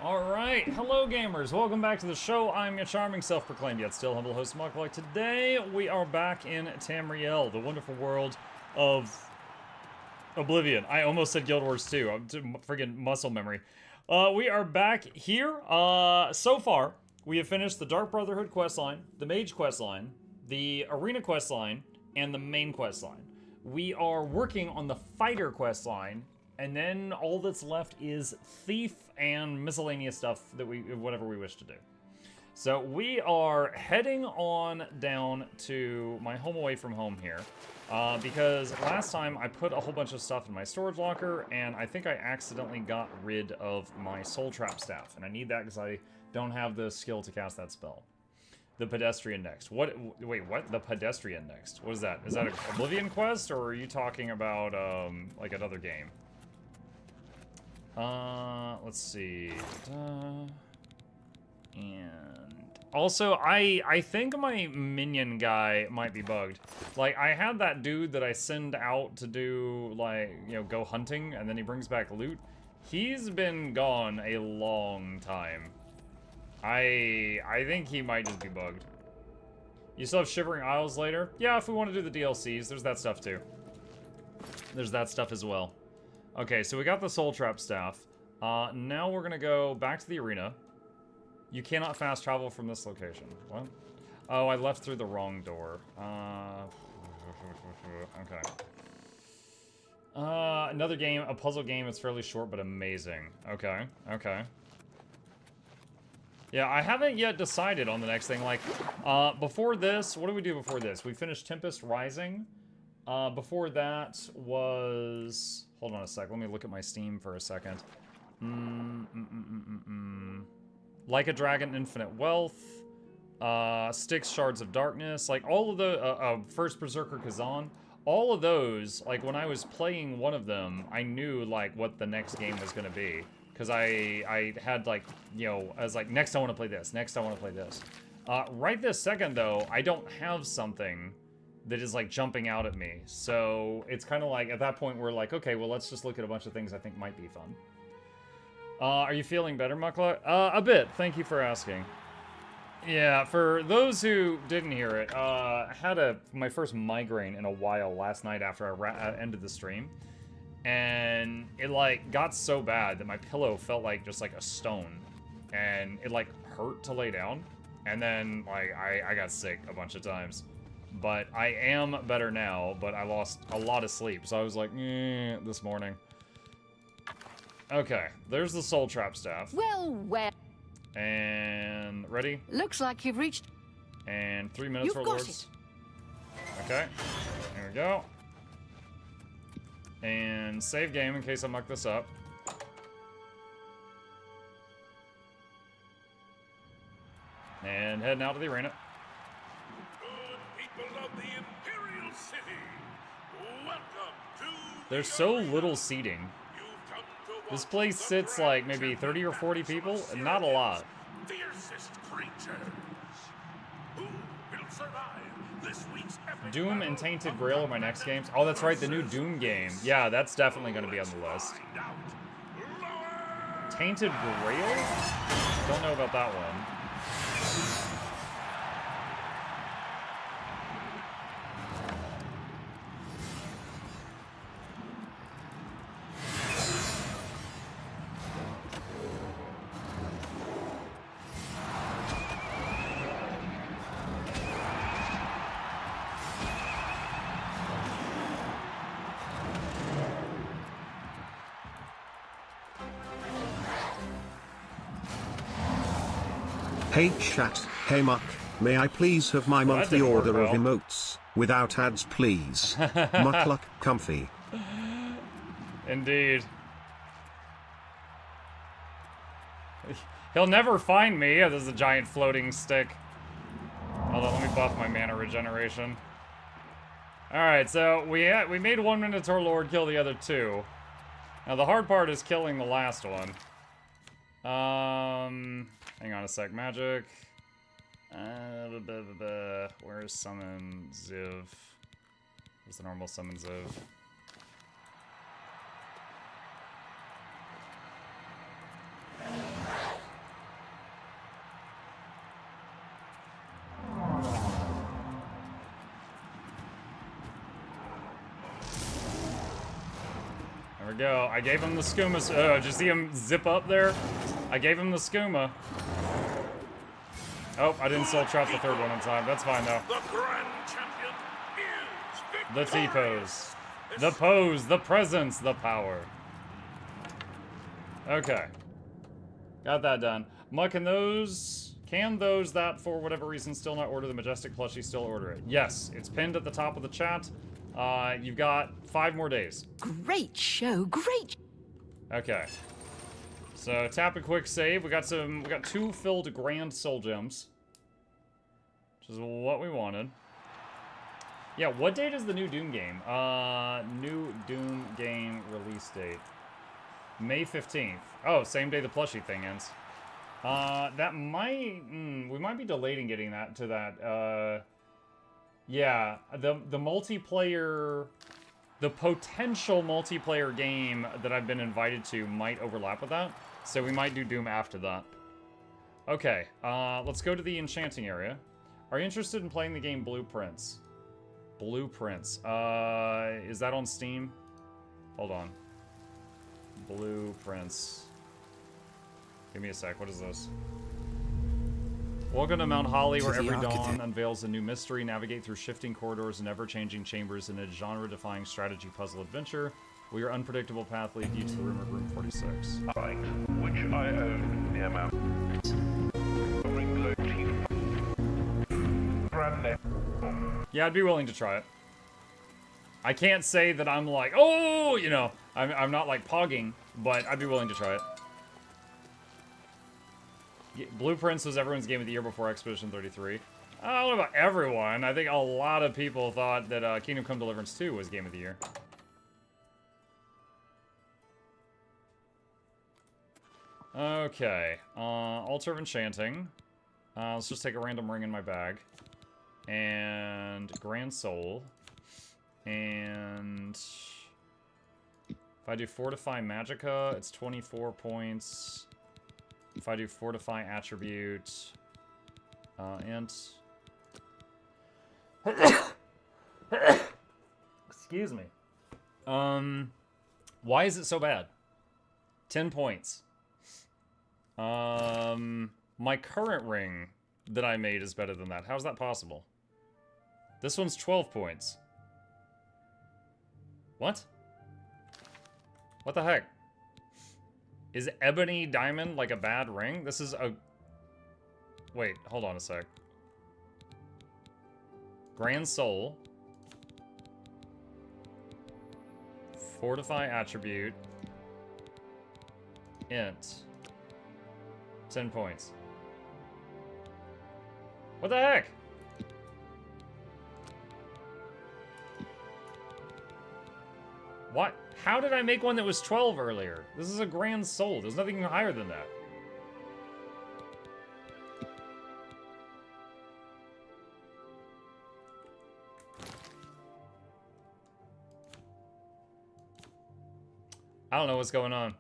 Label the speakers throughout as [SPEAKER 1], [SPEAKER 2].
[SPEAKER 1] Alright, hello gamers, welcome back to the show. I'm your charming, self-proclaimed, yet still humble host, Mukluk. Today, we are back in Tamriel, the wonderful world of Oblivion. I almost said Guild Wars 2, I'm friggin' muscle memory. We are back here. So far, we have finished the Dark Brotherhood questline, the Mage questline, the Arena questline, and the main questline. We are working on the Fighter questline, and then all that's left is Thief and miscellaneous stuff that whatever we wish to do. So we are heading on down to my home away from home here, because last time I put a whole bunch of stuff in my storage locker, and I think I accidentally got rid of my soul trap staff, and I need that because I don't have the skill to cast that spell. The pedestrian next. What? Wait, what? The pedestrian next? What is that? Is that an Oblivion quest, or are you talking about like another game? Let's see. And also, I think my minion guy might be bugged. Like, I had that dude that I send out to do, like, you know, go hunting, and then he brings back loot. He's been gone a long time. I think he might just be bugged. You still have Shivering Isles later? Yeah, if we want to do the DLCs, there's that stuff too. There's that stuff as well. Okay, so we got the Soul Trap staff. Now we're gonna go back to the arena. You cannot fast travel from this location. What? Oh, I left through the wrong door. Okay. Another game, a puzzle game. It's fairly short, but amazing. Okay, okay. Yeah, I haven't yet decided on the next thing. Like, before this, what did we do before this? We finished Tempest Rising. Before that was... Hold on a sec, let me look at my Steam for a second. Like a Dragon, Infinite Wealth. Styx, Shards of Darkness. Like, all of the... First Berserker Kazan. All of those, like, when I was playing one of them, I knew, like, what the next game was gonna be. Because I had, like, you know, I was like, next I want to play this, next I want to play this. Right this second, though, I don't have something that is, like, jumping out at me. So it's kind of like, at that point, we're like, okay, well, let's just look at a bunch of things I think might be fun. Are you feeling better, Mukluk? A bit. Thank you for asking. Yeah, for those who didn't hear it, I had my first migraine in a while last night after I ended the stream. And it, like, got so bad that my pillow felt like just, like, a stone. And it, like, hurt to lay down. And then, like, I got sick a bunch of times. But I am better now, but I lost a lot of sleep. So I was like, this morning. Okay, there's the Soul Trap staff.
[SPEAKER 2] Well.
[SPEAKER 1] And, ready?
[SPEAKER 2] Looks like you've reached...
[SPEAKER 1] And 3 minutes for
[SPEAKER 2] You've got
[SPEAKER 1] Lords. Okay, here we go. And save game in case I muck this up. And heading out to the arena.
[SPEAKER 3] Good people of the Imperial City, welcome to
[SPEAKER 1] There's so little seating. This place sits like maybe 30 or 40 people, and not a lot.
[SPEAKER 3] Fiercest creatures. Who will survive this week's epic
[SPEAKER 1] Doom and Tainted Grail are my next games. Oh, that's right, the new Doom game. Yeah, that's definitely going to be on the list. Tainted Grail? Don't know about that one.
[SPEAKER 4] Hey chat, hey Muck, may I please have my monthly order of emotes, without ads please. Mukluk, comfy.
[SPEAKER 1] Indeed. He'll never find me. There's a giant floating stick. Hold on, let me buff my mana regeneration. Alright, so we made one Minotaur Lord kill the other two. Now the hard part is killing the last one. Hang on a sec. Magic. Where's Summon Ziv? Where's the normal Summon Ziv? we go. I gave him the skooma. Did you see him zip up there? I gave him the skooma. Oh, I didn't soul trap the third one in time. That's fine though.
[SPEAKER 3] The grand champion is
[SPEAKER 1] The
[SPEAKER 3] victorious.
[SPEAKER 1] T-pose. The pose, the presence, the power. Okay. Got that done. Muck, can those that for whatever reason still not order the Majestic plushie still order it? Yes, it's pinned at the top of the chat. You've got 5 more days.
[SPEAKER 2] Great show, great.
[SPEAKER 1] Okay. So tap a quick save. We got 2 filled grand soul gems. Which is what we wanted. Yeah, what date is the new Doom game? New Doom game release date. May 15th. Oh, same day the plushie thing ends. That might... we might be delayed in getting that to that. Yeah, the multiplayer... The potential multiplayer game that I've been invited to might overlap with that. So we might do Doom after that. Okay, let's go to the Enchanting area. Are you interested in playing the game Blueprints? Blueprints. Is that on Steam? Hold on. Blueprints. Give me a sec. What is this? Welcome to Mount Holly, where every dawn unveils a new mystery. Navigate through shifting corridors and ever-changing chambers in a genre-defying strategy puzzle adventure. Will your unpredictable path lead you to the room of Room 46?
[SPEAKER 3] Right, which I own near Mount.
[SPEAKER 1] Yeah, I'd be willing to try it. I can't say that I'm like, oh, you know, I'm not like pogging, but I'd be willing to try it. Blueprints was everyone's game of the year before Expedition 33. I don't know about everyone. I think a lot of people thought that Kingdom Come Deliverance 2 was game of the year. Okay. Altar of Enchanting. Let's just take a random ring in my bag. And Grand Soul. And if I do Fortify Magicka, it's 24 points. If I do Fortify Attribute, Int. Excuse me. Why is it so bad? 10 points. My current ring that I made is better than that. How's that possible? This one's 12 points. What? What the heck? Is Ebony Diamond like a bad ring? This is a... Wait, hold on a sec. Grand Soul. Fortify Attribute. Int. 10 points. What the heck? What? How did I make one that was 12 earlier? This is a Grand Soul. There's nothing higher than that. I don't know what's going on.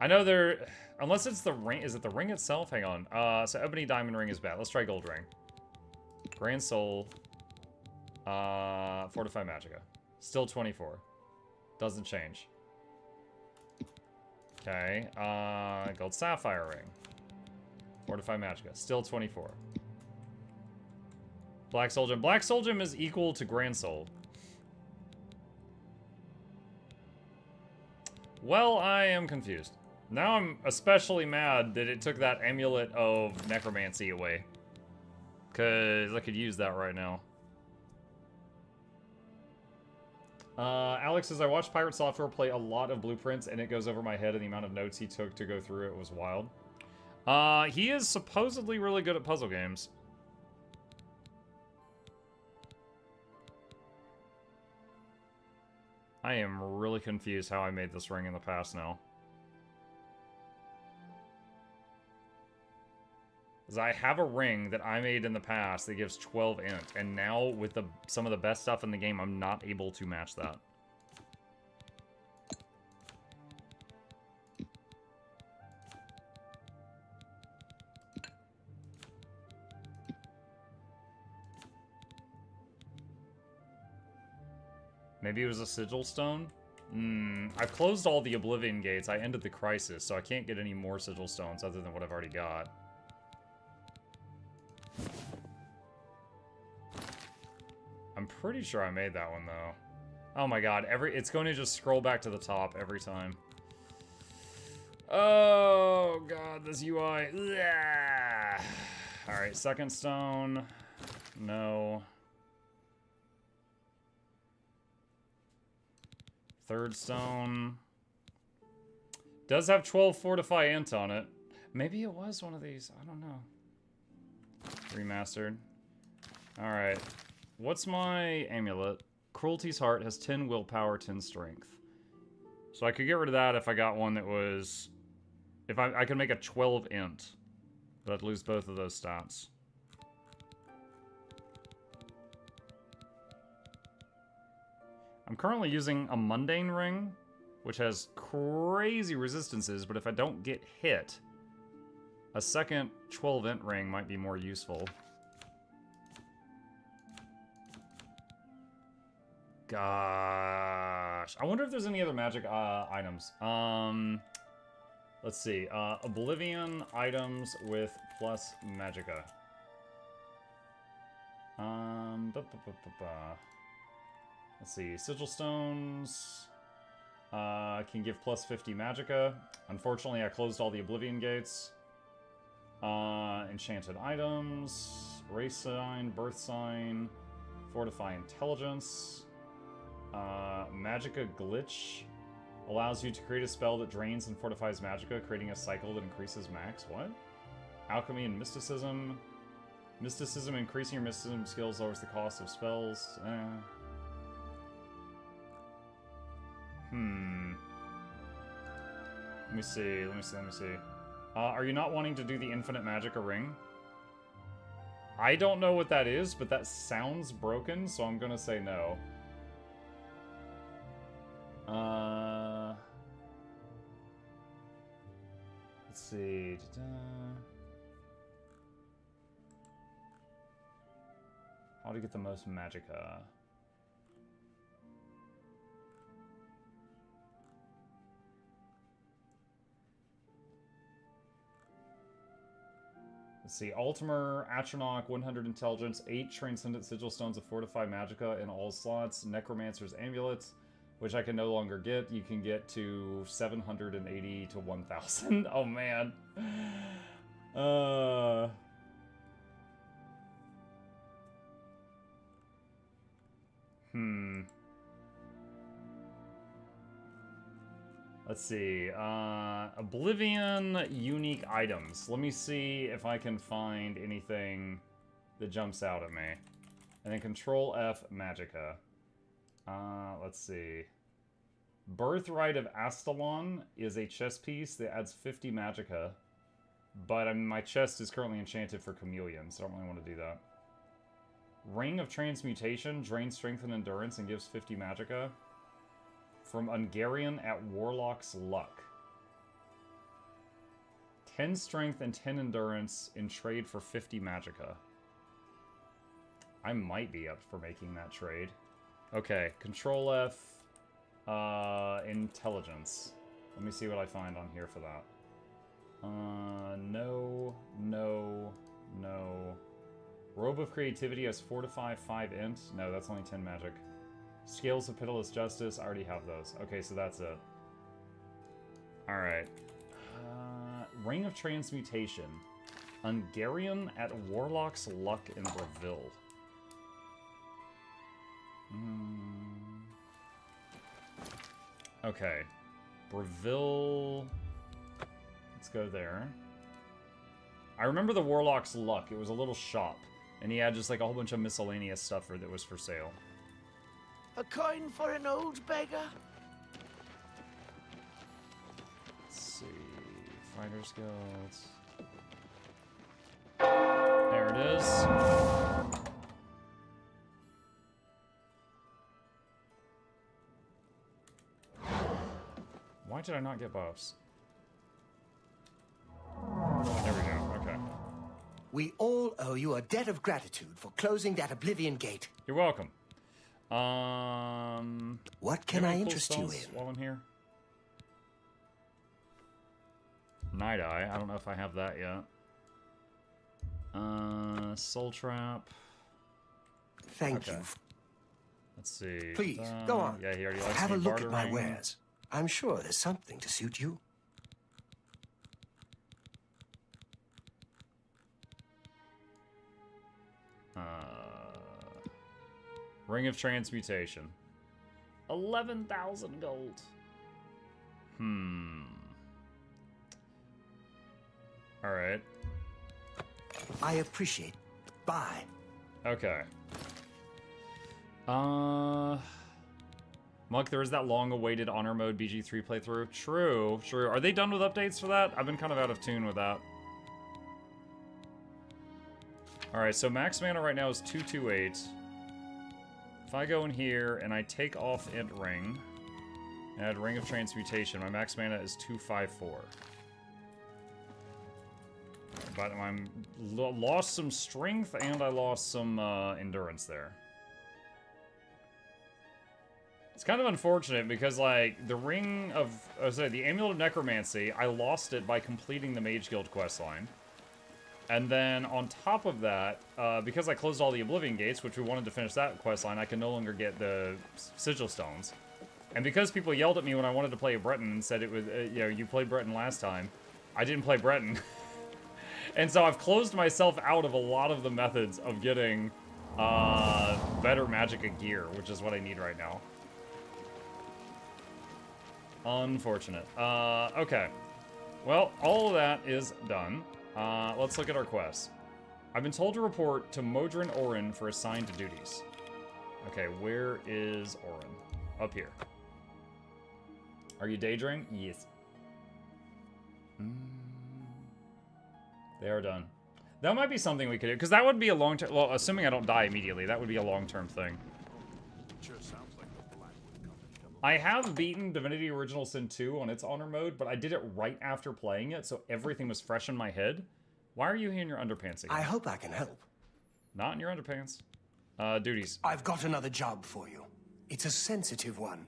[SPEAKER 1] I know there... Unless it's the ring... Is it the ring itself? Hang on. So Ebony Diamond Ring is bad. Let's try Gold Ring. Grand Soul. Fortify Magicka. Still 24. Doesn't change. Okay. Gold Sapphire Ring. Fortify Magicka. Still 24. Black Soul Gem. Black Soul Gem is equal to Grand Soul. Well, I am confused. Now I'm especially mad that it took that amulet of necromancy away. Because I could use that right now. Alex says, I watched Pirate Software play a lot of Blueprints, and it goes over my head, and the amount of notes he took to go through it was wild. He is supposedly really good at puzzle games. I am really confused how I made this ring in the past now. Because I have a ring that I made in the past that gives 12 int, and now with some of the best stuff in the game, I'm not able to match that. Maybe it was a sigil stone? I've closed all the Oblivion gates. I ended the crisis, so I can't get any more sigil stones other than what I've already got. I'm pretty sure I made that one, though. Oh my god, it's going to just scroll back to the top every time. Oh god, this UI. Alright, second stone. No. Third stone. Does have 12 Fortify Int on it. Maybe it was one of these. I don't know. Remastered. Alright. What's my amulet? Cruelty's Heart has 10 willpower, 10 strength. So I could get rid of that if I got one that was... If I could make a 12 int. But I'd lose both of those stats. I'm currently using a mundane ring, which has crazy resistances, but if I don't get hit, a second 12 int ring might be more useful. Gosh. I wonder if there's any other magic items. Let's see. Oblivion items with plus magicka. Let's see. Sigil stones can give plus 50 magicka. Unfortunately, I closed all the Oblivion gates. Enchanted items. Race sign. Birth sign. Fortify intelligence. Magicka glitch allows you to create a spell that drains and fortifies magicka, creating a cycle that increases max. What? Alchemy and mysticism. Mysticism, increasing your mysticism skills lowers the cost of spells. Let me see. Are you not wanting to do the infinite magicka ring? I don't know what that is, but that sounds broken, so I'm gonna say no. Let's see. How to get the most magicka? Let's see. Ultimer, Atronach, 100 intelligence, 8 transcendent sigil stones of fortify magicka in all slots, necromancer's amulets, which I can no longer get. You can get to 780 to 1,000. Oh, man. Let's see. Oblivion unique items. Let me see if I can find anything that jumps out at me. And then Control F magicka. Let's see. Birthright of Astalon is a chest piece that adds 50 magicka. But my chest is currently enchanted for Chameleon, so I don't really want to do that. Ring of Transmutation drains strength and endurance and gives 50 magicka. From Ungarian at Warlock's Luck. 10 strength and 10 endurance in trade for 50 magicka. I might be up for making that trade. Okay, Control F, intelligence. Let me see what I find on here for that. No. Robe of Creativity has 4 to 5 int. No, that's only 10 magic. Scales of Pitiless Justice, I already have those. Okay, so that's it. Alright. Ring of Transmutation. Ungarian at Warlock's Luck in Breville. Okay. Breville. Let's go there. I remember the Warlock's Luck. It was a little shop. And he had just like a whole bunch of miscellaneous stuff that was for sale.
[SPEAKER 5] A coin for an old beggar?
[SPEAKER 1] Let's see. Fighters Guild. There it is. Why did I not get buffs? There we go. Okay.
[SPEAKER 5] We all owe you a debt of gratitude for closing that Oblivion gate.
[SPEAKER 1] You're welcome.
[SPEAKER 6] What can I interest you in?
[SPEAKER 1] While I'm here? Night Eye. I don't know if I have that yet. Soul Trap.
[SPEAKER 6] Thank you.
[SPEAKER 1] Let's see.
[SPEAKER 6] Please, go on.
[SPEAKER 1] Yeah, he already likes
[SPEAKER 6] Have
[SPEAKER 1] me
[SPEAKER 6] a look at my
[SPEAKER 1] bartering.
[SPEAKER 6] wares. I'm sure there's something to suit you.
[SPEAKER 1] Ring of Transmutation. 11,000 gold. Alright.
[SPEAKER 6] I appreciate. Bye.
[SPEAKER 1] Okay. Monk, there is that long-awaited Honor Mode BG3 playthrough. True, true. Are they done with updates for that? I've been kind of out of tune with that. Alright, so max mana right now is 228. If I go in here and I take off Int Ring, and add Ring of Transmutation, my max mana is 254. But I'm lost some strength and I lost some endurance there. It's kind of unfortunate because, like, the Ring of... the Amulet of Necromancy, I lost it by completing the Mage Guild questline. And then, on top of that, because I closed all the Oblivion Gates, which we wanted to finish that questline, I can no longer get the Sigil Stones. And because people yelled at me when I wanted to play Breton and said it was, you know, you played Breton last time, I didn't play Breton. And so I've closed myself out of a lot of the methods of getting better Magicka gear, which is what I need right now. Unfortunate. Okay. Well, all of that is done. Let's look at our quests. I've been told to report to Modron Orin for assigned duties. Okay, where is Orin? Up here. Are you Daedring? Yes. They are done. That might be something we could do, because that would be a long-term... Well, assuming I don't die immediately, that would be a long-term thing.
[SPEAKER 3] Sure sounds like the Blackwood company.
[SPEAKER 1] I have beaten Divinity Original Sin 2 on its honor mode, but I did it right after playing it, so everything was fresh in my head. Why are you here in your underpants again?
[SPEAKER 6] I hope I can help.
[SPEAKER 1] Not in your underpants. Duties.
[SPEAKER 6] I've got another job for you. It's a sensitive one.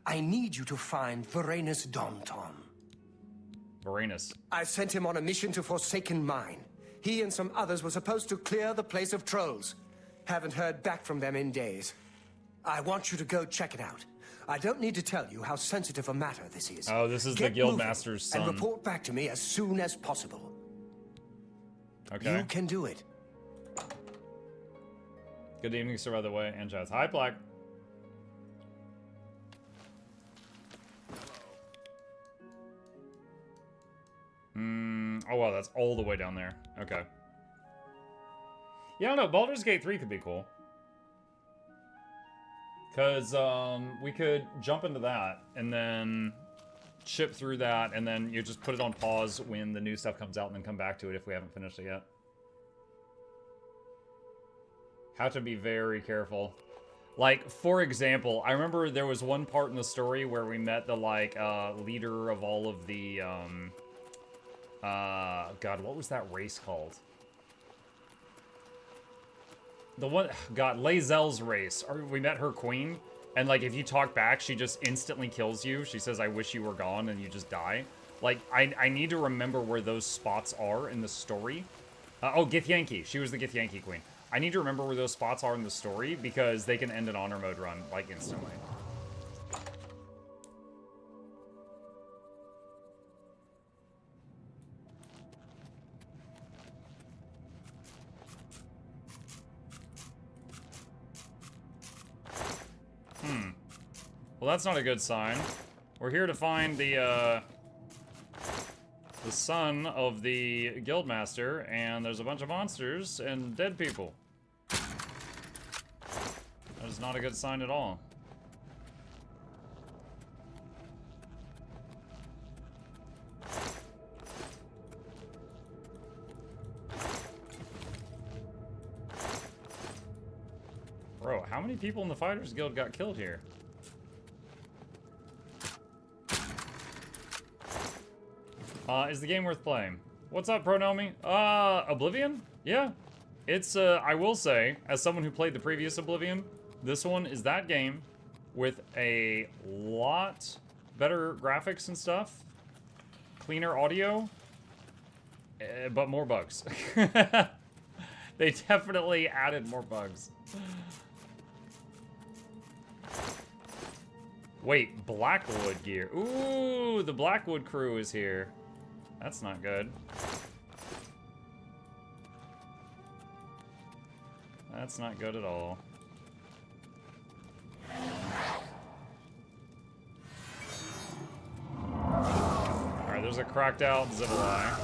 [SPEAKER 6] I need you to find Varanus Daunton.
[SPEAKER 1] Varanus.
[SPEAKER 6] I sent him on a mission to Forsaken Mine. He and some others were supposed to clear the place of trolls. Haven't heard back from them in days. I want you to go check it out. I don't need to tell you how sensitive a matter this is.
[SPEAKER 1] Oh, this is
[SPEAKER 6] Get
[SPEAKER 1] the
[SPEAKER 6] moving
[SPEAKER 1] Guildmaster's son.
[SPEAKER 6] and report back to me as soon as possible.
[SPEAKER 1] Okay.
[SPEAKER 6] You can do it.
[SPEAKER 1] Good evening, sir, by the way, and chats. Hi, Black. Oh, wow, that's all the way down there. Okay. Yeah, I don't know. Baldur's Gate 3 could be cool. Because, we could jump into that, and then ship through that, and then you just put it on pause when the new stuff comes out, and then come back to it if we haven't finished it yet. Have to be very careful. Like, for example, I remember there was one part in the story where we met the, like, leader of all of the, God, what was that race called? The one, God, Lae'zel's race. We met her queen, and, like, if you talk back, she just instantly kills you. She says, I wish you were gone, and you just die. Like, I need to remember where those spots are in the story. Oh, Githyanki. She was the Githyanki queen. I need to remember where those spots are in the story, because they can end an honor mode run, like, instantly. Well, that's not a good sign. We're here to find the son of the Guildmaster, and there's a bunch of monsters and dead people. That is not a good sign at all. Bro, how many people in the Fighters Guild got killed here? Is the game worth playing? What's up, Pronomi? Oblivion? Yeah. It's, I will say, as someone who played the previous Oblivion, This one is that game with a lot better graphics and stuff, cleaner audio, but more bugs. They definitely added more bugs. Wait, Blackwood gear. Ooh, the Blackwood crew is here. That's not good. That's not good at all. Alright, there's a cracked out Zibalai.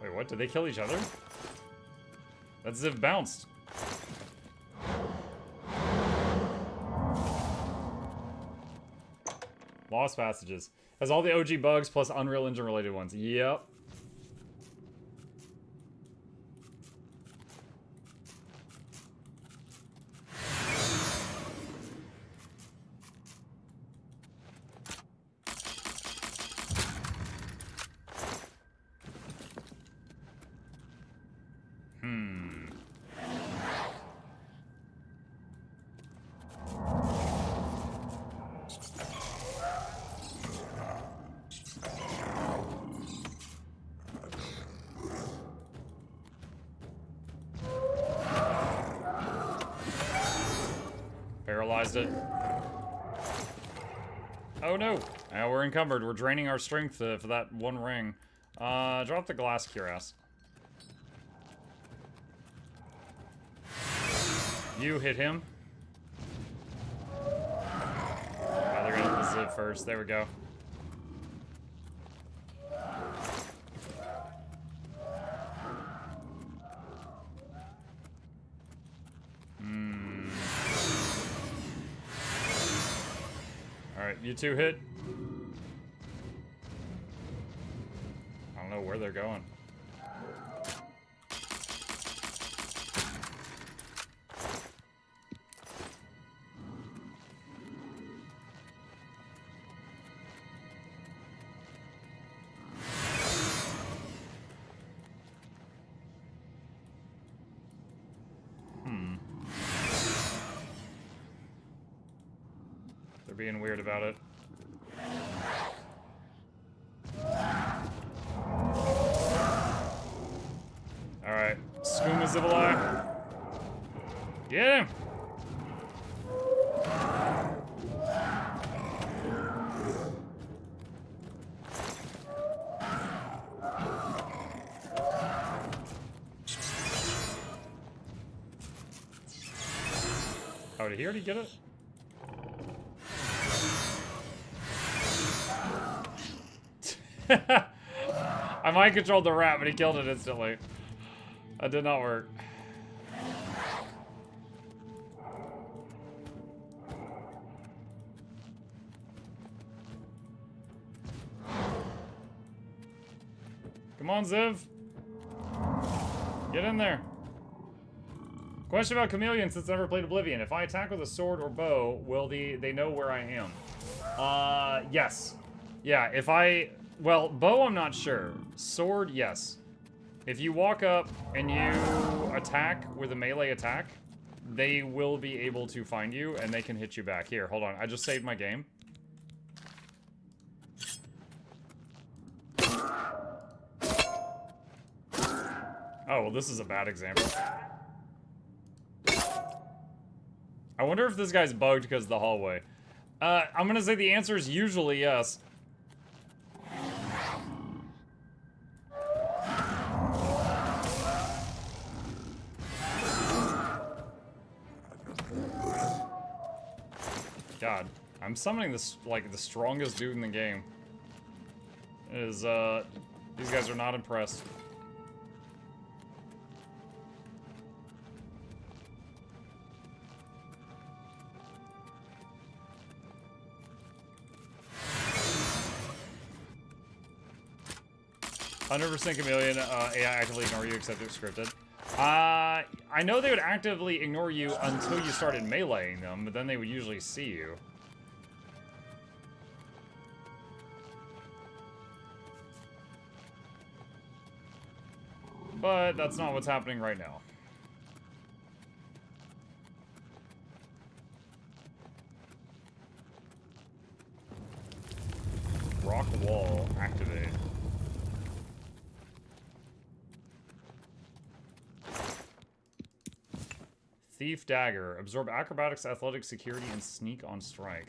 [SPEAKER 1] Wait, what? Did they kill each other? That Ziv bounced. Lost Passages. Has all the OG bugs plus Unreal Engine related ones. Yep. Paralyzed it. Oh no! We're encumbered. We're draining our strength for that one ring. Drop the glass cuirass. You hit him. They're gonna hit the Ziv first. There we go. Alright, you two hit. I don't know where they're going. Being weird about it. Alright, Skooma Zibalai. Get him! Oh, did he already get it? I mind controlled the rat, but he killed it instantly. That did not work. Come on, Ziv. Get in there. Question about Chameleon since I never played Oblivion. If I attack with a sword or bow, will they know where I am? Yes. Yeah, if I... Well, bow, I'm not sure. Sword, yes. If you walk up and you attack with a melee attack, they will be able to find you and they can hit you back. Here, hold on. I just saved my game. Oh, well, this is a bad example. I wonder if this guy's bugged because of the hallway. I'm gonna say the answer is usually yes. God, I'm summoning this, like, the strongest dude in the game. These guys are not impressed. "100% Chameleon, AI actively ignore you except if scripted." I know they would actively ignore you until you started meleeing them, but then they would usually see you. But that's not what's happening right now. Rock wall activate. Thief dagger. Absorb acrobatics, athletics, security, and sneak on strike.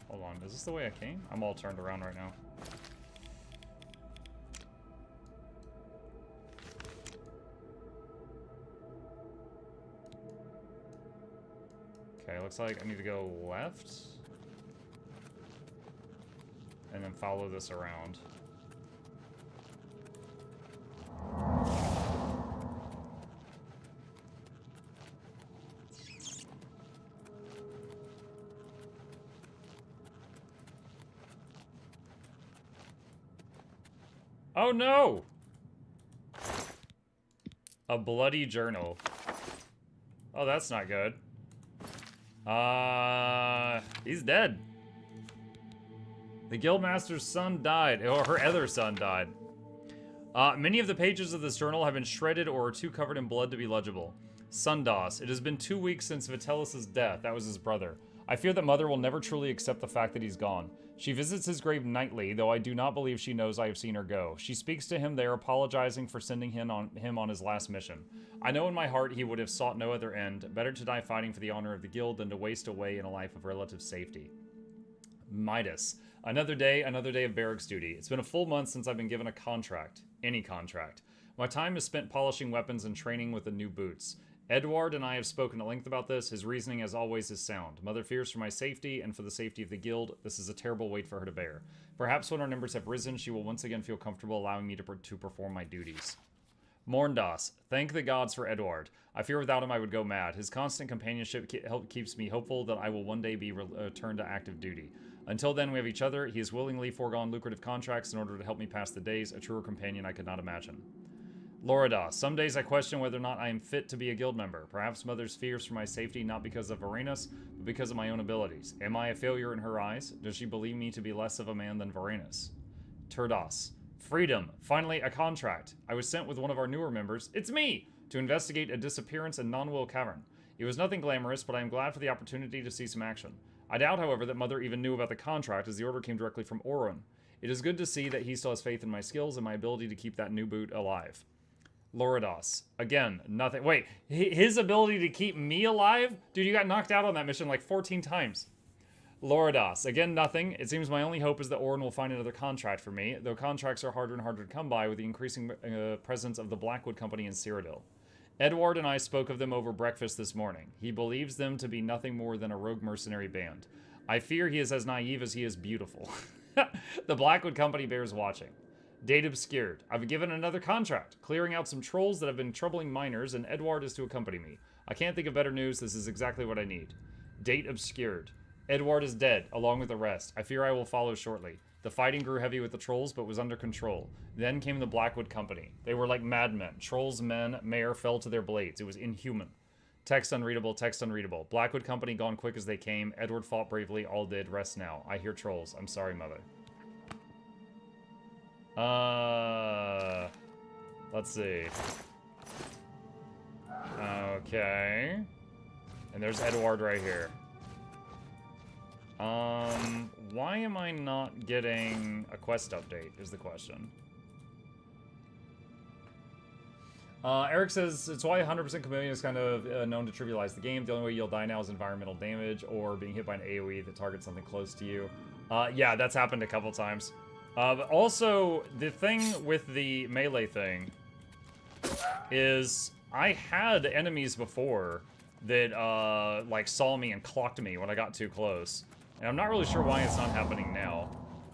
[SPEAKER 1] Hold on, is this the way I came? I'm all turned around right now. Okay, looks like I need to go left. And then follow this around. Oh no! A bloody journal. Oh, that's not good. He's dead. The guildmaster's son died, or her other son died. Many of the pages of this journal have been shredded or are too covered in blood to be legible. Sundas, it has been 2 weeks since Vitalis' death. That was his brother. I fear that Mother will never truly accept the fact that he's gone. She visits his grave nightly, though I do not believe she knows I have seen her go. She speaks to him there, apologizing for sending him on his last mission. I know in my heart he would have sought no other end. Better to die fighting for the honor of the guild than to waste away in a life of relative safety. Midas. Another day of barracks duty. It's been a full month since I've been given a contract. Any contract. My time is spent polishing weapons and training with the new boots. Edward and I have spoken at length about this. His reasoning, as always, is sound. Mother fears for my safety and for the safety of the guild. This is a terrible weight for her to bear. Perhaps when our numbers have risen, she will once again feel comfortable allowing me to perform my duties. Morndas. Thank the gods for Edward. I fear without him I would go mad. His constant companionship keeps me hopeful that I will one day be returned to active duty. Until then, we have each other. He has willingly foregone lucrative contracts in order to help me pass the days, a truer companion I could not imagine. Loridas. Some days I question whether or not I am fit to be a guild member. Perhaps Mother's fears for my safety not because of Varanus, but because of my own abilities. Am I a failure in her eyes? Does she believe me to be less of a man than Varanus? Turdas. Freedom. Finally, a contract. I was sent with one of our newer members, it's me, to investigate a disappearance in Non-Will Cavern. It was nothing glamorous, but I am glad for the opportunity to see some action. I doubt, however, that Mother even knew about the contract, as the order came directly from Orun. It is good to see that he still has faith in my skills and my ability to keep that new boot alive. Loridas. Again, nothing. Wait, his ability to keep me alive? Dude, you got knocked out on that mission like 14 times. Loridas. Again, nothing. It seems my only hope is that Orun will find another contract for me, though contracts are harder and harder to come by with the increasing presence of the Blackwood Company in Cyrodiil. Edward and I spoke of them over breakfast this morning. He believes them to be nothing more than a rogue mercenary band. I fear he is as naive as he is beautiful. The Blackwood Company bears watching. Date obscured. I've been given another contract, clearing out some trolls that have been troubling miners, and Edward is to accompany me. I can't think of better news. This is exactly what I need. Date obscured. Edward is dead, along with the rest. I fear I will follow shortly. The fighting grew heavy with the trolls, but was under control. Then came the Blackwood Company. They were like madmen. Trolls, men, mayor fell to their blades. It was inhuman. Text unreadable, text unreadable. Blackwood Company gone quick as they came. Edward fought bravely, all did. Rest now. I hear trolls. I'm sorry, Mother. Let's see. Okay. And there's Edward right here. Why am I not getting a quest update is the question. Eric says, it's why 100% Chameleon is kind of known to trivialize the game. The only way you'll die now is environmental damage or being hit by an AoE that targets something close to you. Yeah, that's happened a couple times. But also, the thing with the melee thing is I had enemies before that, like, saw me and clocked me when I got too close. And I'm not really sure why it's not happening now.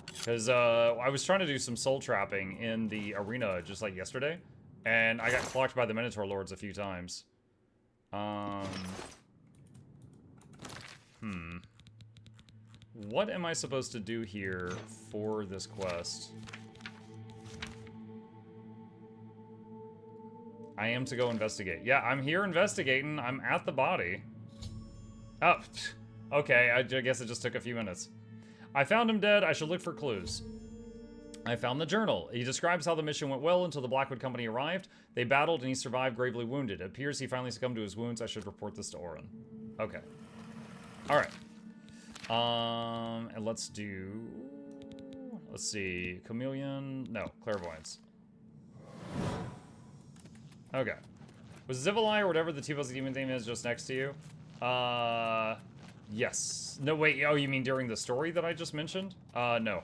[SPEAKER 1] Because, I was trying to do some soul trapping in the arena just like yesterday. And I got clocked by the Minotaur Lords a few times. what am I supposed to do here for this quest? I am to go investigate. Yeah, I'm here investigating. I'm at the body. Oh, okay. I guess it just took a few minutes. I found him dead. I should look for clues. I found the journal. He describes how the mission went well until the Blackwood company arrived. They battled and he survived, gravely wounded. It appears he finally succumbed to his wounds. I should report this to Orin. Okay. All right. And let's see. Chameleon. No, clairvoyance. Okay. Was Zivalai or whatever the T-Buzzy demon thing is just next to you? Yes. No, wait. Oh, you mean during the story that I just mentioned? No.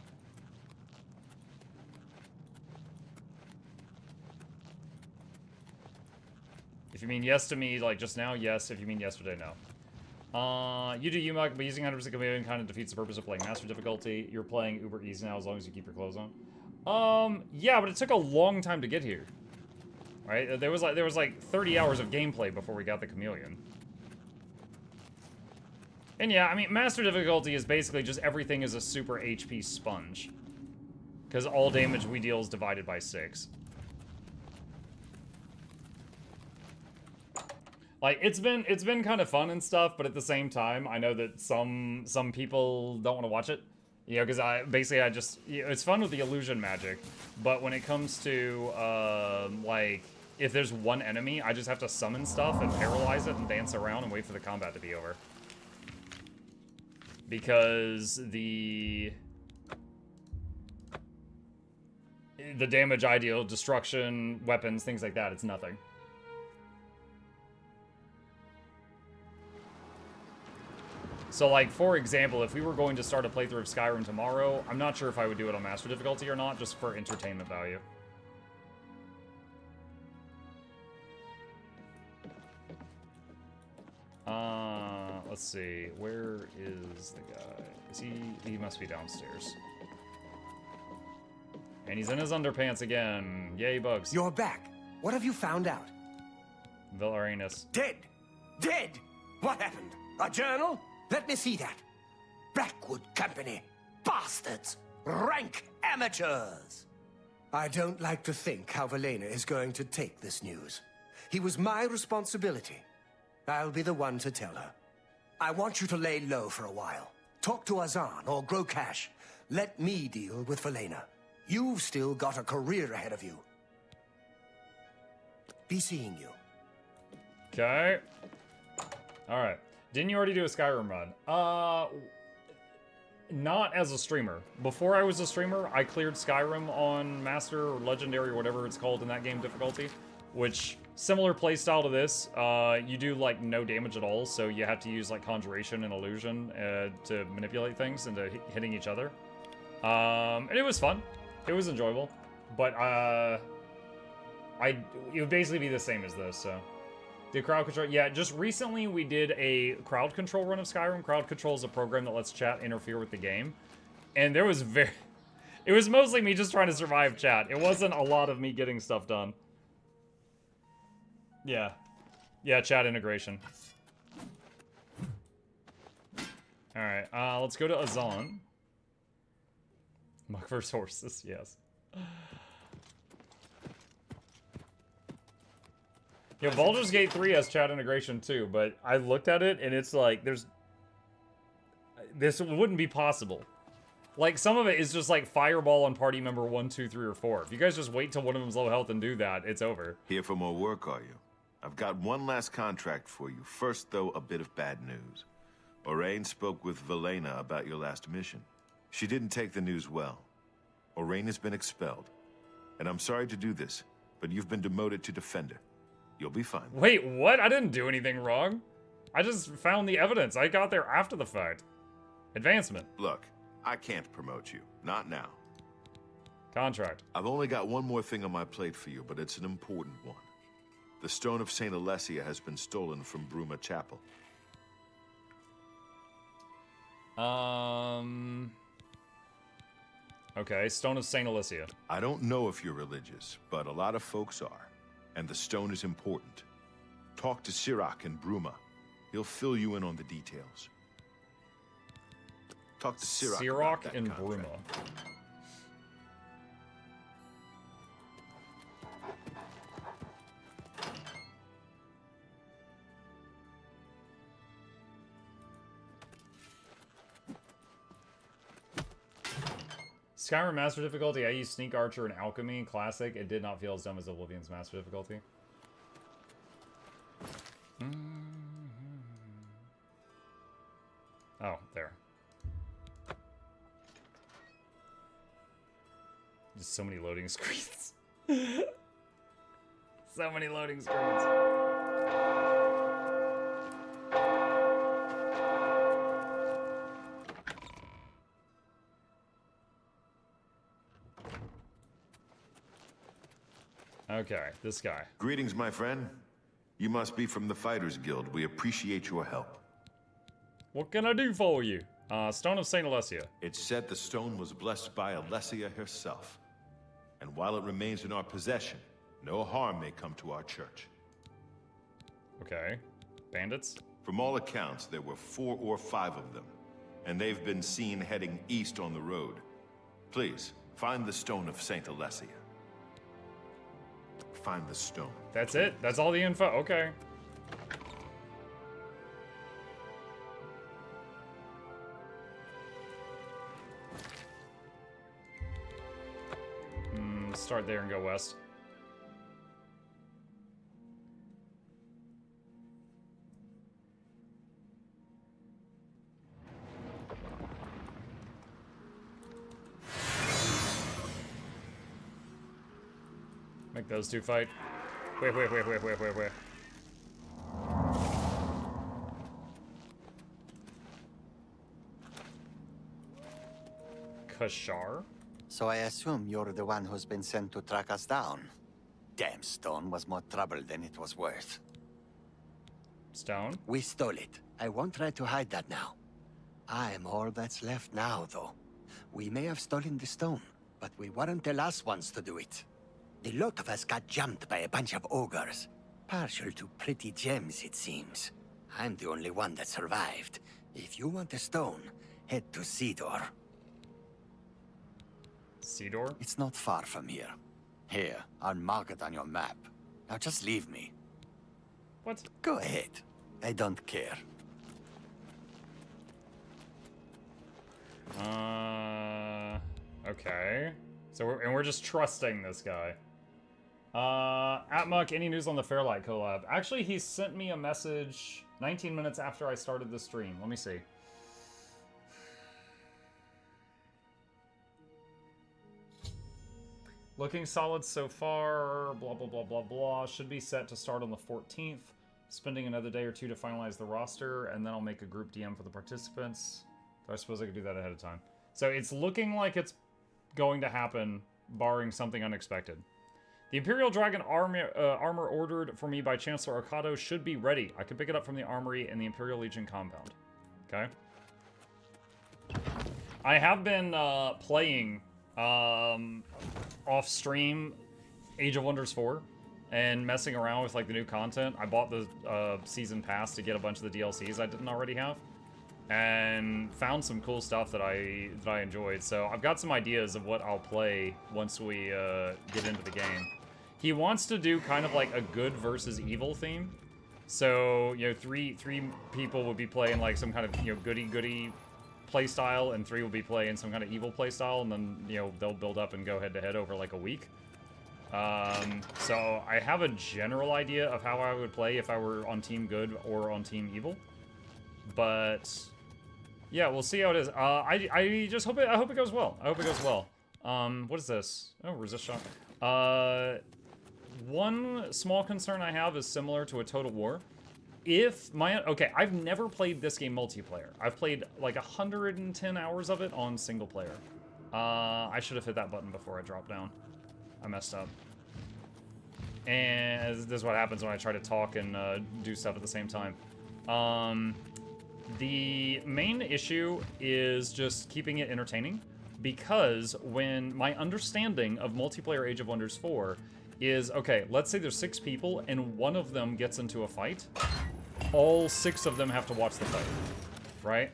[SPEAKER 1] If you mean yes to me, like just now, yes. If you mean yesterday, no. You do Muk, but using 100% chameleon kind of defeats the purpose of playing master difficulty. You're playing uber easy now as long as you keep your clothes on. Yeah, but it took a long time to get here. Right? There was like 30 hours of gameplay before we got the chameleon. And yeah, I mean, master difficulty is basically just everything is a super HP sponge. Because all damage we deal is divided by 6. Like, it's been kind of fun and stuff, but at the same time, I know that some people don't want to watch it. You know, because it's fun with the illusion magic, but when it comes to, like, if there's one enemy, I just have to summon stuff and paralyze it and dance around and wait for the combat to be over. Because the damage I deal, destruction, weapons, things like that, it's nothing. So, like, for example, if we were going to start a playthrough of Skyrim tomorrow, I'm not sure if I would do it on master difficulty or not, just for entertainment value. Let's see. Where is the guy? Is he must be downstairs. And he's in his underpants again. Yay, bugs.
[SPEAKER 6] You're back. What have you found out?
[SPEAKER 1] Villarinus.
[SPEAKER 6] Dead! Dead! What happened? A journal? Let me see that. Blackwood Company. Bastards! Rank amateurs! I don't like to think how Velena is going to take this news. He was my responsibility. I'll be the one to tell her. I want you to lay low for a while. Talk to Azan or grow cash. Let me deal with Velena. You've still got a career ahead of you. Be seeing you.
[SPEAKER 1] Okay. Alright. Didn't you already do a Skyrim run? Not as a streamer. Before I was a streamer, I cleared Skyrim on Master or Legendary or whatever it's called in that game difficulty. Which, similar playstyle to this, you do, like, no damage at all, so you have to use, like, Conjuration and Illusion to manipulate things into hitting each other. And it was fun. It was enjoyable. But, it would basically be the same as this, so... Did crowd control? Yeah, just recently we did a crowd control run of Skyrim. Crowd control is a program that lets chat interfere with the game. And there was it was mostly me just trying to survive chat. It wasn't a lot of me getting stuff done. Yeah. Yeah, chat integration. Alright, let's go to Azan. Muck vs. horses, yes. Yeah, Baldur's Gate 3 has chat integration too, but I looked at it and it's like, this wouldn't be possible. Like, some of it is just like fireball on party member 1, 2, 3, or 4. If you guys just wait till one of them's low health and do that, it's over.
[SPEAKER 3] Here for more work, are you? I've got one last contract for you. First, though, a bit of bad news. Orain spoke with Velena about your last mission. She didn't take the news well. Orain has been expelled. And I'm sorry to do this, but you've been demoted to Defender. You'll be fine.
[SPEAKER 1] Wait, what? I didn't do anything wrong. I just found the evidence. I got there after the fact. Advancement.
[SPEAKER 3] Look, I can't promote you. Not now.
[SPEAKER 1] Contract.
[SPEAKER 3] I've only got one more thing on my plate for you, but it's an important one. The Stone of St. Alessia has been stolen from Bruma Chapel.
[SPEAKER 1] Okay, Stone of St. Alessia.
[SPEAKER 3] I don't know if you're religious, but a lot of folks are. And the stone is important. Talk to Sirach in Bruma. He'll fill you in on the details. Talk to Sirach.
[SPEAKER 1] Sirach and Bruma. Skyrim Master Difficulty, I used Sneak Archer and Alchemy in Classic. It did not feel as dumb as Oblivion's Master Difficulty. Oh, there. Just so many loading screens. So many loading screens. Okay, this guy.
[SPEAKER 3] Greetings, my friend. You must be from the Fighters Guild. We appreciate your help.
[SPEAKER 1] What can I do for you? Stone of St. Alessia.
[SPEAKER 3] It's said the stone was blessed by Alessia herself. And while it remains in our possession, no harm may come to our church.
[SPEAKER 1] Okay. Bandits?
[SPEAKER 3] From all accounts, there were 4 or 5 of them, and they've been seen heading east on the road. Please, find the Stone of St. Alessia. Find the stone.
[SPEAKER 1] That's it? That's all the info? Okay. Start there and go west. Make those two fight. Wait. Kashar?
[SPEAKER 7] So I assume you're the one who's been sent to track us down. Damn stone was more trouble than it was worth.
[SPEAKER 1] Stone?
[SPEAKER 7] We stole it. I won't try to hide that now. I'm all that's left now, though. We may have stolen the stone, but we weren't the last ones to do it. The lot of us got jumped by a bunch of ogres. Partial to pretty gems, it seems. I'm the only one that survived. If you want a stone, head to Cedar.
[SPEAKER 1] Cedar?
[SPEAKER 7] It's not far from here. Here, I'll mark it on your map. Now just leave me.
[SPEAKER 1] What?
[SPEAKER 7] Go ahead. I don't care.
[SPEAKER 1] Okay. So we're just trusting this guy. Atmuck, any news on the Fairlight collab? Actually, he sent me a message 19 minutes after I started the stream. Let me see. Looking solid so far, blah, blah, blah, blah, blah. Should be set to start on the 14th. Spending another day or two to finalize the roster, and then I'll make a group DM for the participants. I suppose I could do that ahead of time. So it's looking like it's going to happen, barring something unexpected. The Imperial Dragon armor ordered for me by Chancellor Arcado should be ready. I can pick it up from the armory in the Imperial Legion compound. Okay. I have been playing off stream Age of Wonders 4 and messing around with like the new content. I bought the season pass to get a bunch of the DLCs I didn't already have, and found some cool stuff that I enjoyed. So I've got some ideas of what I'll play once we get into the game. He wants to do kind of like a good versus evil theme. So, you know, three people would be playing like some kind of, you know, goody play style, and 3 will be playing some kind of evil play style, and then, you know, they'll build up and go head to head over like a week. So I have a general idea of how I would play if I were on Team Good or on Team Evil. But yeah, we'll see how it is. I just hope I hope it goes well. I hope it goes well. What is this? Oh, resist shock. One small concern I have is similar to a Total War. Okay, I've never played this game multiplayer. I've played like 110 hours of it on single player. I should have hit that button before I dropped down. I messed up. And this is what happens when I try to talk and do stuff at the same time. The main issue is just keeping it entertaining, because when my understanding of multiplayer Age of Wonders 4 is, okay, let's say there's 6 people and one of them gets into a fight, all 6 of them have to watch the fight, right?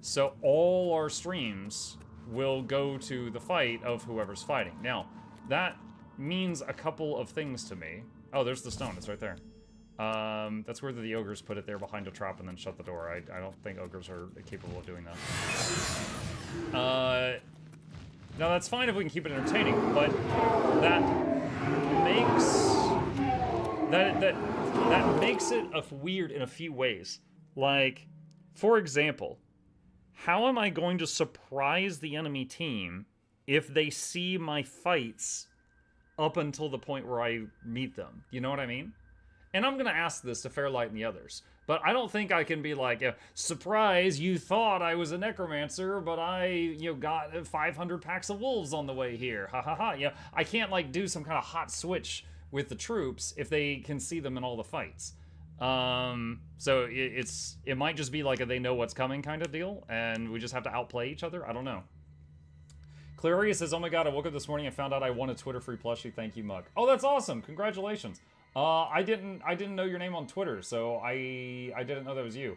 [SPEAKER 1] So all our streams will go to the fight of whoever's fighting. Now, that means a couple of things to me. Oh, there's the stone. It's right there. That's where the ogres put it there behind a trap and then shut the door. I don't think ogres are capable of doing that. Now, that's fine if we can keep it entertaining, but that makes... That makes it weird in a few ways. Like, for example, how am I going to surprise the enemy team if they see my fights up until the point where I meet them? You know what I mean? And I'm going to ask this to Fairlight and the others. But I don't think I can be like, surprise, you thought I was a necromancer, but I, got 500 packs of wolves on the way here. Ha ha ha. I can't, like, do some kind of hot switch with the troops if they can see them in all the fights. So it might just be like a they know what's coming kind of deal, and we just have to outplay each other. I don't know. Claria says, oh my god, I woke up this morning and found out I won a Twitter-free plushie. Thank you, Muk. Oh, that's awesome. Congratulations. I didn't know your name on Twitter, so I didn't know that was you.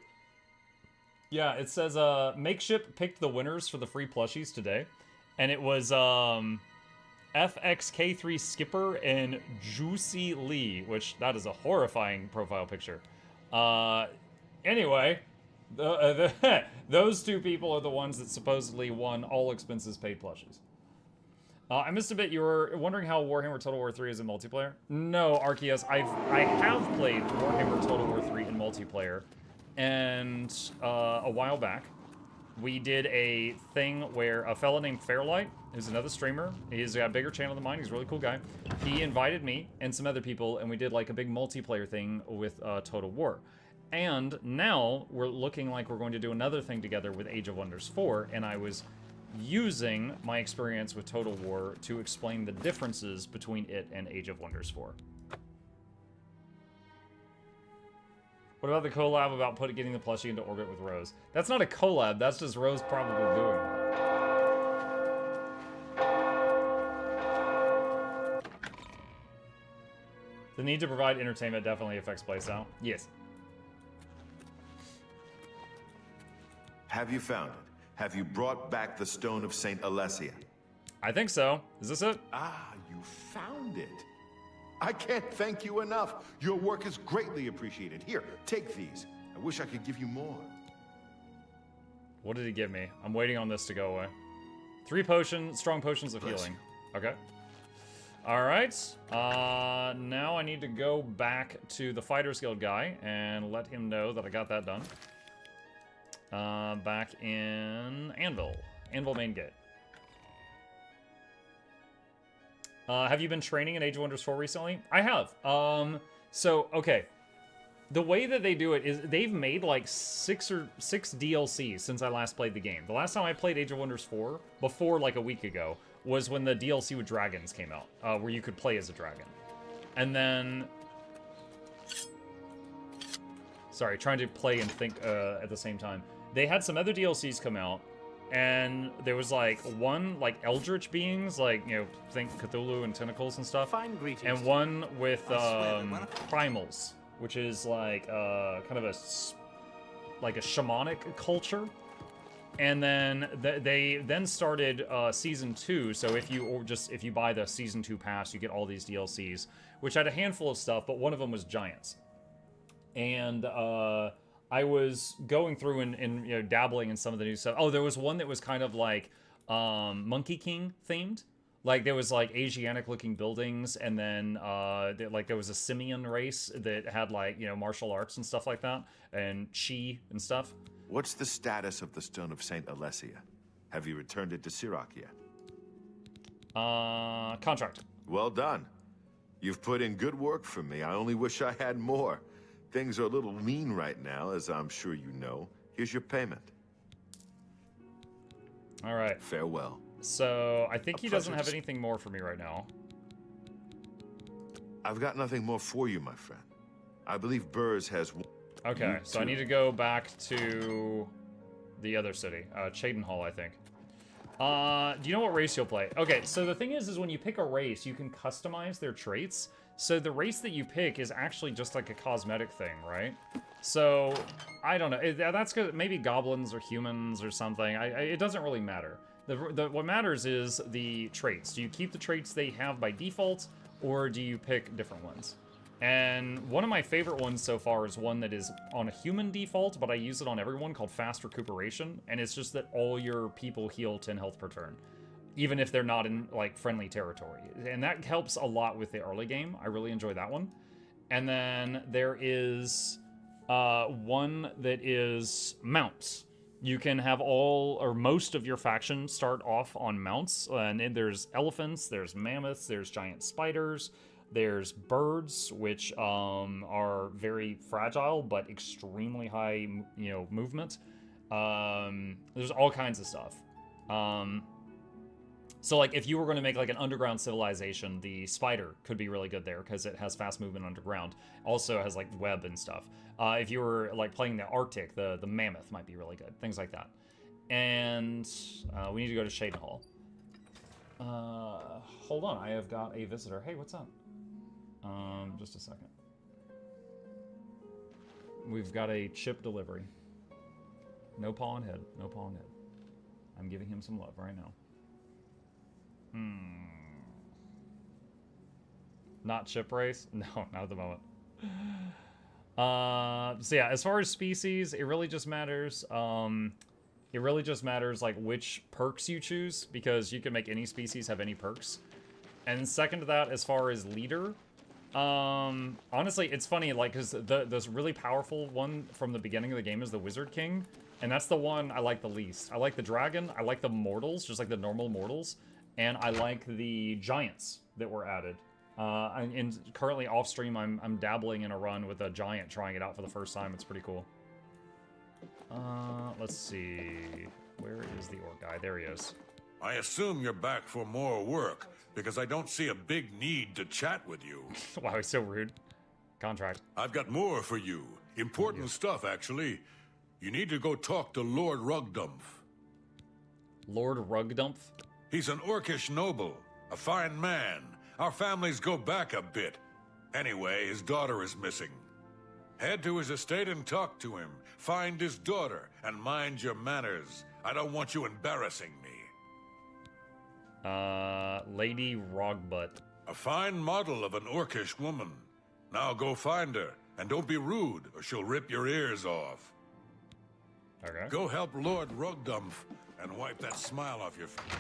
[SPEAKER 1] Yeah, it says, Makeship picked the winners for the free plushies today, and it was, FXK3 Skipper and Juicy Lee, which that is a horrifying profile picture. Anyway, those two people are the ones that supposedly won all expenses paid plushies. I missed a bit. You were wondering how Warhammer Total War 3 is in multiplayer? No, Arceus, I have played Warhammer Total War 3 in multiplayer, and a while back, we did a thing where a fella named Fairlight, who's another streamer, he's got a bigger channel than mine, he's a really cool guy, he invited me and some other people, and we did like a big multiplayer thing with Total War. And now we're looking like we're going to do another thing together with Age of Wonders 4, and I was using my experience with Total War to explain the differences between it and Age of Wonders 4. What about the collab about getting the plushie into orbit with Rose? That's not a collab, that's just Rose probably doing that. The need to provide entertainment definitely affects playstyle. Yes.
[SPEAKER 3] Have you found it? Have you brought back the Stone of St. Alessia?
[SPEAKER 1] I think so. Is this it?
[SPEAKER 3] Ah, you found it. I can't thank you enough. Your work is greatly appreciated. Here, take these. I wish I could give you more.
[SPEAKER 1] What did he give me? I'm waiting on this to go away. 3 strong potions of healing. Okay. Alright. Now I need to go back to the Fighters Guild guy and let him know that I got that done. Back in Anvil. Anvil main gate. Have you been training in Age of Wonders 4 recently? I have. So, okay. The way that they do it is they've made like 6 DLCs since I last played the game. The last time I played Age of Wonders 4, before like a week ago, was when the DLC with dragons came out, where you could play as a dragon. And then... Sorry, trying to play and think at the same time. They had some other DLCs come out, and there was like one like eldritch beings, like, think Cthulhu and tentacles and stuff.
[SPEAKER 5] Fine greetings.
[SPEAKER 1] And one with primals, which is like kind of a shamanic culture. And then they then started season 2. So if you buy the season 2 pass, you get all these DLCs, which had a handful of stuff, but one of them was giants. And I was going through and dabbling in some of the new stuff. Oh, there was one that was kind of like Monkey King themed. Like there was like Asiatic looking buildings, and then there was a simian race that had like martial arts and stuff like that, and chi and stuff.
[SPEAKER 3] What's the status of the Stone of St. Alessia? Have you returned it to Sirach yet?
[SPEAKER 1] Contract.
[SPEAKER 3] Well done. You've put in good work for me. I only wish I had more. Things are a little lean right now, as I'm sure you know. Here's your payment.
[SPEAKER 1] All right.
[SPEAKER 3] Farewell.
[SPEAKER 1] So, I think he doesn't have anything more for me right now.
[SPEAKER 3] I've got nothing more for you, my friend. I believe Burrs has...
[SPEAKER 1] Okay, so I need to go back to the other city. Cheydinhall, I think. Do you know what race you'll play? Okay, so the thing is when you pick a race, you can customize their traits. So the race that you pick is actually just like a cosmetic thing, right? So, I don't know. That's good. Maybe goblins or humans or something. It doesn't really matter. What matters is the traits. Do you keep the traits they have by default, or do you pick different ones? And one of my favorite ones so far is one that is on a human default, but I use it on everyone, called Fast Recuperation, and it's just that all your people heal 10 health per turn, even if they're not in, like, friendly territory. And that helps a lot with the early game. I really enjoy that one. And then there is one that is mounts. You can have all, or most of your faction start off on mounts, and then there's elephants, there's mammoths, there's giant spiders, there's birds, which are very fragile, but extremely high, you know, movement. There's all kinds of stuff. So, like, if you were going to make, like, an underground civilization, the spider could be really good there, because it has fast movement underground. Also has, like, web and stuff. If you were, like, playing the Arctic, the mammoth might be really good. Things like that. And we need to go to Shaden Hall. Hold on, I have got a visitor. Hey, what's up? Just a second. We've got a chip delivery. No paw on head. No paw on head. I'm giving him some love right now. Not chip race? No, not at the moment. So yeah, as far as species, it really just matters. Like which perks you choose, because you can make any species have any perks. And second to that, as far as leader, honestly, it's funny, like, because this really powerful one from the beginning of the game is the Wizard King, and that's the one I like the least. I like the dragon, I like the mortals, just like the normal mortals, and I like the giants that were added. And currently off stream, I'm dabbling in a run with a giant, trying it out for the first time. It's pretty cool. Let's see, where is the orc guy? There he is.
[SPEAKER 8] I assume you're back for more work, because I don't see a big need to chat with you.
[SPEAKER 1] Wow, he's so rude. Contract.
[SPEAKER 8] I've got more for you. Important stuff, actually. You need to go talk to Lord Rugdumph.
[SPEAKER 1] Lord Rugdumph?
[SPEAKER 8] He's an orcish noble, a fine man. Our families go back a bit. Anyway, his daughter is missing. Head to his estate and talk to him. Find his daughter, and mind your manners. I don't want you embarrassing me.
[SPEAKER 1] Lady Rogbutt.
[SPEAKER 8] A fine model of an orcish woman. Now go find her, and don't be rude, or she'll rip your ears off.
[SPEAKER 1] Okay.
[SPEAKER 8] Go help Lord Rugdumph, and wipe that smile off your face.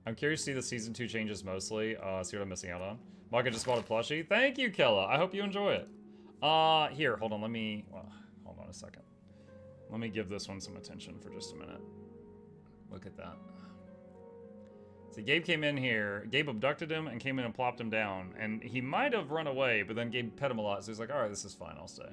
[SPEAKER 1] I'm curious to see the Season 2 changes mostly, see what I'm missing out on. Maka just bought a plushie. Thank you, Kella. I hope you enjoy it. Here, hold on, hold on a second. Let me give this one some attention for just a minute. Look at that. So Gabe came in here, Gabe abducted him and came in and plopped him down, and he might have run away, but then Gabe pet him a lot, so he's like, alright, this is fine, I'll stay.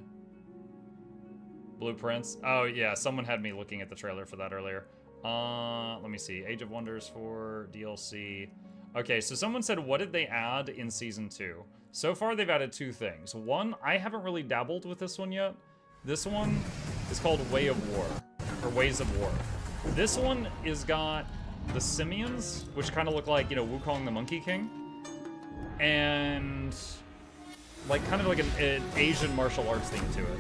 [SPEAKER 1] Blueprints. Oh yeah, someone had me looking at the trailer for that earlier. Let me see. Age of Wonders 4, DLC. Okay, so someone said, what did they add in Season 2? So far, they've added two things. One, I haven't really dabbled with this one yet. This one is called Way of War, or Ways of War. This one is got the simians, which kind of look like, you know, Wukong the Monkey King. And, like, kind of like an Asian martial arts theme to it.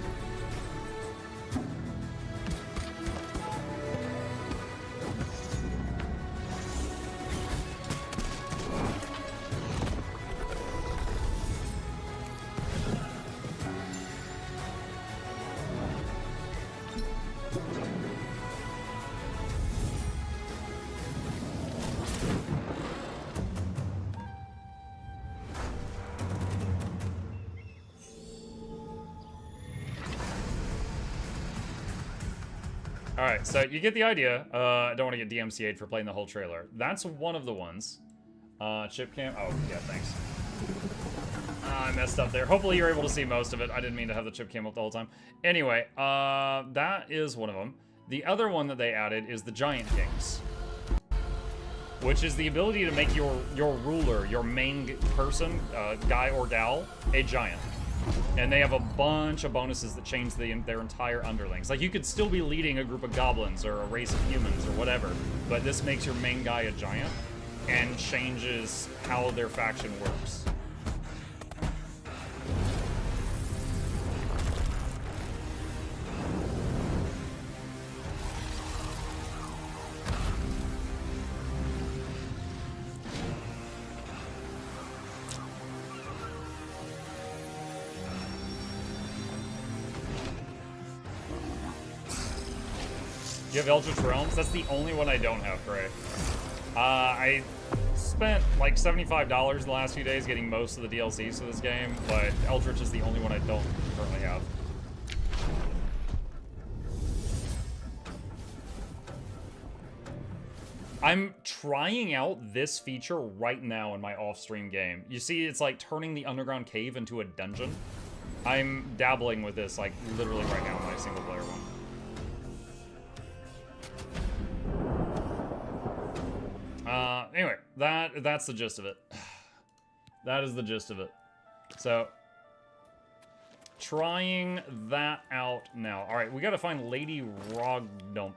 [SPEAKER 1] Alright, so you get the idea. I don't want to get DMCA'd for playing the whole trailer. That's one of the ones. Chip cam. Oh, yeah, thanks. I messed up there. Hopefully you're able to see most of it. I didn't mean to have the chip cam up the whole time. Anyway, that is one of them. The other one that they added is the Giant Kings, which is the ability to make your ruler, your main person, guy or gal, a giant. And they have a bunch of bonuses that change their entire underlings. Like, you could still be leading a group of goblins or a race of humans or whatever, but this makes your main guy a giant and changes how their faction works. You have Eldritch Realms? That's the only one I don't have, Gray. I spent like $75 the last few days getting most of the DLCs for this game, but Eldritch is the only one I don't currently have. I'm trying out this feature right now in my off-stream game. You see, it's like turning the underground cave into a dungeon. I'm dabbling with this, like, literally right now in my single-player one. Anyway, that's the gist of it. That is the gist of it. So, trying that out now. All right, we gotta find Lady Rogdump.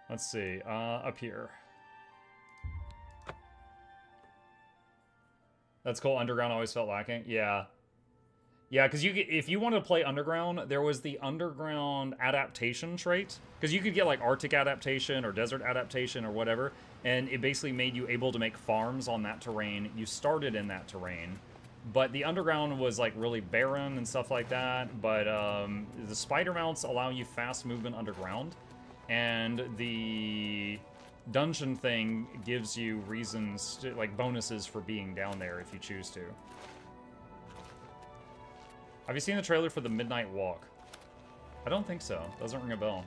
[SPEAKER 1] Let's see, up here. That's cool. Underground always felt lacking. Yeah. Yeah, because if you wanted to play Underground, there was the Underground adaptation trait. Because you could get like Arctic adaptation or desert adaptation or whatever. And it basically made you able to make farms on that terrain. You started in that terrain. But the Underground was like really barren and stuff like that. But the spider mounts allow you fast movement underground. And the dungeon thing gives you reasons, to, like bonuses for being down there if you choose to. Have you seen the trailer for the Midnight Walk? I don't think so. Doesn't ring a bell.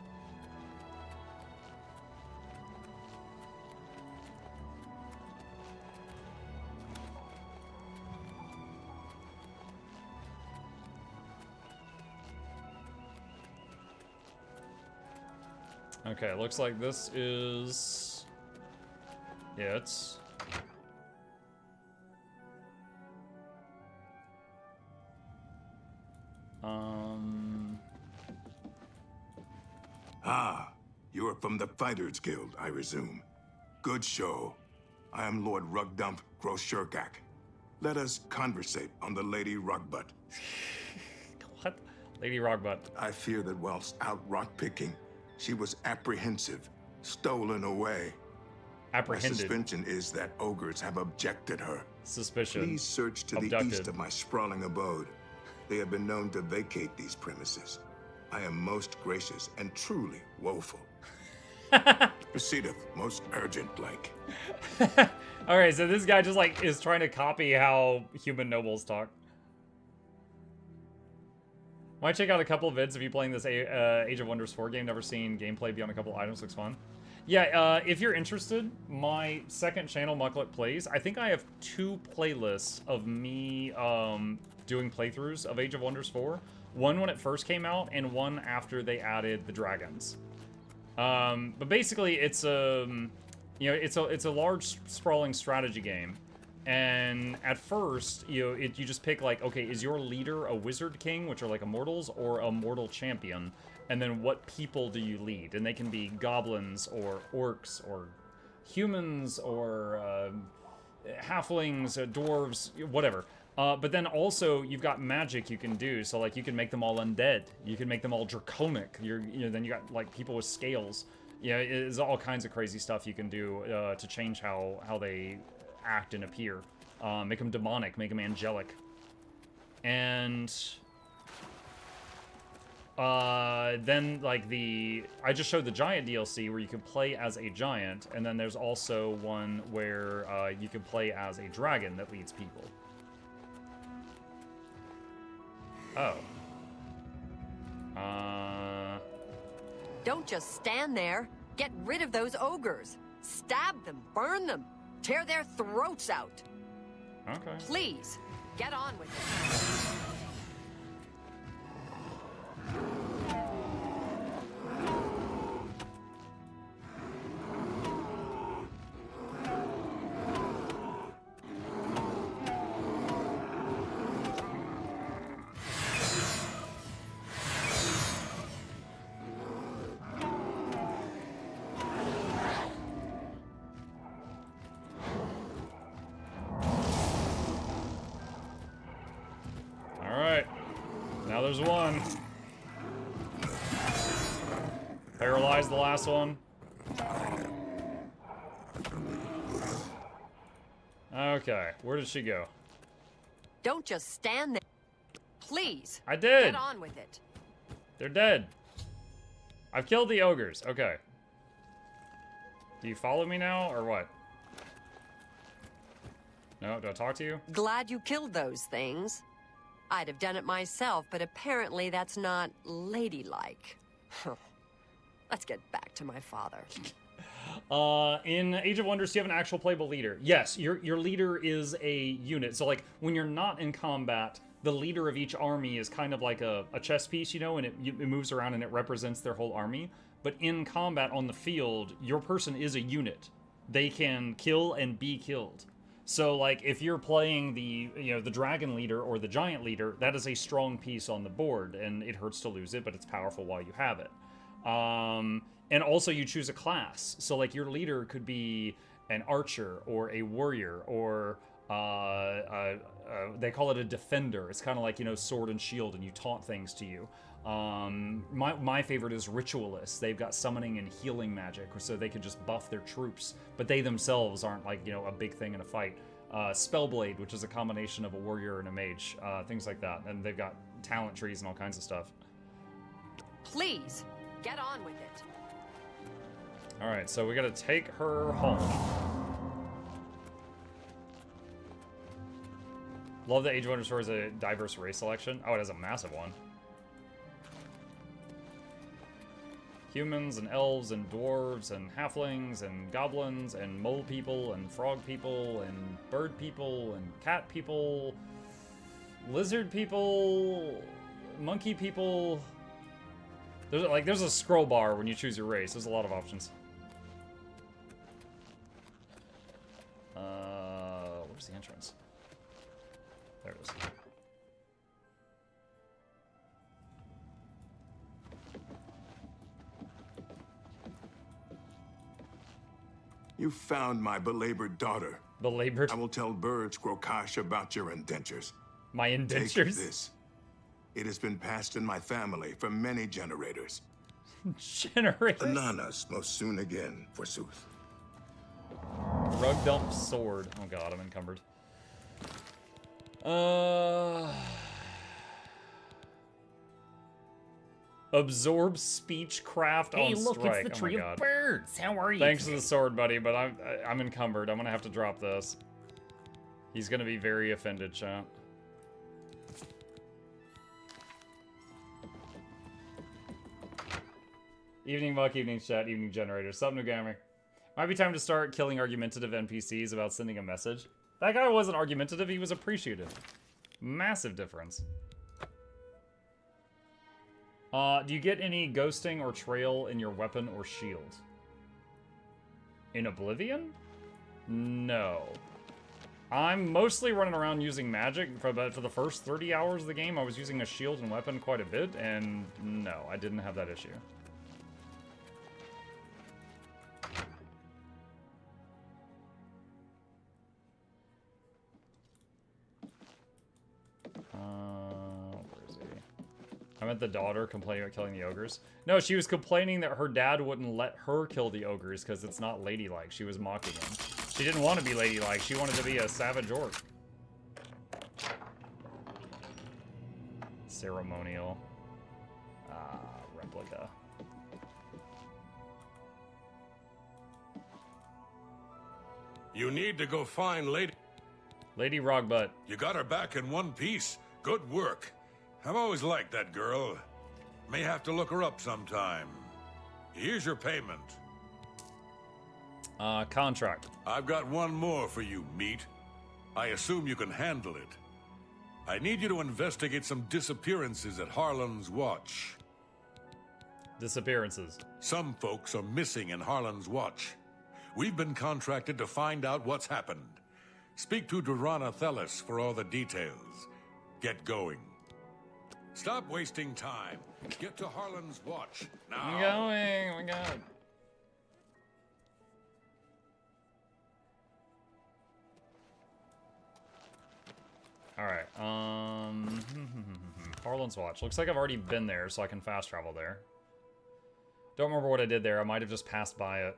[SPEAKER 1] Okay, looks like this is it.
[SPEAKER 9] Ah, you are from the Fighters Guild, I resume. Good show. I am Lord Rugdump Groshurkak. Let us conversate on the Lady Rugbutt.
[SPEAKER 1] What? Lady Rugbutt.
[SPEAKER 9] I fear that whilst out rock picking, she was apprehensive, stolen away.
[SPEAKER 1] Apprehended.
[SPEAKER 9] My suspicion is that ogres have abjected her.
[SPEAKER 1] Suspicion.
[SPEAKER 9] Please search to the east of my sprawling abode. They have been known to vacate these premises. I am most gracious and truly woeful. Proceedeth most urgent-like.
[SPEAKER 1] Alright, so this guy just like is trying to copy how human nobles talk. Might check out a couple of vids of you playing this Age of Wonders 4 game. Never seen gameplay beyond a couple items. Looks fun. Yeah, if you're interested, my second channel, Mukluk Plays, I think I have 2 playlists of me doing playthroughs of Age of Wonders 4. One when it first came out, and one after they added the dragons. But basically, it's a it's a large sprawling strategy game, and at first, you just pick like, okay, is your leader a wizard king, which are like immortals, or a mortal champion, and then what people do you lead? And they can be goblins or orcs or humans or halflings, dwarves, whatever. But then also you've got magic you can do, so like you can make them all undead, you can make them all draconic. Then you got like people with scales. It's all kinds of crazy stuff you can do to change how they act and appear. Make them demonic, make them angelic, and then like I just showed the giant DLC where you can play as a giant, and then there's also one where you can play as a dragon that leads people. Oh.
[SPEAKER 10] Don't just stand there. Get rid of those ogres. Stab them, burn them, tear their throats out.
[SPEAKER 1] Okay.
[SPEAKER 10] Please, get on with it.
[SPEAKER 1] There's one. Paralyzed the last one. Okay, where did she go?
[SPEAKER 10] Don't just stand there. Please.
[SPEAKER 1] I did.
[SPEAKER 10] Get on with it.
[SPEAKER 1] They're dead. I've killed the ogres. Okay. Do you follow me now, or what? No? Do I talk to you?
[SPEAKER 10] Glad you killed those things. I'd have done it myself, but apparently that's not ladylike. Let's get back to my father.
[SPEAKER 1] In Age of Wonders, do you have an actual playable leader? Yes, your leader is a unit. So, like, when you're not in combat, the leader of each army is kind of like a chess piece, you know, and it moves around and it represents their whole army. But in combat on the field, your person is a unit. They can kill and be killed. So, like, if you're playing the dragon leader or the giant leader, that is a strong piece on the board, and it hurts to lose it, but it's powerful while you have it. And also you choose a class. So, like, your leader could be an archer or a warrior or they call it a defender. It's kind of like, you know, sword and shield, and you taunt things to you. My favorite is ritualists. They've got summoning and healing magic, so they can just buff their troops, but they themselves aren't, like, you know, a big thing in a fight. Spellblade, which is a combination of a warrior and a mage, things like that. And they've got talent trees and all kinds of stuff.
[SPEAKER 10] Please, get on with it.
[SPEAKER 1] Alright, so we gotta take her home. Love that Age of Wonders 4 is a diverse race selection. Oh, it has a massive one. Humans and elves and dwarves and halflings and goblins and mole people and frog people and bird people and cat people, lizard people, monkey people. There's a scroll bar when you choose your race. There's a lot of options. Where's the entrance? There it is.
[SPEAKER 9] You found my belabored daughter.
[SPEAKER 1] Belabored?
[SPEAKER 9] I will tell Burge Grokash about your indentures.
[SPEAKER 1] My indentures?
[SPEAKER 9] Take this. It has been passed in my family for many generators.
[SPEAKER 1] Generators?
[SPEAKER 9] Ananas most soon again, forsooth.
[SPEAKER 1] Rug dump sword. Oh god, I'm encumbered. Absorb speech craft on strike.
[SPEAKER 11] Hey, look, it's the tree of birds. How are you?
[SPEAKER 1] Thanks for the sword, buddy, but I'm encumbered. I'm gonna have to drop this. He's gonna be very offended, chat. Evening Muck, evening chat, evening generator. Sup, new gamer. Might be time to start killing argumentative NPCs about sending a message. That guy wasn't argumentative, he was appreciative. Massive difference. Do you get any ghosting or trail in your weapon or shield? In Oblivion? No. I'm mostly running around using magic, for the first 30 hours of the game I was using a shield and weapon quite a bit, and no, I didn't have that issue. Where is he? I meant the daughter complaining about killing the ogres. No, she was complaining that her dad wouldn't let her kill the ogres because it's not ladylike. She was mocking him. She didn't want to be ladylike. She wanted to be a savage orc. Ceremonial. Replica.
[SPEAKER 8] You need to go find
[SPEAKER 1] Lady Rogbutt.
[SPEAKER 8] You got her back in one piece. Good work. I've always liked that girl. May have to look her up sometime. Here's your payment.
[SPEAKER 1] Contract.
[SPEAKER 8] I've got one more for you, meat. I assume you can handle it. I need you to investigate some disappearances at Harlan's Watch.
[SPEAKER 1] Disappearances.
[SPEAKER 8] Some folks are missing in Harlan's Watch. We've been contracted to find out what's happened. Speak to Durana Thelis for all the details. Get going. Stop wasting time. Get to Harlan's Watch now.
[SPEAKER 1] I'm going. Oh my god. Alright, Harlan's Watch. Looks like I've already been there, so I can fast travel there. Don't remember what I did there. I might have just passed by it.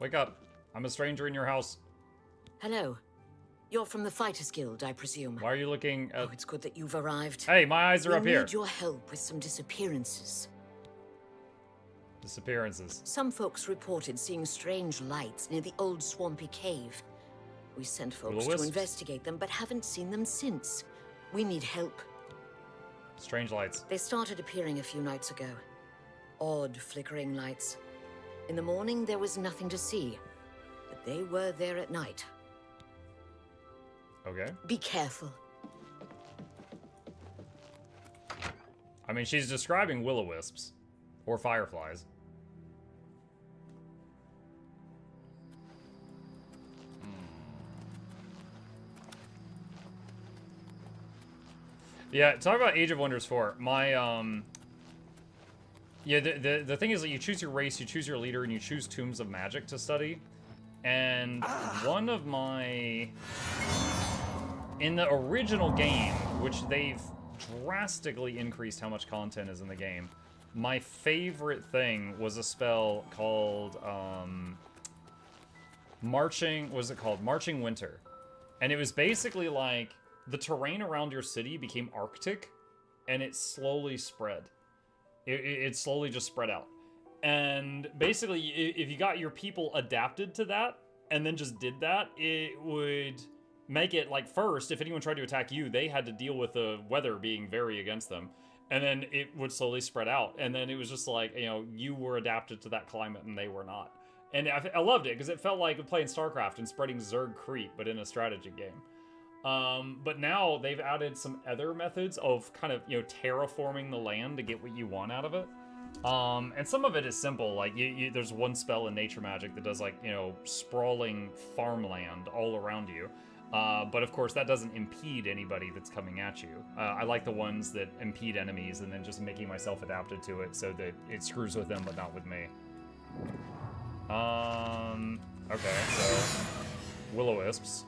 [SPEAKER 1] Wake up. I'm a stranger in your house.
[SPEAKER 2] Hello. You're from the Fighters Guild, I presume.
[SPEAKER 1] Why are you looking at...
[SPEAKER 2] Oh, it's good that you've arrived.
[SPEAKER 1] Hey, my eyes are up here.
[SPEAKER 2] We need your help with some disappearances.
[SPEAKER 1] Disappearances.
[SPEAKER 2] Some folks reported seeing strange lights near the old Swampy cave. We sent folks to investigate them, but haven't seen them since. We need help.
[SPEAKER 1] Strange lights.
[SPEAKER 2] They started appearing a few nights ago. Odd, flickering lights. In the morning, there was nothing to see. But they were there at night.
[SPEAKER 1] Okay.
[SPEAKER 2] Be careful.
[SPEAKER 1] I mean, she's describing will-o-wisps. Or fireflies. Yeah, talk about Age of Wonders 4. My, yeah, the thing is that you choose your race, you choose your leader, and you choose Tombs of Magic to study. And one of my... In the original game, which they've drastically increased how much content is in the game, my favorite thing was a spell called, Marching Winter. And it was basically like, the terrain around your city became Arctic, and it slowly spread. It slowly just spread out. And basically, if you got your people adapted to that, and then just did that, it would make it, like, first, if anyone tried to attack you, they had to deal with the weather being very against them. And then it would slowly spread out. And then it was just like, you know, you were adapted to that climate and they were not. And I loved it, because it felt like playing StarCraft and spreading Zerg creep, but in a strategy game. But now they've added some other methods of kind of, you know, terraforming the land to get what you want out of it. And some of it is simple, like there's one spell in Nature Magic that does, like, you know, sprawling farmland all around you. But of course that doesn't impede anybody that's coming at you. I like the ones that impede enemies and then just making myself adapted to it so that it screws with them but not with me. Okay, so will-o-wisps.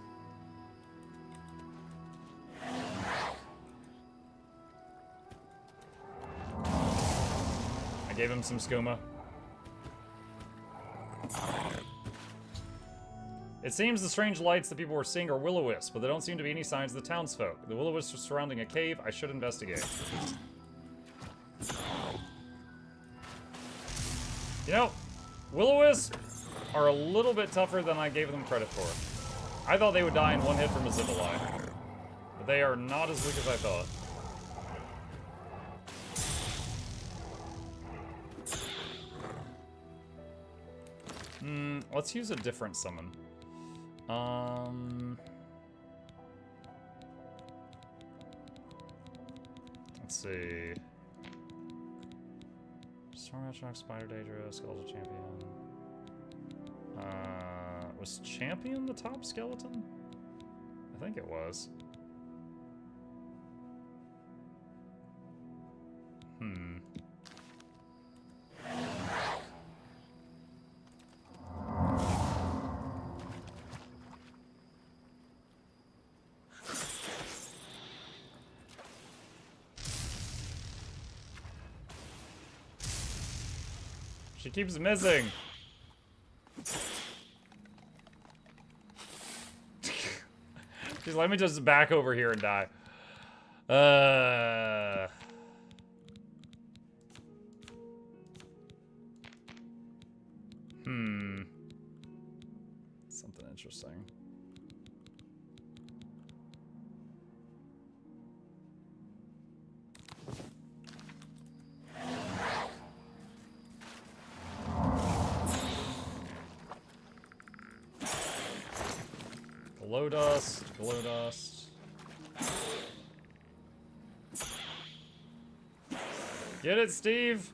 [SPEAKER 1] I gave him some skooma. It seems the strange lights that people were seeing are will-o-wisps, but there don't seem to be any signs of the townsfolk. The will-o-wisps are surrounding a cave. I should investigate. You know, will-o-wisps are a little bit tougher than I gave them credit for. I thought they would die in one hit from a zip-a-lie. But they are not as weak as I thought. Let's use a different summon. Let's see. Storm Hedgehog, Spider Daedra, Skeletal Champion. Was Champion the top skeleton? I think it was. She keeps missing. She's let me just back over here and die. Something interesting. Glow dust, glow dust. Get it, Steve?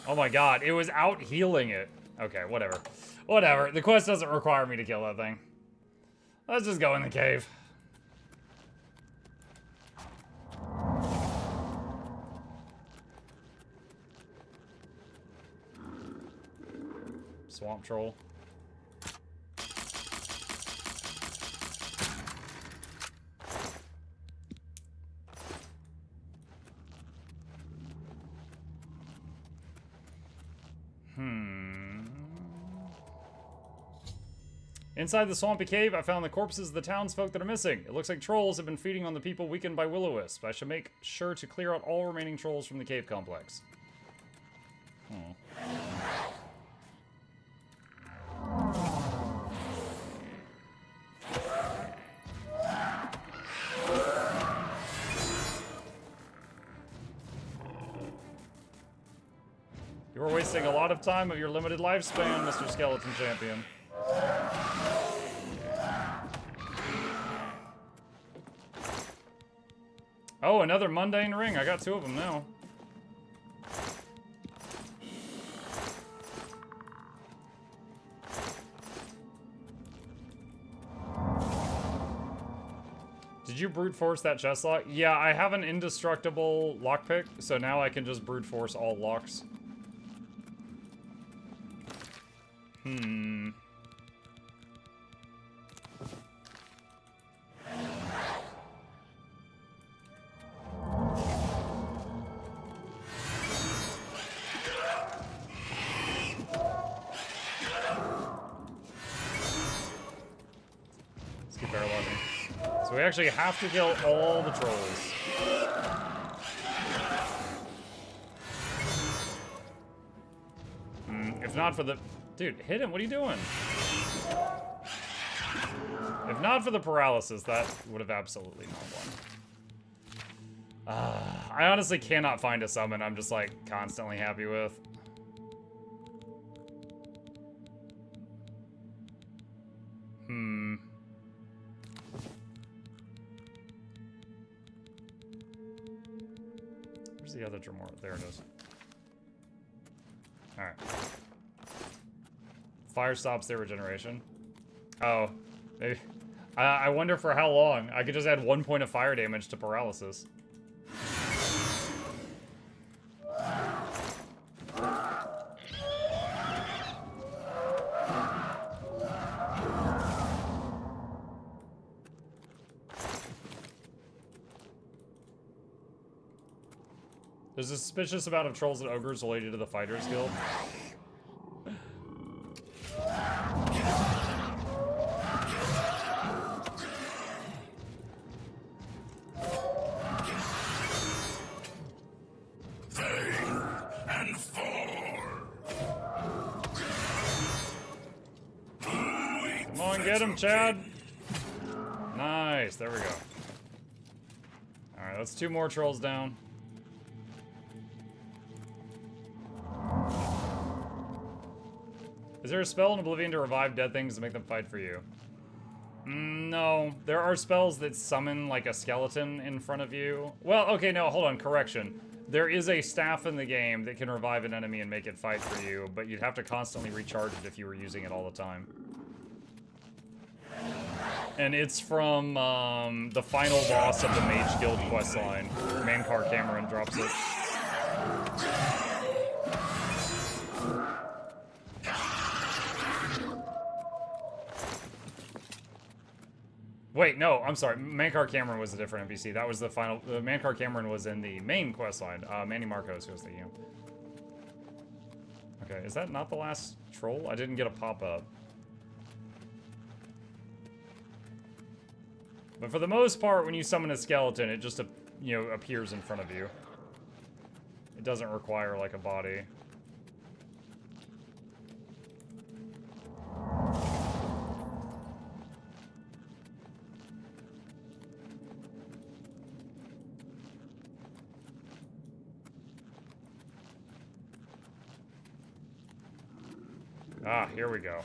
[SPEAKER 1] Oh my god, it was out healing it. Okay, whatever. Whatever. The quest doesn't require me to kill that thing. Let's just go in the cave. Swamp troll. Inside the Swampy Cave, I found the corpses of the townsfolk that are missing. It looks like trolls have been feeding on the people weakened by will-o-wisp. I should make sure to clear out all remaining trolls from the cave complex. You are wasting a lot of time of your limited lifespan, Mr. Skeleton Champion. Oh, another mundane ring. I got 2 of them now. Did you brute force that chest lock? Yeah, I have an indestructible lockpick, so now I can just brute force all locks. Let's keep airlocking. So we actually have to kill all the trolls. If not for the... Dude, hit him. What are you doing? If not for the paralysis, that would have absolutely not won. I honestly cannot find a summon I'm just, like, constantly happy with. Where's the other Dremor? There it is. Alright. Fire stops their regeneration. Oh. Maybe. I wonder for how long. I could just add 1 point of fire damage to paralysis. There's a suspicious amount of trolls and ogres related to the Fighters Guild. Come on, get him, Chad! Nice, there we go. Alright, that's 2 more trolls down. Is there a spell in Oblivion to revive dead things to make them fight for you? No. There are spells that summon, like, a skeleton in front of you. Well, okay, no, hold on, correction. There is a staff in the game that can revive an enemy and make it fight for you, but you'd have to constantly recharge it if you were using it all the time. And it's from, the final boss of the Mage Guild questline. Mankar Cameron drops it. Wait, no, I'm sorry. Mankar Cameron was a different NPC. That was the final... Mankar Cameron was in the main questline. Manny Marcos was the... Okay, is that not the last troll? I didn't get a pop-up. But for the most part, when you summon a skeleton, it just, appears in front of you. It doesn't require, like, a body. Ah, here we go.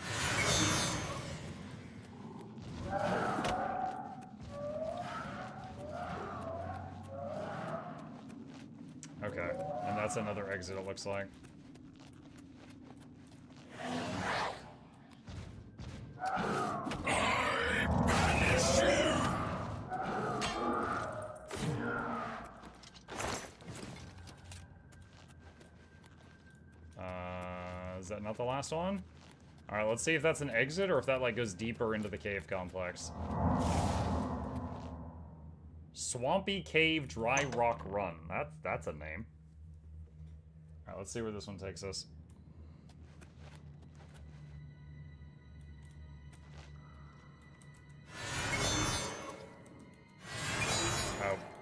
[SPEAKER 1] Okay, and that's another exit, it looks like. Is that not the last one? Alright, let's see if that's an exit or if that, like, goes deeper into the cave complex. Swampy Cave Dry Rock Run. That's a name. Alright, let's see where this one takes us.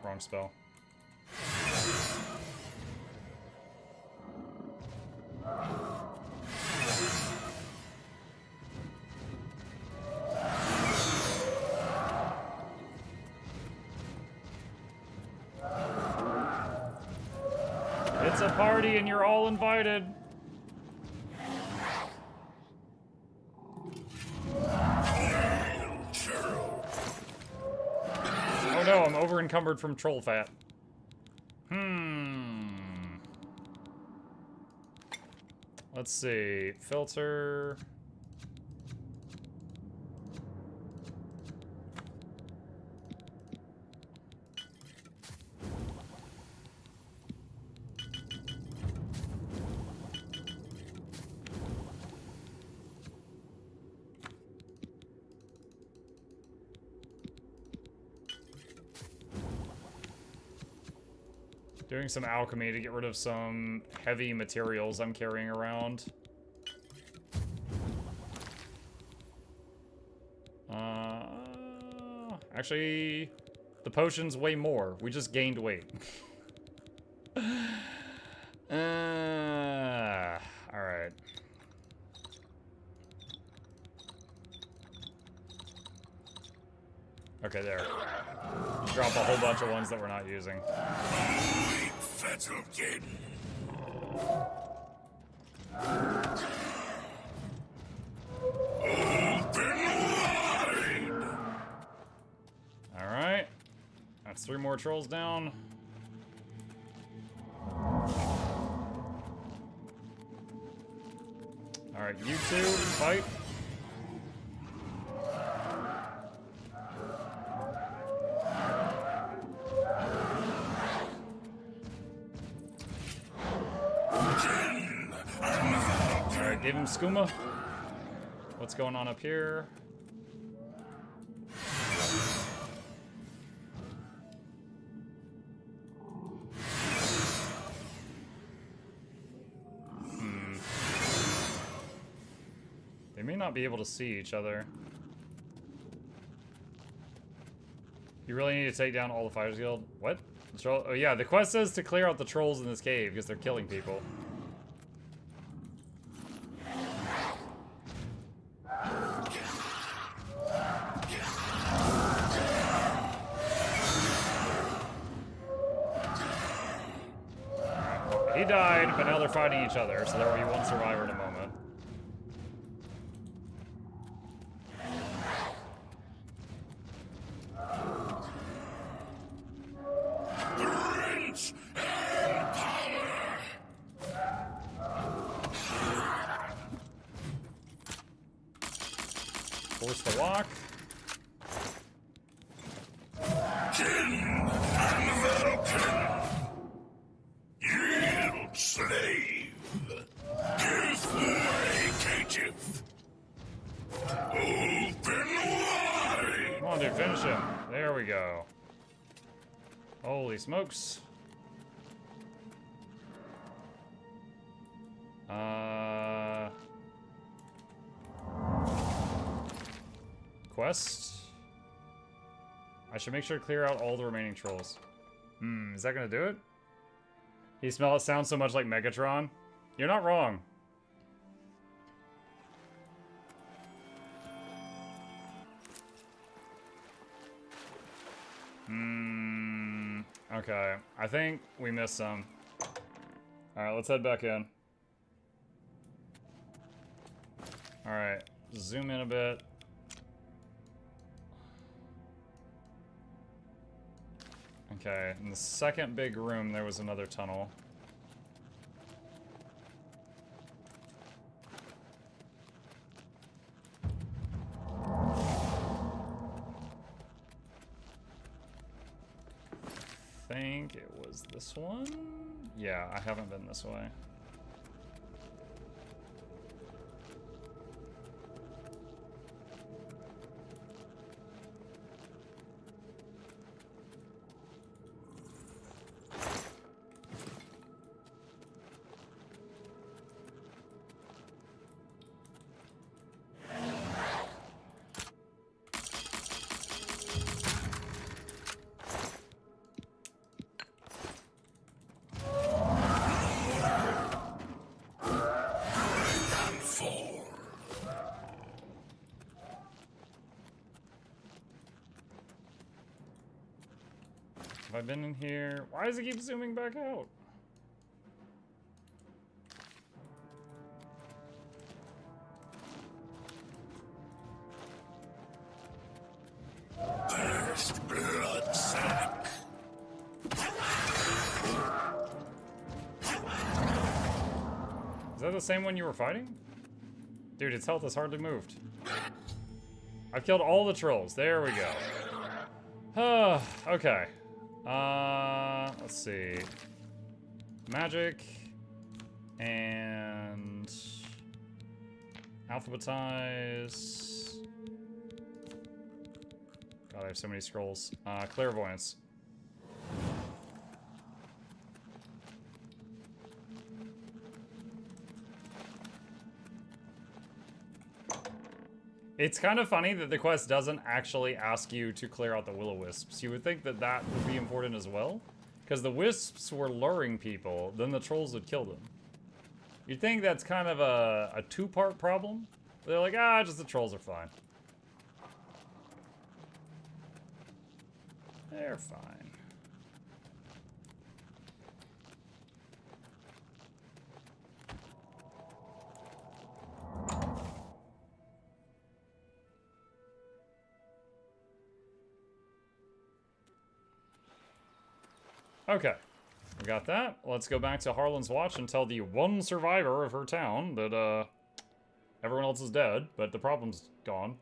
[SPEAKER 1] wrong spell. It's a party and you're all invited. Oh no, I'm over encumbered from troll fat. Let's see. Filter. Doing some alchemy to get rid of some heavy materials I'm carrying around. Actually, the potions weigh more. We just gained weight. Alright. Okay, there. Drop a whole bunch of ones that we're not using. Alright. That's 3 more trolls down. Alright, you two, fight. Alright, give him Skooma. What's going on up here? They may not be able to see each other. You really need to take down all the Thieves Guild? What? The troll? Oh yeah, the quest says to clear out the trolls in this cave because they're killing people. He died, but now they're fighting each other, so there will be one survivor in a moment. Force the lock.
[SPEAKER 8] Yield, slave. Give way, caitiff. Open wide.
[SPEAKER 1] Come on, dude, finish him. There we go. Holy smokes. Quest. I should make sure to clear out all the remaining trolls. Is that gonna do it? He sounds so much like Megatron. You're not wrong. Okay. I think we missed some. Alright, let's head back in. Alright, zoom in a bit. Okay, in the second big room, there was another tunnel. I think it was this one? Yeah, I haven't been this way. have I been in here? Why does it keep zooming back out?
[SPEAKER 9] First blood sack.
[SPEAKER 1] Is that the same one you were fighting? Dude, its health is hardly moved. I've killed all the trolls. There we go. Okay. Let's see. Magic and alphabetize. God, I have so many scrolls. Clairvoyance. It's kind of funny that the quest doesn't actually ask you to clear out the will-o-wisps. You would think that that would be important as well, because the wisps were luring people, then the trolls would kill them. You'd think that's kind of a two-part problem. They're like, just the trolls are fine. They're fine. Okay, we got that. Let's go back to Harlan's Watch and tell the one survivor of her town that everyone else is dead, but the problem's gone.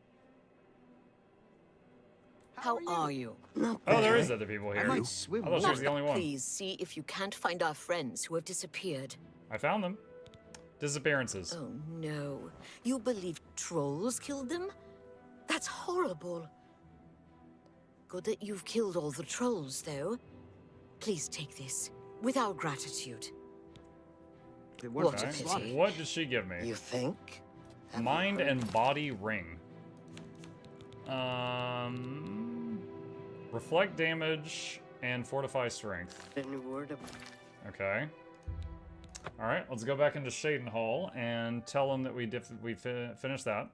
[SPEAKER 2] How are you?
[SPEAKER 1] Oh, there is other people here. I thought she was the only one.
[SPEAKER 2] Please see if you can't find our friends who have disappeared.
[SPEAKER 1] I found them. Disappearances.
[SPEAKER 2] Oh no. You believe trolls killed them? That's horrible. Good that you've killed all the trolls, though. Please take this, with our gratitude. What a pity.
[SPEAKER 1] What did she give me?
[SPEAKER 5] You think?
[SPEAKER 1] Mind and body ring. Reflect damage and fortify strength. Okay. All right, let's go back into Shaden Hall and tell them that we finished that.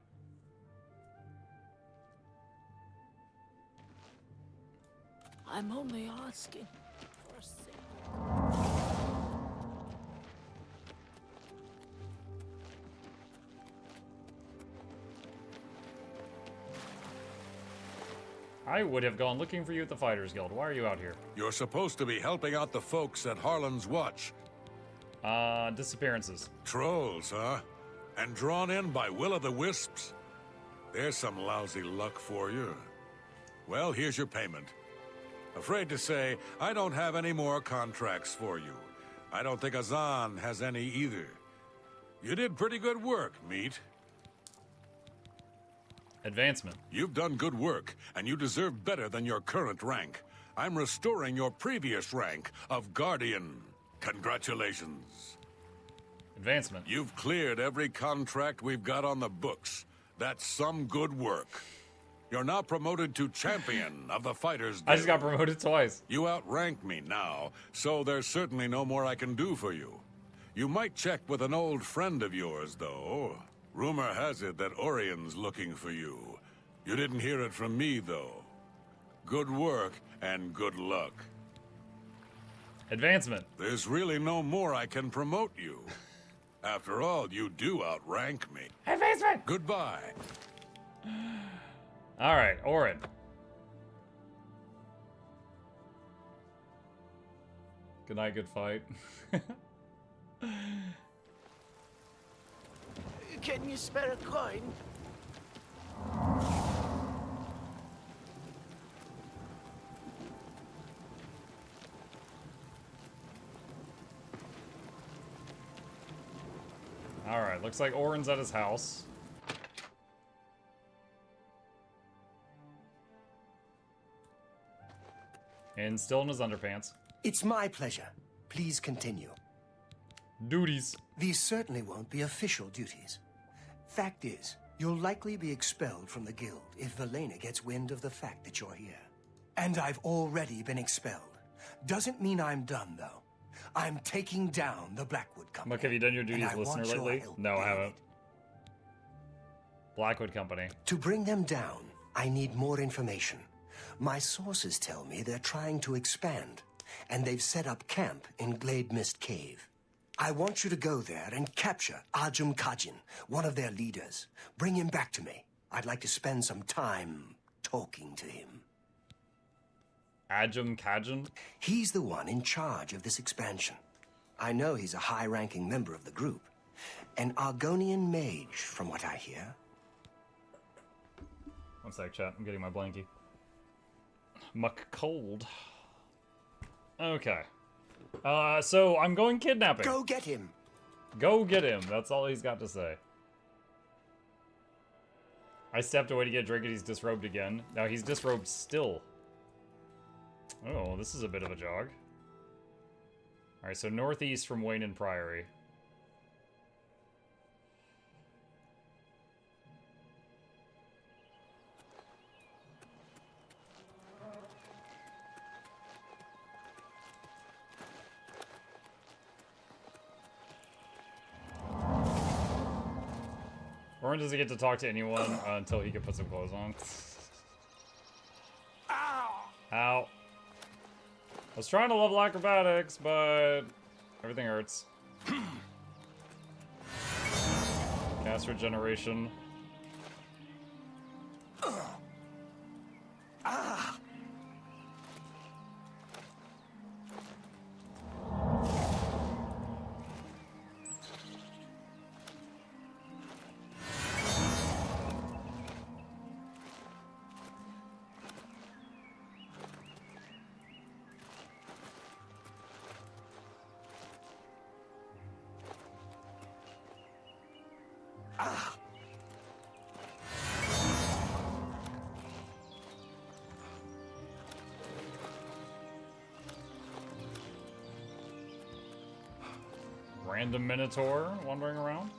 [SPEAKER 5] I'm only asking.
[SPEAKER 1] I would have gone looking for you at the Fighters Guild. Why are you out here?
[SPEAKER 8] You're supposed to be helping out the folks at Harlan's Watch.
[SPEAKER 1] Disappearances.
[SPEAKER 8] Trolls, huh? And drawn in by will-o'-the-wisps? There's some lousy luck for you. Well, here's your payment. Afraid to say, I don't have any more contracts for you. I don't think Azan has any either. You did pretty good work, Meat.
[SPEAKER 1] Advancement.
[SPEAKER 8] You've done good work, and you deserve better than your current rank. I'm restoring your previous rank of Guardian. Congratulations.
[SPEAKER 1] Advancement.
[SPEAKER 8] You've cleared every contract we've got on the books. That's some good work. You're now promoted to Champion of the Fighters Guild.
[SPEAKER 1] I just got promoted twice.
[SPEAKER 8] You outrank me now, so there's certainly no more I can do for you. You might check with an old friend of yours, though. Rumor has it that Orion's looking for you. You didn't hear it from me, though. Good work and good luck.
[SPEAKER 1] Advancement.
[SPEAKER 8] There's really no more I can promote you. After all, you do outrank me.
[SPEAKER 1] Advancement!
[SPEAKER 8] Goodbye.
[SPEAKER 1] All right, Orin. Good night, good fight.
[SPEAKER 5] Can you spare a coin?
[SPEAKER 1] All right, looks like Orin's at his house. And still in his underpants.
[SPEAKER 6] It's my pleasure. Please continue.
[SPEAKER 1] Duties.
[SPEAKER 6] These certainly won't be official duties. Fact is, you'll likely be expelled from the guild if Velena gets wind of the fact that you're here. And I've already been expelled. Doesn't mean I'm done, though. I'm taking down the Blackwood Company.
[SPEAKER 1] Look, have you done your duties listener lately? No, I haven't. Blackwood Company.
[SPEAKER 6] To bring them down, I need more information. My sources tell me they're trying to expand, and they've set up camp in Glade Mist Cave. I want you to go there and capture Ajum Kajin, one of their leaders. Bring him back to me. I'd like to spend some time talking to him.
[SPEAKER 1] Ajum Kajin?
[SPEAKER 6] He's the one in charge of this expansion. I know he's a high-ranking member of the group. An Argonian mage, from what I hear.
[SPEAKER 1] One sec, chat. I'm getting my blankie. Muck cold. Okay. So I'm going kidnapping.
[SPEAKER 6] Go get him.
[SPEAKER 1] Go get him. That's all he's got to say. I stepped away to get a drink and he's disrobed again. Now he's disrobed still. Oh, this is a bit of a jog. Alright, so northeast from Wayne and Priory. Orin doesn't get to talk to anyone until he can put some clothes on. Ow. I was trying to level acrobatics, but everything hurts. Cast regeneration. Random Minotaur wandering around.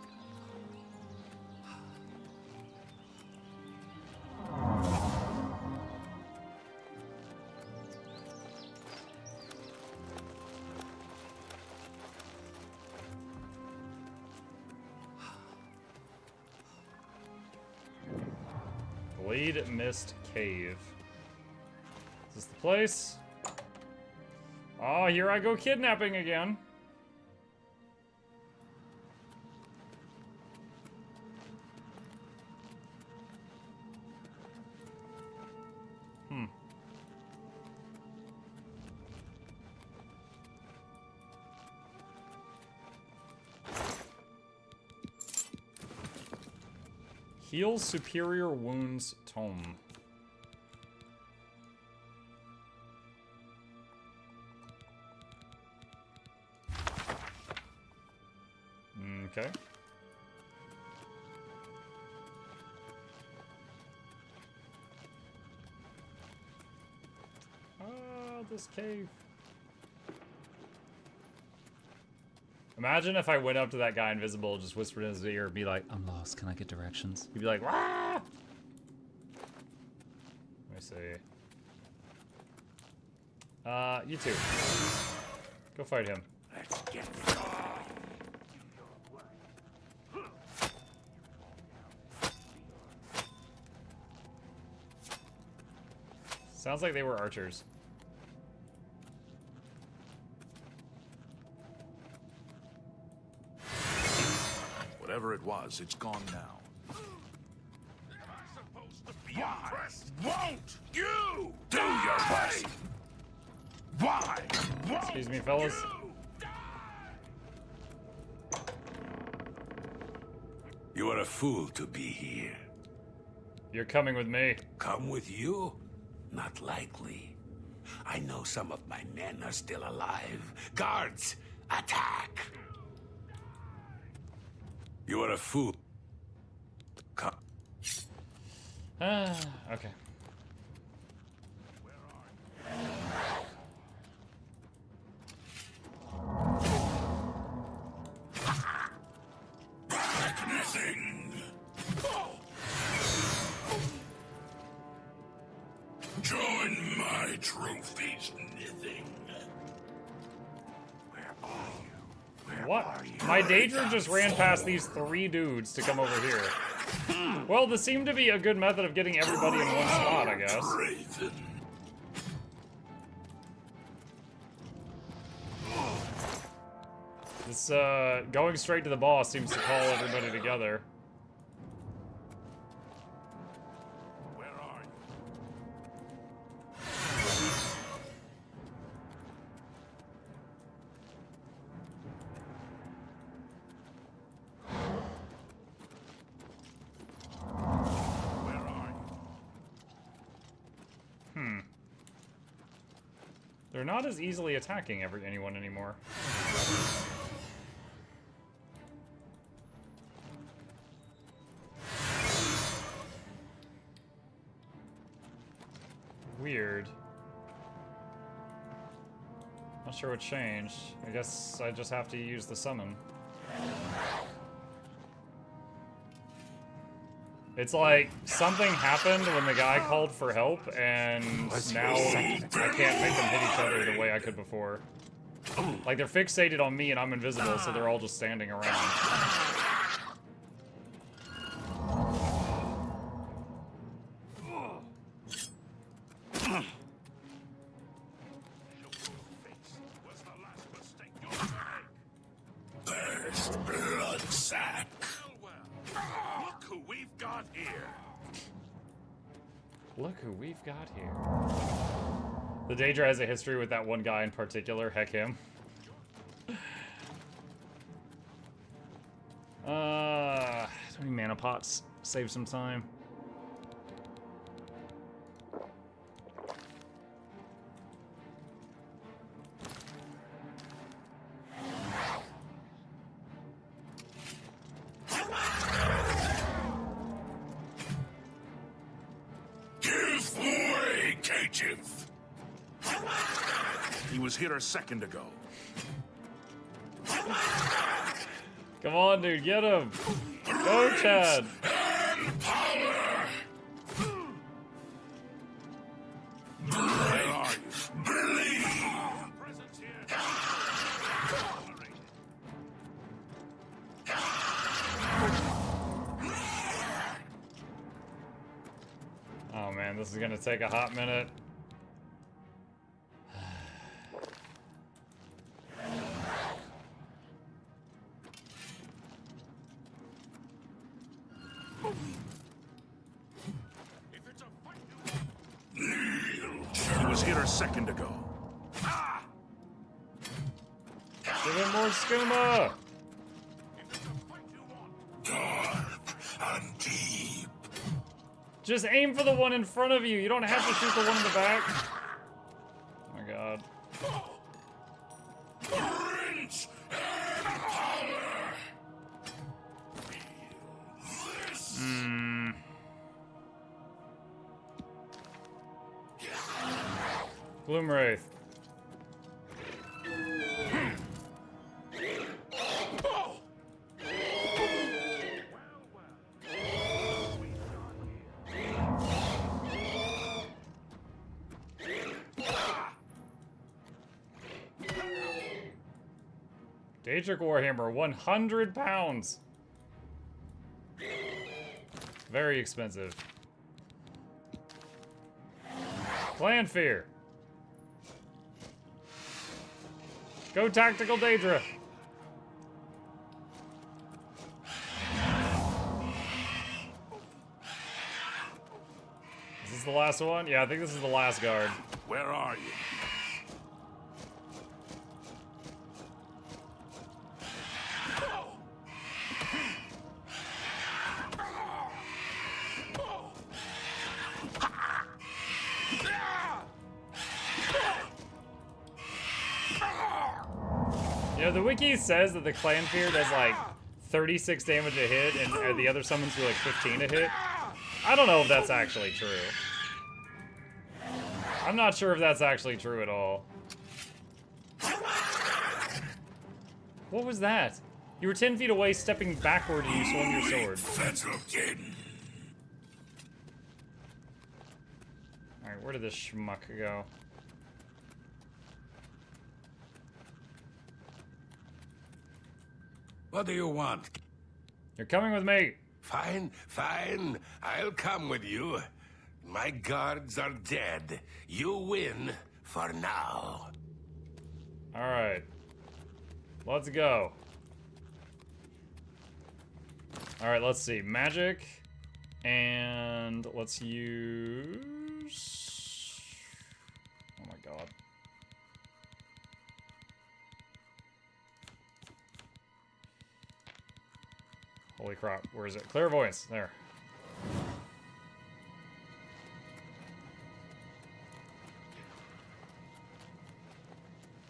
[SPEAKER 1] Blade Mist Cave. Is this the place? Oh, here I go kidnapping again. Heals Superior Wounds Tome. Okay. This cave. Imagine if I went up to that guy invisible, just whispered in his ear, be like, "I'm lost, can I get directions?" He'd be like, "Wah!" Let me see. You two. Go fight him.
[SPEAKER 5] Let's get going.
[SPEAKER 1] Sounds like they were archers.
[SPEAKER 12] Whatever it was, it's gone now.
[SPEAKER 8] Why won't you do your best? Why won't
[SPEAKER 1] Excuse me, fellas.
[SPEAKER 8] You are a fool to be here.
[SPEAKER 1] You're coming with me.
[SPEAKER 8] Come with you? Not likely. I know some of my men are still alive. Guards, attack! You are a fool. Come.
[SPEAKER 1] Okay.
[SPEAKER 8] Nothing. Join my trophies, nothing. Where are you?
[SPEAKER 1] What? My Daedra just ran past these 3 dudes to come over here. Well, this seemed to be a good method of getting everybody in one spot, I guess.
[SPEAKER 8] Raven.
[SPEAKER 1] This, going straight to the boss seems to call everybody together.
[SPEAKER 12] Where are you? Where are you?
[SPEAKER 1] They're not as easily attacking anyone anymore. Weird. Not sure what changed. I guess I just have to use the summon. It's like something happened when the guy called for help, and now I can't make them hit each other the way I could before. Like, they're fixated on me and I'm invisible, so they're all just standing around. Look who we've got here. The Daedra has a history with that one guy in particular. Heck him. 20 mana pots. Save some time.
[SPEAKER 12] He was here a second ago.
[SPEAKER 1] Come on, dude, get him! Go, Chad!
[SPEAKER 12] Where are you?
[SPEAKER 1] Oh man, this is gonna take a hot minute.
[SPEAKER 12] He was here a second ago.
[SPEAKER 1] Give him more skooma!
[SPEAKER 12] Dark and deep.
[SPEAKER 1] Just aim for the one in front of you. You don't have to shoot the one in the back. Oh my god.
[SPEAKER 12] Prince and power.
[SPEAKER 1] Gloomwraith. Daedric Warhammer, 100 pounds. Very expensive. Clan Fear. Go Tactical Daedra. Is this the last one? Yeah, I think this is the last guard.
[SPEAKER 12] Where are you?
[SPEAKER 1] You know, the wiki says that the Clan Fear does like 36 damage a hit and the other summons do like 15 a hit. I don't know if that's actually true. I'm not sure if that's actually true at all. What was that? You were 10 feet away stepping backward and you swung your sword. Alright, where did this schmuck go?
[SPEAKER 8] What do you want?
[SPEAKER 1] You're coming with me.
[SPEAKER 8] Fine, fine. I'll come with you. My guards are dead. You win for now.
[SPEAKER 1] Alright. Let's go. Alright, let's see. Magic. And let's use... Oh my god. Holy crap. Where is it? Clairvoyance. There.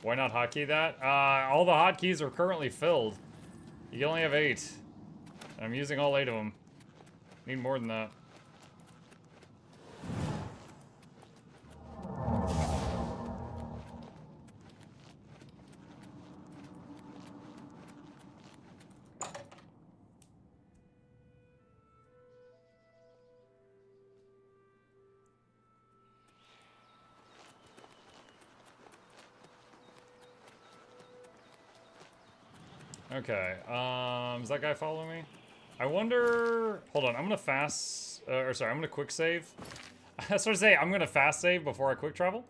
[SPEAKER 1] Why not hotkey that? All the hotkeys are currently filled. You only have 8. And I'm using all 8 of them. Need more than that. Okay, does that guy follow me? I wonder... Hold on, I'm gonna fast... I'm gonna quick save. I was going to say, I'm gonna fast save before I quick travel.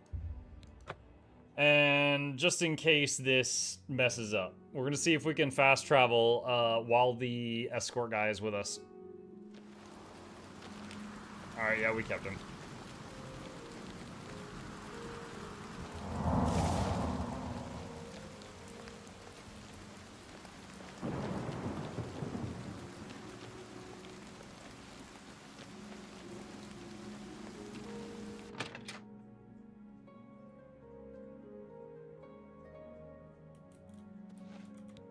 [SPEAKER 1] And just in case this messes up, we're gonna see if we can fast travel while the escort guy is with us. Alright, yeah, we kept him.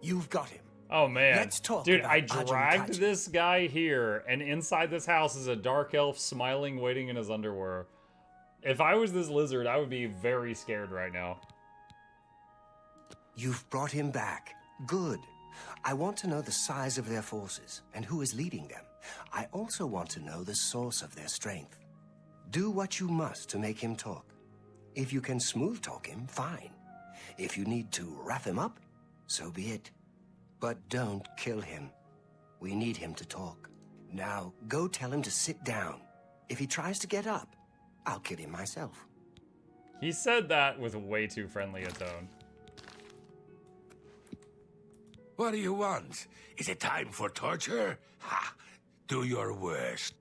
[SPEAKER 6] You've got him.
[SPEAKER 1] Oh man,
[SPEAKER 6] Let's talk
[SPEAKER 1] dude,
[SPEAKER 6] about
[SPEAKER 1] I dragged
[SPEAKER 6] Argent
[SPEAKER 1] this guy here, and inside this house is a dark elf smiling, waiting in his underwear. If I was this lizard, I would be very scared right now.
[SPEAKER 6] You've brought him back. Good. I want to know the size of their forces and who is leading them. I also want to know the source of their strength. Do what you must to make him talk. If you can smooth talk him, fine. If you need to wrap him up, so be it. But don't kill him. We need him to talk. Now, go tell him to sit down. If he tries to get up, I'll kill him myself.
[SPEAKER 1] He said that with way too friendly a tone.
[SPEAKER 8] What do you want? Is it time for torture? Ha! Do your worst.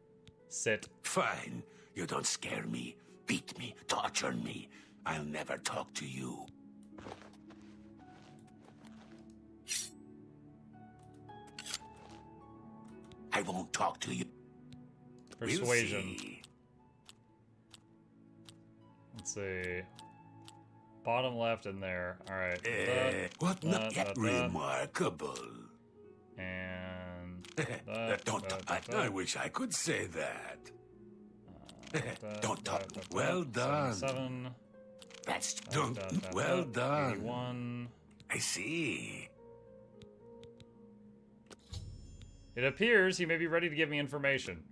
[SPEAKER 1] Sit.
[SPEAKER 8] Fine. You don't scare me, beat me, torture me. I'll never talk to you. I won't talk to you.
[SPEAKER 1] Persuasion.
[SPEAKER 8] We'll see.
[SPEAKER 1] Let's see. Bottom left in there. Alright.
[SPEAKER 8] What not yet remarkable.
[SPEAKER 1] And...
[SPEAKER 8] I wish I could say that. Don't talk. Well done.
[SPEAKER 1] 7.
[SPEAKER 8] That's don't. Well done.
[SPEAKER 1] 81.
[SPEAKER 8] I see.
[SPEAKER 1] It appears he may be ready to give me information.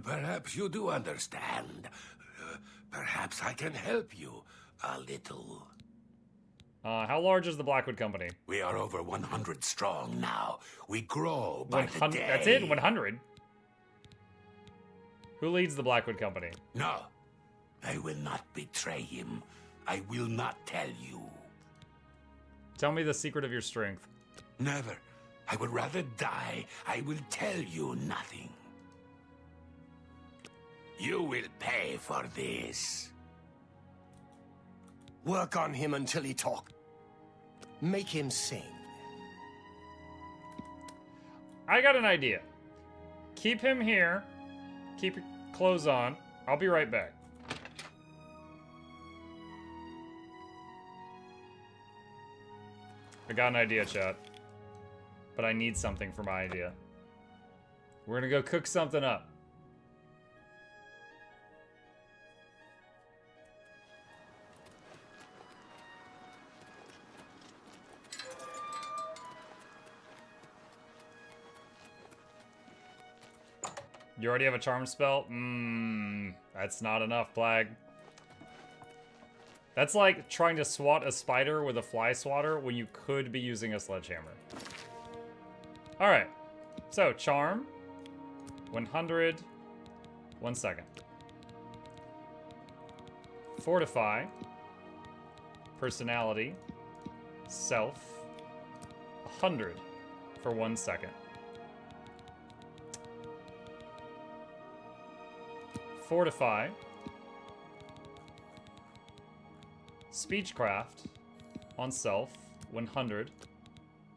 [SPEAKER 8] Perhaps you do understand. Perhaps I can help you a little.
[SPEAKER 1] How large is the Blackwood company?
[SPEAKER 8] We are over 100 strong now. We grow by the day.
[SPEAKER 1] That's it? 100? Who leads the Blackwood company?
[SPEAKER 8] No. I will not betray him. I will not tell you.
[SPEAKER 1] Tell me the secret of your strength.
[SPEAKER 8] Never. I would rather die. I will tell you nothing. You will pay for this.
[SPEAKER 6] Work on him until he talks. Make him sing.
[SPEAKER 1] I got an idea. Keep him here. Keep your clothes on. I'll be right back. I got an idea, chat. But I need something for my idea. We're gonna go cook something up. You already have a charm spell? That's not enough, Plague. That's like trying to swat a spider with a fly swatter when you could be using a sledgehammer. Alright, so charm, 100, 1 second. Fortify, personality, self, 100 for 1 second. Fortify. Speechcraft on self, 100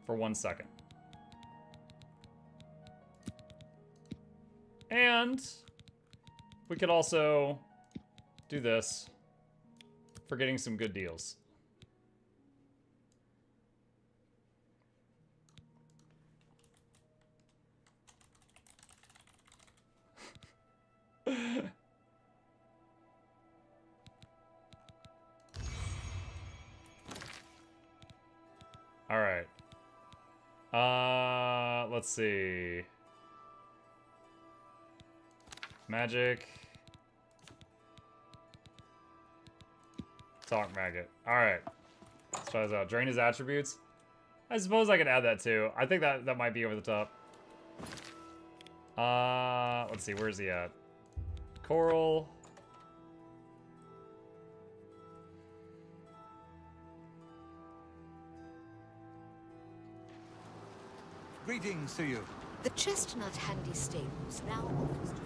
[SPEAKER 1] for 1 second. And we could also do this for getting some good deals. All right. Let's see. Magic. Talk maggot. All right. Let's try this out. Drain his attributes. I suppose I could add that too. I think that might be over the top. Let's see. Where's he at? Coral.
[SPEAKER 13] Greetings to you.
[SPEAKER 2] The Chestnut Handy Stables now offers to...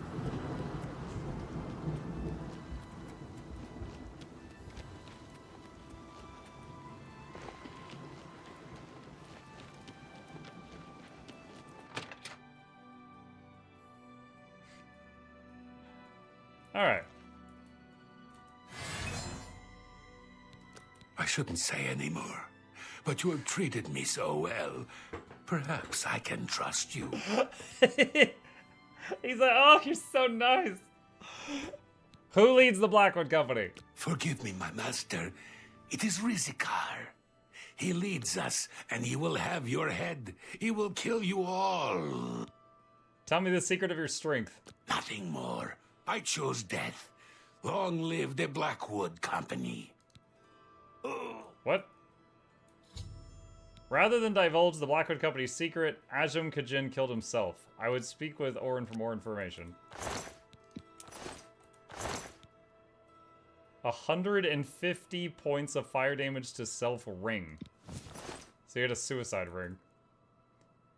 [SPEAKER 1] All right.
[SPEAKER 14] I shouldn't say any more, but you have treated me so well. Perhaps I can trust you.
[SPEAKER 1] He's like, oh, you're so nice. Who leads the Blackwood Company?
[SPEAKER 14] Forgive me, my master. It is Rizikar. He leads us, and he will have your head. He will kill you all.
[SPEAKER 1] Tell me the secret of your strength.
[SPEAKER 14] Nothing more. I chose death. Long live the Blackwood Company.
[SPEAKER 1] What? Rather than divulge the Blackwood Company's secret, Ajum Kajin killed himself. I would speak with Orin for more information. 150 points of fire damage to self ring. So he had a suicide ring.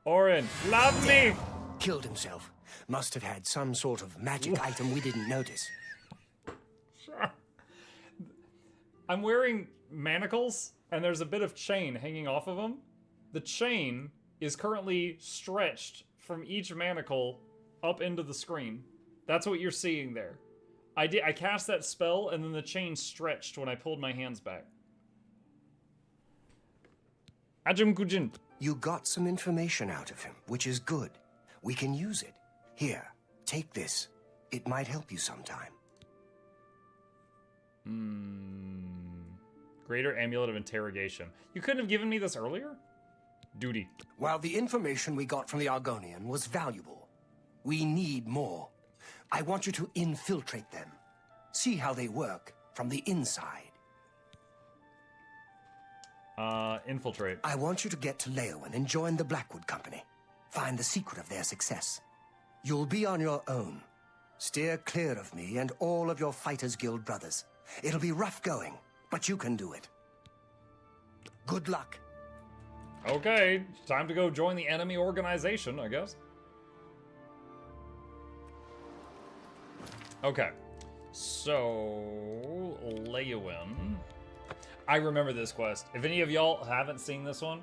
[SPEAKER 1] Orin, love me!
[SPEAKER 6] Killed himself. Must have had some sort of magic item we didn't notice.
[SPEAKER 1] Sure. I'm wearing manacles, and there's a bit of chain hanging off of them. The chain is currently stretched from each manacle up into the screen. That's what you're seeing there. I cast that spell, and then the chain stretched when I pulled my hands back. Ajum Kujin.
[SPEAKER 6] You got some information out of him, which is good. We can use it. Here, take this. It might help you sometime.
[SPEAKER 1] Greater Amulet of Interrogation. You couldn't have given me this earlier? Duty.
[SPEAKER 6] While the information we got from the Argonian was valuable, we need more. I want you to infiltrate them. See how they work from the inside.
[SPEAKER 1] Infiltrate.
[SPEAKER 6] I want you to get to Leowen and join the Blackwood Company. Find the secret of their success. You'll be on your own. Steer clear of me and all of your Fighters Guild brothers. It'll be rough going, but you can do it. Good luck.
[SPEAKER 1] Okay, time to go join the enemy organization, I guess. Okay, so Leowen. I remember this quest. If any of y'all haven't seen this one,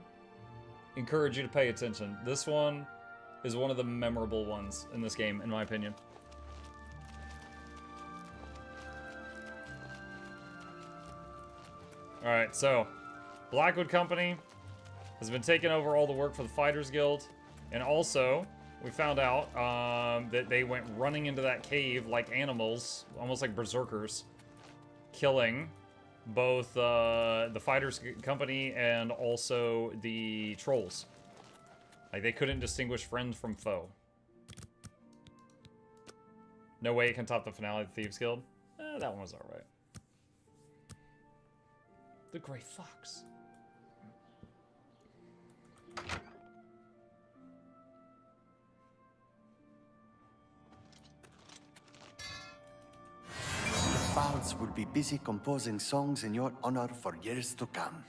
[SPEAKER 1] encourage you to pay attention. This one is one of the memorable ones in this game, in my opinion. Alright, so Blackwood Company has been taking over all the work for the Fighters Guild, and also we found out that they went running into that cave like animals, almost like berserkers, killing both the Fighters Company and also the trolls. Like, they couldn't distinguish friend from foe. No way it can top the finale of the Thieves Guild. That one was alright. The Grey Fox.
[SPEAKER 7] The bards will be busy composing songs in your honor for years to come.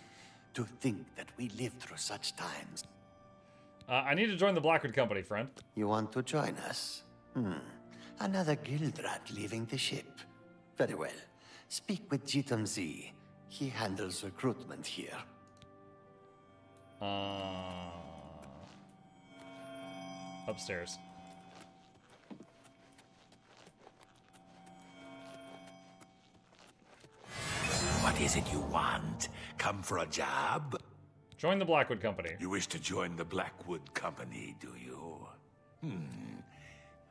[SPEAKER 7] To think that we lived through such times.
[SPEAKER 1] I need to join the Blackwood Company, friend.
[SPEAKER 7] You want to join us? Another guild rat leaving the ship. Very well. Speak with Jitam Z. He handles recruitment here.
[SPEAKER 1] Upstairs.
[SPEAKER 14] What is it you want? Come for a job?
[SPEAKER 1] Join the Blackwood Company.
[SPEAKER 14] You wish to join the Blackwood Company, do you?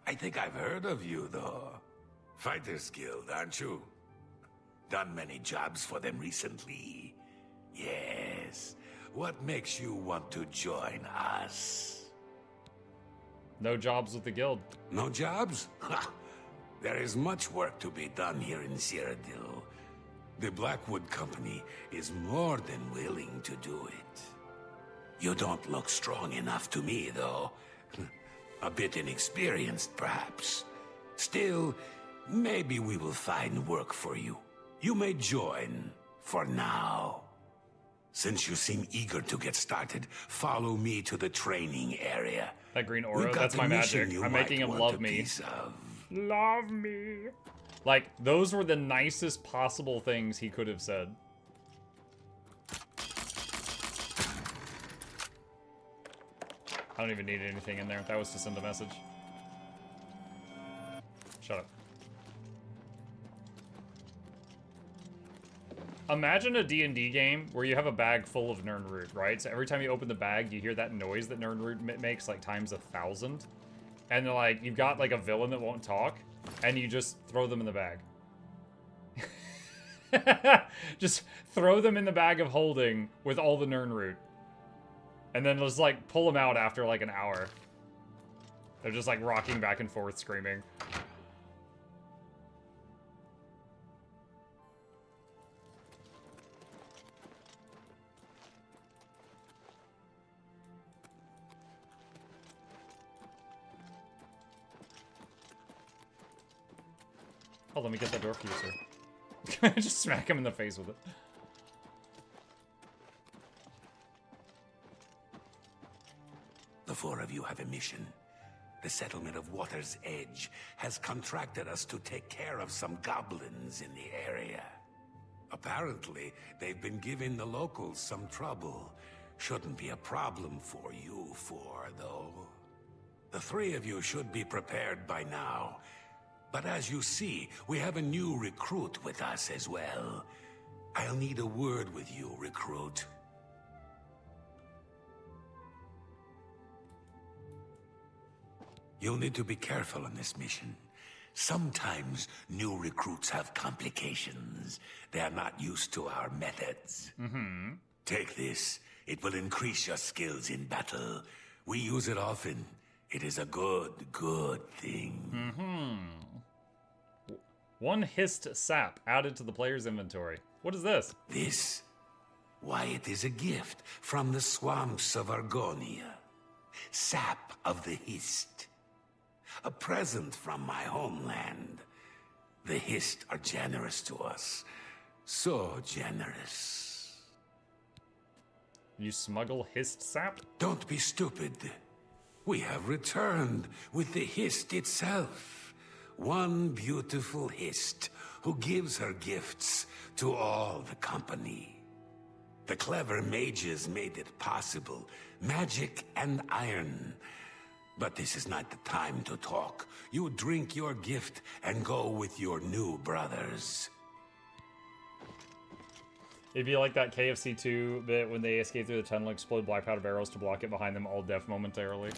[SPEAKER 14] I think I've heard of you, though. Fighters Guild, aren't you? Done many jobs for them recently. Yes. What makes you want to join us?
[SPEAKER 1] No jobs with the guild.
[SPEAKER 14] No jobs? Ha! There is much work to be done here in Cyrodiil. The Blackwood Company is more than willing to do it. You don't look strong enough to me, though. A bit inexperienced, perhaps. Still, maybe we will find work for you. You may join, for now. Since you seem eager to get started, follow me to the training area.
[SPEAKER 1] That green aura, that's my magic. I'm making him love me. Love me. Like, those were the nicest possible things he could have said. I don't even need anything in there. That was to send a message. Shut up. Imagine a D&D game where you have a bag full of Nirnroot, right? So every time you open the bag, you hear that noise that Nirnroot makes, like, times 1,000. And, like, you've got, like, a villain that won't talk, and you just throw them in the bag. Just throw them in the bag of holding with all the Nirnroot. And then just, like, pull them out after, like, an hour. They're just, like, rocking back and forth, screaming. Oh, let me get that door fuser. Just smack him in the face with it.
[SPEAKER 14] The four of you have a mission. The settlement of Water's Edge has contracted us to take care of some goblins in the area. Apparently, they've been giving the locals some trouble. Shouldn't be a problem for you four, though. The three of you should be prepared by now. But as you see, we have a new recruit with us as well. I'll need a word with you, recruit. You'll need to be careful on this mission. Sometimes new recruits have complications. They are not used to our methods. Take this. It will increase your skills in battle. We use it often. It is a good thing.
[SPEAKER 1] One hist sap added to the player's inventory. What is this?
[SPEAKER 14] This? Why, it is a gift from the swamps of Argonia. Sap of the hist. A present from my homeland. The hist are generous to us. So generous.
[SPEAKER 1] You smuggle hist sap?
[SPEAKER 14] Don't be stupid. We have returned with the hist itself. One beautiful hist who gives her gifts to all the company. The clever mages made it possible. Magic and iron. But this is not the time to talk. You drink your gift and go with your new brothers.
[SPEAKER 1] It'd be like that KFC 2 bit when they escape through the tunnel, explode black powder barrels to block it behind them, all deaf momentarily.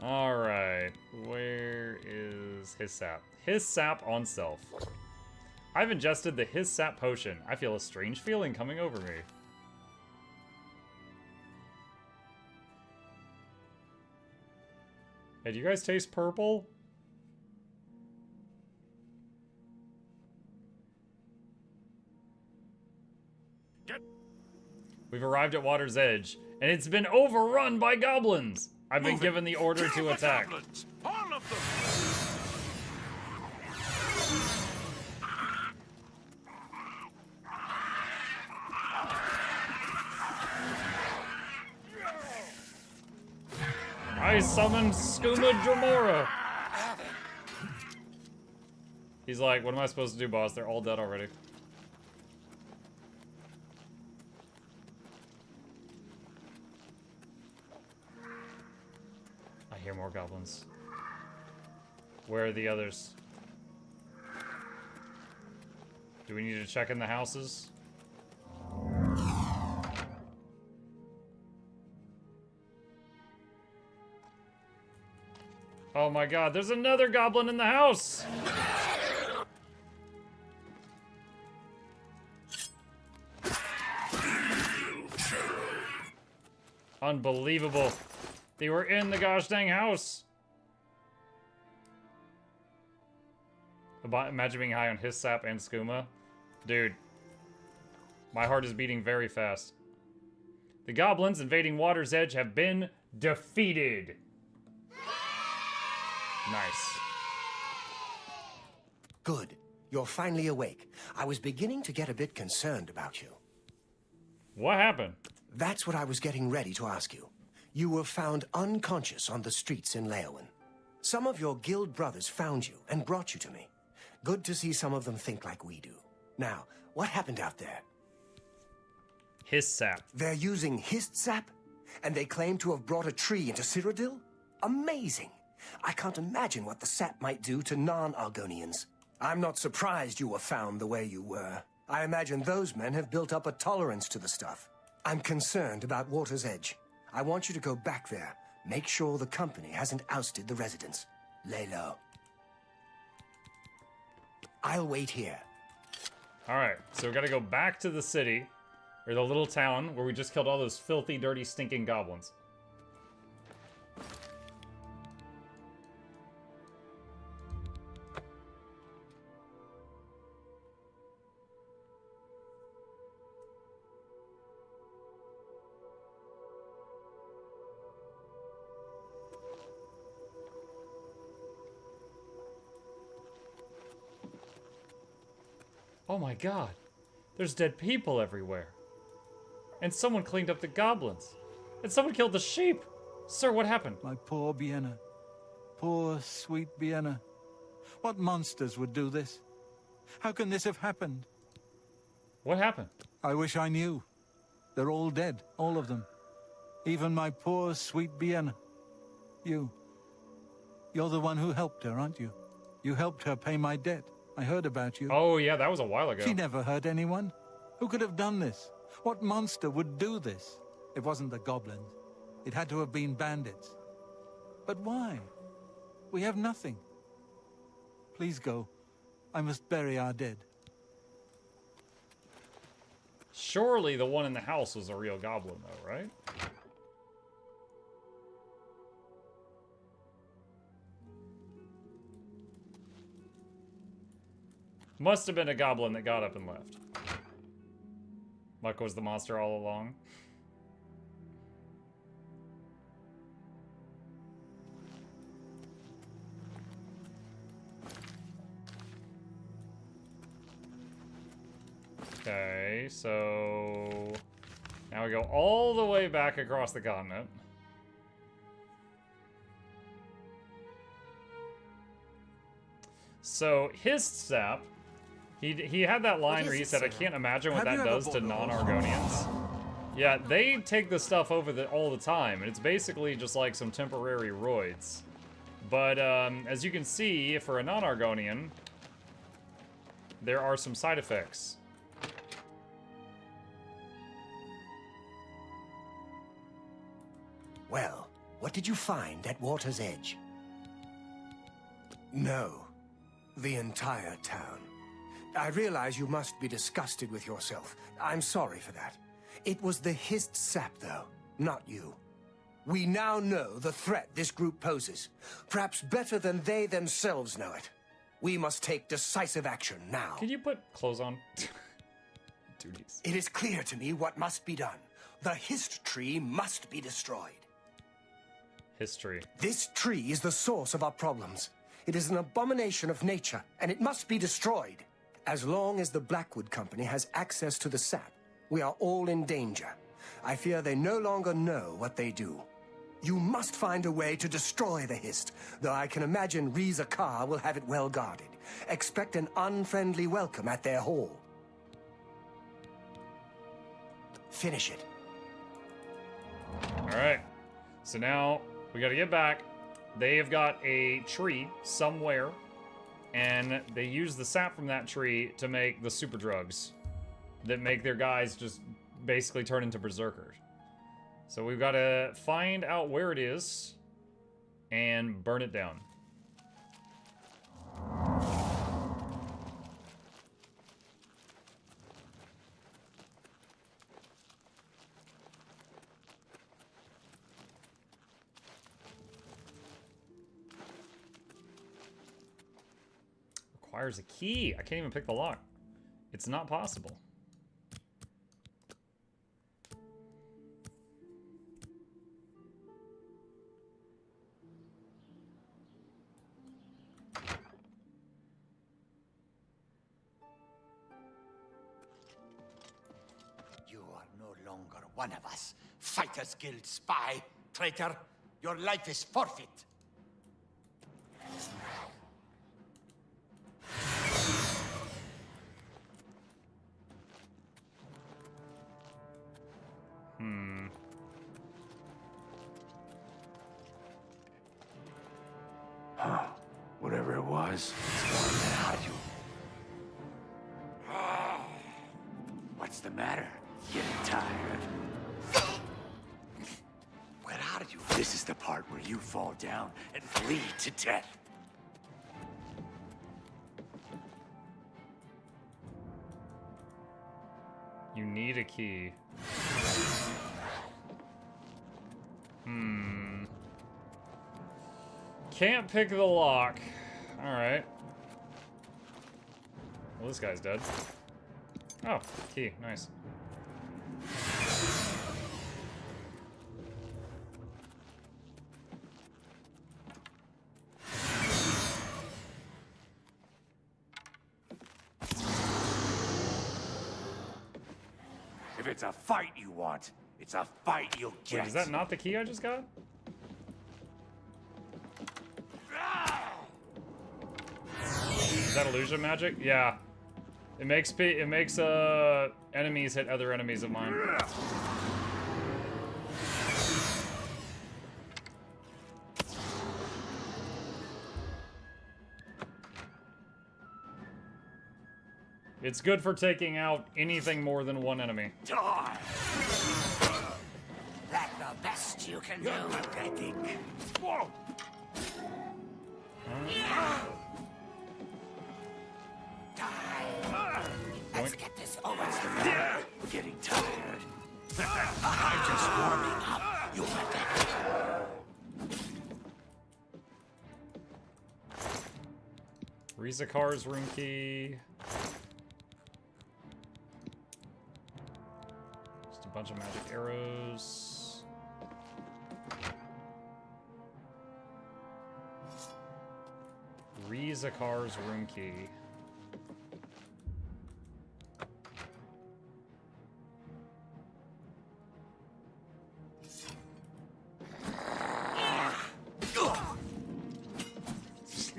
[SPEAKER 1] Alright, where is his sap? His sap on self. I've ingested the his sap potion. I feel a strange feeling coming over me. Hey, do you guys taste purple? We've arrived at Water's Edge, and it's been overrun by goblins! I've been given the order to attack.
[SPEAKER 12] All of them!
[SPEAKER 1] I summoned Skooma Dramora. He's like, what am I supposed to do, boss? They're all dead already. I hear more goblins. Where are the others? Do we need to check in the houses? Oh my god, there's another goblin in the house! Unbelievable. They were in the gosh dang house. Imagine being high on his sap and skooma. Dude. My heart is beating very fast. The goblins invading Water's Edge have been defeated. Nice.
[SPEAKER 6] Good. You're finally awake. I was beginning to get a bit concerned about you.
[SPEAKER 1] What happened?
[SPEAKER 6] That's what I was getting ready to ask you. You were found unconscious on the streets in Leowin. Some of your guild brothers found you and brought you to me. Good to see some of them think like we do. Now, what happened out there?
[SPEAKER 1] His sap.
[SPEAKER 6] They're using his sap? And they claim to have brought a tree into Cyrodiil? Amazing. I can't imagine what the sap might do to non-Argonians. I'm not surprised you were found the way you were. I imagine those men have built up a tolerance to the stuff. I'm concerned about Water's Edge. I want you to go back there. Make sure the company hasn't ousted the residents. Lay low. I'll wait here.
[SPEAKER 1] Alright, so we gotta go back to the city, or the little town where we just killed all those filthy, dirty, stinking goblins. Oh my god, there's dead people everywhere. And someone cleaned up the goblins. And someone killed the sheep. Sir, what happened?
[SPEAKER 13] My poor Vienna. Poor, sweet Vienna. What monsters would do this? How can this have happened?
[SPEAKER 1] What happened?
[SPEAKER 13] I wish I knew. They're all dead, all of them. Even my poor, sweet Vienna. You're the one who helped her, aren't you? You helped her pay my debt. I heard about you.
[SPEAKER 1] Oh, yeah, that was a while ago.
[SPEAKER 13] She never hurt anyone. Who could have done this? What monster would do this? It wasn't the goblins. It had to have been bandits. But why? We have nothing. Please go. I must bury our dead.
[SPEAKER 1] Surely the one in the house was a real goblin, though, right? Must have been a goblin that got up and left. Muck was the monster all along. Okay, so now we go all the way back across the continent. So his sap, he had that line where he said, "I can't imagine what that does to non-Argonians." Yeah, they take this stuff over all the time, and it's basically just like some temporary roids. But as you can see, for a non-Argonian, there are some side effects.
[SPEAKER 6] Well, what did you find at Water's Edge? No, the entire town. I realize you must be disgusted with yourself. I'm sorry for that. It was the hissed sap, though, not you. We now know the threat this group poses, perhaps better than they themselves know it. We must take decisive action now.
[SPEAKER 1] Can you put clothes on? Duties.
[SPEAKER 6] It is clear to me what must be done. The hissed tree must be destroyed.
[SPEAKER 1] History.
[SPEAKER 6] This tree is the source of our problems. It is an abomination of nature, and it must be destroyed. As long as the Blackwood Company has access to the sap, we are all in danger. I fear they no longer know what they do. You must find a way to destroy the heist, though I can imagine Riza Kar will have it well guarded. Expect an unfriendly welcome at their hall. Finish it.
[SPEAKER 1] Alright. So now, we gotta get back. They have got a tree somewhere, and they use the sap from that tree to make the super drugs that make their guys just basically turn into berserkers. So we've got to find out where it is and burn it down. Requires a key. I can't even pick the lock. It's not possible.
[SPEAKER 7] You are no longer one of us. Fighters Guild spy. Traitor, your life is forfeit.
[SPEAKER 14] Whatever it was, it's gone now. What's the matter? Getting tired? Where are you? This is the part where you fall down and bleed to death.
[SPEAKER 1] You need a key. Can't pick the lock. Alright. Well, this guy's dead. Oh, key. Nice.
[SPEAKER 14] If it's a fight you want, it's a fight you'll get.
[SPEAKER 1] Wait, is that not the key I just got? Is that illusion magic? Yeah. It makes enemies hit other enemies of mine. It's good for taking out anything more than one enemy.
[SPEAKER 14] Die! That's the best you can do. Pathetic. Whoa! Let's get this over with. We're getting tired. I'm just warming up. You pathetic.
[SPEAKER 1] Rizakar's room key. Just a bunch of magic arrows. Rizakar's room key.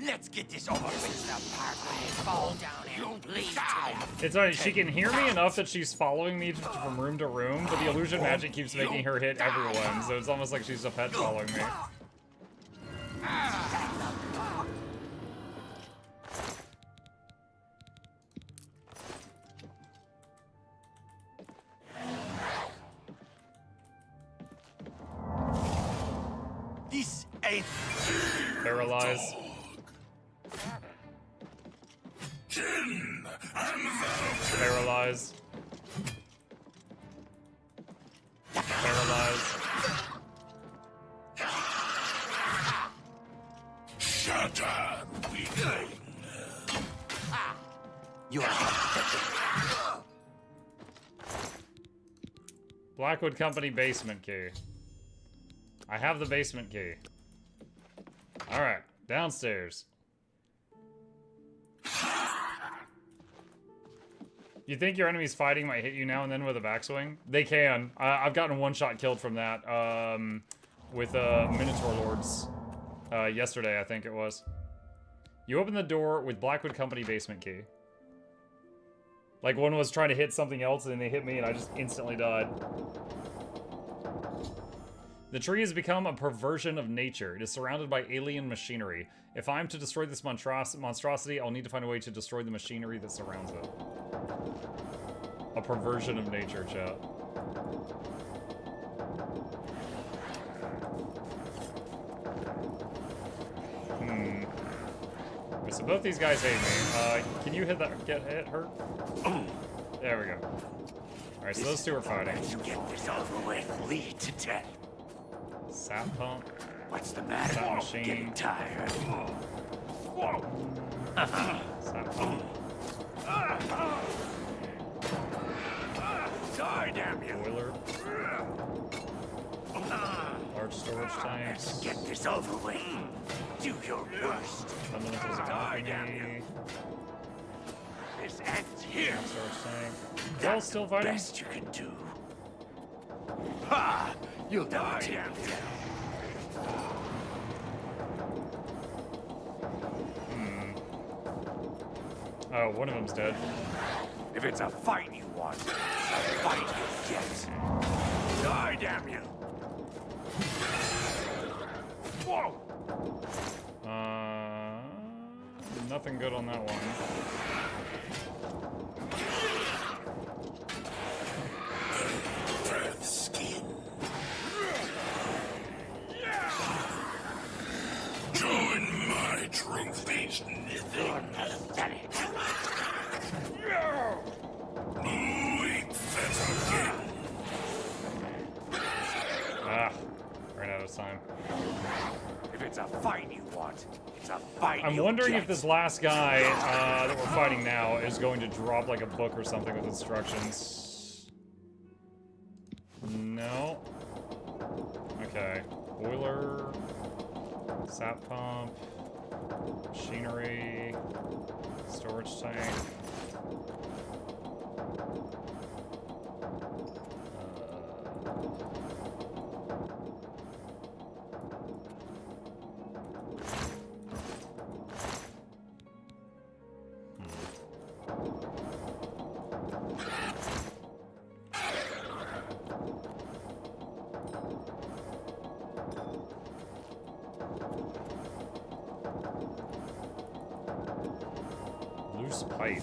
[SPEAKER 14] Let's get this over with. The part where you fall down and you bleed down.
[SPEAKER 1] It's funny, she can hear me enough that she's following me from room to room, but the illusion magic keeps making her hit everyone, so it's almost like she's a pet following me.
[SPEAKER 14] This ain't
[SPEAKER 1] Paralyze. Paralyze. Paralyze.
[SPEAKER 14] Shut up, weakling. You are
[SPEAKER 1] Blackwood Company basement key. I have the basement key. Alright, downstairs. You think your enemy's fighting might hit you now and then with a backswing? They can. I've gotten one shot killed from that. with Minotaur Lords yesterday, I think it was. You open the door with Blackwood Company basement key. Like one was trying to hit something else and they hit me and I just instantly died. The tree has become a perversion of nature. It is surrounded by alien machinery. If I'm to destroy this monstrosity, I'll need to find a way to destroy the machinery that surrounds it. A perversion of nature, chat. Okay, so both these guys hate me. Can you hit that? Get hit? Hurt? There we go. Alright, so those two are fighting.
[SPEAKER 14] You get this over with. Lead to death.
[SPEAKER 1] Sap pump.
[SPEAKER 14] What's the matter?
[SPEAKER 1] Sap machine.
[SPEAKER 14] Getting tired.
[SPEAKER 1] Sap pump.
[SPEAKER 14] Die, damn you.
[SPEAKER 1] Boiler. Large storage tanks.
[SPEAKER 14] Let's get this over with. Do your worst.
[SPEAKER 1] Fundamentals of
[SPEAKER 14] Die, damn
[SPEAKER 1] alchemy.
[SPEAKER 14] you. This ends here.
[SPEAKER 1] Storage tank. Y'all still fighting?
[SPEAKER 14] Best you can do. Ha! You'll die, damn you.
[SPEAKER 1] Oh, one of them's dead.
[SPEAKER 14] If it's a fight you want, a fight you get. Die, damn you. Whoa!
[SPEAKER 1] Nothing good on that one.
[SPEAKER 14] Skin.
[SPEAKER 9] Join my trophies,
[SPEAKER 14] You're pathetic.
[SPEAKER 9] Wait, that's again.
[SPEAKER 1] Ah, ran out of time.
[SPEAKER 14] If it's a fight you want, it's a fight
[SPEAKER 1] I'm
[SPEAKER 14] you
[SPEAKER 1] wondering
[SPEAKER 14] get.
[SPEAKER 1] if this last guy that we're fighting now is going to drop like a book or something with instructions. No. Okay. Boiler. Sap pump. Machinery. Storage tank. Loose pipe.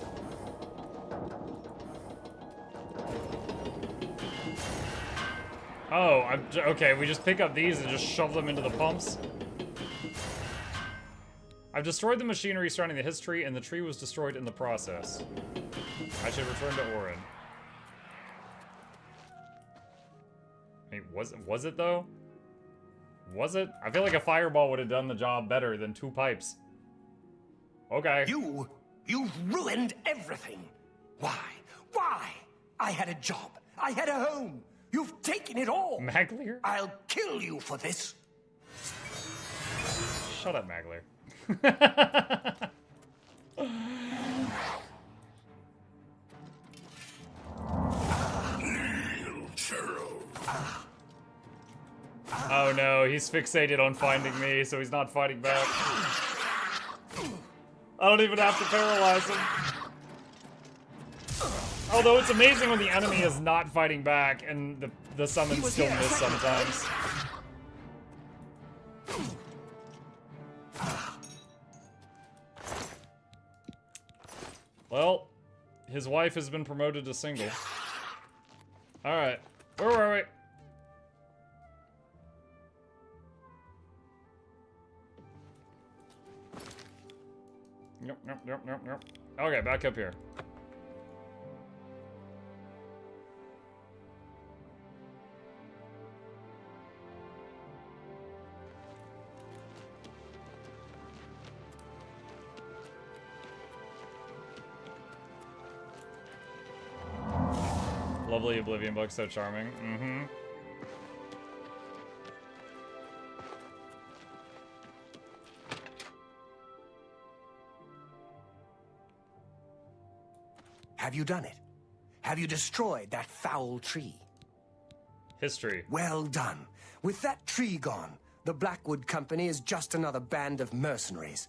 [SPEAKER 1] Oh, okay, we just pick up these and just shove them into the pumps. I've destroyed the machinery surrounding the history, and the tree was destroyed in the process. I should return to Orin. Hey, was it though? Was it? I feel like a fireball would have done the job better than 2 pipes. Okay.
[SPEAKER 6] You've ruined everything. Why? Why? I had a job. I had a home. You've taken it all.
[SPEAKER 1] Maglir?
[SPEAKER 6] I'll kill you for this.
[SPEAKER 1] Shut up, Maglir. Oh no, he's fixated on finding me, so he's not fighting back. I don't even have to paralyze him. Although it's amazing when the enemy is not fighting back and the summons still miss sometimes. Well, his wife has been promoted to single. Alright, where were we? Nope. Okay, back up here. Lovely Oblivion book, so charming. Mm-hmm.
[SPEAKER 6] Have you done it? Have you destroyed that foul tree?
[SPEAKER 1] History.
[SPEAKER 6] Well done. With that tree gone, the Blackwood Company is just another band of mercenaries.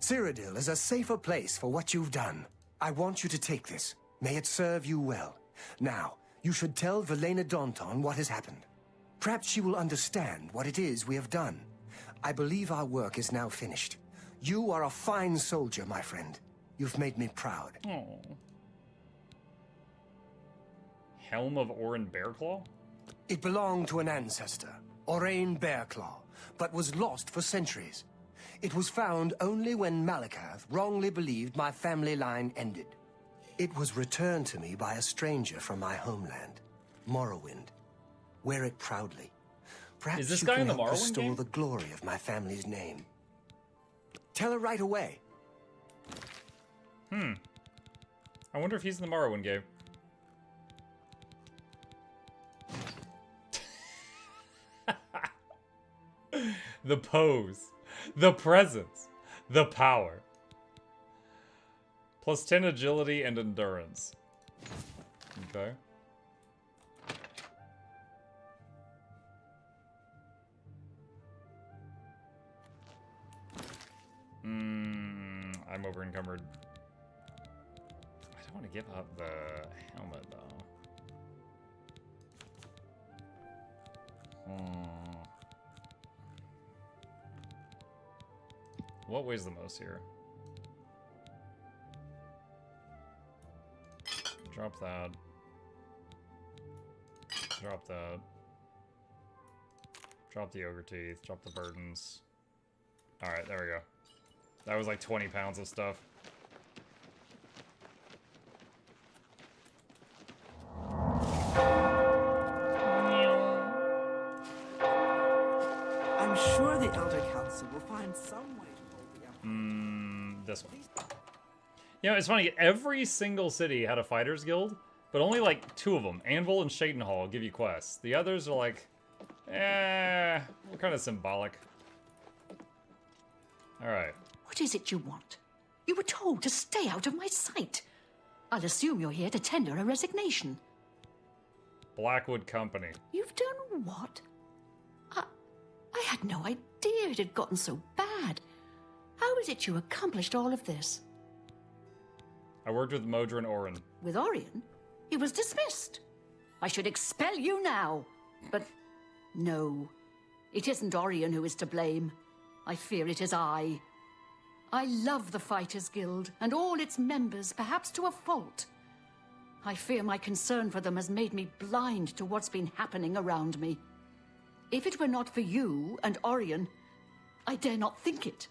[SPEAKER 6] Cyrodiil is a safer place for what you've done. I want you to take this. May it serve you well. Now, you should tell Velena Daunton what has happened. Perhaps she will understand what it is we have done. I believe our work is now finished. You are a fine soldier, my friend. You've made me proud.
[SPEAKER 1] Oh. Helm of Orin Bearclaw?
[SPEAKER 6] It belonged to an ancestor, Orain Bearclaw, but was lost for centuries. It was found only when Malakath wrongly believed my family line ended. It was returned to me by a stranger from my homeland, Morrowind. Wear it proudly. Perhaps
[SPEAKER 1] is this
[SPEAKER 6] you
[SPEAKER 1] guy
[SPEAKER 6] can
[SPEAKER 1] in the
[SPEAKER 6] help
[SPEAKER 1] Morrowind
[SPEAKER 6] restore
[SPEAKER 1] game?
[SPEAKER 6] the glory of my family's name. Tell her right away.
[SPEAKER 1] I wonder if he's in the Morrowind game. The pose, the presence, the power. Plus 10 agility and endurance. Okay. I'm over encumbered. I don't want to give up the helmet though. What weighs the most here? Drop that. Drop that. Drop the ogre teeth. Drop the burdens. Alright, there we go. That was like 20 pounds of stuff.
[SPEAKER 5] I'm sure the Elder Council will find some way to hold the Emperor.
[SPEAKER 1] This one. You know, it's funny. Every single city had a fighters guild, but only like 2 of them, Anvil and Shadenhall, give you quests. The others are like, we're kind of symbolic. Alright.
[SPEAKER 15] What is it you want? You were told to stay out of my sight. I'll assume you're here to tender a resignation.
[SPEAKER 1] Blackwood Company.
[SPEAKER 15] You've done what? I had no idea it had gotten so bad. How is it you accomplished all of this?
[SPEAKER 1] I worked with Modron Orin.
[SPEAKER 15] With Orion? He was dismissed. I should expel you now. But no, it isn't Orion who is to blame. I fear it is I. I love the Fighters Guild and all its members, perhaps to a fault. I fear my concern for them has made me blind to what's been happening around me. If it were not for you and Orion, I dare not think it.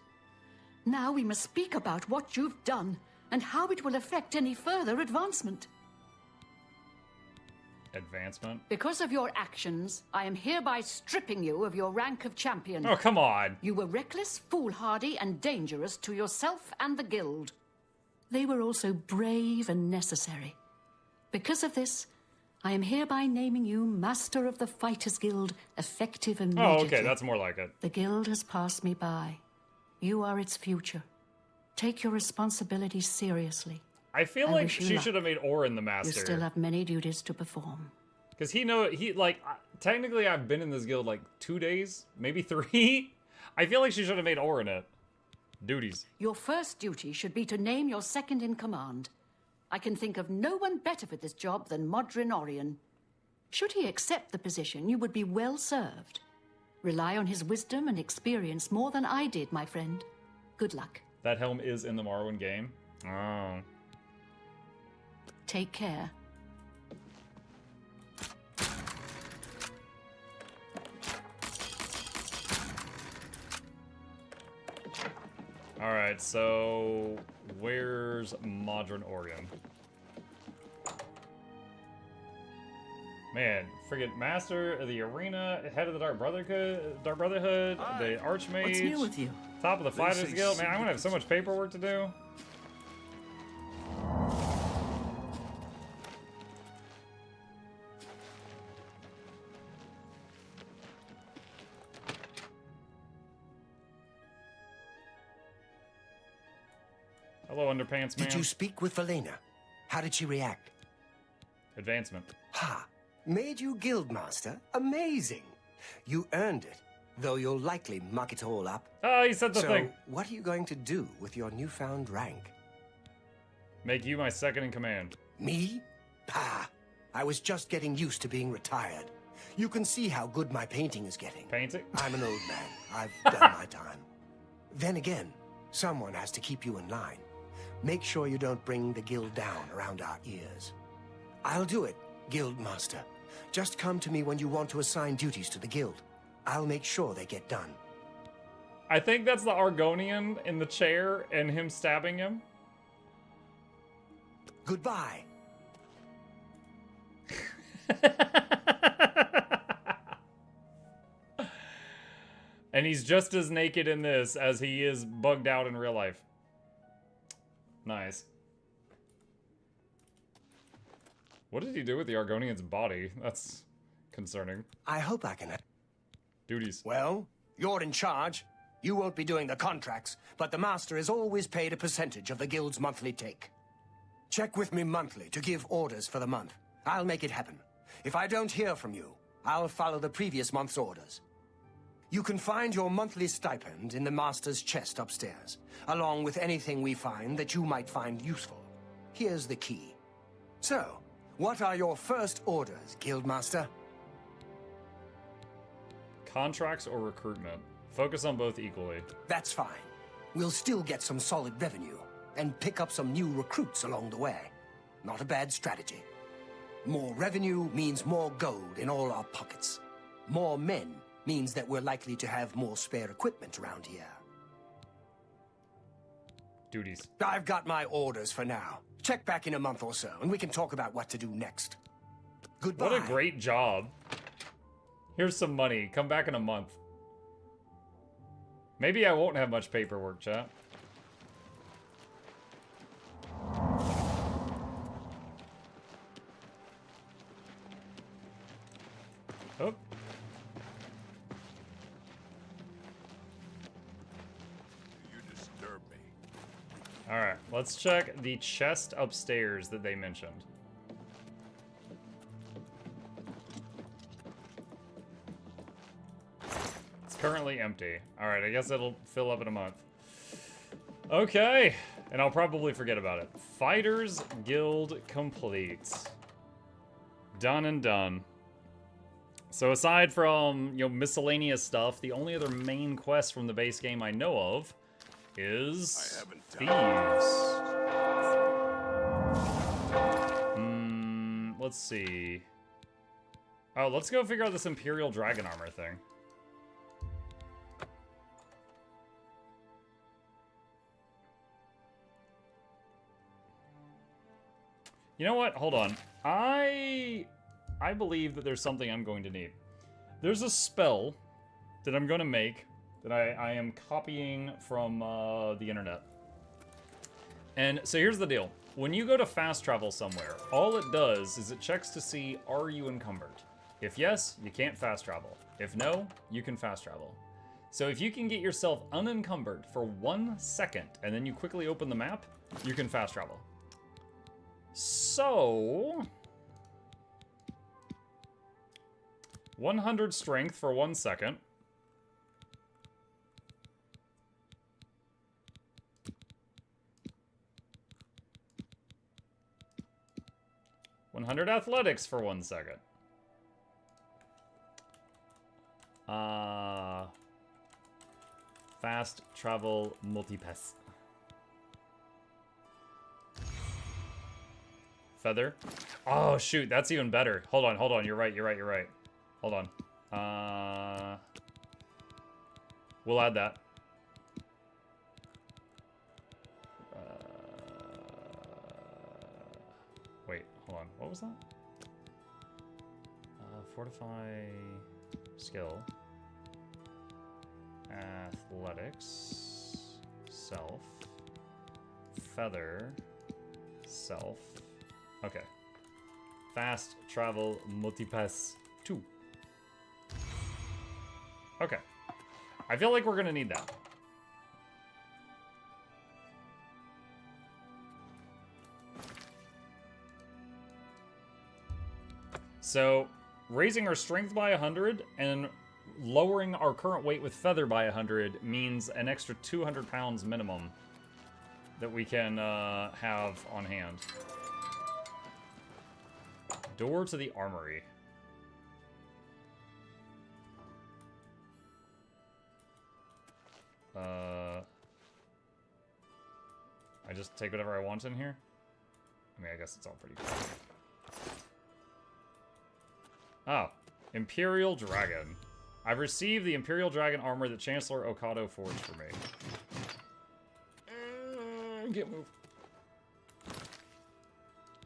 [SPEAKER 15] Now we must speak about what you've done and how it will affect any further advancement.
[SPEAKER 1] Advancement?
[SPEAKER 15] Because of your actions, I am hereby stripping you of your rank of champion.
[SPEAKER 1] Oh, come on.
[SPEAKER 15] You were reckless, foolhardy, and dangerous to yourself and the guild. They were also brave and necessary. Because of this, I am hereby naming you Master of the Fighters Guild, effective immediately.
[SPEAKER 1] Oh, okay, that's more like it.
[SPEAKER 15] The guild has passed me by. You are its future. Take your responsibilities seriously.
[SPEAKER 1] I feel like she should have made Orin the master.
[SPEAKER 15] You still have many duties to perform.
[SPEAKER 1] Because technically I've been in this guild like 2 days, maybe 3. I feel like she should have made Orin it. Duties.
[SPEAKER 15] Your first duty should be to name your second in command. I can think of no one better for this job than Modron Orion. Should he accept the position, you would be well served. Rely on his wisdom and experience more than I did, my friend. Good luck.
[SPEAKER 1] That helm is in the Morrowind game? Oh.
[SPEAKER 15] Take care.
[SPEAKER 1] Alright, so where's Modron Orion? Man, friggin' Master of the Arena, Head of the Dark Brotherhood, the Archmage.
[SPEAKER 5] What's new with you?
[SPEAKER 1] Top of the Fighters Guild. Man, I'm gonna have so much paperwork to do. Hello, Underpants Man.
[SPEAKER 6] Did you speak with Velena? How did she react?
[SPEAKER 1] Advancement.
[SPEAKER 6] Ha! Made you guildmaster? Amazing. You earned it, though you'll likely muck it all up.
[SPEAKER 1] Oh, he said the thing.
[SPEAKER 6] What are you going to do with your newfound rank?
[SPEAKER 1] Make you my second in command.
[SPEAKER 6] Me? Pah! I was just getting used to being retired. You can see how good my painting is getting.
[SPEAKER 1] Painting?
[SPEAKER 6] I'm an old man. I've done my time. Then again, someone has to keep you in line. Make sure you don't bring the guild down around our ears. I'll do it, guildmaster. Just come to me when you want to assign duties to the guild. I'll make sure they get done.
[SPEAKER 1] I think that's the Argonian in the chair and him stabbing him.
[SPEAKER 6] Goodbye.
[SPEAKER 1] And he's just as naked in this as he is bugged out in real life. Nice. What did he do with the Argonian's body? That's concerning.
[SPEAKER 6] I hope I can...
[SPEAKER 1] Duties.
[SPEAKER 6] Well, you're in charge. You won't be doing the contracts, but the master is always paid a percentage of the guild's monthly take. Check with me monthly to give orders for the month. I'll make it happen. If I don't hear from you, I'll follow the previous month's orders. You can find your monthly stipend in the master's chest upstairs, along with anything we find that you might find useful. Here's the key. So, what are your first orders, Guildmaster?
[SPEAKER 1] Contracts or recruitment? Focus on both equally.
[SPEAKER 6] That's fine. We'll still get some solid revenue, and pick up some new recruits along the way. Not a bad strategy. More revenue means more gold in all our pockets. More men means that we're likely to have more spare equipment around here.
[SPEAKER 1] Duties.
[SPEAKER 6] I've got my orders for now. Check back in a month or so, and we can talk about what to do next. Goodbye.
[SPEAKER 1] What a great job. Here's some money. Come back in a month. Maybe I won't have much paperwork, chat. Oh.
[SPEAKER 12] You disturb me.
[SPEAKER 1] Alright, let's check the chest upstairs that they mentioned. It's currently empty. Alright, I guess it'll fill up in a month. Okay, and I'll probably forget about it. Fighters Guild complete. Done and done. So aside from, you know, miscellaneous stuff, the only other main quest from the base game I know of is Thieves. Let's see. Oh, let's go figure out this Imperial Dragon Armor thing. You know what? Hold on. I believe that there's something I'm going to need. There's a spell that I'm going to make that I am copying from the internet. And so here's the deal. When you go to fast travel somewhere, all it does is it checks to see, are you encumbered? If yes, you can't fast travel. If no, you can fast travel. So if you can get yourself unencumbered for 1 second, and then you quickly open the map, you can fast travel. So 100 strength for 1 second. $100 athletics for 1 second. Fast travel multipass. Feather. Oh shoot, that's even better. Hold on. You're right. Hold on. We'll add that. Wait, hold on. What was that? Fortify skill. Athletics. Self. Feather. Self. Okay. Fast travel multipass 2. Okay. I feel like we're gonna need that. So, raising our strength by 100 and lowering our current weight with feather by 100 means an extra 200 pounds minimum that we can have on hand. Door to the armory. I just take whatever I want in here? I mean, I guess it's all pretty cool. Oh, Imperial Dragon. I've received the Imperial Dragon armor that Chancellor Okado forged for me. Get moved.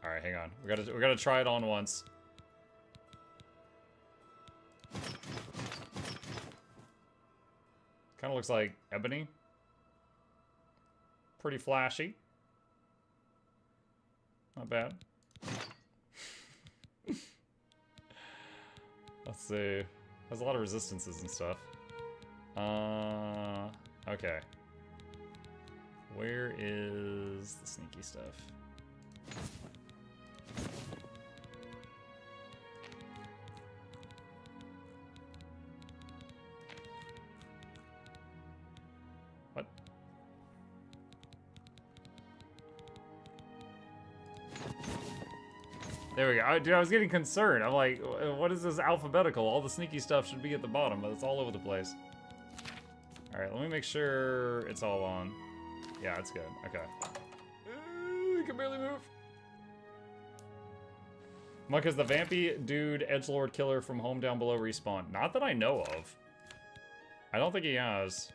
[SPEAKER 1] All right, hang on. We gotta try it on once. Kind of looks like ebony. Pretty flashy. Not bad. Let's see. Has a lot of resistances and stuff. Okay. Where is the sneaky stuff? What? There we go. Dude, I was getting concerned. I'm like, what is this alphabetical? All the sneaky stuff should be at the bottom, but it's all over the place. Alright, let me make sure it's all on. Yeah, it's good. Okay. You can barely move. Muck is the vampy dude edgelord killer from Home Down Below respawn. Not that I know of. I don't think he has.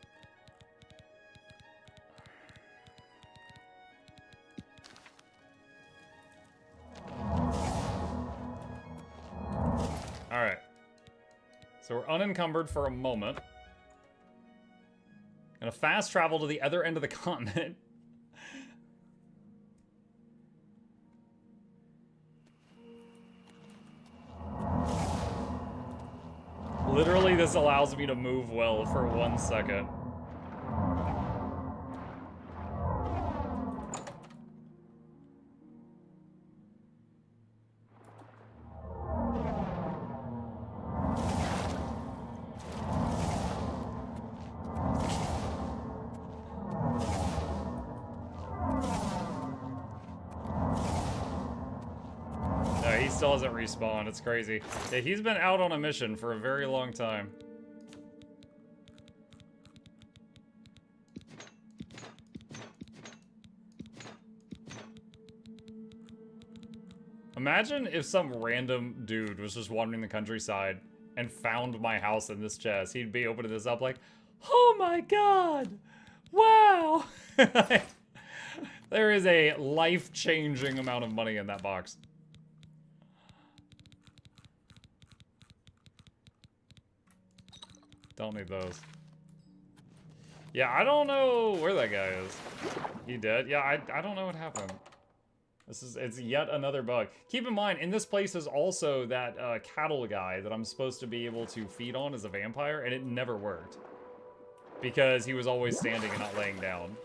[SPEAKER 1] Alright. So we're unencumbered for a moment. Gonna fast travel to the other end of the continent. Literally, this allows me to move well for 1 second. Still hasn't respawned. It's crazy. Yeah, he's been out on a mission for a very long time. Imagine if some random dude was just wandering the countryside and found my house in this chest. He'd be opening this up like, oh my god! Wow! There is a life-changing amount of money in that box. Don't need those. Yeah, I don't know where that guy is. He dead? Yeah, I don't know what happened. It's yet another bug. Keep in mind, in this place is also that cattle guy that I'm supposed to be able to feed on as a vampire, and it never worked. Because he was always standing and not laying down.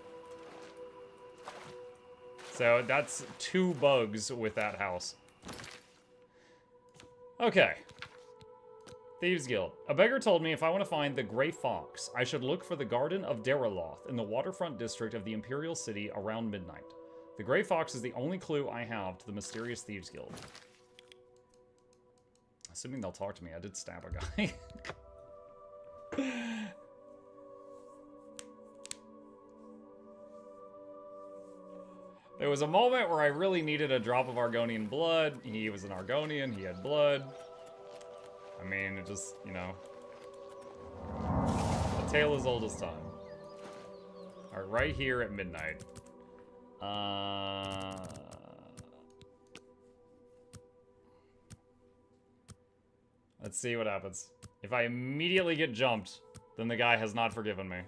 [SPEAKER 1] So that's 2 bugs with that house. Okay. Thieves Guild. A beggar told me if I want to find the Grey Fox, I should look for the Garden of Daedra in the waterfront district of the Imperial City around midnight. The Grey Fox is the only clue I have to the mysterious Thieves Guild. Assuming they'll talk to me, I did stab a guy. There was a moment where I really needed a drop of Argonian blood. He was an Argonian, he had blood. I mean, it just, you know. A tale as old as time. Alright, right here at midnight. Let's see what happens. If I immediately get jumped, then the guy has not forgiven me.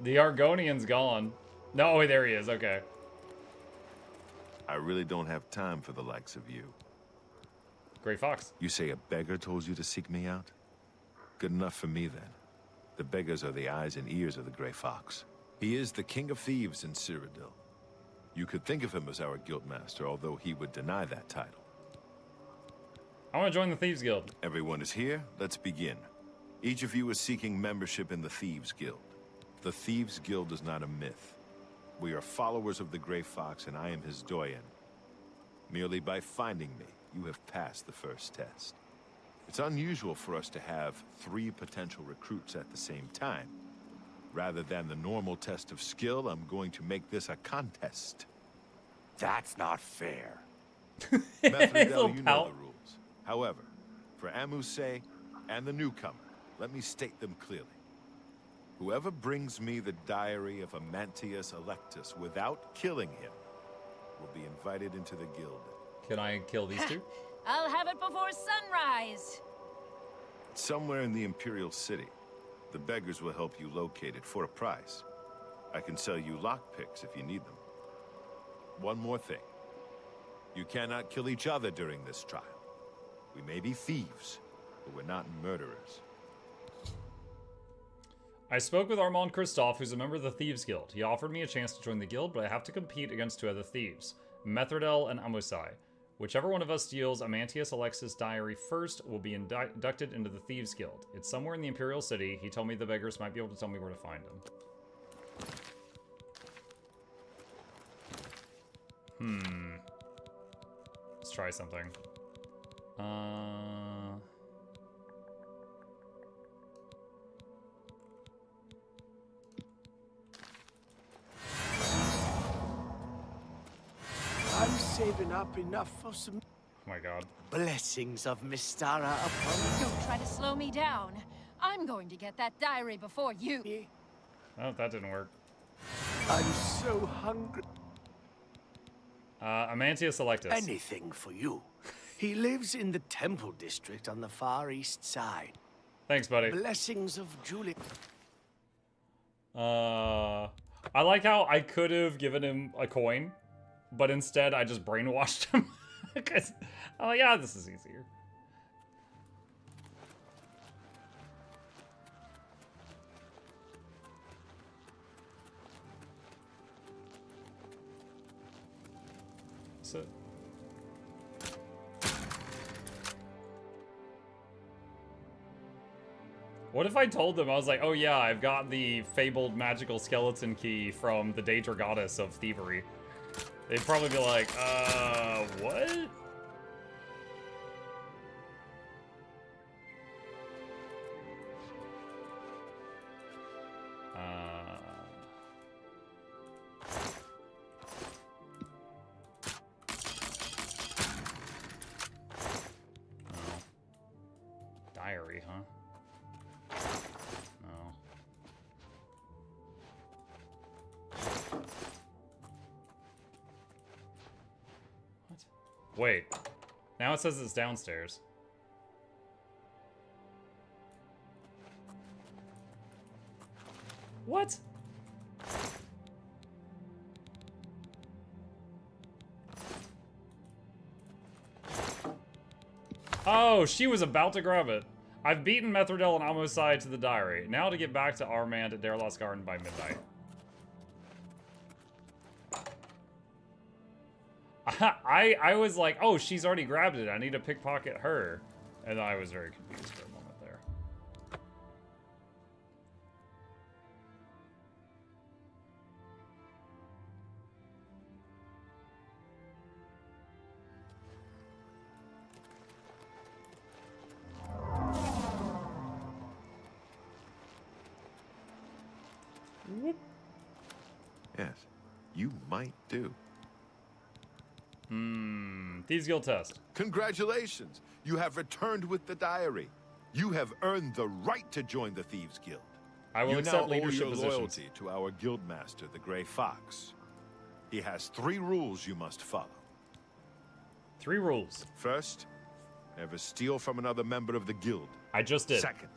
[SPEAKER 1] The Argonian's gone. No, oh, there he is. Okay.
[SPEAKER 3] I really don't have time for the likes of you.
[SPEAKER 1] Grey Fox.
[SPEAKER 3] You say a beggar told you to seek me out? Good enough for me, then. The beggars are the eyes and ears of the Grey Fox. He is the king of thieves in Cyrodiil. You could think of him as our guildmaster, although he would deny that title.
[SPEAKER 1] I want to join the Thieves Guild.
[SPEAKER 3] Everyone is here. Let's begin. Each of you is seeking membership in the Thieves Guild. The Thieves Guild is not a myth. We are followers of the Grey Fox, and I am his doyen. Merely by finding me, you have passed the first test. It's unusual for us to have 3 potential recruits at the same time. Rather than the normal test of skill, I'm going to make this a contest.
[SPEAKER 14] That's not fair.
[SPEAKER 3] Methridel, you know the rules. However, for Amuse and the newcomer, let me state them clearly. Whoever brings me the diary of Amantius Electus without killing him will be invited into the guild.
[SPEAKER 1] Can I kill these 2?
[SPEAKER 16] I'll have it before sunrise.
[SPEAKER 3] Somewhere in the Imperial City. The beggars will help you locate it for a price. I can sell you lockpicks if you need them. One more thing. You cannot kill each other during this trial. We may be thieves, but we're not murderers.
[SPEAKER 1] I spoke with Armand Christophe, who's a member of the Thieves Guild. He offered me a chance to join the guild, but I have to compete against 2 other thieves, Methridel and Amusai. Whichever one of us steals Amantius Alexis' diary first will be inducted into the Thieves Guild. It's somewhere in the Imperial City. He told me the beggars might be able to tell me where to find him. Let's try something.
[SPEAKER 17] I'm saving up enough for some...
[SPEAKER 1] Oh my god.
[SPEAKER 17] Blessings of Mystara upon you.
[SPEAKER 16] Don't try to slow me down. I'm going to get that diary before you.
[SPEAKER 1] Oh, that didn't work.
[SPEAKER 17] I'm so hungry.
[SPEAKER 1] Amantius Electus.
[SPEAKER 17] Anything for you. He lives in the Temple District on the far east side.
[SPEAKER 1] Thanks, buddy.
[SPEAKER 17] Blessings of Julie.
[SPEAKER 1] I like how I could have given him a coin, but instead I just brainwashed him. Because, oh yeah, this is easier. So... What if I told them, I was like, oh yeah, I've got the fabled magical skeleton key from the Daedra goddess of thievery. They'd probably be like, what? Oh. Diary, huh? Wait, now it says it's downstairs. What? Oh, she was about to grab it. I've beaten Methridel and Amosai to the diary. Now to get back to Armand at Darlos Garden by midnight. I was like, oh, she's already grabbed it. I need to pickpocket her. And I was very confused for a moment there.
[SPEAKER 3] Whoop. Yes, you might do.
[SPEAKER 1] Thieves Guild test.
[SPEAKER 3] Congratulations! You have returned with the diary. You have earned the right to join the Thieves Guild.
[SPEAKER 1] I will accept leadership
[SPEAKER 3] you now owe your
[SPEAKER 1] positions.
[SPEAKER 3] loyalty to our guildmaster, the Grey Fox. He has 3 rules you must follow.
[SPEAKER 1] 3 rules.
[SPEAKER 3] First, never steal from another member of the guild.
[SPEAKER 1] I just did.
[SPEAKER 3] Second,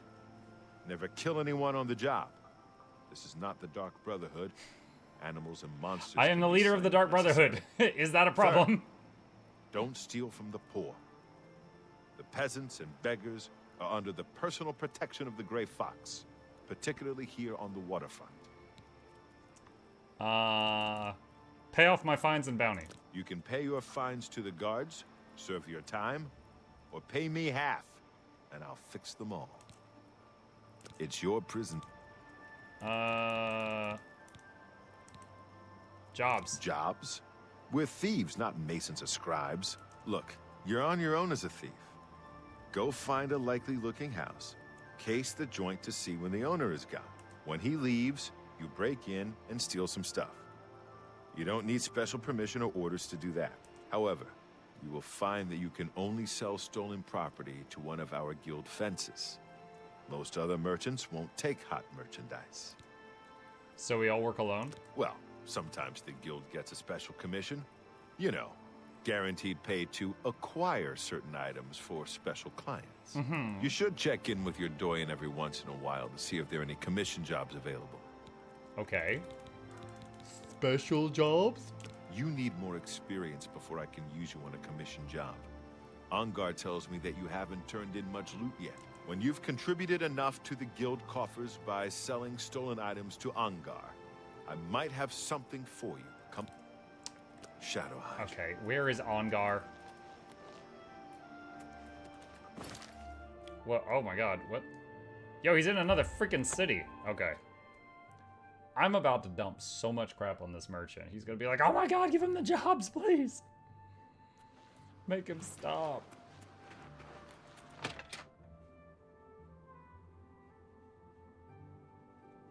[SPEAKER 3] never kill anyone on the job. This is not the Dark Brotherhood. Animals and monsters.
[SPEAKER 1] I am the leader of the Dark Brotherhood. Is that a problem?
[SPEAKER 3] Third, don't steal from the poor. The peasants and beggars are under the personal protection of the Grey Fox, particularly here on the waterfront.
[SPEAKER 1] Pay off my fines and bounty.
[SPEAKER 3] You can pay your fines to the guards, serve your time, or pay me half, and I'll fix them all. It's your prison.
[SPEAKER 1] Jobs.
[SPEAKER 3] Jobs? We're thieves, not masons or scribes. Look, you're on your own as a thief. Go find a likely-looking house. Case the joint to see when the owner is gone. When he leaves, you break in and steal some stuff. You don't need special permission or orders to do that. However, you will find that you can only sell stolen property to one of our guild fences. Most other merchants won't take hot merchandise.
[SPEAKER 1] So we all work alone?
[SPEAKER 3] Well, sometimes the guild gets a special commission. You know, guaranteed pay to acquire certain items for special clients. You should check in with your doyen every once in a while to see if there are any commission jobs available.
[SPEAKER 1] Okay. Special jobs?
[SPEAKER 3] You need more experience before I can use you on a commission job. Ongar tells me that you haven't turned in much loot yet. When you've contributed enough to the guild coffers by selling stolen items to Ongar, I might have something for you. Come, Shadow Hide.
[SPEAKER 1] Okay, where is Ongar? What? Oh my god, what? Yo, he's in another freaking city. Okay. I'm about to dump so much crap on this merchant. He's gonna be like, oh my god, give him the jobs, please. Make him stop.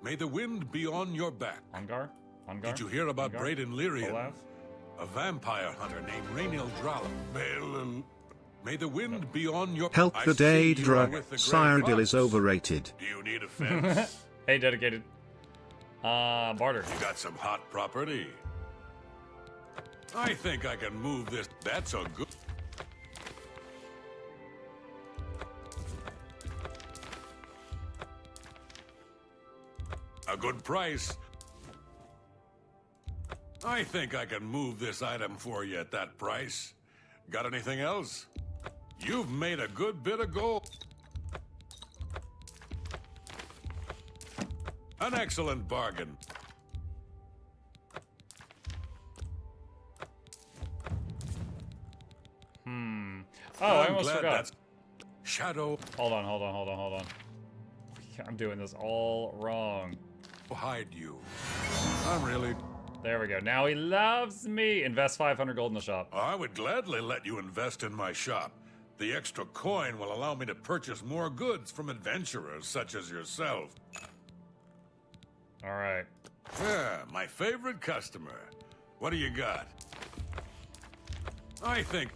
[SPEAKER 8] May the wind be on your back.
[SPEAKER 1] Ongar? Ongar?
[SPEAKER 8] Did you hear about
[SPEAKER 1] Ongar?
[SPEAKER 8] Braden Lyrian?
[SPEAKER 1] Olaf?
[SPEAKER 8] A vampire hunter named Rainiel Drallum. May the wind be on your...
[SPEAKER 4] Help
[SPEAKER 8] I
[SPEAKER 4] the
[SPEAKER 8] see you are
[SPEAKER 4] Daedra.
[SPEAKER 8] with the Grey
[SPEAKER 4] Cyrodiil
[SPEAKER 8] Fox.
[SPEAKER 4] is overrated.
[SPEAKER 8] Do you need a fence?
[SPEAKER 1] Hey, dedicated. Barter.
[SPEAKER 8] You got some hot property. I think I can move this. That's a good... A good price. I think I can move this item for you at that price. Got anything else? You've made a good bit of gold. An excellent bargain.
[SPEAKER 1] Oh, I
[SPEAKER 8] I'm
[SPEAKER 1] almost
[SPEAKER 8] glad
[SPEAKER 1] forgot.
[SPEAKER 8] that's Shadow.
[SPEAKER 1] Hold on. I'm doing this all wrong.
[SPEAKER 8] Hide you. I'm really...
[SPEAKER 1] There we go. Now he loves me. Invest 500 gold in the shop.
[SPEAKER 8] I would gladly let you invest in my shop. The extra coin will allow me to purchase more goods from adventurers such as yourself.
[SPEAKER 1] All right.
[SPEAKER 8] Yeah, my favorite customer. What do you got? I think.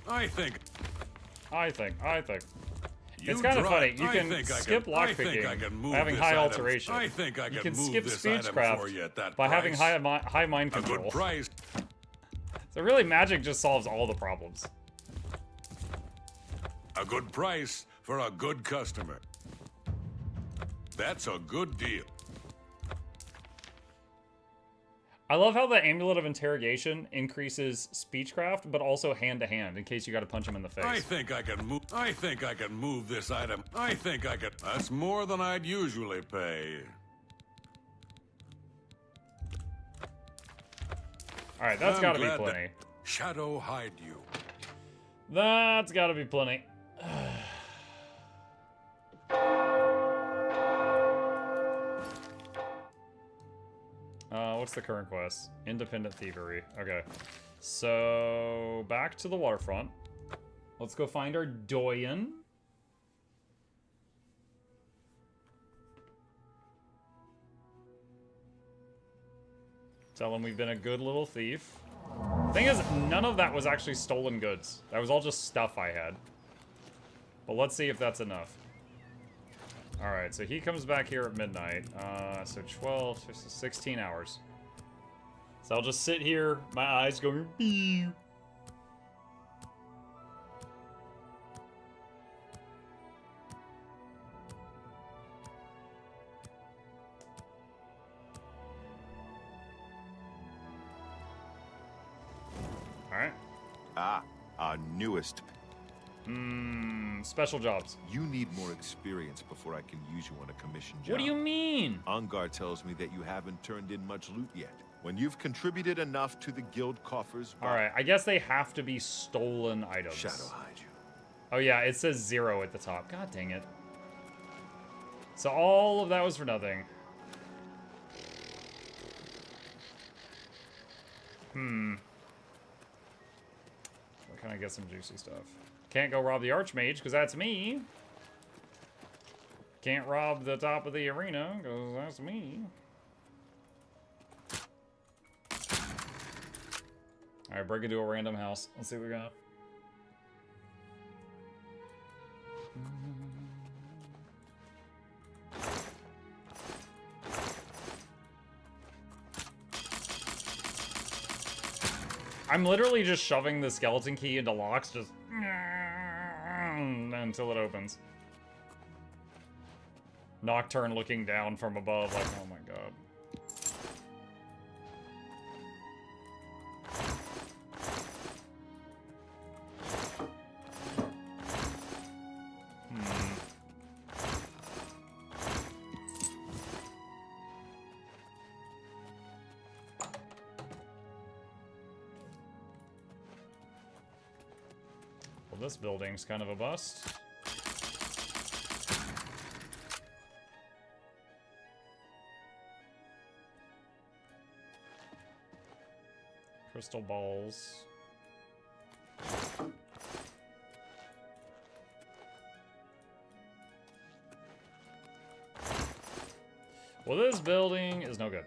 [SPEAKER 1] It's kind of funny. You can skip lockpicking by having high alteration.
[SPEAKER 8] I think I can
[SPEAKER 1] you can
[SPEAKER 8] move
[SPEAKER 1] skip
[SPEAKER 8] this item
[SPEAKER 1] speechcraft
[SPEAKER 8] for you at that
[SPEAKER 1] by
[SPEAKER 8] price.
[SPEAKER 1] having high mind
[SPEAKER 8] A
[SPEAKER 1] control.
[SPEAKER 8] good price.
[SPEAKER 1] So really, magic just solves all the problems.
[SPEAKER 8] A good price for a good customer. That's a good deal.
[SPEAKER 1] I love how the Amulet of Interrogation increases speechcraft, but also hand-to-hand, in case you gotta punch him in the face.
[SPEAKER 8] I think I can move this item. That's more than I'd usually pay.
[SPEAKER 1] Alright, that's
[SPEAKER 8] I'm
[SPEAKER 1] gotta be
[SPEAKER 8] glad that
[SPEAKER 1] plenty.
[SPEAKER 8] Shadow hide you.
[SPEAKER 1] That's gotta be plenty. What's the current quest? Independent thievery. Okay. So, back to the waterfront. Let's go find our doyen. Tell him we've been a good little thief. Thing is, none of that was actually stolen goods. That was all just stuff I had. But let's see if that's enough. Alright, so he comes back here at midnight. So 12, 16 hours. So I'll just sit here, my eyes going... Pew. Alright.
[SPEAKER 3] Ah, our newest.
[SPEAKER 1] Special jobs.
[SPEAKER 3] You need more experience before I can use you on a commission job.
[SPEAKER 1] What do you mean?
[SPEAKER 3] Angar tells me that you haven't turned in much loot yet. When you've contributed enough to the guild coffers...
[SPEAKER 1] Alright, I guess they have to be stolen items.
[SPEAKER 3] Shadow hide you.
[SPEAKER 1] Oh yeah, it says 0 at the top. God dang it. So all of that was for nothing. Where can I get some juicy stuff? Can't go rob the Archmage, because that's me. Can't rob the top of the arena, because that's me. Alright, break into a random house. Let's see what we got. I'm literally just shoving the skeleton key into locks, just until it opens. Nocturne looking down from above, like, oh my god. This building's kind of a bust. Crystal balls. Well, this building is no good.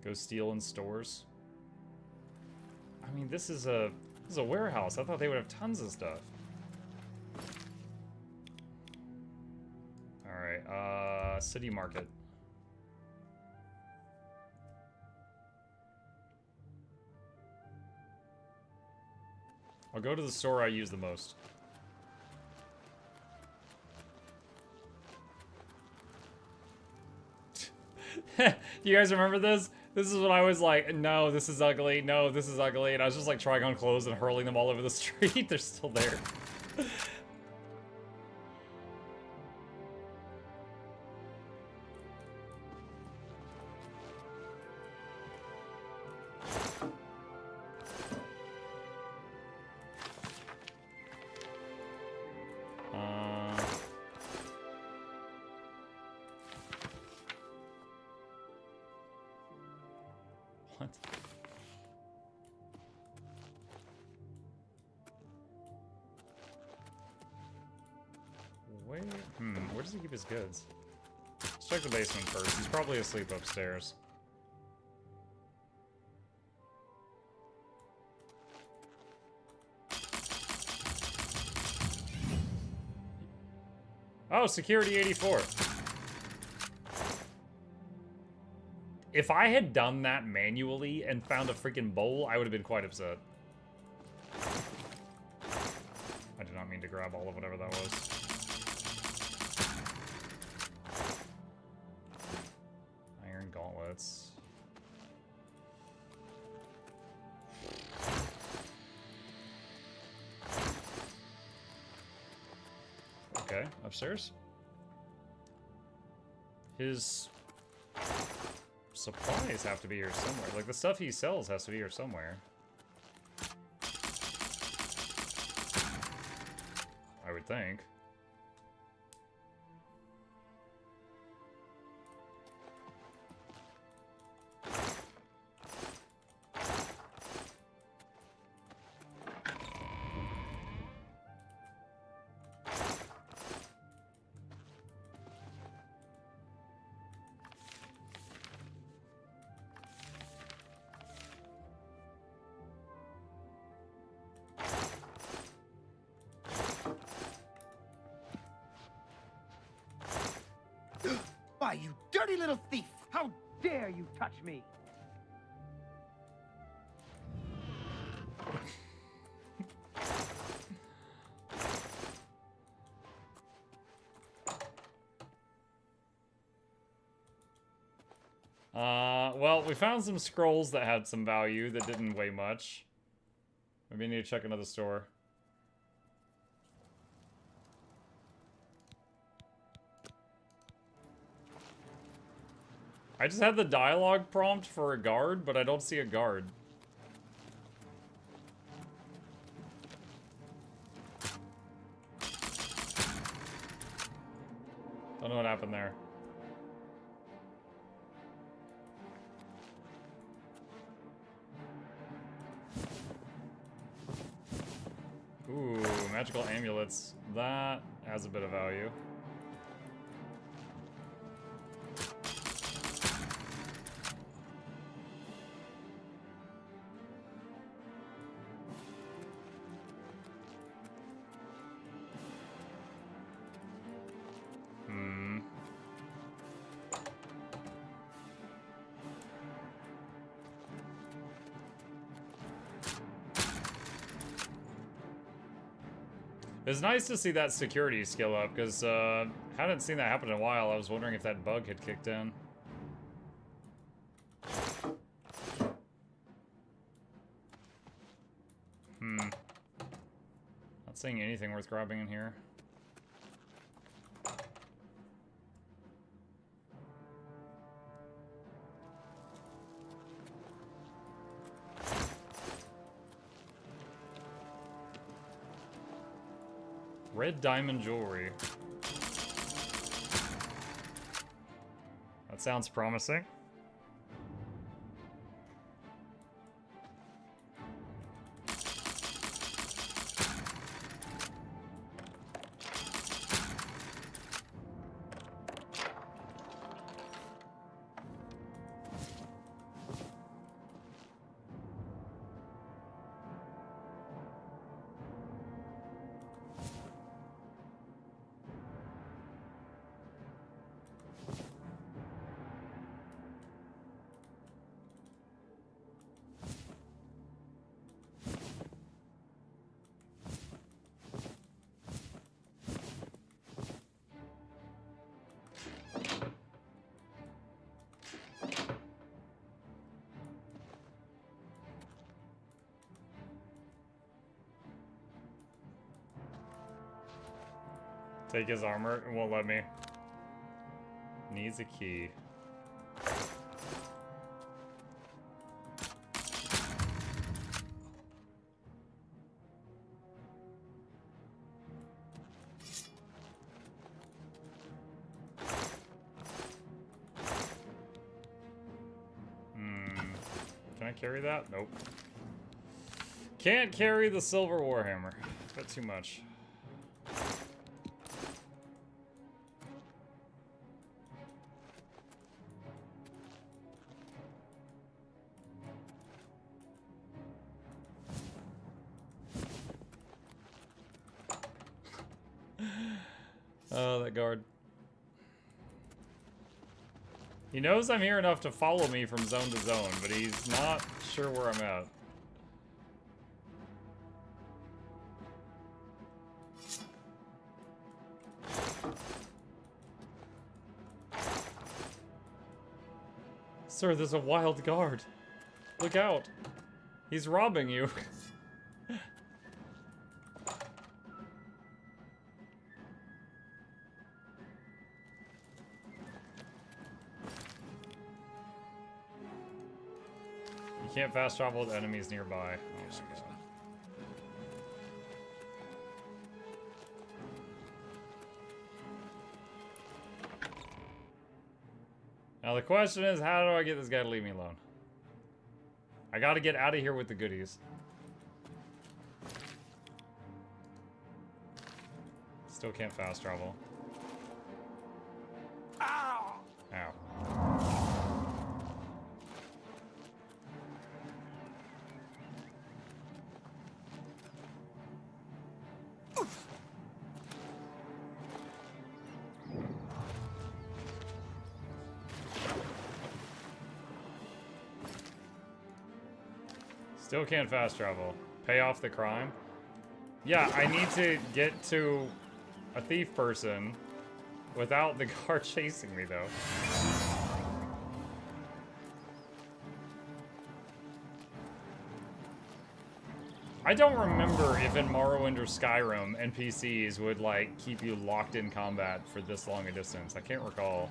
[SPEAKER 1] Go steal in stores. I mean, this is a warehouse. I thought they would have tons of stuff. All right, city market. I'll go to the store I use the most. Do you guys remember this? This is when I was like, no, this is ugly, no, this is ugly, and I was just like trying on clothes and hurling them all over the street. They're still there. What? Where does he keep his goods? Let's check the basement first. He's probably asleep upstairs. Oh, security 84. If I had done that manually and found a freaking bowl, I would have been quite upset. I did not mean to grab all of whatever that was. Iron gauntlets. Okay, upstairs. His supplies have to be here somewhere. Like, the stuff he sells has to be here somewhere. I would think.
[SPEAKER 18] Why, you dirty little thief! How dare you touch me!
[SPEAKER 1] well, we found some scrolls that had some value that didn't weigh much. Maybe I need to check another store. I just had the dialogue prompt for a guard, but I don't see a guard. Don't know what happened there. Ooh, magical amulets. That has a bit of value. It's nice to see that security skill up, because hadn't seen that happen in a while. I was wondering if that bug had kicked in. Not seeing anything worth grabbing in here. Red diamond jewelry. That sounds promising. Take his armor. It won't let me. Needs a key. Can I carry that? Nope. Can't carry the silver warhammer. Bit too much. Oh, that guard. He knows I'm here enough to follow me from zone to zone, but he's not sure where I'm at. Sir, there's a wild guard. Look out. He's robbing you. You can't fast travel with enemies nearby. Oh my God. Now the question is, how do I get this guy to leave me alone? I gotta get out of here with the goodies. Still can't fast travel. Ow! Ow. Still can't fast travel. Pay off the crime? Yeah, I need to get to a thief person without the guard chasing me, though. I don't remember if in Morrowind or Skyrim, NPCs would, like, keep you locked in combat for this long a distance. I can't recall.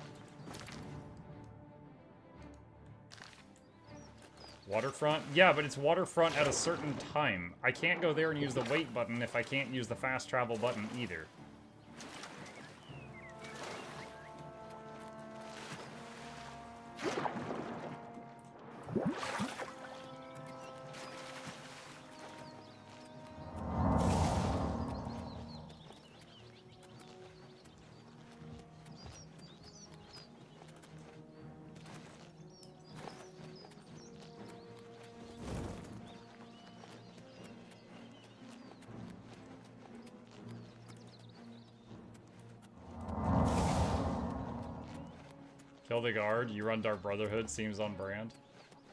[SPEAKER 1] Waterfront? Yeah, but it's waterfront at a certain time. I can't go there and use the wait button if I can't use the fast travel button either. Kill the guard, you run Dark Brotherhood, seems on brand.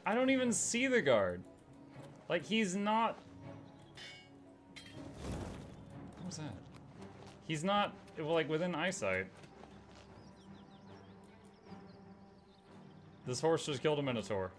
[SPEAKER 1] I don't even see the guard. Like, he's not... What was that? He's not, like, within eyesight. This horse just killed a Minotaur.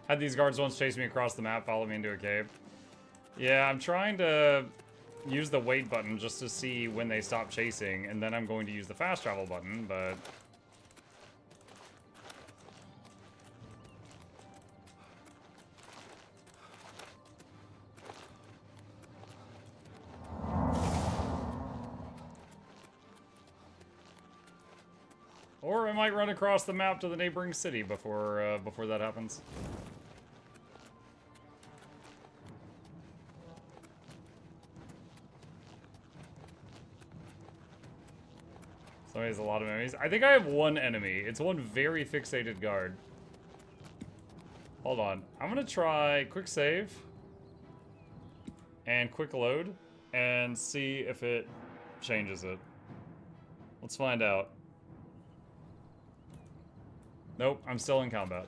[SPEAKER 1] Had these guards once chase me across the map, follow me into a cave. Yeah, I'm trying to use the wait button just to see when they stop chasing, and then I'm going to use the fast travel button, but... Or I might run across the map to the neighboring city before that happens. So he has a lot of enemies. I think I have one enemy. It's one very fixated guard. Hold on. I'm gonna try quick save and quick load and see if it changes it. Let's find out. Nope, I'm still in combat.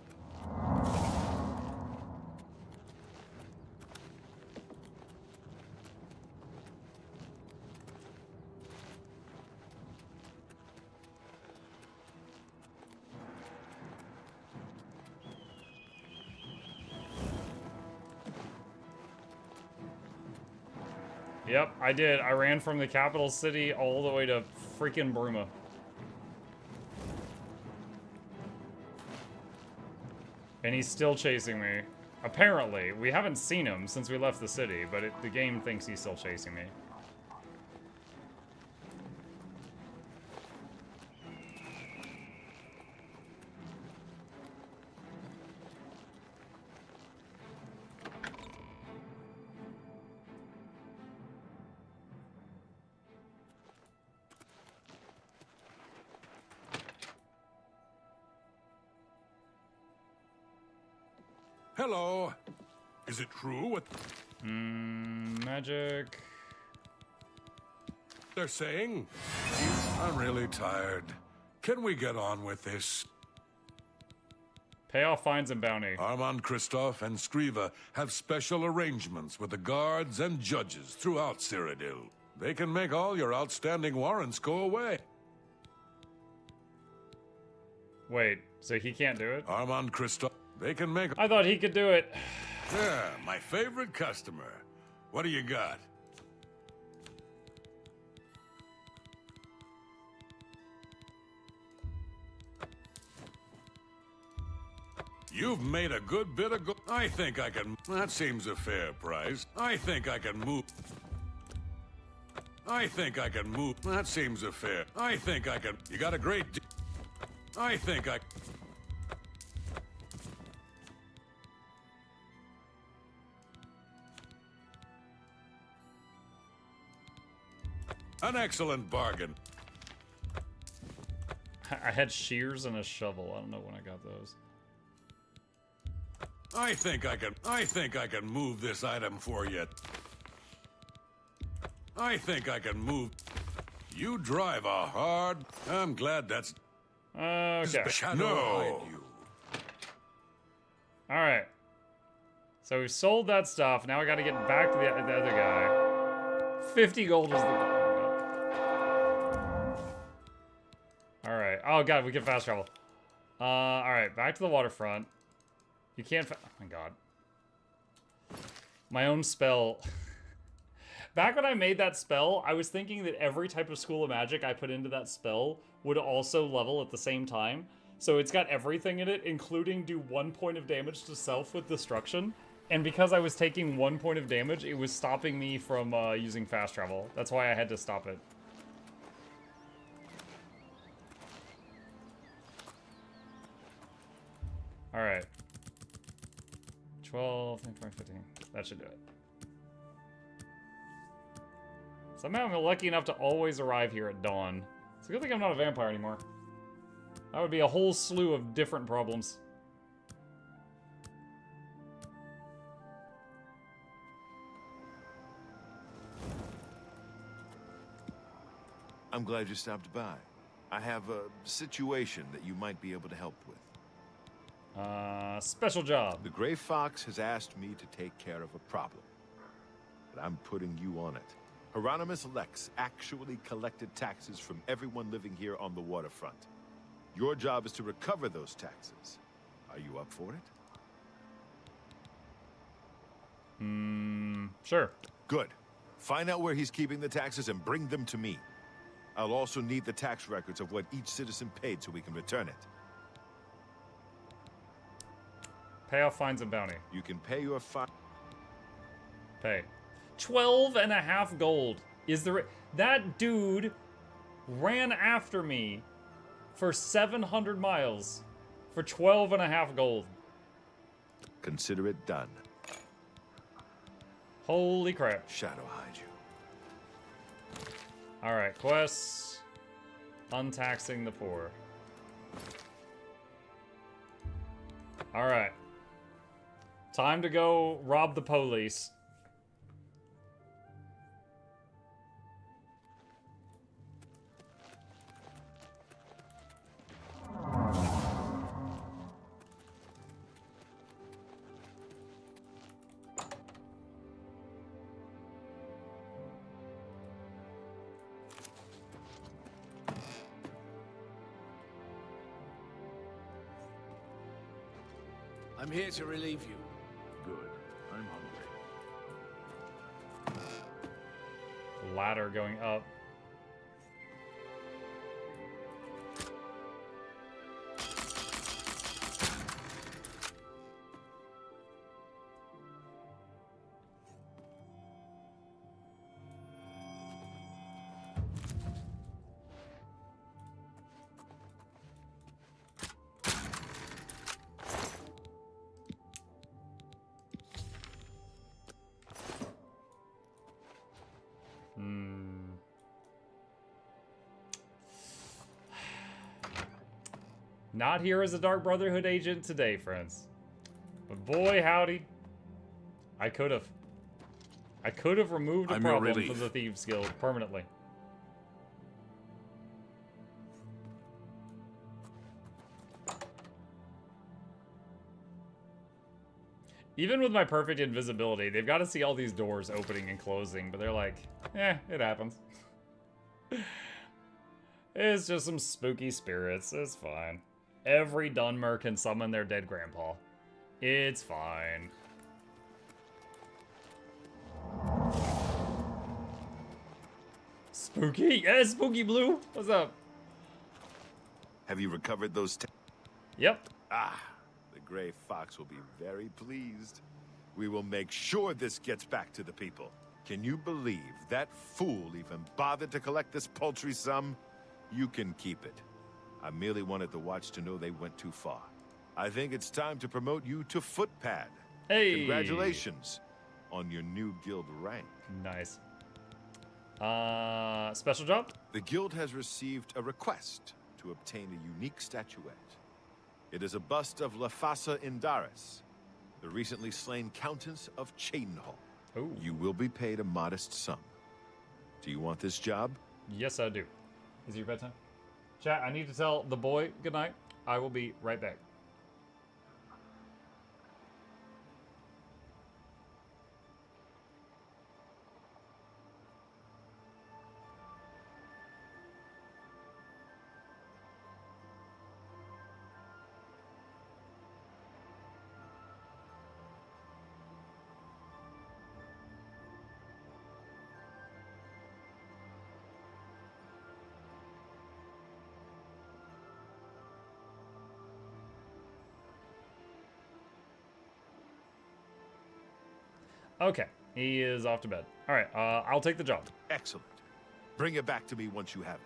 [SPEAKER 1] Yep, I did. I ran from the capital city all the way to freaking Bruma. And he's still chasing me. Apparently. We haven't seen him since we left the city, but the game thinks he's still chasing me.
[SPEAKER 8] Hello. Is it true what...
[SPEAKER 1] Magic...
[SPEAKER 8] they're saying? I'm really tired. Can we get on with this?
[SPEAKER 1] Payoff fines and bounty.
[SPEAKER 8] Armand Kristoff and Skriva have special arrangements with the guards and judges throughout Cyrodiil. They can make all your outstanding warrants go away.
[SPEAKER 1] Wait, so he can't do it?
[SPEAKER 8] Armand Kristoff... they can make...
[SPEAKER 1] I thought he could do it.
[SPEAKER 8] Yeah, my favorite customer. What do you got? You've made a good bit of I think I can... that seems a fair price. I think I can move... I think I can move... that seems a fair... I think I can... you got a great... I think I... an excellent bargain.
[SPEAKER 1] I had shears and a shovel. I don't know when I got those.
[SPEAKER 8] I think I can move this item for you. I think I can move. You drive a hard... I'm glad that's...
[SPEAKER 1] Okay.
[SPEAKER 8] No.
[SPEAKER 1] Alright. So we've sold that stuff. Now we gotta get back to the other guy. 50 gold was the goal. Alright. Oh god, we can fast travel. Alright, back to the waterfront. You can't oh my god. My own spell. Back when I made that spell, I was thinking that every type of school of magic I put into that spell would also level at the same time. So it's got everything in it, including do 1 point of damage to self with destruction. And because I was taking 1 point of damage, it was stopping me from using fast travel. That's why I had to stop it. Alright. 12, 15. That should do it. Somehow I'm lucky enough to always arrive here at dawn. It's a good thing I'm not a vampire anymore. That would be a whole slew of different problems.
[SPEAKER 3] I'm glad you stopped by. I have a situation that you might be able to help with.
[SPEAKER 1] Special job.
[SPEAKER 3] The Gray Fox has asked me to take care of a problem, but I'm putting you on it. Hieronymus Lex actually collected taxes from everyone living here on the waterfront. Your job is to recover those taxes. Are you up for it?
[SPEAKER 1] Sure.
[SPEAKER 3] Good. Find out where he's keeping the taxes and bring them to me. I'll also need the tax records of what each citizen paid so we can return it.
[SPEAKER 1] Payoff fines and bounty.
[SPEAKER 3] You can pay your fine.
[SPEAKER 1] Pay. 12.5 gold. Is there... That dude ran after me for 700 miles for 12.5 gold.
[SPEAKER 3] Consider it done.
[SPEAKER 1] Holy crap.
[SPEAKER 3] Shadow hide you.
[SPEAKER 1] Alright, quests. Untaxing the poor. Alright. Time to go rob the police.
[SPEAKER 17] I'm here to relieve you.
[SPEAKER 12] Good. I'm hungry.
[SPEAKER 1] Ladder going up. Not here as a Dark Brotherhood agent today, friends. But boy, howdy. I could have removed a problem from the Thieves Guild permanently. Even with my perfect invisibility, they've got to see all these doors opening and closing, but they're like, eh, it happens. It's just some spooky spirits. It's fine. Every Dunmer can summon their dead grandpa. It's fine. Spooky? Yeah, Spooky Blue. What's up?
[SPEAKER 3] Have you recovered those?
[SPEAKER 1] Yep.
[SPEAKER 3] Ah, the Gray Fox will be very pleased. We will make sure this gets back to the people. Can you believe that fool even bothered to collect this paltry sum? You can keep it. I merely wanted the Watch to know they went too far. I think it's time to promote you to Footpad.
[SPEAKER 1] Hey!
[SPEAKER 3] Congratulations on your new guild rank.
[SPEAKER 1] Nice. Special job?
[SPEAKER 3] The guild has received a request to obtain a unique statuette. It is a bust of Lafasa Indaris, the recently slain Countess of Chadenhall.
[SPEAKER 1] Ooh.
[SPEAKER 3] You will be paid a modest sum. Do you want this job?
[SPEAKER 1] Yes, I do. Is it your bedtime? Chat, I need to tell the boy good night. I will be right back. Okay, he is off to bed. All right, I'll take the job.
[SPEAKER 3] Excellent. Bring it back to me once you have it.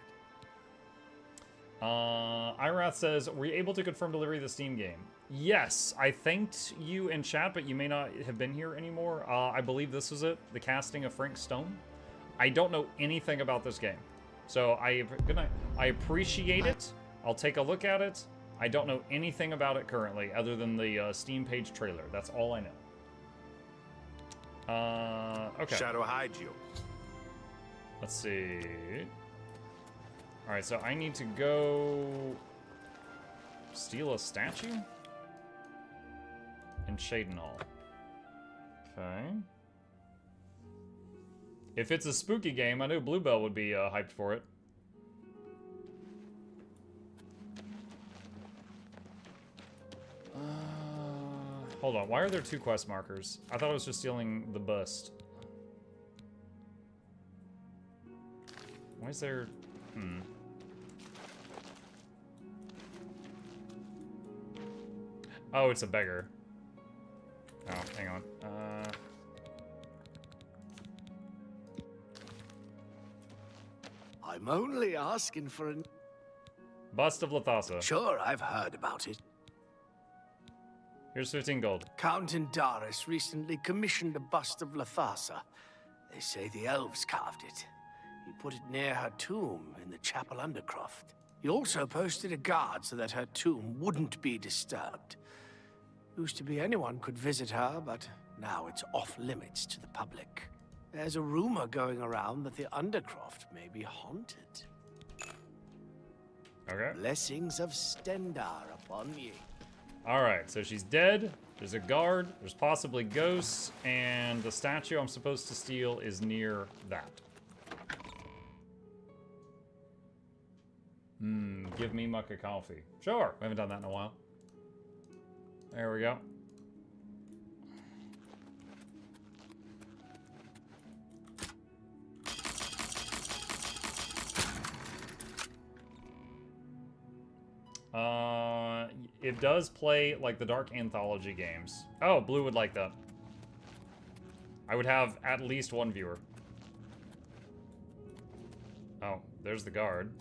[SPEAKER 1] Irath says, were you able to confirm delivery of the Steam game? Yes, I thanked you in chat, but you may not have been here anymore. I believe this was it, the casting of Frank Stone. I don't know anything about this game. So, good night. I appreciate it. I'll take a look at it. I don't know anything about it currently, other than the Steam page trailer. That's all I know. Okay.
[SPEAKER 3] Shadow hide you.
[SPEAKER 1] Let's see. All right, so I need to go steal a statue in Shadenhall. Okay. If it's a spooky game, I know Bluebell would be hyped for it. Hold on, why are there 2 quest markers? I thought I was just stealing the bust. Why is there... Oh, it's a beggar. Oh, hang on.
[SPEAKER 17] I'm only asking for an...
[SPEAKER 1] Bust of Lathasa.
[SPEAKER 17] Sure, I've heard about it.
[SPEAKER 1] Here's 15 gold.
[SPEAKER 17] Count Indaris recently commissioned a bust of Lathasa. They say the elves carved it. He put it near her tomb in the chapel undercroft. He also posted a guard so that her tomb wouldn't be disturbed. Used to be anyone could visit her, but now it's off limits to the public. There's a rumor going around that the undercroft may be haunted.
[SPEAKER 1] Okay.
[SPEAKER 17] Blessings of Stendar upon ye.
[SPEAKER 1] Alright, so she's dead. There's a guard. There's possibly ghosts. And the statue I'm supposed to steal is near that. Give me Mucka coffee. Sure. We haven't done that in a while. There we go. It does play like the Dark Anthology games. Oh, Blue would like that. I would have at least one viewer. Oh, there's the guard.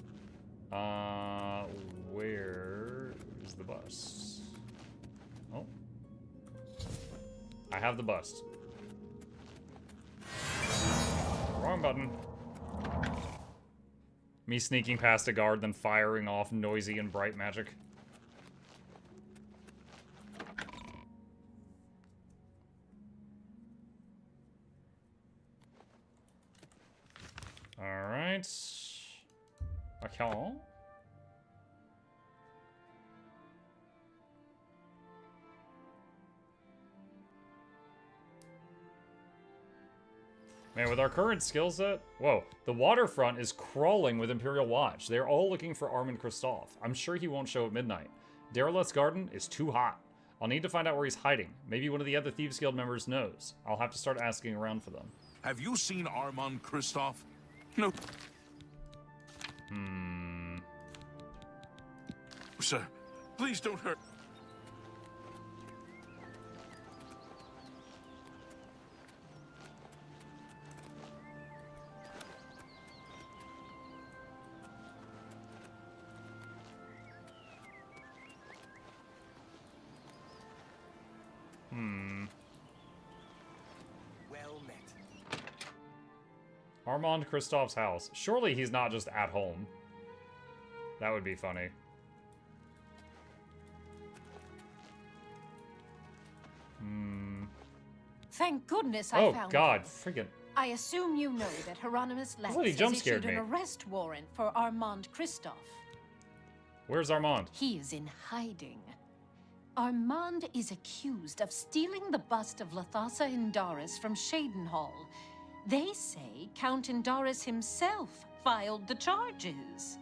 [SPEAKER 1] Where is the bust? Oh. I have the bust. Wrong button. Me sneaking past a guard, then firing off noisy and bright magic. Alright. Okay. Man, with our current skill set... Whoa. The waterfront is crawling with Imperial Watch. They're all looking for Armin Kristoff. I'm sure he won't show at midnight. Dereleth's garden is too hot. I'll need to find out where he's hiding. Maybe one of the other Thieves Guild members knows. I'll have to start asking around for them.
[SPEAKER 12] Have you seen Armin Kristoff? No. Sir, please don't hurt.
[SPEAKER 6] Well met.
[SPEAKER 1] Armand Kristoff's house. Surely he's not just at home. That would be funny.
[SPEAKER 16] Thank goodness I found
[SPEAKER 1] Oh God,
[SPEAKER 16] you.
[SPEAKER 1] friggin'.
[SPEAKER 16] I assume you know that Hieronymus Lance
[SPEAKER 1] He
[SPEAKER 16] has
[SPEAKER 1] jump-scared
[SPEAKER 16] issued an
[SPEAKER 1] me.
[SPEAKER 16] arrest warrant for Armand Kristoff.
[SPEAKER 1] Where's Armand?
[SPEAKER 16] He is in hiding. Armand is accused of stealing the bust of Lathasa Indaris from Shadenhall. They say Count Indaris himself filed the charges.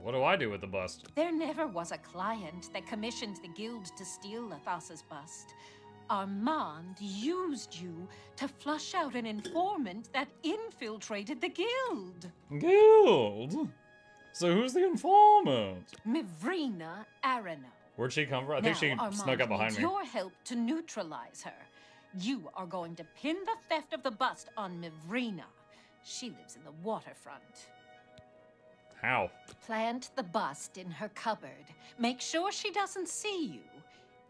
[SPEAKER 1] What do I do with the bust?
[SPEAKER 16] There never was a client that commissioned the guild to steal Lathasa's bust. Armand used you to flush out an informant that infiltrated the guild.
[SPEAKER 1] Guild? So who's the informant?
[SPEAKER 16] Mivrina Arano.
[SPEAKER 1] Where'd she come from? I think she snuck up behind me.
[SPEAKER 16] Your help to neutralize her. You are going to pin the theft of the bust on Mivrina. She lives in the waterfront.
[SPEAKER 1] How?
[SPEAKER 16] Plant the bust in her cupboard. Make sure she doesn't see you.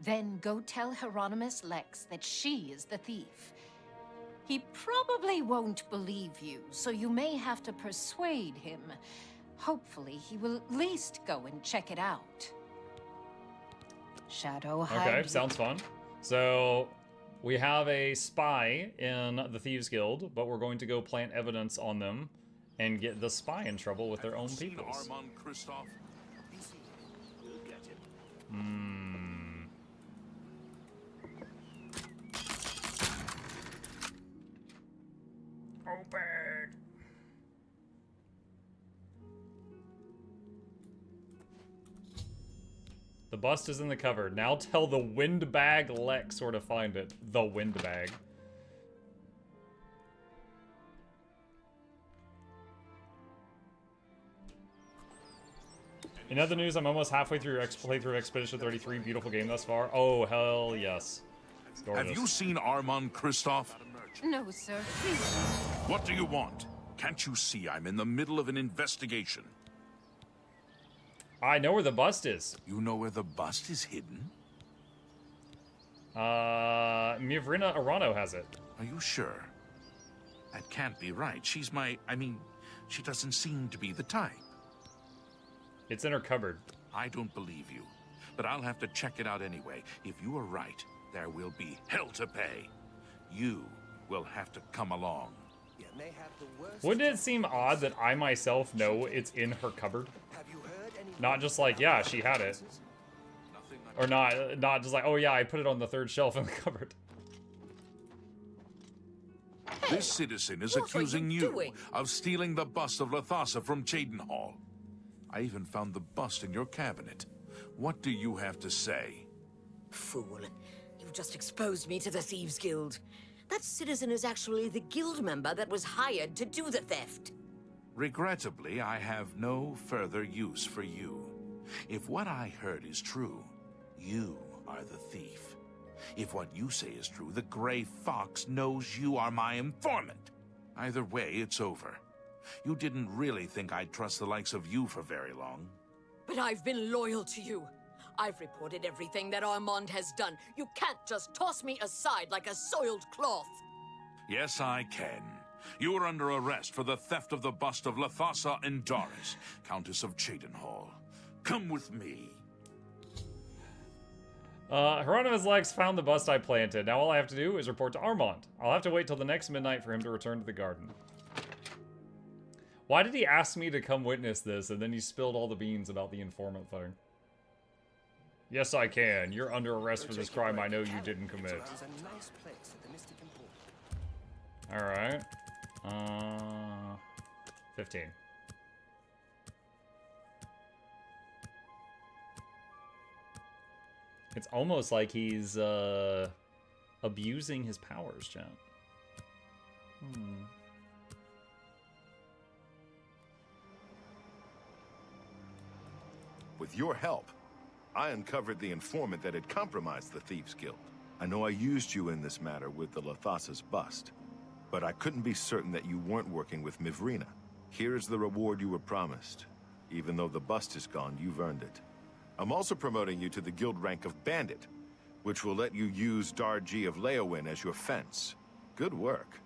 [SPEAKER 16] Then go tell Hieronymus Lex that she is the thief. He probably won't believe you, so you may have to persuade him. Hopefully, he will at least go and check it out. Shadow hide.
[SPEAKER 1] Okay, sounds fun. So, we have a spy in the Thieves Guild, but we're going to go plant evidence on them and get the spy in trouble with their own peoples.
[SPEAKER 11] Open.
[SPEAKER 1] The bust is in the cupboard. Now tell the windbag Lex where to find it. The windbag. In other news, I'm almost halfway through playthrough Expedition 33. Beautiful game thus far. Oh, hell yes. It's gorgeous.
[SPEAKER 12] Have you seen Armand Kristoff?
[SPEAKER 16] No, sir. Please.
[SPEAKER 12] What do you want? Can't you see I'm in the middle of an investigation?
[SPEAKER 1] I know where the bust is.
[SPEAKER 12] You know where the bust is hidden?
[SPEAKER 1] Mivrina Arano has it.
[SPEAKER 12] Are you sure? That can't be right. She's she doesn't seem to be the type.
[SPEAKER 1] It's in her cupboard.
[SPEAKER 12] I don't believe you, but I'll have to check it out anyway. If you are right, there will be hell to pay. You will have to come along.
[SPEAKER 1] Wouldn't it seem odd that I myself know it's in her cupboard? Not just like, yeah, she had it. Or not just like, oh yeah, I put it on the third shelf in the cupboard.
[SPEAKER 12] This citizen is accusing you of stealing the bust of Lathasa from Cheydinhall. I even found the bust in your cabinet. What do you have to say?
[SPEAKER 2] Fool. You've just exposed me to the Thieves Guild. That citizen is actually the guild member that was hired to do the theft.
[SPEAKER 12] Regrettably, I have no further use for you. If what I heard is true, you are the thief. If what you say is true, the Grey Fox knows you are my informant. Either way, it's over. You didn't really think I'd trust the likes of you for very long.
[SPEAKER 2] But I've been loyal to you. I've reported everything that Armand has done. You can't just toss me aside like a soiled cloth.
[SPEAKER 12] Yes, I can. You are under arrest for the theft of the bust of Lathasa Indaris, Countess of Cheydinhall. Come with me.
[SPEAKER 1] Hieronymus Lex found the bust I planted. Now all I have to do is report to Armand. I'll have to wait till the next midnight for him to return to the garden. Why did he ask me to come witness this, and then he spilled all the beans about the informant thing? Yes, I can. You're under arrest for this crime I know you didn't commit. Alright. 15. It's almost like he's, abusing his powers, chat.
[SPEAKER 3] With your help, I uncovered the informant that had compromised the Thieves Guild. I know I used you in this matter with the Lathasa's bust, but I couldn't be certain that you weren't working with Mivrina. Here is the reward you were promised. Even though the bust is gone, you've earned it. I'm also promoting you to the guild rank of Bandit, which will let you use Darji of Leowin as your fence. Good work.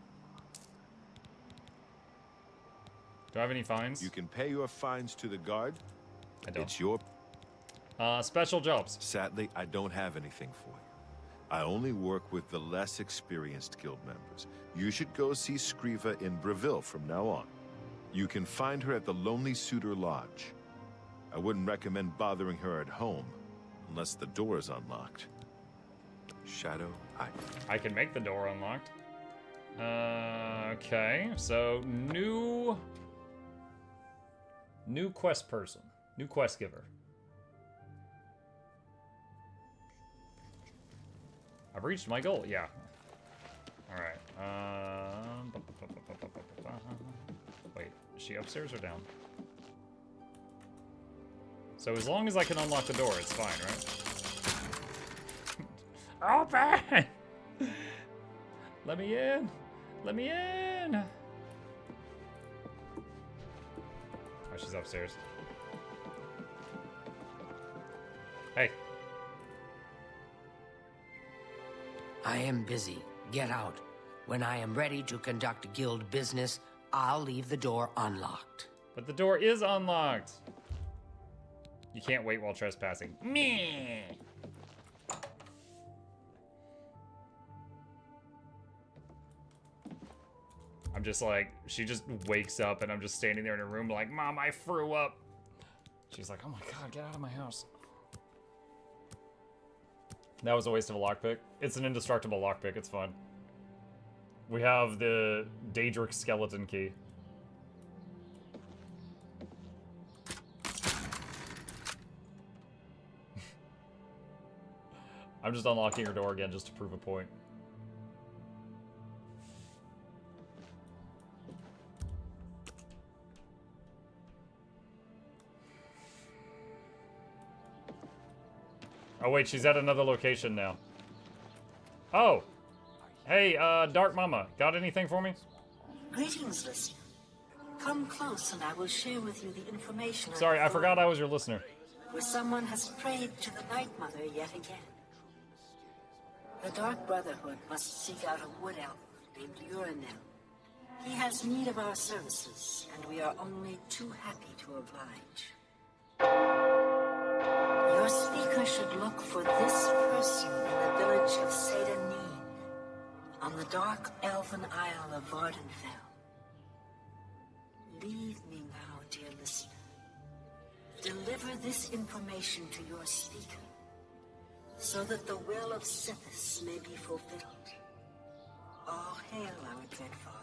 [SPEAKER 1] Do I have any fines?
[SPEAKER 3] You can pay your fines to the guard.
[SPEAKER 1] I don't.
[SPEAKER 3] It's your...
[SPEAKER 1] special jobs.
[SPEAKER 3] Sadly, I don't have anything for you. I only work with the less experienced guild members. You should go see Skriva in Breville from now on. You can find her at the Lonely Suitor Lodge. I wouldn't recommend bothering her at home, unless the door is unlocked. Shadow,
[SPEAKER 1] I can make the door unlocked. Okay, so new quest person, new quest giver. I've reached my goal, yeah. All right. Wait, is she upstairs or down? So as long as I can unlock the door, it's fine, right? Open! Let me in! Let me in! Oh, she's upstairs. Hey.
[SPEAKER 19] I am busy. Get out. When I am ready to conduct guild business, I'll leave the door unlocked.
[SPEAKER 1] But the door is unlocked. You can't wait while trespassing. Meh. I'm just like, she just wakes up and I'm just standing there in her room like, Mom, I threw up. She's like, oh my God, get out of my house. That was a waste of a lockpick. It's an indestructible lockpick, it's fun. We have the Daedra skeleton key. I'm just unlocking her door again just to prove a point. Oh wait, she's at another location now. Oh! Hey, Dark Mama, got anything for me?
[SPEAKER 2] Greetings, listener. Come close and I will share with you the information.
[SPEAKER 1] Sorry, I forgot I was your listener.
[SPEAKER 2] Where someone has prayed to the Night Mother yet again. The Dark Brotherhood must seek out a wood elf named Urinel. He has need of our services, and we are only too happy to oblige. Your speaker should look for this person in the village of Sadanin, on the dark elven isle of Vardenfell. Leave me now, dear listener. Deliver this information to your speaker, so that the will of Sithis may be fulfilled. All hail our dread father.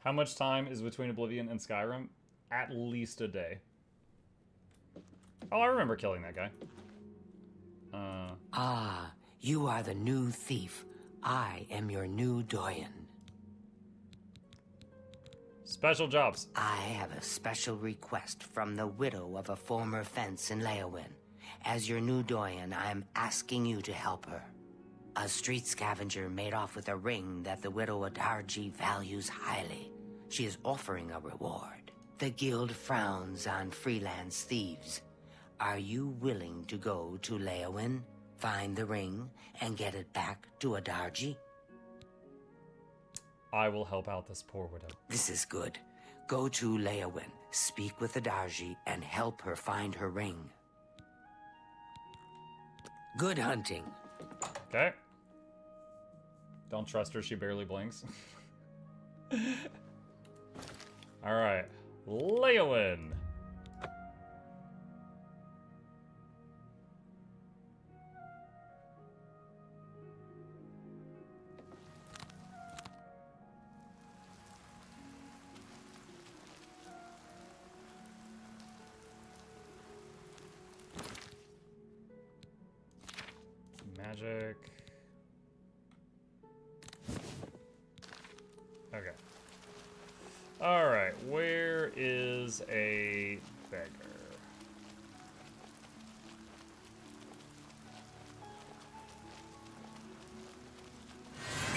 [SPEAKER 1] How much time is between Oblivion and Skyrim? At least a day. Oh, I remember killing that guy.
[SPEAKER 19] Ah, you are the new thief. I am your new doyen.
[SPEAKER 1] Special jobs.
[SPEAKER 19] I have a special request from the widow of a former fence in Leowin. As your new doyen, I am asking you to help her. A street scavenger made off with a ring that the widow Adarji values highly. She is offering a reward. The guild frowns on freelance thieves. Are you willing to go to Leowin, find the ring, and get it back to Adarji?
[SPEAKER 1] I will help out this poor widow.
[SPEAKER 19] This is good. Go to Leowin, speak with Adarji, and help her find her ring. Good hunting.
[SPEAKER 1] Okay. Don't trust her, she barely blinks. Alright. Leowin. Magic. Okay. Alright, where is a beggar?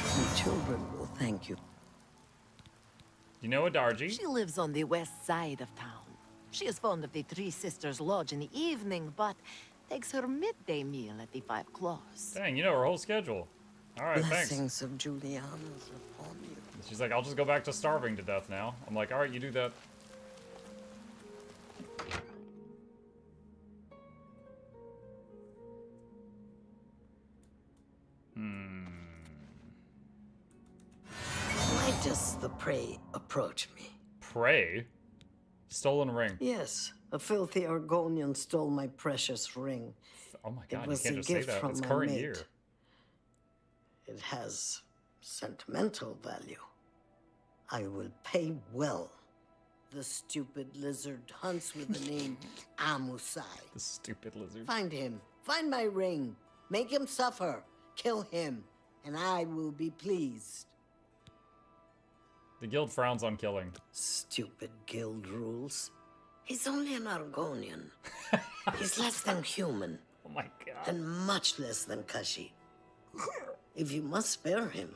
[SPEAKER 20] The children will thank you.
[SPEAKER 1] You know Adarji?
[SPEAKER 21] She lives on the west side of town. She is fond of the Three Sisters Lodge in the evening, but takes her midday meal at the Five Claws.
[SPEAKER 1] Dang, you know her whole schedule. Alright, thanks.
[SPEAKER 20] Blessings of Juliana's upon you.
[SPEAKER 1] She's like, I'll just go back to starving to death now. I'm like, alright, you do that.
[SPEAKER 20] Why does the prey approach me?
[SPEAKER 1] Prey? Stolen ring.
[SPEAKER 20] Yes, a filthy Argonian stole my precious ring.
[SPEAKER 1] Oh my god,
[SPEAKER 20] It
[SPEAKER 1] you
[SPEAKER 20] was
[SPEAKER 1] can't
[SPEAKER 20] a
[SPEAKER 1] just say
[SPEAKER 20] gift
[SPEAKER 1] that.
[SPEAKER 20] from
[SPEAKER 1] It's
[SPEAKER 20] my
[SPEAKER 1] current
[SPEAKER 20] mate.
[SPEAKER 1] year.
[SPEAKER 20] It has sentimental value. I will pay well. The stupid lizard hunts with the name Amusai.
[SPEAKER 1] The stupid lizard.
[SPEAKER 20] Find him. Find my ring. Make him suffer. Kill him. And I will be pleased.
[SPEAKER 1] The guild frowns on killing.
[SPEAKER 20] Stupid guild rules. He's only an Argonian. He's less than human.
[SPEAKER 1] Oh my god.
[SPEAKER 20] And much less than Kashi. If you must spare him,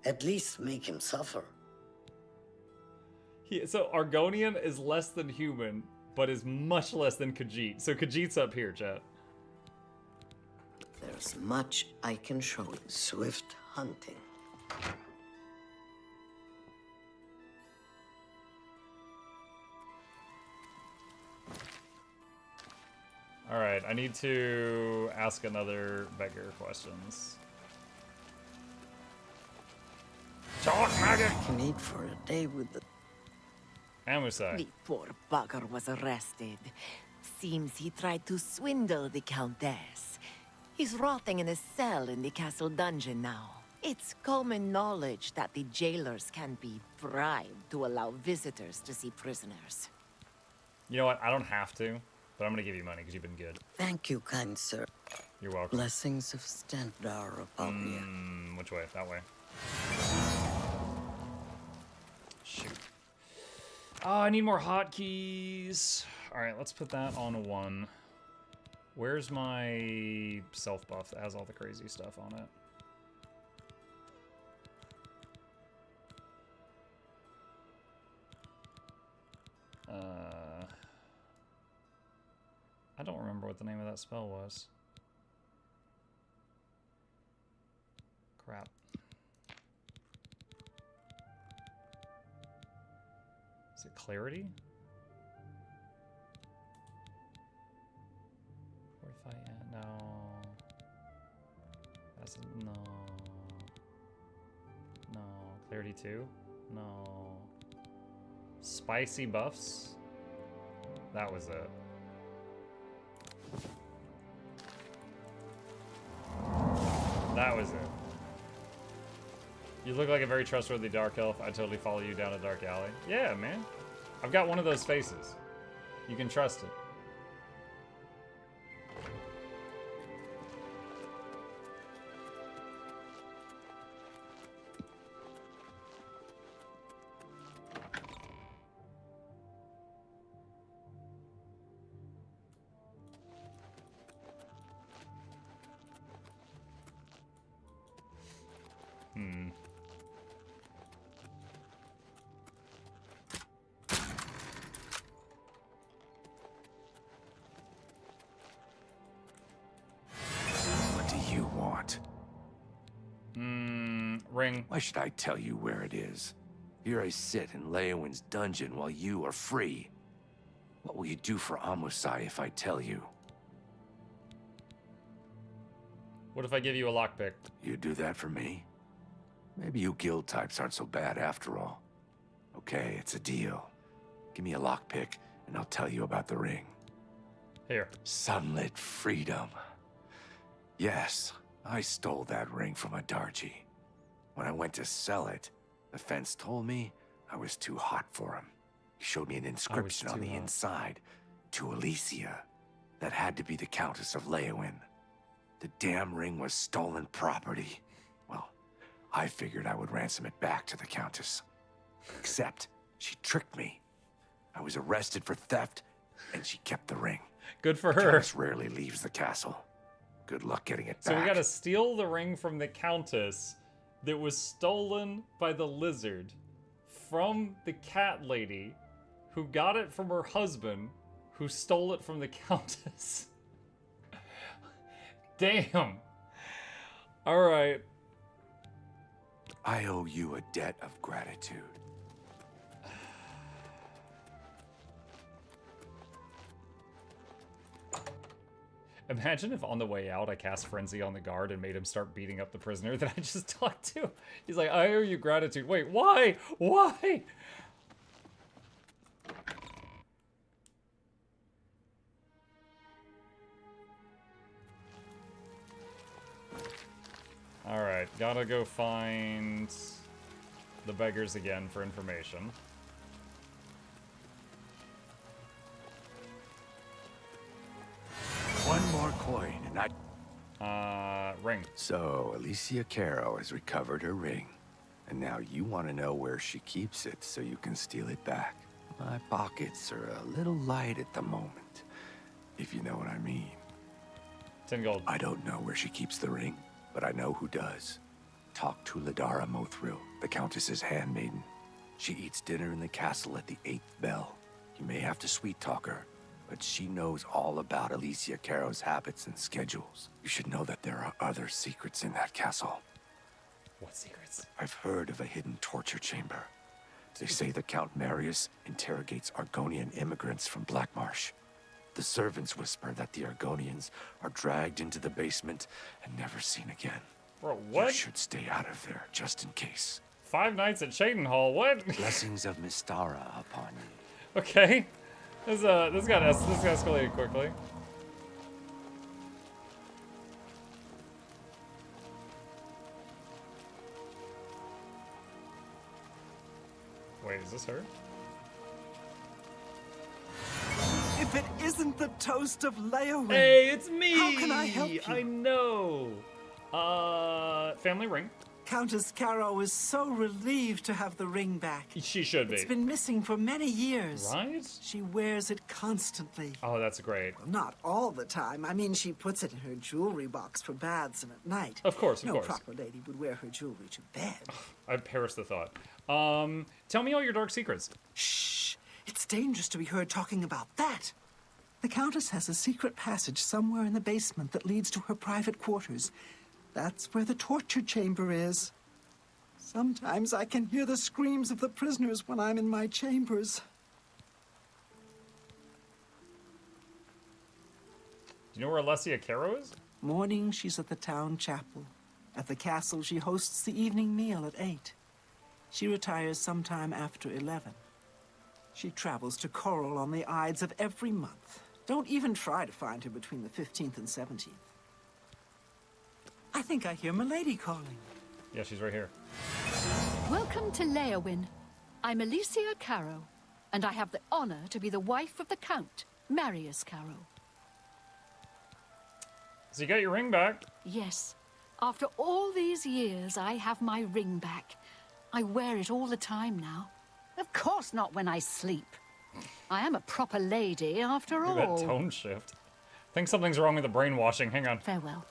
[SPEAKER 20] at least make him suffer.
[SPEAKER 1] So Argonian is less than human, but is much less than Khajiit. So Khajiit's up here, chat.
[SPEAKER 20] There's much I can show you. Swift hunting.
[SPEAKER 1] Alright, I need to ask another beggar questions.
[SPEAKER 20] Talk, maggot! I can eat for a day with the...
[SPEAKER 1] Amusai.
[SPEAKER 21] The poor bugger was arrested. Seems he tried to swindle the countess. He's rotting in a cell in the castle dungeon now. It's common knowledge that the jailers can be bribed to allow visitors to see prisoners.
[SPEAKER 1] You know what? I don't have to, but I'm gonna give you money because you've been good.
[SPEAKER 20] Thank you, kind sir.
[SPEAKER 1] You're welcome.
[SPEAKER 20] Blessings of Stendar upon you.
[SPEAKER 1] Which way? That way. Shoot. Oh, I need more hotkeys. Alright, let's put that on a 1. Where's my self buff that has all the crazy stuff on it? I don't remember what the name of that spell was. Crap. Is it Clarity? Fortify, yeah, no. That's no. No. Clarity 2? No. Spicy buffs? That was it. That was it. You look like a very trustworthy dark elf. I'd totally follow you down a dark alley. Yeah, man. I've got one of those faces. You can trust it.
[SPEAKER 14] What do you want?
[SPEAKER 1] Ring.
[SPEAKER 14] Why should I tell you where it is? Here I sit in Leowin's dungeon while you are free. What will you do for Amusai if I tell you?
[SPEAKER 1] What if I give you a lockpick?
[SPEAKER 14] You do that for me? Maybe you guild types aren't so bad after all. Okay, it's a deal. Give me a lockpick, and I'll tell you about the ring.
[SPEAKER 1] Here.
[SPEAKER 14] Sunlit freedom. Yes, I stole that ring from a Darji. When I went to sell it, the fence told me I was too hot for him. He showed me an inscription on the inside, to Alicia. That had to be the Countess of Leowin. The damn ring was stolen property. Well, I figured I would ransom it back to the Countess. Except, she tricked me. I was arrested for theft, and she kept the ring.
[SPEAKER 1] Good for
[SPEAKER 14] The
[SPEAKER 1] her.
[SPEAKER 14] Countess rarely leaves the castle. Good luck getting it back.
[SPEAKER 1] So we gotta steal the ring from the Countess that was stolen by the lizard from the cat lady who got it from her husband who stole it from the Countess. Damn. Alright.
[SPEAKER 14] I owe you a debt of gratitude.
[SPEAKER 1] Imagine if on the way out I cast Frenzy on the guard and made him start beating up the prisoner that I just talked to. He's like, I owe you gratitude. Wait, why? Why? Alright, gotta go find the beggars again for information.
[SPEAKER 14] One more coin, and
[SPEAKER 1] ring.
[SPEAKER 14] So, Alicia Caro has recovered her ring. And now you want to know where she keeps it so you can steal it back. My pockets are a little light at the moment, if you know what I mean.
[SPEAKER 1] 10 gold.
[SPEAKER 14] I don't know where she keeps the ring, but I know who does. Talk to Ladara Mothril, the Countess's handmaiden. She eats dinner in the castle at the 8th bell. You may have to sweet-talk her, but she knows all about Alicia Caro's habits and schedules. You should know that there are other secrets in that castle.
[SPEAKER 1] What secrets?
[SPEAKER 14] I've heard of a hidden torture chamber. They say the Count Marius interrogates Argonian immigrants from Blackmarsh. The servants whisper that the Argonians are dragged into the basement and never seen again.
[SPEAKER 1] Bro, what?
[SPEAKER 14] You should stay out of there, just in case.
[SPEAKER 1] 5 nights at Shaden Hall, what?
[SPEAKER 14] Blessings of Mystara upon you.
[SPEAKER 1] Okay. This escalated quickly. Wait, is this her?
[SPEAKER 5] If it isn't the toast of Leowin.
[SPEAKER 1] Hey, it's me!
[SPEAKER 5] How can I help you?
[SPEAKER 1] I know. Family ring.
[SPEAKER 5] Countess Caro is so relieved to have the ring back.
[SPEAKER 1] She should be.
[SPEAKER 5] It's been missing for many years.
[SPEAKER 1] Right?
[SPEAKER 5] She wears it constantly.
[SPEAKER 1] Oh, that's great.
[SPEAKER 5] Well, not all the time. I mean, she puts it in her jewelry box for baths and at night.
[SPEAKER 1] Of course.
[SPEAKER 5] No proper lady would wear her jewelry to bed.
[SPEAKER 1] I perish the thought. Tell me all your dark secrets.
[SPEAKER 5] Shh! It's dangerous to be heard talking about that. The Countess has a secret passage somewhere in the basement that leads to her private quarters. That's where the torture chamber is. Sometimes I can hear the screams of the prisoners when I'm in my chambers.
[SPEAKER 1] Do you know where Alessia Caro is?
[SPEAKER 5] Morning, she's at the town chapel. At the castle, she hosts the evening meal at 8. She retires sometime after 11. She travels to Coral on the Ides of every month. Don't even try to find her between the 15th and 17th. I think I hear Milady calling.
[SPEAKER 1] Yeah, she's right here.
[SPEAKER 15] Welcome to Leowin. I'm Alicia Caro, and I have the honor to be the wife of the Count, Marius Caro.
[SPEAKER 1] So you got your ring back?
[SPEAKER 15] Yes. After all these years, I have my ring back. I wear it all the time now. Of course not when I sleep. I am a proper lady after all.
[SPEAKER 1] Look at that tone shift. I think something's wrong with the brainwashing. Hang on.
[SPEAKER 15] Farewell.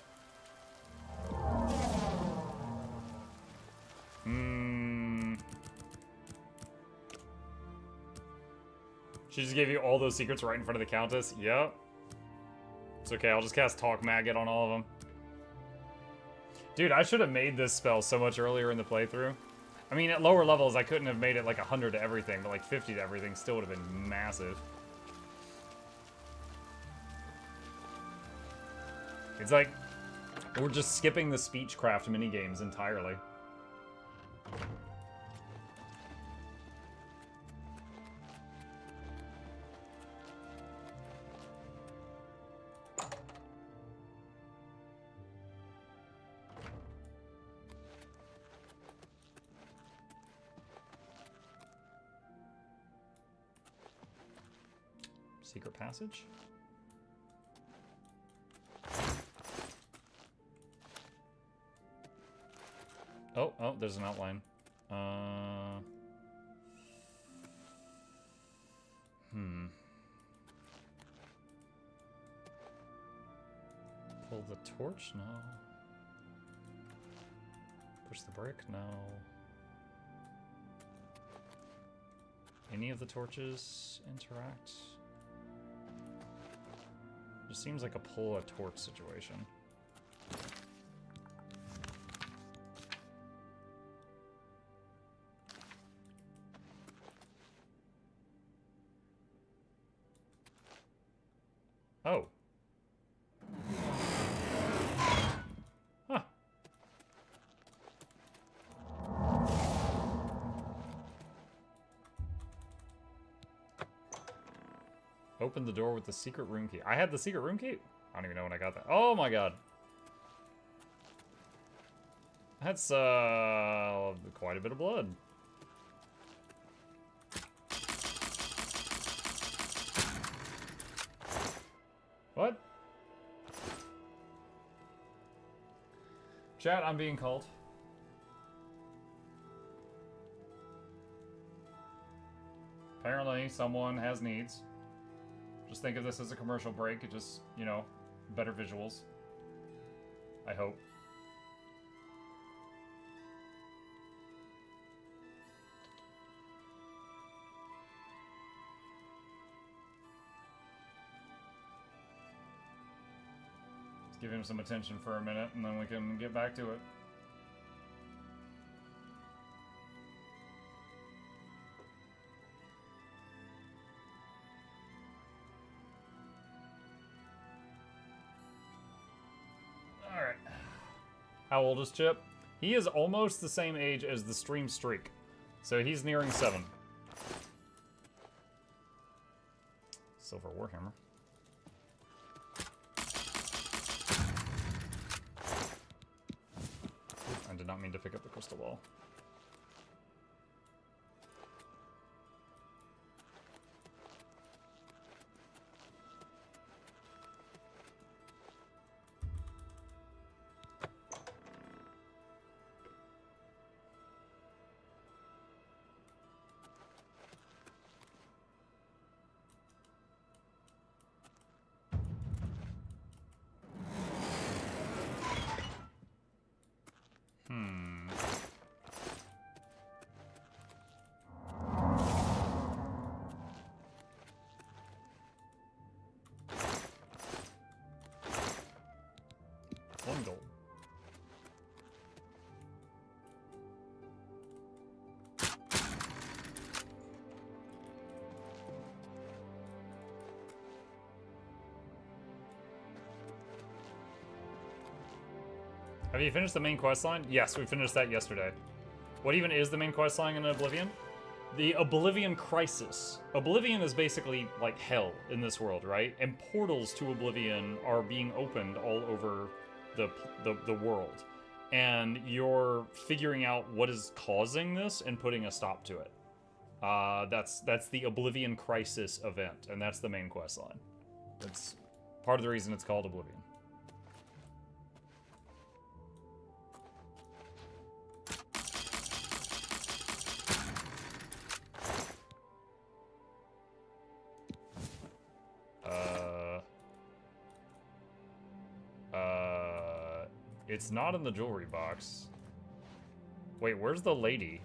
[SPEAKER 1] She just gave you all those secrets right in front of the Countess? Yep. It's okay, I'll just cast Talk Maggot on all of them. Dude, I should have made this spell so much earlier in the playthrough. I mean, at lower levels, I couldn't have made it like 100 to everything, but like 50 to everything still would have been massive. It's like, we're just skipping the speechcraft minigames entirely. Secret passage? Oh, there's an outline. Pull the torch? No. Push the brick? No. Any of the torches interact? Just seems like a pull a torch situation. Oh. Huh. Open the door with the secret room key. I had the secret room key? I don't even know when I got that. Oh my god. That's, quite a bit of blood. What? Chat, I'm being called. Apparently, someone has needs. Just think of this as a commercial break. It just, you know, better visuals. I hope. Let's give him some attention for a minute, and then we can get back to it. How old is Chip? He is almost the same age as the stream streak. So he's nearing 7. Silver Warhammer. I did not mean to pick up the crystal ball. Have you finished the main quest line? Yes, we finished that yesterday. What even is the main quest line in Oblivion? The Oblivion Crisis. Oblivion is basically like hell in this world, right? And portals to Oblivion are being opened all over the world. And you're figuring out what is causing this and putting a stop to it. That's the Oblivion Crisis event, and that's the main quest line. That's part of the reason it's called Oblivion. It's not in the jewelry box. Wait, where's the lady?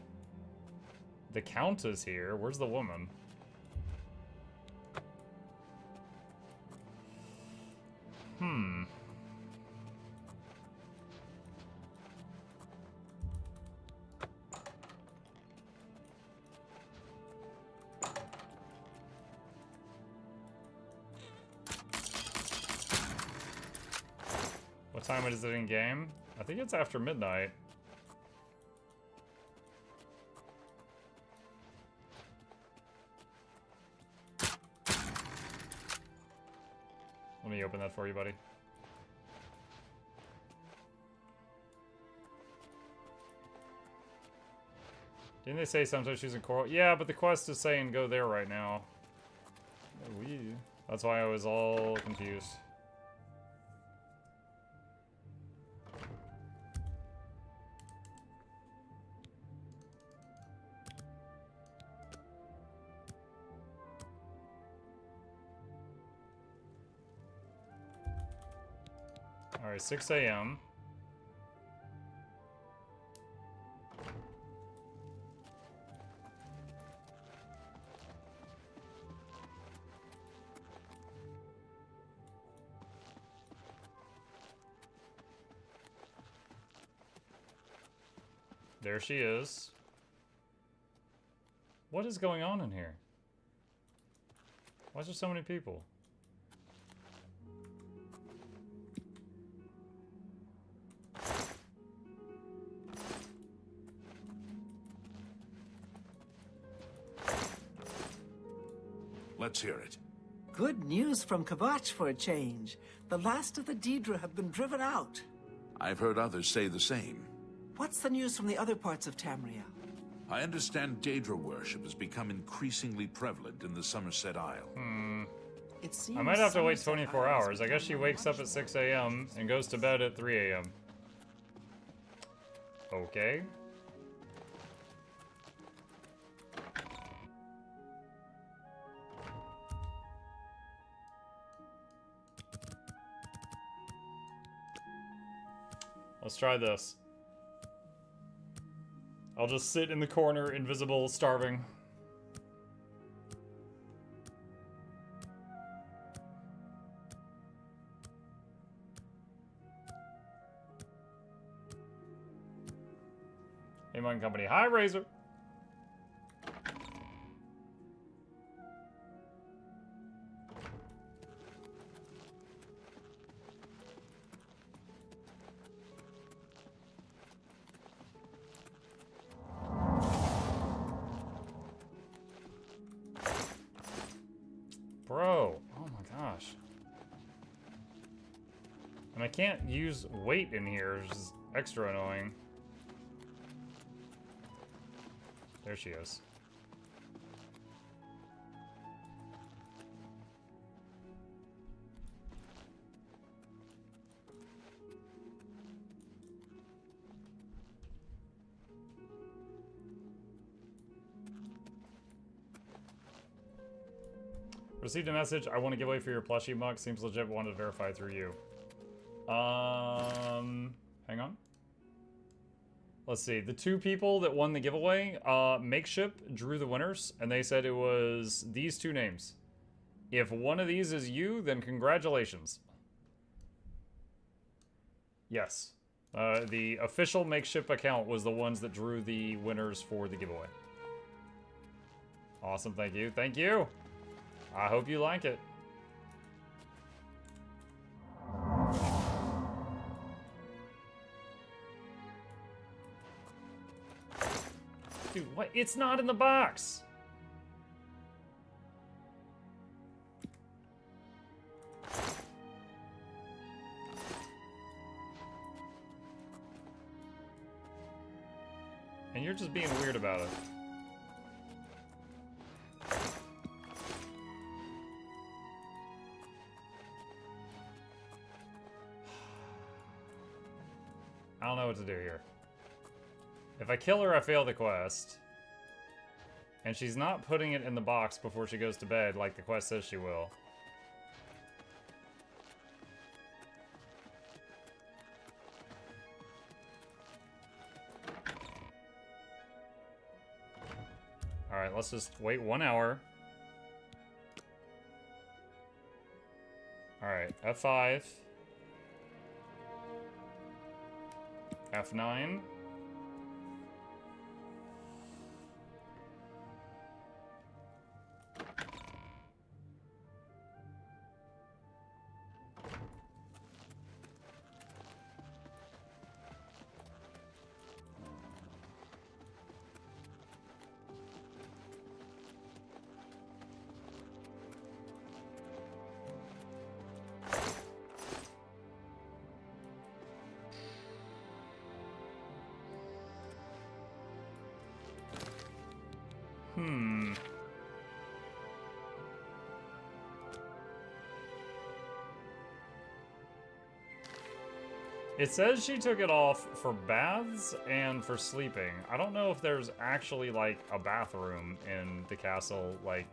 [SPEAKER 1] The countess here. Where's the woman? What time is it in game? I think it's after midnight. Let me open that for you, buddy. Didn't they say sometimes she's in coral? Yeah, but the quest is saying go there right now. That's why I was all confused. Alright, 6 a.m. There she is. What is going on in here? Why is there so many people?
[SPEAKER 12] Let's hear it.
[SPEAKER 5] Good news from Kavach for a change. The last of the Daedra have been driven out.
[SPEAKER 12] I've heard others say the same.
[SPEAKER 5] What's the news from the other parts of Tamriel?
[SPEAKER 12] I understand Daedra worship has become increasingly prevalent in the Somerset Isle.
[SPEAKER 5] It seems
[SPEAKER 1] I might have to wait
[SPEAKER 5] Somerset
[SPEAKER 1] 24
[SPEAKER 5] Isle
[SPEAKER 1] hours. I guess she wakes up at 6 a.m. and goes to bed at 3 a.m. Okay. Let's try this. I'll just sit in the corner, invisible, starving. Hey, Mine Company. Hi, Razor. Bro, oh my gosh. And I can't use weight in here, which is extra annoying. There she is. Received a message. I want to give away for your plushie mug. Seems legit. Wanted to verify through you. Hang on. Let's see. The two people that won the giveaway, Makeship drew the winners, and they said it was these two names. If one of these is you, then congratulations. Yes. The official Makeship account was the ones that drew the winners for the giveaway. Awesome. Thank you. Thank you. I hope you like it. Dude, what? It's not in the box. And you're just being weird about it. I don't know what to do here. If I kill her, I fail the quest. And she's not putting it in the box before she goes to bed like the quest says she will. Alright, let's just wait 1 hour. Alright, F5. F9. It says she took it off for baths and for sleeping. I don't know if there's actually, like, a bathroom in the castle, like,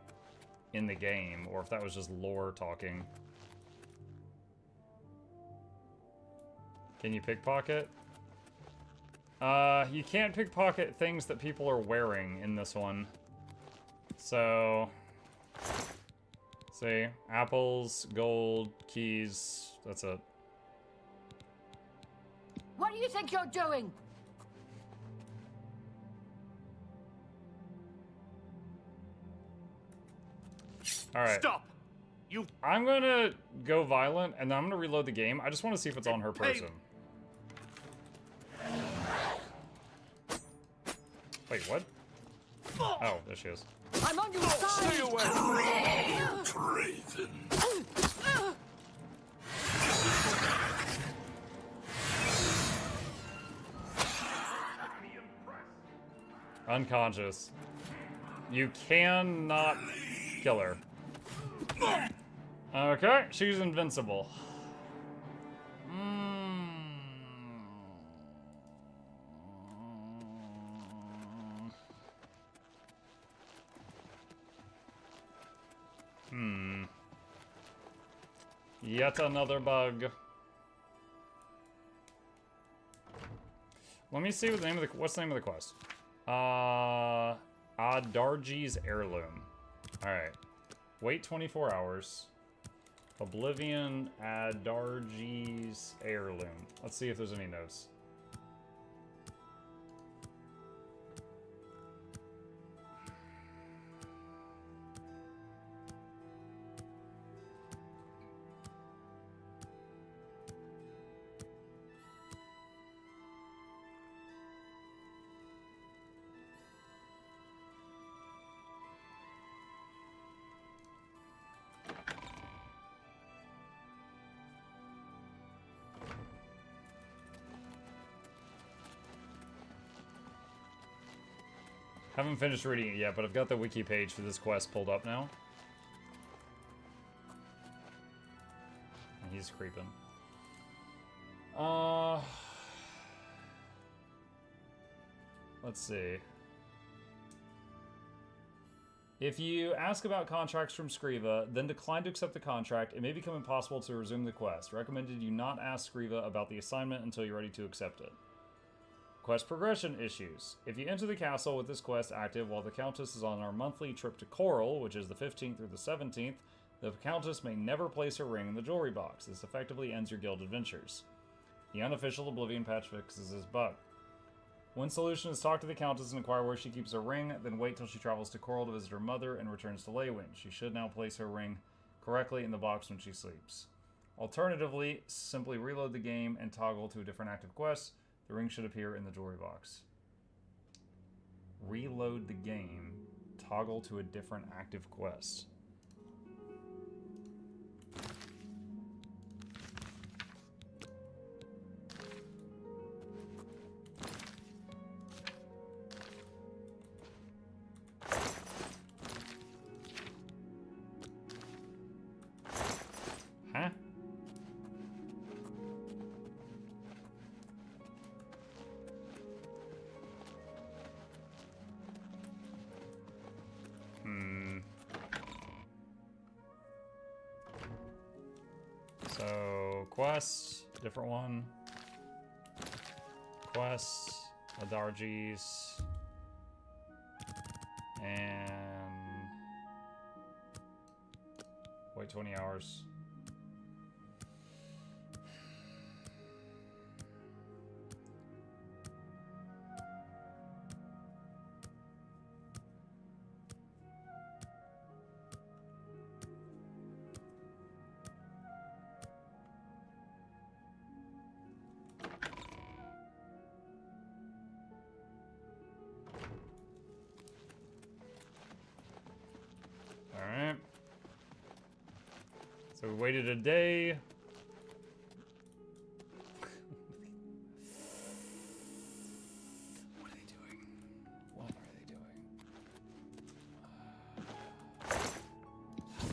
[SPEAKER 1] in the game, or if that was just lore talking. Can you pickpocket? You can't pickpocket things that people are wearing in this one. So... see, apples, gold, keys, that's it.
[SPEAKER 15] What do you think you're doing?
[SPEAKER 1] Alright.
[SPEAKER 11] Stop! You...
[SPEAKER 1] I'm gonna go violent, and then I'm gonna reload the game. I just want to see if it's on her person. Wait, what? Oh, there she is.
[SPEAKER 15] I'm on your side!
[SPEAKER 8] Stay away!
[SPEAKER 1] Unconscious. You cannot kill her. Okay, she's invincible. Yet another bug. Let me see what the name of the what's the name of the quest. Adarji's heirloom. Alright. Wait 24 hours. Oblivion Adarji's heirloom. Let's see if there's any notes. Haven't finished reading it yet, but I've got the wiki page for this quest pulled up now. And he's creeping. Let's see. If you ask about contracts from Skriva, then decline to accept the contract, it may become impossible to resume the quest. Recommended you not ask Skriva about the assignment until you're ready to accept it. Quest progression issues. If you enter the castle with this quest active while the Countess is on our monthly trip to Coral, which is the 15th through the 17th, the Countess may never place her ring in the jewelry box. This effectively ends your guild adventures. The unofficial Oblivion patch fixes this bug. One solution is talk to the Countess and inquire where she keeps her ring, then wait till she travels to Coral to visit her mother and returns to Leyawiin. She should now place her ring correctly in the box when she sleeps. Alternatively, simply reload the game and toggle to a different active quest. The ring should appear in the jewelry box. Reload the game. Toggle to a different active quest. Huh? So, quest, different one. Quest, Adarji's, and wait 20 hours. Alright. So we waited a day. What are they doing? What are they doing?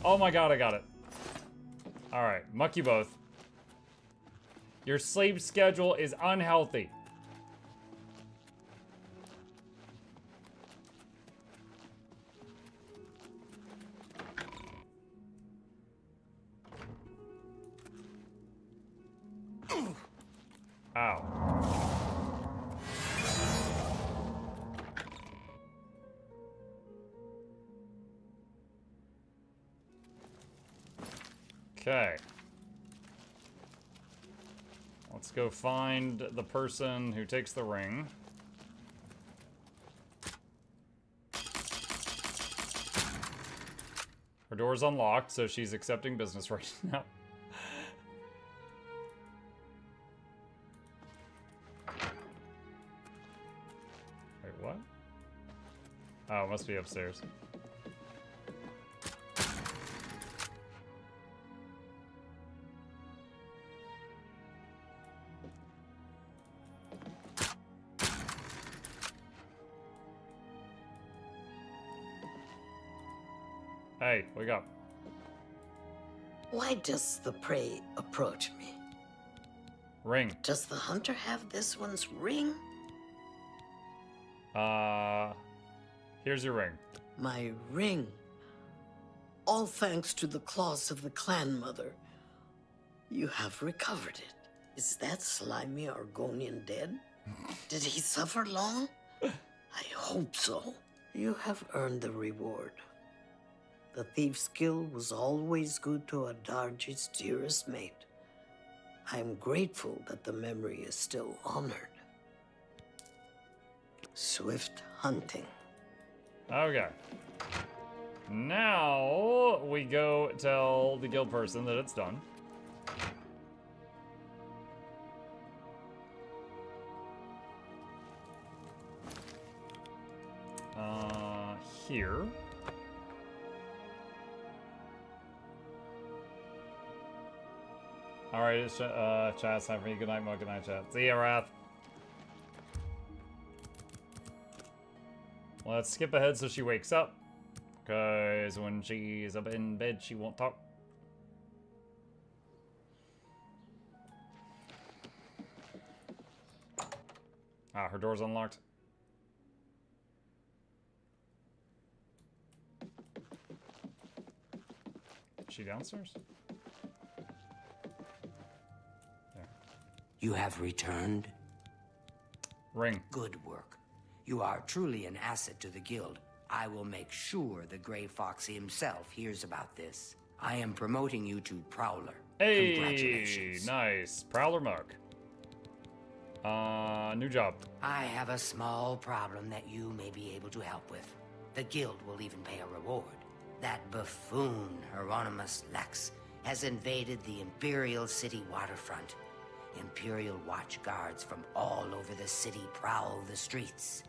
[SPEAKER 1] Oh my god, I got it. Alright, muck you both. Your sleep schedule is unhealthy. Ow. Okay. Let's go find the person who takes the ring. Her door's unlocked, so she's accepting business right now. Wait, what? Oh, it must be upstairs. Hey, wake up.
[SPEAKER 20] Why does the prey approach me?
[SPEAKER 1] Ring.
[SPEAKER 20] Does the hunter have this one's ring?
[SPEAKER 1] Here's your ring.
[SPEAKER 20] My ring. All thanks to the claws of the clan mother. You have recovered it. Is that slimy Argonian dead? Did he suffer long? I hope so. You have earned the reward. The Thieves Guild was always good to Adarji's dearest mate. I am grateful that the memory is still honored. Swift hunting.
[SPEAKER 1] Okay. Now we go tell the guild person that it's done. Here. Alright, it's chat's time for me. Good night, Mo. Good night, chat. See ya, Wrath. Let's skip ahead so she wakes up. Because when she's up in bed, she won't talk. Ah, her door's unlocked. Is she downstairs?
[SPEAKER 19] You have returned?
[SPEAKER 1] Ring.
[SPEAKER 19] Good work. You are truly an asset to the guild. I will make sure the Grey Fox himself hears about this. I am promoting you to Prowler.
[SPEAKER 1] Hey,
[SPEAKER 19] congratulations.
[SPEAKER 1] Nice. Prowler Mark. New job.
[SPEAKER 19] I have a small problem that you may be able to help with. The guild will even pay a reward. That buffoon, Hieronymus Lex, has invaded the Imperial City waterfront. Imperial watch guards from all over the city prowl the streets.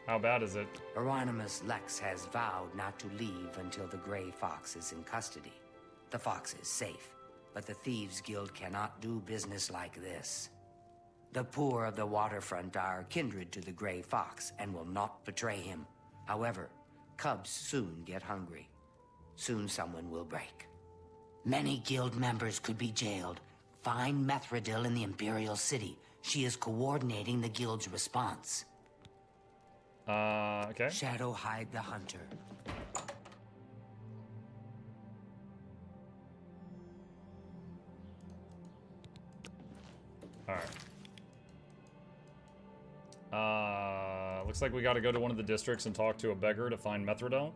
[SPEAKER 1] How bad is it?
[SPEAKER 19] Hieronymus Lex has vowed not to leave until the Grey Fox is in custody. The Fox is safe, but the Thieves Guild cannot do business like this. The poor of the waterfront are kindred to the Grey Fox and will not betray him. However, cubs soon get hungry. Soon someone will break. Many guild members could be jailed. Find Methredil in the Imperial City. She is coordinating the guild's response.
[SPEAKER 1] Okay.
[SPEAKER 19] Shadow hide the hunter.
[SPEAKER 1] Alright. Looks like we gotta go to one of the districts and talk to a beggar to find Methredil.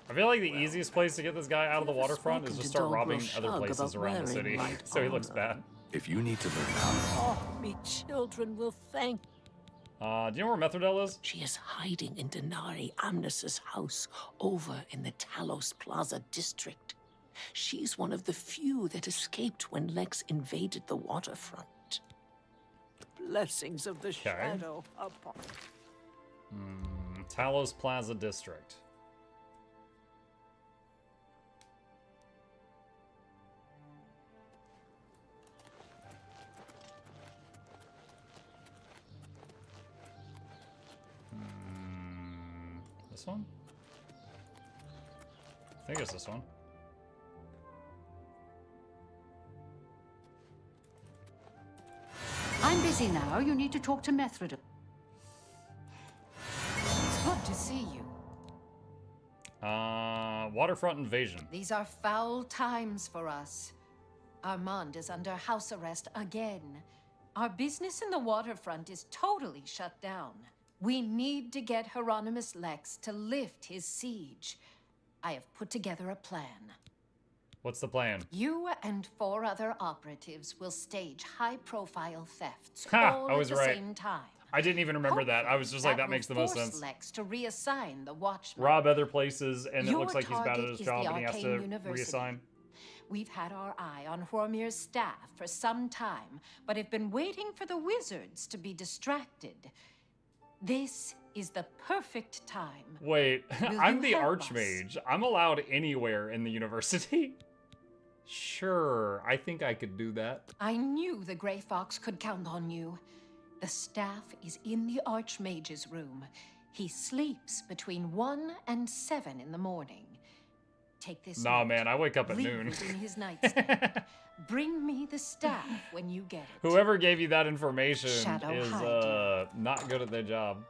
[SPEAKER 1] I feel like the easiest place to get this guy out of the waterfront is just start robbing other places around the city, so he looks bad.
[SPEAKER 10] If you need to learn
[SPEAKER 22] Oh, me children will thank.
[SPEAKER 1] Do you know where Methredil is?
[SPEAKER 22] She is hiding in Denari Amnes's house over in the Talos Plaza district. She's one of the few that escaped when Lex invaded the waterfront. Blessings of the shadow upon.
[SPEAKER 1] Talos Plaza district. This one? I think it's this one.
[SPEAKER 15] I'm busy now. You need to talk to Methredil. It's good to see you.
[SPEAKER 1] Waterfront invasion.
[SPEAKER 16] These are foul times for us. Armand is under house arrest again. Our business in the waterfront is totally shut down. We need to get Hieronymus Lex to lift his siege. I have put together a plan.
[SPEAKER 1] What's the plan?
[SPEAKER 16] You and 4 other operatives will stage high-profile thefts
[SPEAKER 1] Ha!
[SPEAKER 16] all
[SPEAKER 1] I was
[SPEAKER 16] at the
[SPEAKER 1] right.
[SPEAKER 16] same time.
[SPEAKER 1] I didn't even remember that. I was just like, that
[SPEAKER 16] will
[SPEAKER 1] makes the most
[SPEAKER 16] force
[SPEAKER 1] sense.
[SPEAKER 16] Lex to reassign the watchmen.
[SPEAKER 1] Rob other places, and it
[SPEAKER 16] Your
[SPEAKER 1] looks like he's bad at
[SPEAKER 16] target
[SPEAKER 1] his
[SPEAKER 16] is
[SPEAKER 1] job,
[SPEAKER 16] the
[SPEAKER 1] and he has to
[SPEAKER 16] Arcane University.
[SPEAKER 1] reassign.
[SPEAKER 16] We've had our eye on Hormir's staff for some time, but have been waiting for the wizards to be distracted. This is the perfect time.
[SPEAKER 1] Wait,
[SPEAKER 16] Will
[SPEAKER 1] I'm
[SPEAKER 16] you
[SPEAKER 1] the
[SPEAKER 16] help us?
[SPEAKER 1] Archmage. I'm allowed anywhere in the university? Sure, I think I could do that.
[SPEAKER 16] I knew the Grey Fox could count on you. The staff is in the Archmage's room. He sleeps between 1 and 7 in the morning. Take this
[SPEAKER 1] Nah,
[SPEAKER 16] note.
[SPEAKER 1] man, I wake up at
[SPEAKER 16] Leave
[SPEAKER 1] noon.
[SPEAKER 16] it in his nightstand. Bring me the staff when you get it.
[SPEAKER 1] Whoever gave you that information
[SPEAKER 16] Shadow
[SPEAKER 1] is
[SPEAKER 16] hide
[SPEAKER 1] not good at their job.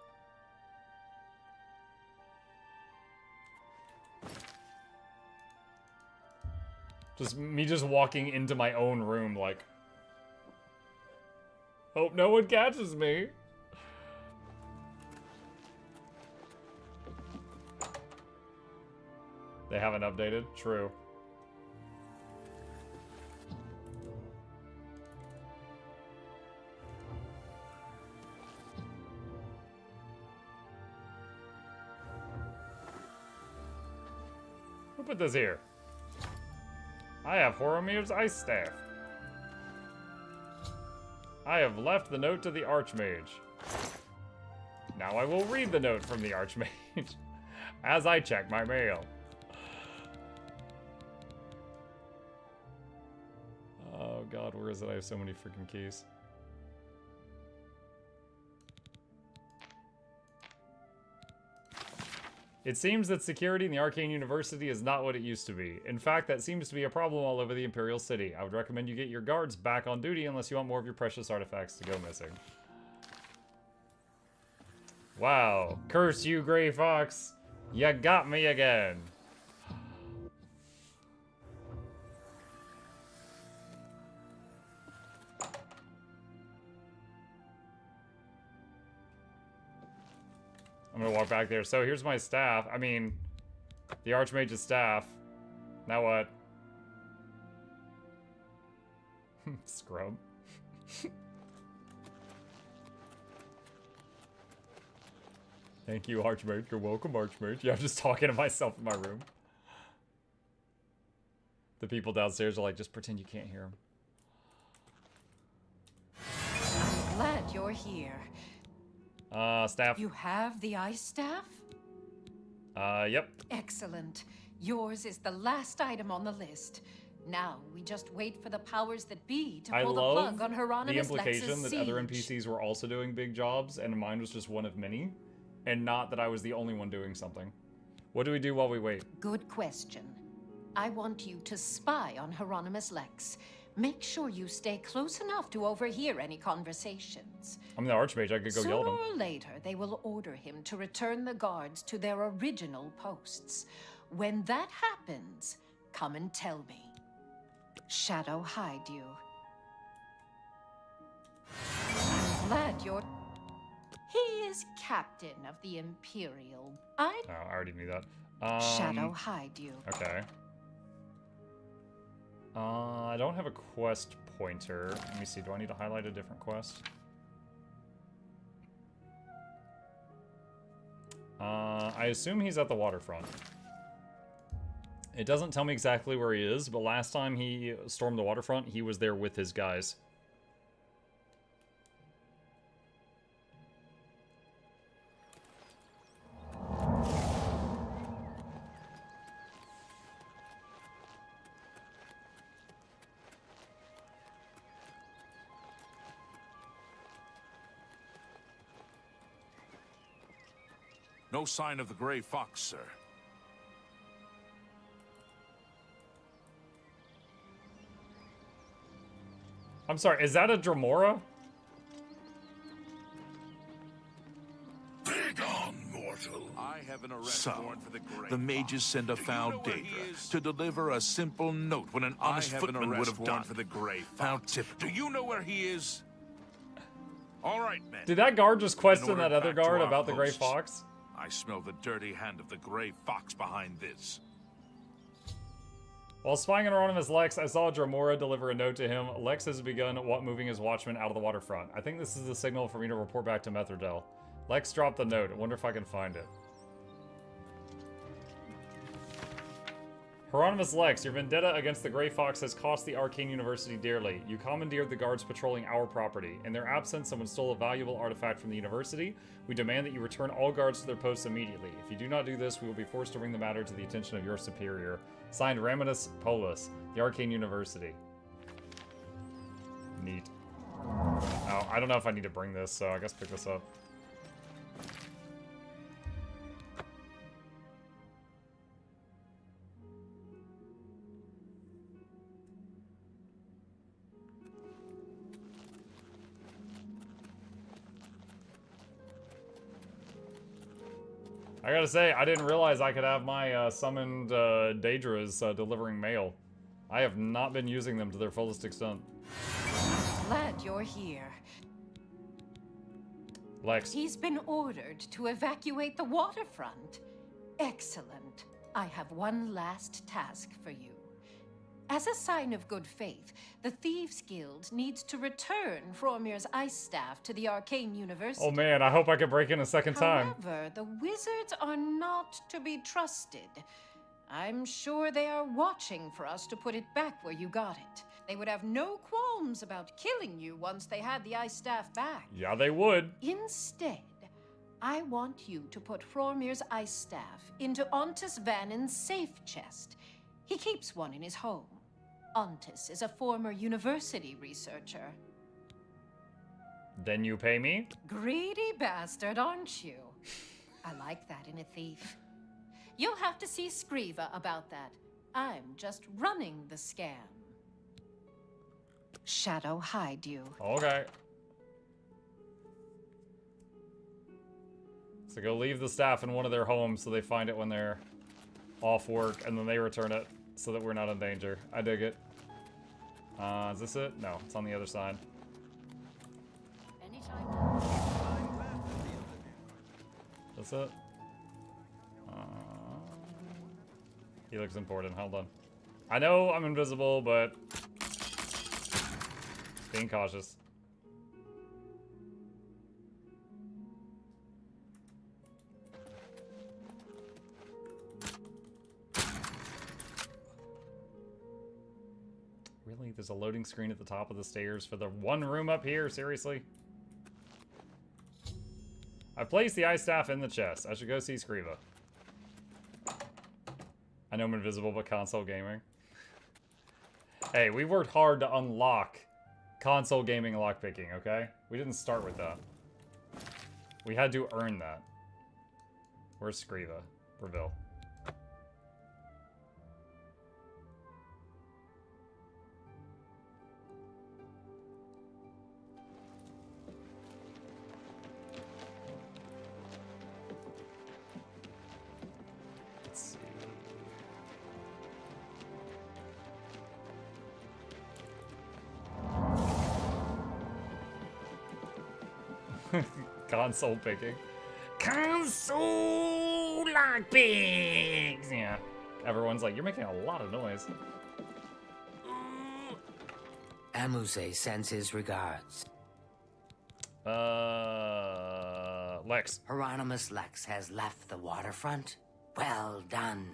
[SPEAKER 1] Just walking into my own room like, hope no one catches me. They haven't updated? True. Who put this here? I have Horomir's ice staff. I have left the note to the Archmage. Now I will read the note from the Archmage as I check my mail. Oh god, where is it? I have so many freaking keys. It seems that security in the Arcane University is not what it used to be. In fact, that seems to be a problem all over the Imperial City. I would recommend you get your guards back on duty unless you want more of your precious artifacts to go missing. Wow. Curse you, Grey Fox. You got me again. I'm gonna walk back there. So here's my staff. I mean, the Archmage's staff. Now what? Scrub. Thank you, Archmage. You're welcome, Archmage. Yeah, I'm just talking to myself in my room. The people downstairs are like, just pretend you can't hear them.
[SPEAKER 16] I'm glad you're here.
[SPEAKER 1] Staff.
[SPEAKER 16] You have the ice staff?
[SPEAKER 1] Yep.
[SPEAKER 16] Excellent. Yours is the last item on the list. Now, we just wait for the powers that be to
[SPEAKER 1] I
[SPEAKER 16] pull the
[SPEAKER 1] love
[SPEAKER 16] plug on Hieronymus
[SPEAKER 1] the implication
[SPEAKER 16] Lex's
[SPEAKER 1] that other
[SPEAKER 16] siege.
[SPEAKER 1] NPCs were also doing big jobs, and mine was just one of many, and not that I was the only one doing something. What do we do while we wait?
[SPEAKER 16] Good question. I want you to spy on Hieronymus Lex. Make sure you stay close enough to overhear any conversations.
[SPEAKER 1] I'm the Archmage. I could go yell
[SPEAKER 16] Sooner
[SPEAKER 1] at him.
[SPEAKER 16] or later, they will order him to return the guards to their original posts. When that happens, come and tell me. Shadow hide you. I'm glad you're... He is captain of the Imperial.
[SPEAKER 1] Oh, I already knew that.
[SPEAKER 16] Shadow hide you.
[SPEAKER 1] Okay. I don't have a quest pointer. Let me see. Do I need to highlight a different quest? I assume he's at the waterfront. It doesn't tell me exactly where he is, but last time he stormed the waterfront, he was there with his guys.
[SPEAKER 12] No sign of the Grey Fox, sir.
[SPEAKER 1] I'm sorry, is that a Dremora?
[SPEAKER 12] Mortal. I have an arrest warrant for the Grey the mages send a foul Daedra to deliver a simple note when an honest footman would have done for the Grey Fox. Do you know where he is? All right, men.
[SPEAKER 1] Did that guard just question
[SPEAKER 12] In
[SPEAKER 1] that
[SPEAKER 12] order
[SPEAKER 1] other
[SPEAKER 12] back to
[SPEAKER 1] guard
[SPEAKER 12] our
[SPEAKER 1] about the Grey
[SPEAKER 12] posts.
[SPEAKER 1] Fox?
[SPEAKER 12] I smell the dirty hand of the Grey Fox behind this.
[SPEAKER 1] While spying on Hieronymus Lex, I saw Dremora deliver a note to him. Lex has begun moving his watchmen out of the waterfront. I think this is the signal for me to report back to Metherdell. Lex dropped the note. I wonder if I can find it. Hieronymus Lex, your vendetta against the Grey Fox has cost the Arcane University dearly. You commandeered the guards patrolling our property. In their absence, someone stole a valuable artifact from the university. We demand that you return all guards to their posts immediately. If you do not do this, we will be forced to bring the matter to the attention of your superior. Signed, Raminus Polus, the Arcane University. Neat. Oh, I don't know if I need to bring this, so I guess pick this up. I gotta say, I didn't realize I could have my summoned Daedras delivering mail. I have not been using them to their fullest extent.
[SPEAKER 16] Glad you're here.
[SPEAKER 1] Lex.
[SPEAKER 16] He's been ordered to evacuate the waterfront. Excellent. I have one last task for you. As a sign of good faith, the Thieves Guild needs to return Fromir's ice staff to the Arcane University.
[SPEAKER 1] Oh man, I hope I can break in a second time.
[SPEAKER 16] However, the wizards are not to be trusted. I'm sure they are watching for us to put it back where you got it. They would have no qualms about killing you once they had the ice staff back.
[SPEAKER 1] Yeah, they would.
[SPEAKER 16] Instead, I want you to put Fromir's ice staff into Ontis Vannin's safe chest. He keeps one in his home. Ontis is a former university researcher.
[SPEAKER 1] Then you pay me?
[SPEAKER 16] Greedy bastard, aren't you? I like that in a thief. You'll have to see Skriva about that. I'm just running the scam. Shadow hide you.
[SPEAKER 1] Okay. So go leave the staff in one of their homes so they find it when they're off work, and then they return it so that we're not in danger. I dig it. Is this it? No, it's on the other side. That's it? He looks important. Hold on. I know I'm invisible, but being cautious. Really? There's a loading screen at the top of the stairs for the one room up here? Seriously? I've placed the ice staff in the chest. I should go see Skriva. I know I'm invisible, but console gaming. Hey, we worked hard to unlock console gaming lockpicking, okay? We didn't start with that. We had to earn that. Where's Skriva? Breville. Console picking. Console lockpicks! Yeah. Everyone's like, you're making a lot of noise.
[SPEAKER 19] Amuse sends his regards.
[SPEAKER 1] Lex.
[SPEAKER 19] Hieronymus Lex has left the waterfront? Well done.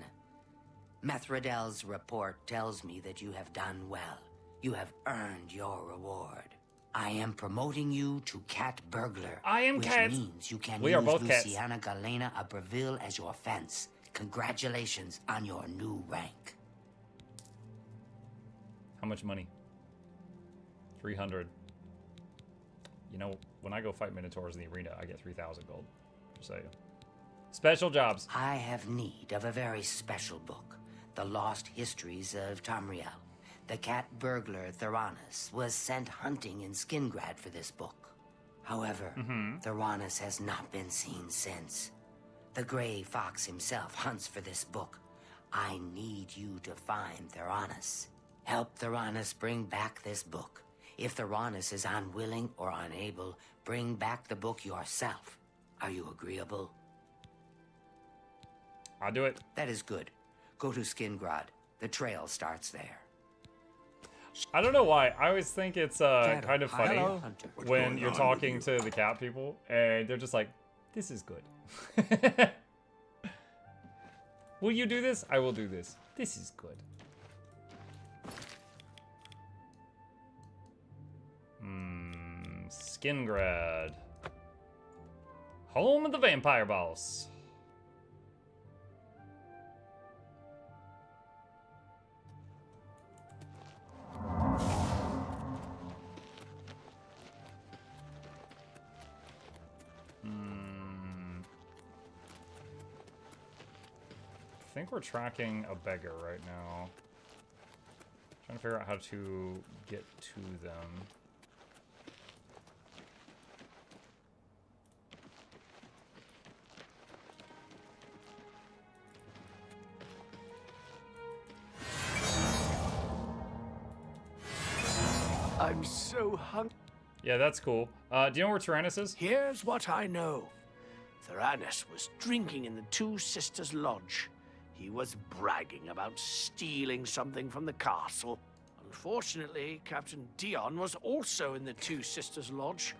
[SPEAKER 19] Methradel's report tells me that you have done well. You have earned your reward. I am promoting you to Cat Burglar.
[SPEAKER 1] I am Cat.
[SPEAKER 19] Which means you can
[SPEAKER 1] We
[SPEAKER 19] use
[SPEAKER 1] are both cats.
[SPEAKER 19] Luciana Galena of Breville as your fence. Congratulations on your new rank.
[SPEAKER 1] How much money? 300. You know, when I go fight Minotaurs in the arena, I get 3,000 gold. Just saying. Special jobs.
[SPEAKER 19] I have need of a very special book. The Lost Histories of Tamriel. The cat burglar Theranos was sent hunting in Skingrad for this book. However, Theranos has not been seen since. The Grey Fox himself hunts for this book. I need you to find Theranos. Help Theranos bring back this book. If Theranos is unwilling or unable, bring back the book yourself. Are you agreeable?
[SPEAKER 1] I'll do it.
[SPEAKER 19] That is good. Go to Skingrad. The trail starts there.
[SPEAKER 1] I don't know why. I always think it's kind of funny
[SPEAKER 19] Hello.
[SPEAKER 1] when you're talking to the cat people and they're just like, this is good. Will you do this? I will do this. This is good. Skingrad. Home of the vampire boss. I think we're tracking a beggar right now. Trying to figure out how to get to them.
[SPEAKER 17] I'm so hungry.
[SPEAKER 1] Yeah, that's cool. Do you know where Tyrannus is?
[SPEAKER 17] Here's what I know. Tyrannus was drinking in the Two Sisters Lodge. He was bragging about stealing something from the castle. Unfortunately, Captain Dion was also in the Two Sisters Lodge.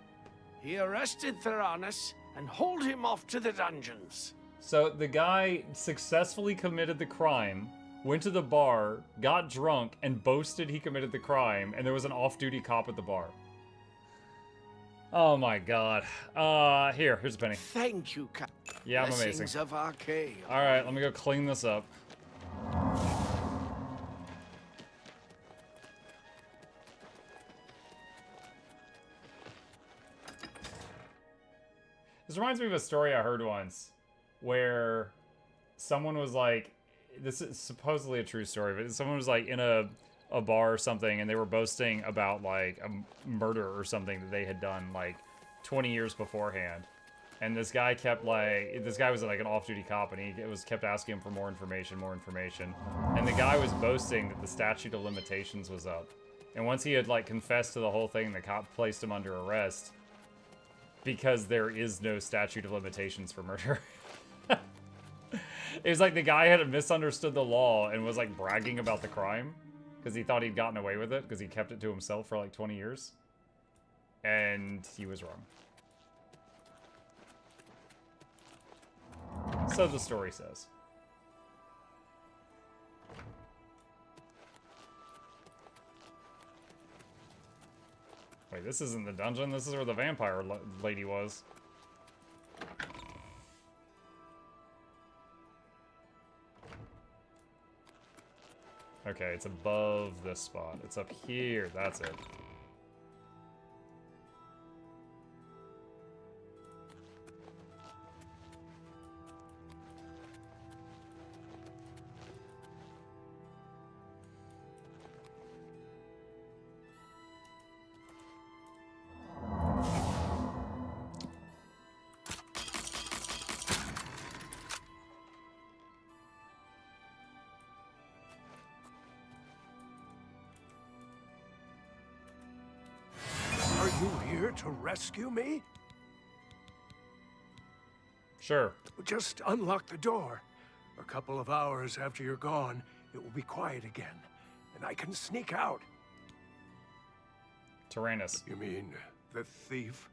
[SPEAKER 17] He arrested Tyrannus and hauled him off to the dungeons.
[SPEAKER 1] So the guy successfully committed the crime, went to the bar, got drunk, and boasted he committed the crime, and there was an off-duty cop at the bar. Oh my god. Here's a penny.
[SPEAKER 17] Thank you, Captain.
[SPEAKER 1] Yeah, I'm
[SPEAKER 17] Blessings
[SPEAKER 1] amazing.
[SPEAKER 17] of Archaea.
[SPEAKER 1] Alright, let me go clean this up. This reminds me of a story I heard once, where someone was like, this is supposedly a true story, but someone was like in a bar or something, and they were boasting about like a murder or something that they had done like 20 years beforehand. And this guy kept like, this guy was like an off-duty cop, and he kept asking him for more information. And the guy was boasting that the statute of limitations was up. And once he had like confessed to the whole thing, the cop placed him under arrest because there is no statute of limitations for murder. It was like the guy had misunderstood the law and was like bragging about the crime because he thought he'd gotten away with it because he kept it to himself for like 20 years. And he was wrong. So the story says. Wait, this isn't the dungeon. This is where the vampire lady was. Okay, it's above this spot. It's up here. That's it.
[SPEAKER 17] To rescue me?
[SPEAKER 1] Sure.
[SPEAKER 17] Just unlock the door. A couple of hours after you're gone, it will be quiet again, and I can sneak out.
[SPEAKER 1] Tyrannus.
[SPEAKER 17] You mean the thief?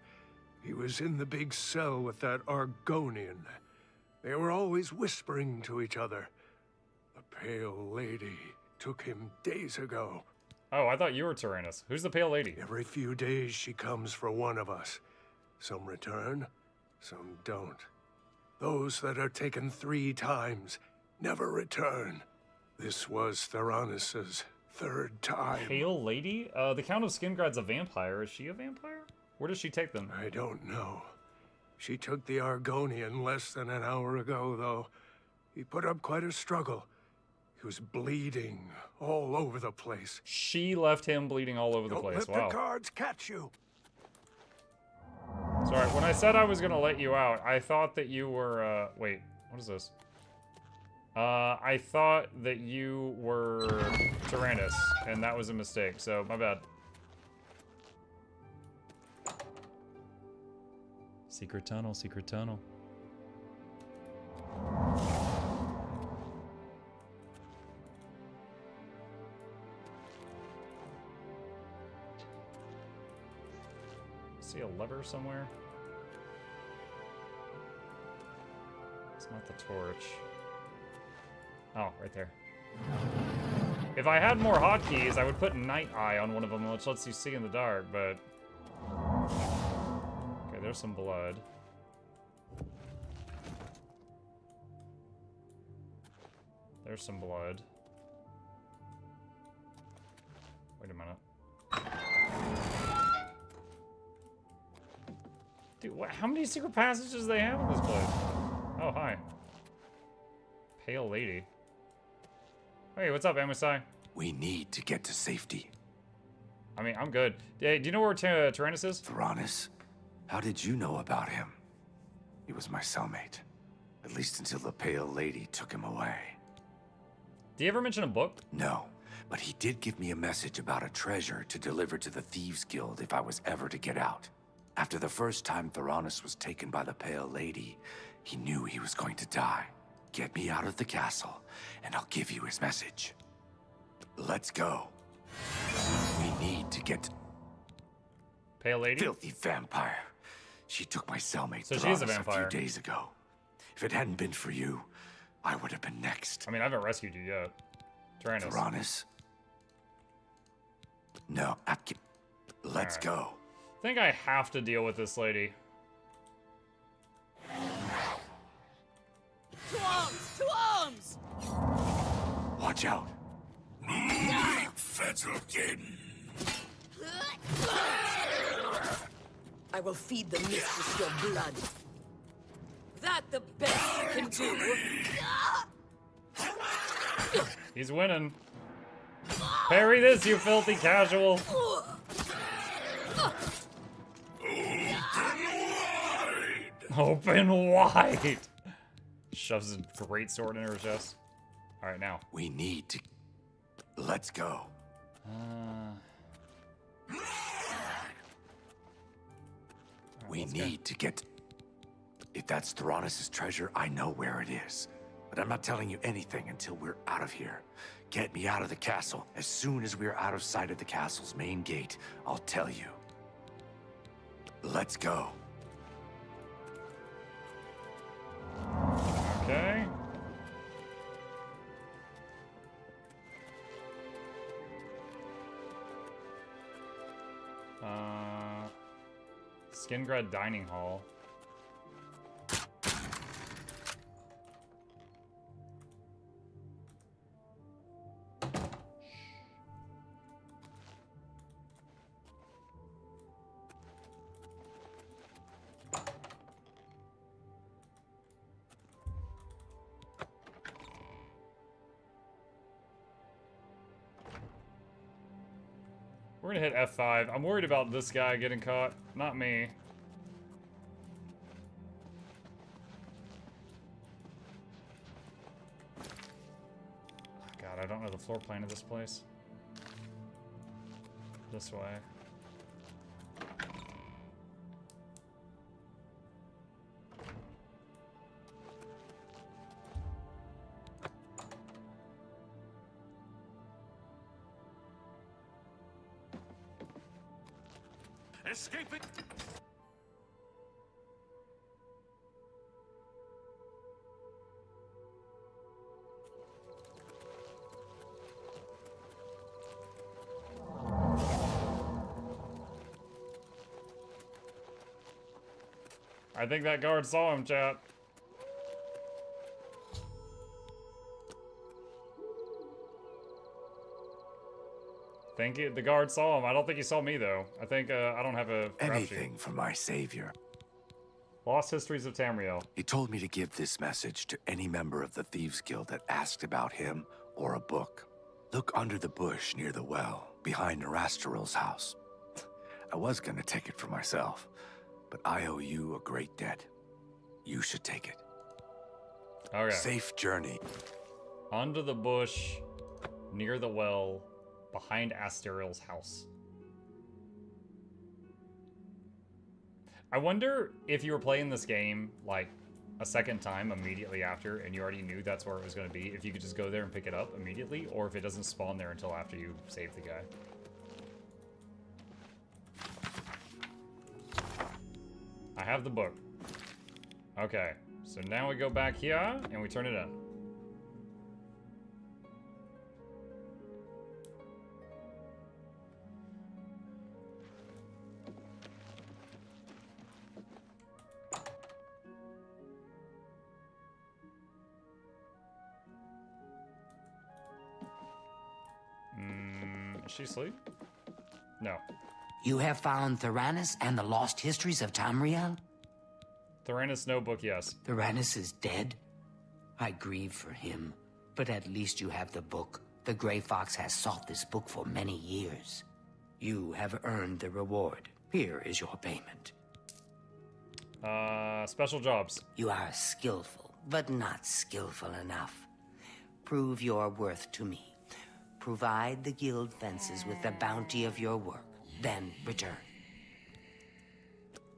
[SPEAKER 17] He was in the big cell with that Argonian. They were always whispering to each other. The Pale Lady took him days ago.
[SPEAKER 1] Oh, I thought you were Tyrannus. Who's the Pale Lady?
[SPEAKER 17] Every few days she comes for one of us. Some return, some don't. Those that are taken 3 times never return. This was Tyrannus's 3rd time.
[SPEAKER 1] Pale Lady? The Count of Skingrad's a vampire. Is she a vampire? Where does she take them?
[SPEAKER 17] I don't know. She took the Argonian less than an hour ago, though. He put up quite a struggle. He was bleeding all over the place.
[SPEAKER 1] She left him bleeding all over the place.
[SPEAKER 17] Don't let the guards catch you.
[SPEAKER 1] Sorry, when I said I was gonna let you out, I thought that you were, wait, what is this? I thought that you were Tyrannus, and that was a mistake, so my bad. Secret tunnel, secret tunnel. See a lever somewhere? It's not the torch. Oh, right there. If I had more hotkeys, I would put Night Eye on one of them, which lets you see in the dark, but... Okay, there's some blood. There's some blood. Wait a minute. Dude, how many secret passages do they have in this place? Oh, hi. Pale lady. Hey, what's up, MSI?
[SPEAKER 14] We need to get to safety.
[SPEAKER 1] I mean, I'm good. Hey, do you know where Tyrannus is?
[SPEAKER 14] Tyrannus? How did you know about him? He was my cellmate. At least until the Pale Lady took him away.
[SPEAKER 1] Did he ever mention a book?
[SPEAKER 14] No, but he did give me a message about a treasure to deliver to the Thieves Guild if I was ever to get out. After the first time Tyrannus was taken by the Pale Lady, he knew he was going to die. Get me out of the castle, and I'll give you his message. Let's go. We need to get...
[SPEAKER 1] Pale Lady?
[SPEAKER 14] Filthy vampire. She took my cellmate
[SPEAKER 1] So she's a
[SPEAKER 14] Tyrannus
[SPEAKER 1] vampire.
[SPEAKER 14] few days ago. If it hadn't been for you, I would have been next.
[SPEAKER 1] I mean, I haven't rescued you yet. Tyrannus.
[SPEAKER 14] Tyrannus? No, let's go.
[SPEAKER 1] I think I have to deal with this lady.
[SPEAKER 2] To arms! To arms!
[SPEAKER 14] Watch out.
[SPEAKER 2] I will feed the mistress your blood. That the best you can do?
[SPEAKER 1] He's winning. Parry this, you filthy casual. Open wide. Shoves a great sword in her chest. All right, now.
[SPEAKER 14] We need to... Let's go. We need to get... If that's Tyrannus' treasure, I know where it is. But I'm not telling you anything until we're out of here. Get me out of the castle. As soon as we're out of sight of the castle's main gate, I'll tell you. Let's go.
[SPEAKER 1] Okay. Skingrad Dining Hall. We're gonna hit F5. I'm worried about this guy getting caught, not me. God, I don't know the floor plan of this place. This way.
[SPEAKER 8] Escaping!
[SPEAKER 1] I think that guard saw him, chat. Think the guard saw him. I don't think he saw me, though. I think I don't have a crap
[SPEAKER 14] Anything
[SPEAKER 1] sheet.
[SPEAKER 14] for my savior.
[SPEAKER 1] Lost Histories of Tamriel.
[SPEAKER 14] He told me to give this message to any member of the Thieves Guild that asked about him or a book. Look under the bush near the well, behind Nerastarel's house. I was gonna take it for myself, but I owe you a great debt. You should take it.
[SPEAKER 1] Okay.
[SPEAKER 14] Safe journey.
[SPEAKER 1] Under the bush, near the well, behind Asteriel's house. I wonder if you were playing this game, like, a second time immediately after, and you already knew that's where it was going to be, if you could just go there and pick it up immediately, or if it doesn't spawn there until after you save the guy. I have the book. Okay, so now we go back here, and we turn it in. she asleep? No.
[SPEAKER 19] You have found Theranos and the lost histories of Tamriel?
[SPEAKER 1] Theranos notebook, yes.
[SPEAKER 19] Theranos is dead? I grieve for him, but at least you have the book. The Grey Fox has sought this book for many years. You have earned the reward. Here is your payment.
[SPEAKER 1] Special jobs.
[SPEAKER 19] You are skillful, but not skillful enough. Prove your worth to me. Provide the guild fences with the bounty of your work, then return.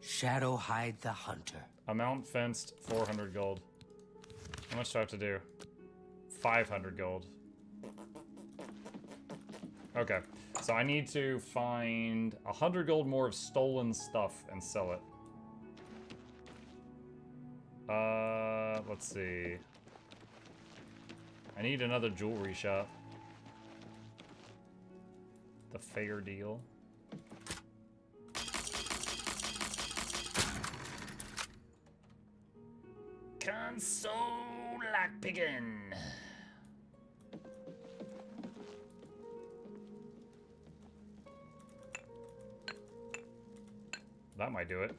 [SPEAKER 19] Shadow hide the hunter.
[SPEAKER 1] Amount fenced, 400 gold. How much do I have to do? 500 gold. Okay, so I need to find 100 gold more of stolen stuff and sell it. Let's see. I need another jewelry shop. The fair deal. Console lockpicking. That might do it.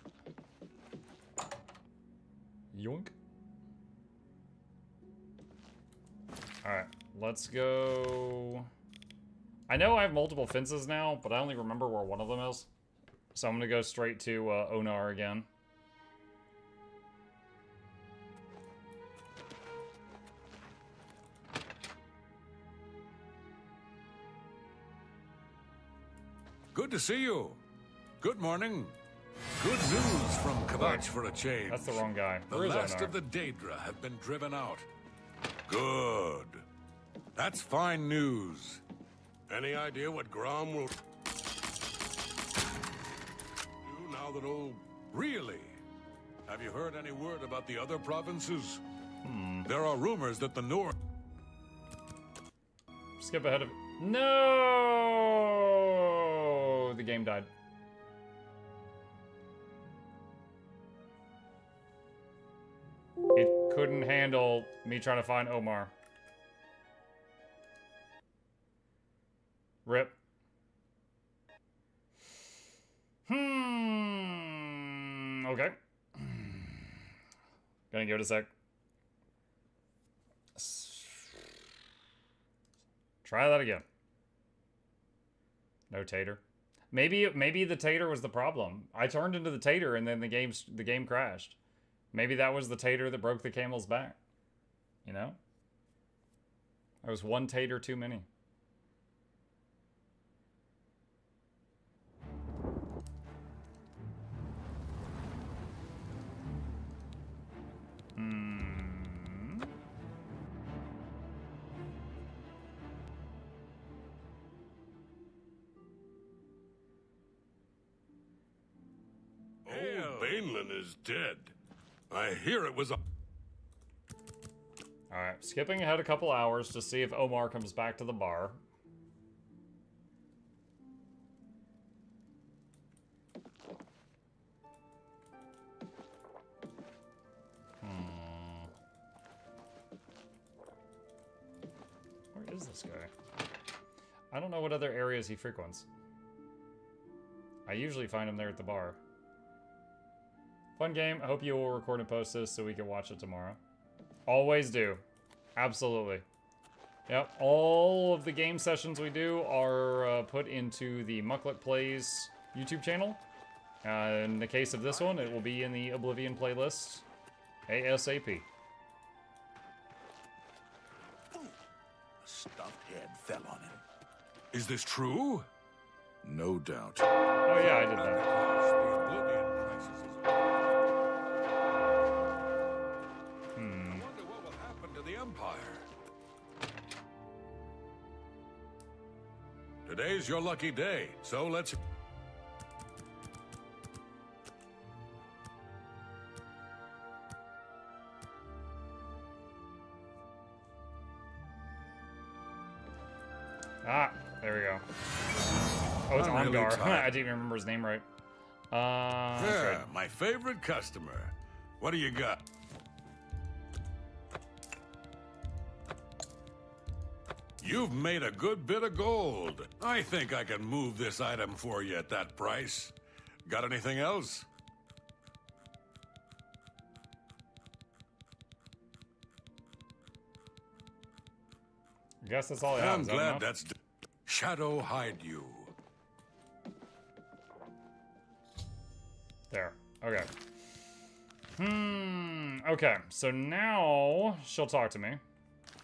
[SPEAKER 1] Yoink. Alright, let's go. I know I have multiple fences now, but I only remember where one of them is. So I'm gonna go straight to Onar again.
[SPEAKER 8] Good to see you. Good morning. Good news from Kavach for a change.
[SPEAKER 1] That's the wrong guy.
[SPEAKER 8] The last of the Daedra have been driven out. Good. That's fine news. Any idea what Grom will do now that old... Really? Have you heard any word about the other provinces? There are rumors that the North...
[SPEAKER 1] Skip ahead of... No! The game died. It couldn't handle me trying to find Omar. Rip. Okay. Gonna give it a sec. Try that again. No tater. Maybe the tater was the problem. I turned into the tater and then the game crashed. Maybe that was the tater that broke the camel's back. You know? There was one tater too many.
[SPEAKER 8] Bainland is dead. I hear it was a...
[SPEAKER 1] Alright, skipping ahead a couple hours to see if Omar comes back to the bar. Where is this guy? I don't know what other areas he frequents. I usually find him there at the bar. Fun game. I hope you will record and post this so we can watch it tomorrow. Always do. Absolutely. Yep. All of the game sessions we do are put into the Mukluk Plays YouTube channel. In the case of this one, it will be in the Oblivion playlist ASAP.
[SPEAKER 12] A stuffed head fell on him.
[SPEAKER 8] Is this true? No doubt.
[SPEAKER 1] Oh yeah, I did that.
[SPEAKER 8] Today's your lucky day, so let's...
[SPEAKER 1] Ah, there we go. Oh, it's
[SPEAKER 8] I'm really
[SPEAKER 1] Ongar.
[SPEAKER 8] tired.
[SPEAKER 1] I didn't even remember his name right.
[SPEAKER 8] Yeah, my favorite customer. What do you got? You've made a good bit of gold. I think I can move this item for you at that price. Got anything else?
[SPEAKER 1] I guess that's all I have.
[SPEAKER 8] I'm
[SPEAKER 1] Is that
[SPEAKER 8] glad
[SPEAKER 1] enough?
[SPEAKER 8] that's... Shadow hide you.
[SPEAKER 1] There. Okay. Okay, so now she'll talk to me.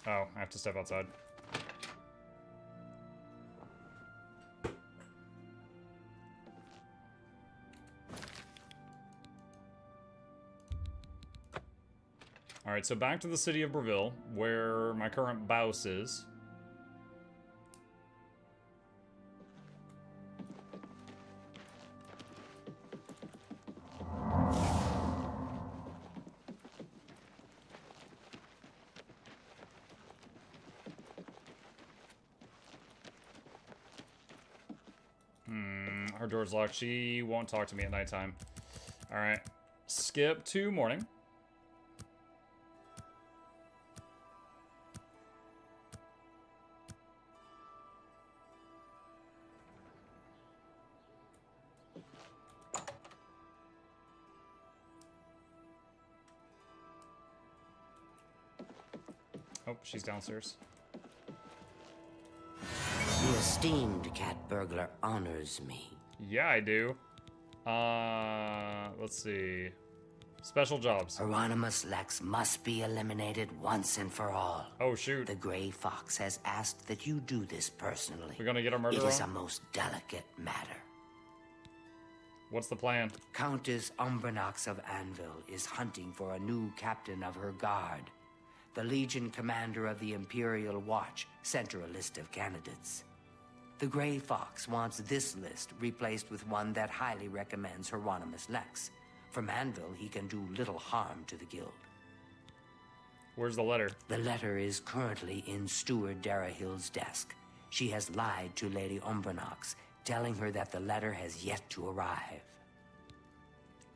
[SPEAKER 1] Oh, I have to step outside. Alright, so back to the city of Breville, where my current boss is. Her door's locked. She won't talk to me at nighttime. Alright. Skip to morning. Oh, she's downstairs.
[SPEAKER 19] The esteemed cat burglar honors me.
[SPEAKER 1] Yeah, I do. Let's see. Special jobs.
[SPEAKER 19] Hieronymus Lex must be eliminated once and for all.
[SPEAKER 1] Oh, shoot.
[SPEAKER 19] The Grey Fox has asked that you do this personally.
[SPEAKER 1] We're gonna get our murderer?
[SPEAKER 19] It is a most delicate matter.
[SPEAKER 1] What's the plan?
[SPEAKER 19] Countess Umbranox of Anvil is hunting for a new captain of her guard. The Legion commander of the Imperial Watch sent her a list of candidates. The Grey Fox wants this list replaced with one that highly recommends Hieronymus Lex. From Anvil, he can do little harm to the guild.
[SPEAKER 1] Where's the letter?
[SPEAKER 19] The letter is currently in Steward Darahill's desk. She has lied to Lady Umbranox, telling her that the letter has yet to arrive.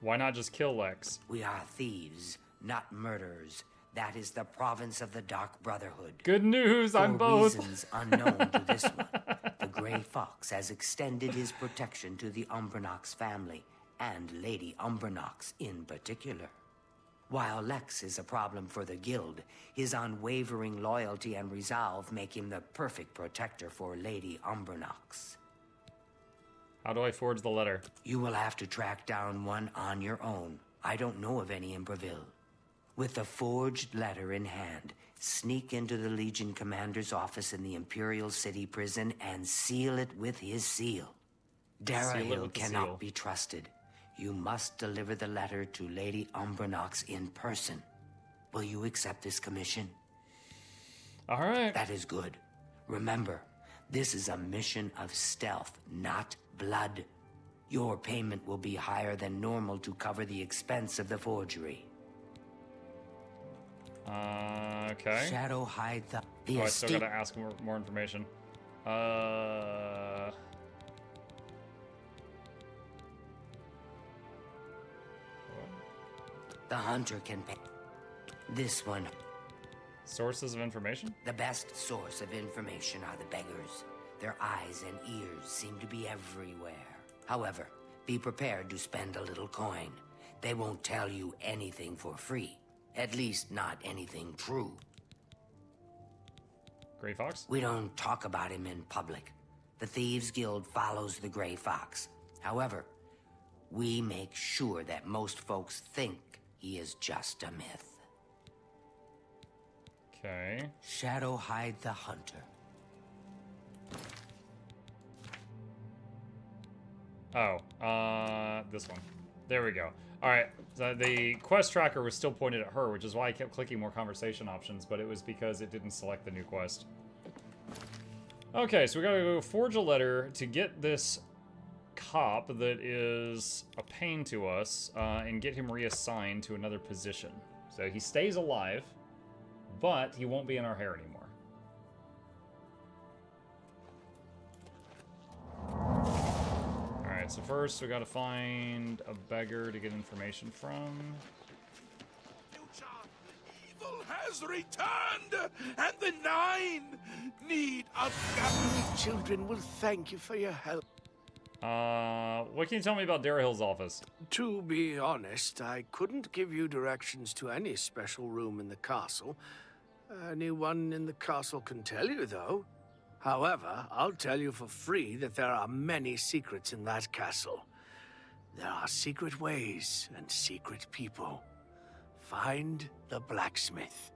[SPEAKER 1] Why not just kill Lex?
[SPEAKER 19] We are thieves, not murderers. That is the province of the Dark Brotherhood.
[SPEAKER 1] Good news, I'm both.
[SPEAKER 19] For reasons unknown to this one, the Grey Fox has extended his protection to the Umbranox family, and Lady Umbranox in particular. While Lex is a problem for the guild, his unwavering loyalty and resolve make him the perfect protector for Lady Umbranox.
[SPEAKER 1] How do I forge the letter?
[SPEAKER 19] You will have to track down one on your own. I don't know of any in Breville. With the forged letter in hand, sneak into the Legion commander's office in the Imperial City prison and seal it with his seal. Darahill cannot be trusted. You must deliver the letter to Lady Umbranox in person. Will you accept this commission?
[SPEAKER 1] All right.
[SPEAKER 19] That is good. Remember, this is a mission of stealth, not blood. Your payment will be higher than normal to cover the expense of the forgery.
[SPEAKER 1] Okay.
[SPEAKER 19] Shadow hide the...
[SPEAKER 1] Oh, I still gotta ask more information.
[SPEAKER 19] The hunter can pay. This one.
[SPEAKER 1] Sources of information?
[SPEAKER 19] The best source of information are the beggars. Their eyes and ears seem to be everywhere. However, be prepared to spend a little coin. They won't tell you anything for free. At least not anything true.
[SPEAKER 1] Grey Fox?
[SPEAKER 19] We don't talk about him in public. The Thieves Guild follows the Grey Fox. However, we make sure that most folks think he is just a myth.
[SPEAKER 1] Okay.
[SPEAKER 19] Shadow hide the hunter.
[SPEAKER 1] Oh, this one. There we go. All right, so the quest tracker was still pointed at her, which is why I kept clicking more conversation options, but it was because it didn't select the new quest. Okay, so we gotta go forge a letter to get this cop that is a pain to us and get him reassigned to another position. So he stays alive, but he won't be in our hair anymore. Alright, so first we gotta find a beggar to get information from.
[SPEAKER 8] Evil has
[SPEAKER 12] has returned, and the Nine need a
[SPEAKER 17] Children will thank you for your help.
[SPEAKER 1] What can you tell me about Darahill's office?
[SPEAKER 17] To be honest, I couldn't give you directions to any special room in the castle. Anyone in the castle can tell you, though. However, I'll tell you for free that there are many secrets in that castle. There are secret ways and secret people. Find the blacksmith.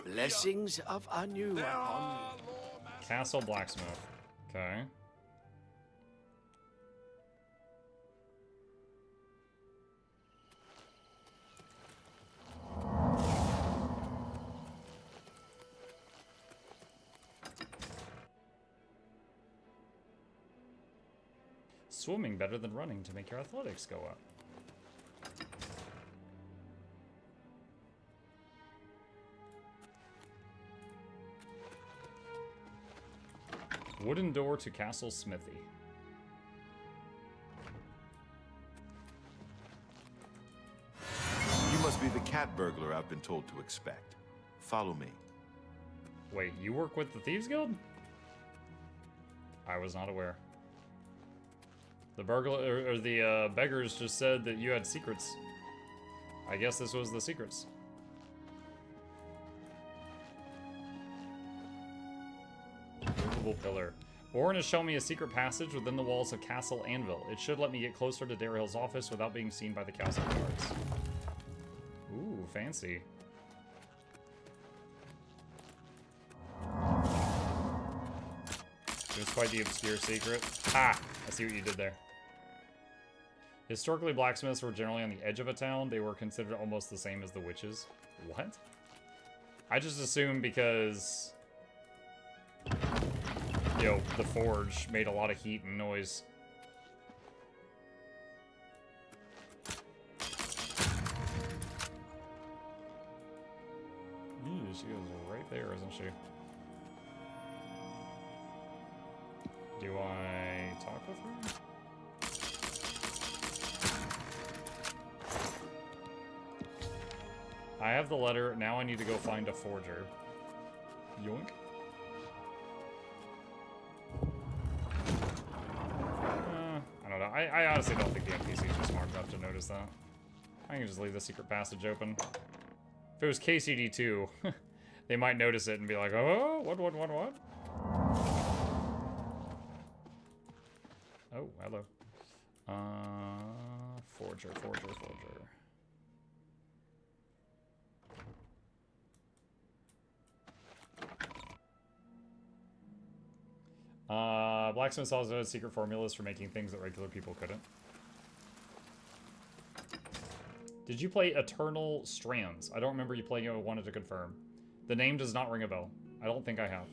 [SPEAKER 17] Blessings of Anu upon me.
[SPEAKER 1] Castle blacksmith. Okay. Swimming better than running to make your athletics go up. Wooden door to castle smithy.
[SPEAKER 3] You must be the cat burglar I've been told to expect. Follow me.
[SPEAKER 1] Wait, you work with the Thieves Guild? I was not aware. The burglar or the beggars just said that you had secrets. I guess this was the secrets. Movable pillar. Orin has shown me a secret passage within the walls of Castle Anvil. It should let me get closer to Darahill's office without being seen by the castle guards. Ooh, fancy. It was quite the obscure secret. Ah! I see what you did there. Historically, blacksmiths were generally on the edge of a town. They were considered almost the same as the witches. What? I just assumed because, you know, the forge made a lot of heat and noise. Ew, she is right there, isn't she? Do I talk with her? I have the letter. Now I need to go find a forger. Yoink. I don't know. I honestly don't think the NPCs are smart enough to notice that. I can just leave the secret passage open. If it was KCD2, they might notice it and be like, oh, what? Oh, hello. Forger. Blacksmiths also had secret formulas for making things that regular people couldn't. Did you play Eternal Strands? I don't remember you playing it, I wanted to confirm. The name does not ring a bell. I don't think I have.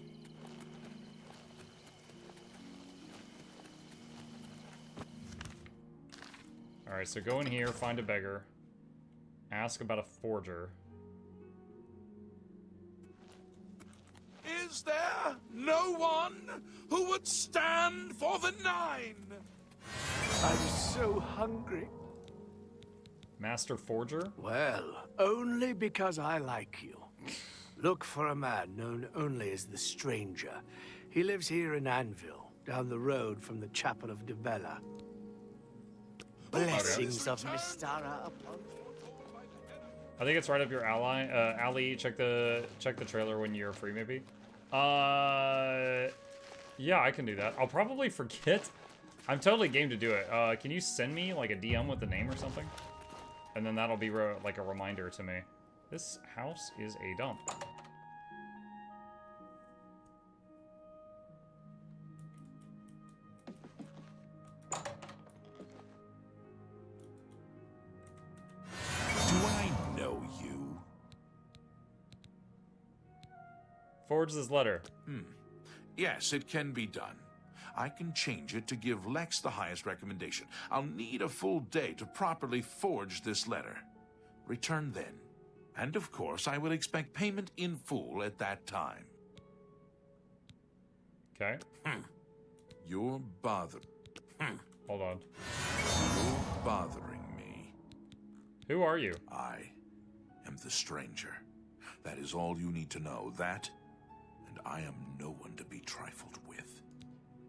[SPEAKER 1] Alright, so go in here, find a beggar. Ask about a forger.
[SPEAKER 12] Is there no one who would stand for the Nine?
[SPEAKER 17] I'm so hungry.
[SPEAKER 1] Master Forger?
[SPEAKER 17] Well, only because I like you. Look for a man known only as the Stranger. He lives here in Anvil, down the road from the Chapel of Dibella. Blessings of Mystara upon you.
[SPEAKER 1] I think it's right up your alley. Check the trailer when you're free, maybe. Yeah, I can do that. I'll probably forget. I'm totally game to do it. Can you send me like a DM with the name or something? And then that'll be like a reminder to me. This house is a dump.
[SPEAKER 12] Do I know you?
[SPEAKER 1] Forge this letter.
[SPEAKER 12] Yes, it can be done. I can change it to give Lex the highest recommendation. I'll need a full day to properly forge this letter. Return then. And of course, I will expect payment in full at that time.
[SPEAKER 1] Okay.
[SPEAKER 12] You're
[SPEAKER 1] Hold on.
[SPEAKER 12] You're bothering me.
[SPEAKER 1] Who are you?
[SPEAKER 12] I am the Stranger. is all you need to know. That, and I am no one to be trifled with.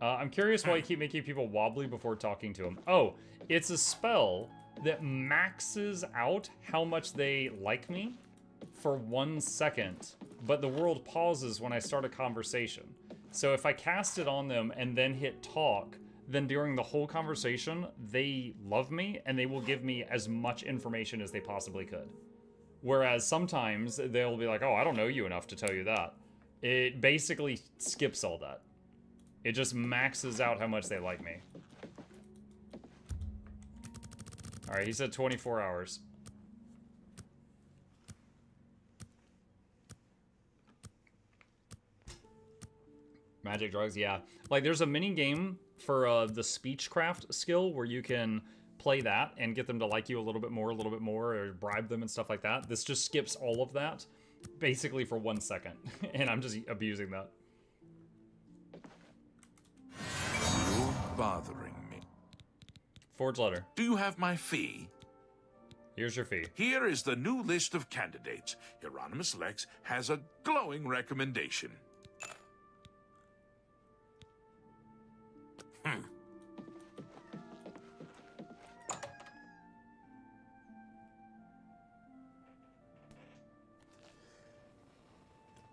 [SPEAKER 1] I'm curious why you keep making people wobbly before talking to them. Oh, it's a spell that maxes out how much they like me for 1 second, but the world pauses when I start a conversation. So if I cast it on them and then hit talk, then during the whole conversation, they love me and they will give me as much information as they possibly could. Whereas sometimes they'll be like, oh, I don't know you enough to tell you that. It basically skips all that. It just maxes out how much they like me. All right, he said 24 hours. Magic drugs, yeah. Like, there's a mini game for the speechcraft skill where you can play that and get them to like you a little bit more, or bribe them and stuff like that. This just skips all of that, basically for 1 second, and I'm just abusing that.
[SPEAKER 12] You're bothering me.
[SPEAKER 1] Forge letter.
[SPEAKER 12] Do you have my fee?
[SPEAKER 1] Here's your fee.
[SPEAKER 12] Here is the new list of candidates. Hieronymus Lex has a glowing recommendation.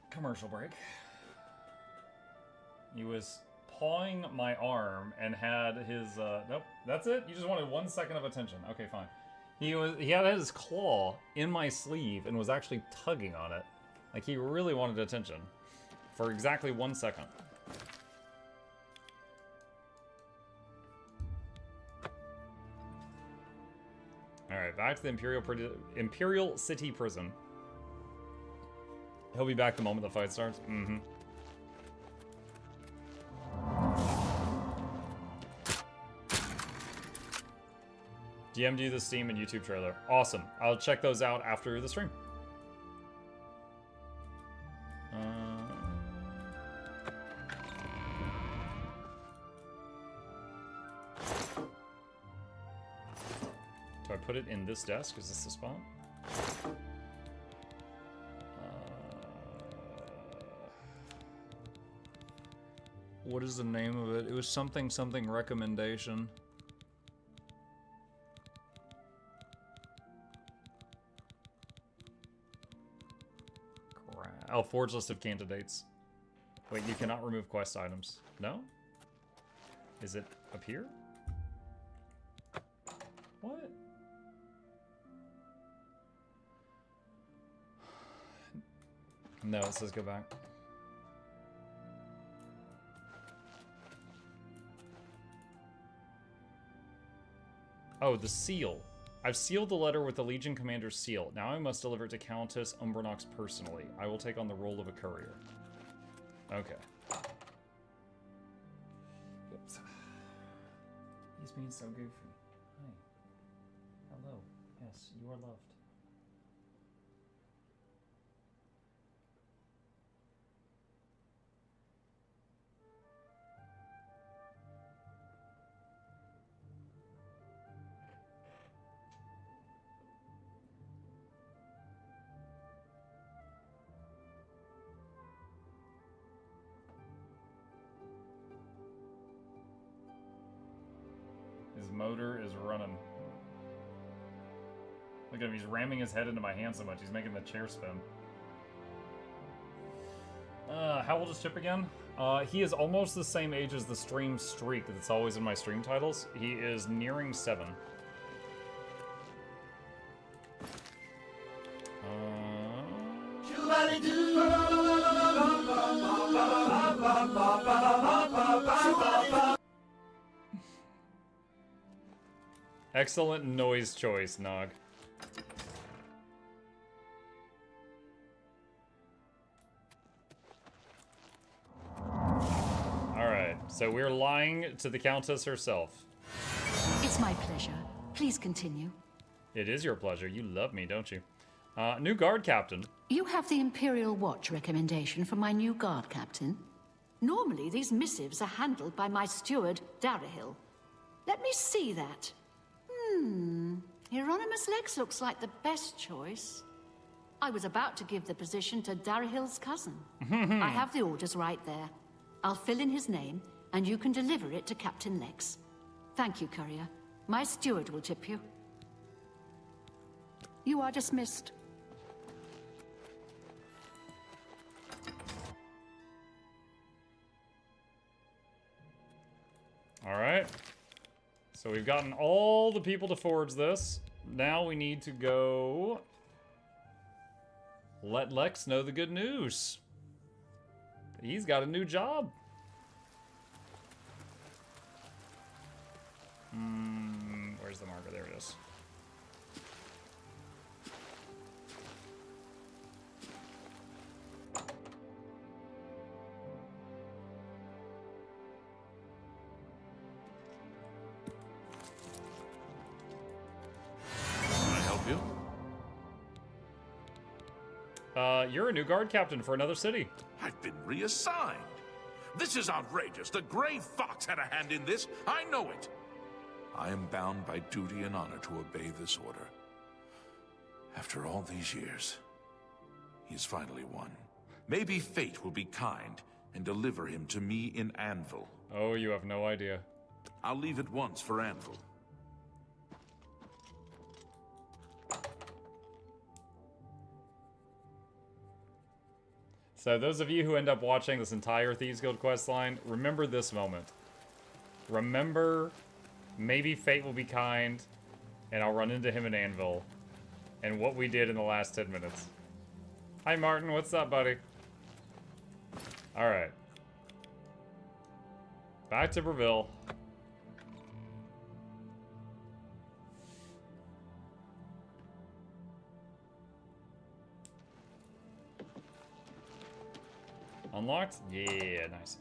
[SPEAKER 1] Commercial break. He was pawing my arm and had his nope, that's it. You just wanted 1 second of attention. Okay, fine. He had his claw in my sleeve and was actually tugging on it. Like, he really wanted attention for exactly 1 second. All right, back to the Imperial City Prison. He'll be back the moment the fight starts. Mm-hmm. DM'd you the Steam and YouTube trailer. Awesome. I'll check those out after the stream. Do I put it in this desk? Is this the spot? What is the name of it? It was something recommendation. Oh, forge list of candidates. Wait, you cannot remove quest items. No? Is it up here? What? No, it says go back. Oh, the seal. I've sealed the letter with the Legion Commander's seal. Now I must deliver it to Countess Umbernox personally. I will take on the role of a courier. Okay. Oops. He's being so goofy. Hi. Hello. Yes, you are loved. His motor is running. Look at him, he's ramming his head into my hand so much, he's making the chair spin. How old is Chip again? He is almost the same age as the stream streak that's always in my stream titles. He is nearing 7. Excellent noise choice, Nog. Alright, so we're lying to the Countess herself.
[SPEAKER 15] It's my pleasure. Please continue.
[SPEAKER 1] It is your pleasure. You love me, don't you? New guard captain.
[SPEAKER 15] You have the Imperial Watch recommendation for my new guard captain. Normally, these missives are handled by my steward, Daedra. Let me see that. Hieronymus Lex looks like the best choice. I was about to give the position to Darahil's cousin. I have the orders right there. I'll fill in his name, and you can deliver it to Captain Lex. Thank you, courier. My steward will tip you. You are dismissed.
[SPEAKER 1] All right. So we've gotten all the people to forge this. Now we need to go let Lex know the good news. He's got a new job. Where's the marker? There it is. You're a new guard captain for another city.
[SPEAKER 12] I've been reassigned. This is outrageous. The Gray Fox had a hand in this. I know it. I am bound by duty and honor to obey this order. After all these years, he's finally won. Maybe fate will be kind and deliver him to me in Anvil.
[SPEAKER 1] Oh, you have no idea.
[SPEAKER 12] I'll leave at once for Anvil.
[SPEAKER 1] So those of you who end up watching this entire Thieves Guild questline, remember this moment. Remember, maybe fate will be kind, and I'll run into him in Anvil, and what we did in the last 10 minutes. Hi Martin, what's up, buddy? Alright. Back to Breville. Unlocked? Yeah, nice.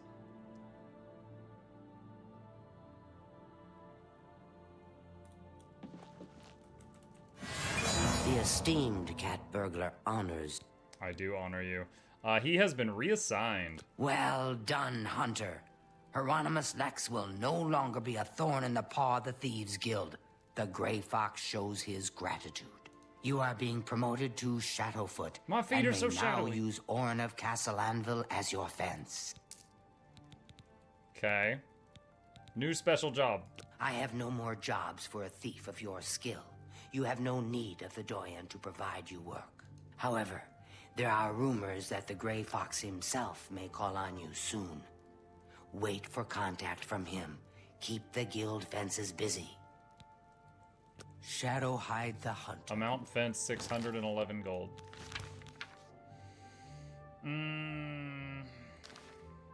[SPEAKER 19] The esteemed cat burglar honors.
[SPEAKER 1] I do honor you. He has been reassigned.
[SPEAKER 19] Well done, Hunter. Hieronymus Lex will no longer be a thorn in the paw of the Thieves Guild. The Gray Fox shows his gratitude. You are being promoted to Shadowfoot.
[SPEAKER 1] My feet are so
[SPEAKER 19] now
[SPEAKER 1] shadowy.
[SPEAKER 19] Use Orin of Castle Anvil as your fence.
[SPEAKER 1] Okay. New special job.
[SPEAKER 19] I have no more jobs for a thief of your skill. You have no need of the Doyen to provide you work. However, there are rumors that the Gray Fox himself may call on you soon. Wait for contact from him. Keep the guild fences busy. Shadow hide the hunter.
[SPEAKER 1] Amount fence 611 gold.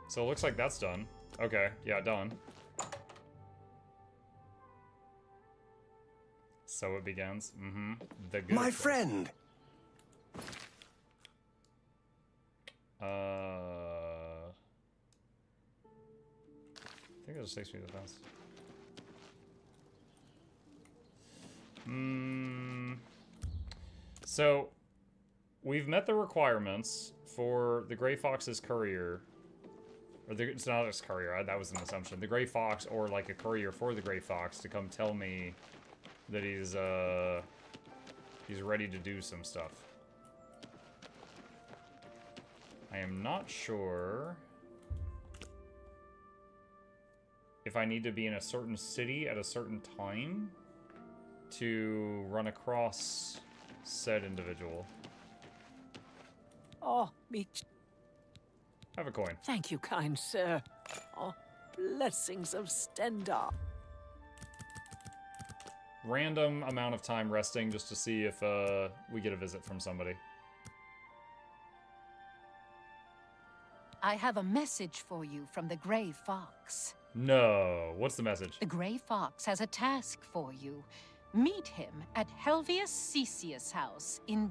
[SPEAKER 1] So it looks like that's done. Okay, yeah, done. So it begins. The good.
[SPEAKER 6] My friend.
[SPEAKER 1] I think it just takes me to the fence. So, we've met the requirements for the Gray Fox's courier. Or it's not his courier, that was an assumption. The Gray Fox, or like a courier for the Gray Fox, to come tell me that he's ready to do some stuff. I am not sure if I need to be in a certain city at a certain time to run across said individual.
[SPEAKER 22] Oh, me.
[SPEAKER 1] Have a coin.
[SPEAKER 22] Thank you, kind sir. Oh, blessings of Stendar.
[SPEAKER 1] Random amount of time resting just to see if we get a visit from somebody.
[SPEAKER 16] I have a message for you from the Gray Fox.
[SPEAKER 1] No. What's the message?
[SPEAKER 16] The Gray Fox has a task for you. Meet him at Helvius Cecius' house in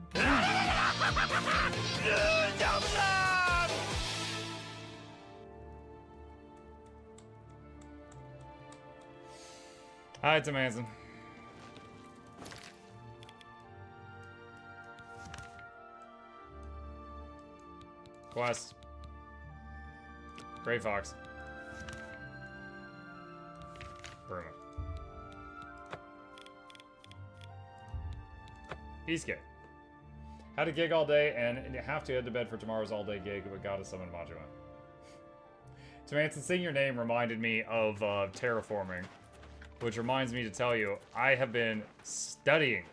[SPEAKER 1] Hi, it's amazing. Quest. Gray Fox. Bruno. Peace gate. Had a gig all day and you have to head to bed for tomorrow's all-day gig, but gotta summon Majima. So Manson, seeing your name reminded me of terraforming, which reminds me to tell you, I have been studying.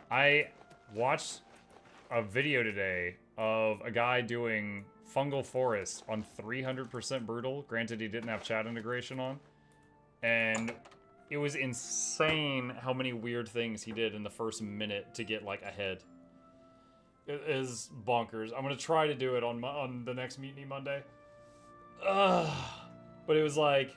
[SPEAKER 1] I watched a video today of a guy doing fungal forest on 300% brutal. Granted, he didn't have chat integration on. And it was insane how many weird things he did in the first minute to get, like, ahead. It is bonkers. I'm gonna try to do it on the next Mutiny Monday. But it was like,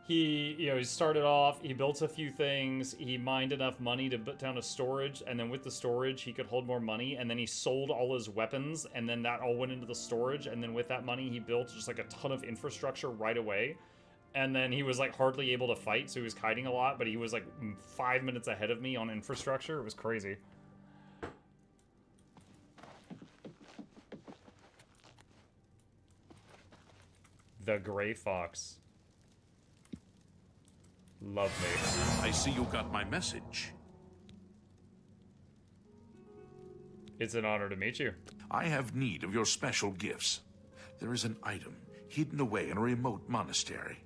[SPEAKER 1] he started off, he built a few things, he mined enough money to put down a storage, and then with the storage, he could hold more money, and then he sold all his weapons, and then that all went into the storage, and then with that money, he built just, like, a ton of infrastructure right away. And then he was, like, hardly able to fight, so he was kiting a lot, but he was, like, 5 minutes ahead of me on infrastructure. It was crazy. The Gray Fox. Lovely.
[SPEAKER 12] I see you got my message.
[SPEAKER 1] It's an honor to meet you.
[SPEAKER 12] I have need of your special gifts. There is an item hidden away in a remote monastery.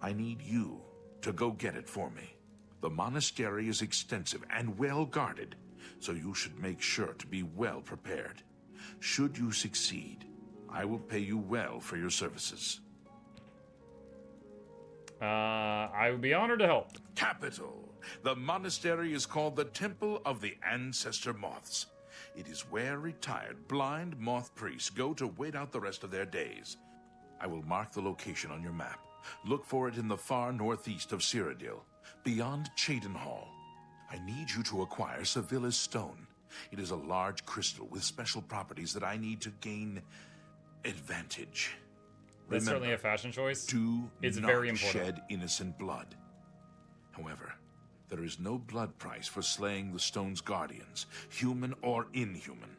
[SPEAKER 12] I need you to go get it for me. The monastery is extensive and well guarded, so you should make sure to be well prepared. Should you succeed, I will pay you well for your services.
[SPEAKER 1] I would be honored to help.
[SPEAKER 12] Capital. The monastery is called the Temple of the Ancestor Moths. It is where retired blind moth priests go to wait out the rest of their days. I will mark the location on your map. Look for it in the far northeast of Cyrodiil, beyond Cheydinhall. I need you to acquire Sevilla's Stone. It is a large crystal with special properties that I need to gain advantage.
[SPEAKER 1] That's
[SPEAKER 12] Remember,
[SPEAKER 1] certainly a fashion choice.
[SPEAKER 12] It's
[SPEAKER 1] not very important.
[SPEAKER 12] Shed innocent blood. However, there is no blood price for slaying the stone's guardians, human or inhuman.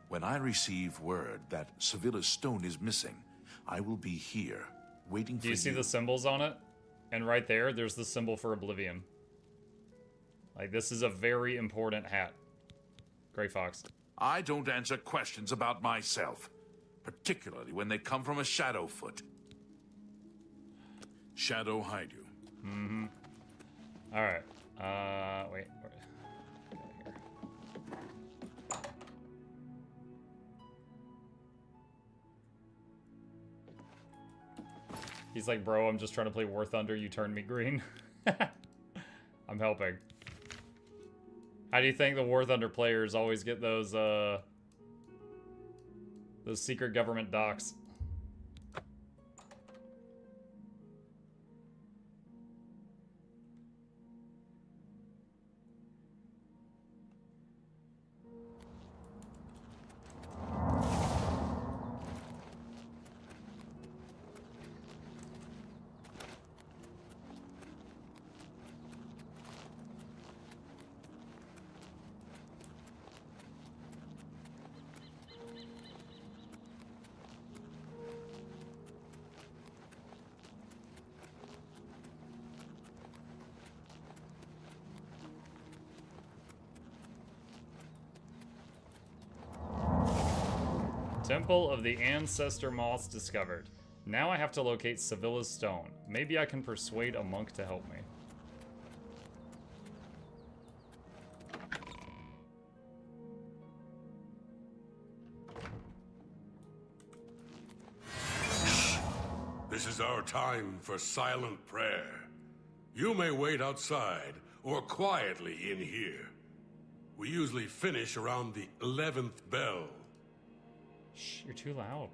[SPEAKER 12] When I receive word that Sevilla's Stone is missing, I will be here, waiting for you.
[SPEAKER 1] Do you see the symbols on it? And right there, there's the symbol for Oblivion. Like, this is a very important hat. Gray Fox.
[SPEAKER 12] I don't answer questions about myself, particularly when they come from a Shadowfoot. Shadow hide you.
[SPEAKER 1] Mm-hmm. Alright. Wait. He's like, bro, I'm just trying to play War Thunder, you turned me green. I'm helping. How do you think the War Thunder players always get those secret government docs? Temple of the Ancestor Moths discovered. Now I have to locate Sevilla's Stone. Maybe I can persuade a monk to help me.
[SPEAKER 8] This is our time for silent prayer. You may wait outside or quietly in here. We usually finish around the 11th bell.
[SPEAKER 1] Shh, you're too loud.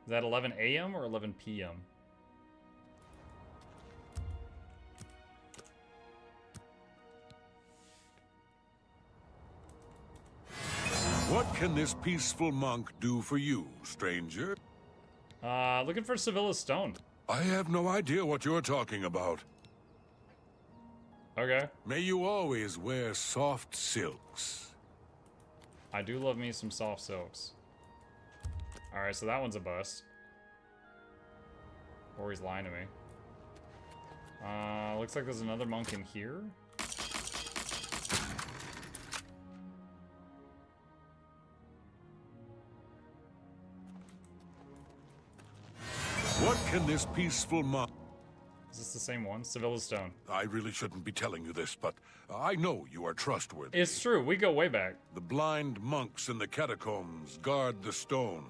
[SPEAKER 1] Is that 11 a.m. or 11 p.m.?
[SPEAKER 8] What can this peaceful monk do for you, stranger?
[SPEAKER 1] Looking for Sevilla's Stone.
[SPEAKER 8] I have no idea what you're talking about.
[SPEAKER 1] Okay.
[SPEAKER 8] May you always wear soft silks.
[SPEAKER 1] I do love me some soft silks. Alright, so that one's a bust. Or he's lying to me. Looks like there's another monk in here.
[SPEAKER 8] in this peaceful month.
[SPEAKER 1] Is this the same one? Sevilla's Stone.
[SPEAKER 8] I really shouldn't be telling you this, but I know you are trustworthy.
[SPEAKER 1] It's true. We go way back.
[SPEAKER 8] The blind monks in the catacombs guard the stone.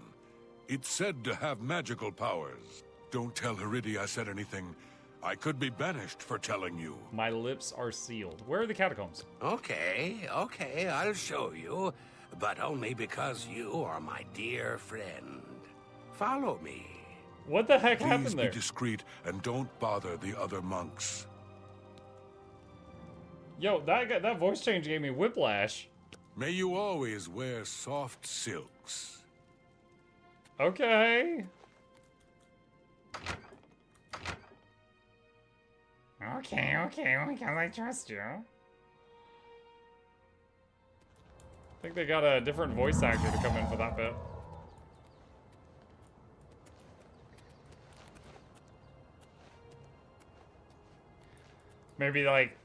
[SPEAKER 8] It's said to have magical powers. Don't tell Heridi I said anything. I could be banished for telling you.
[SPEAKER 1] My lips are sealed. Where are the catacombs?
[SPEAKER 14] Okay, I'll show you. But only because you are my dear friend. Follow me.
[SPEAKER 1] What the heck
[SPEAKER 8] Please
[SPEAKER 1] happened there?
[SPEAKER 8] be discreet and don't bother the other monks.
[SPEAKER 1] Yo, that voice change gave me whiplash.
[SPEAKER 8] May you always wear soft silks.
[SPEAKER 1] Okay. Okay, because I trust you. I think they got a different voice actor to come in for that bit. Maybe like,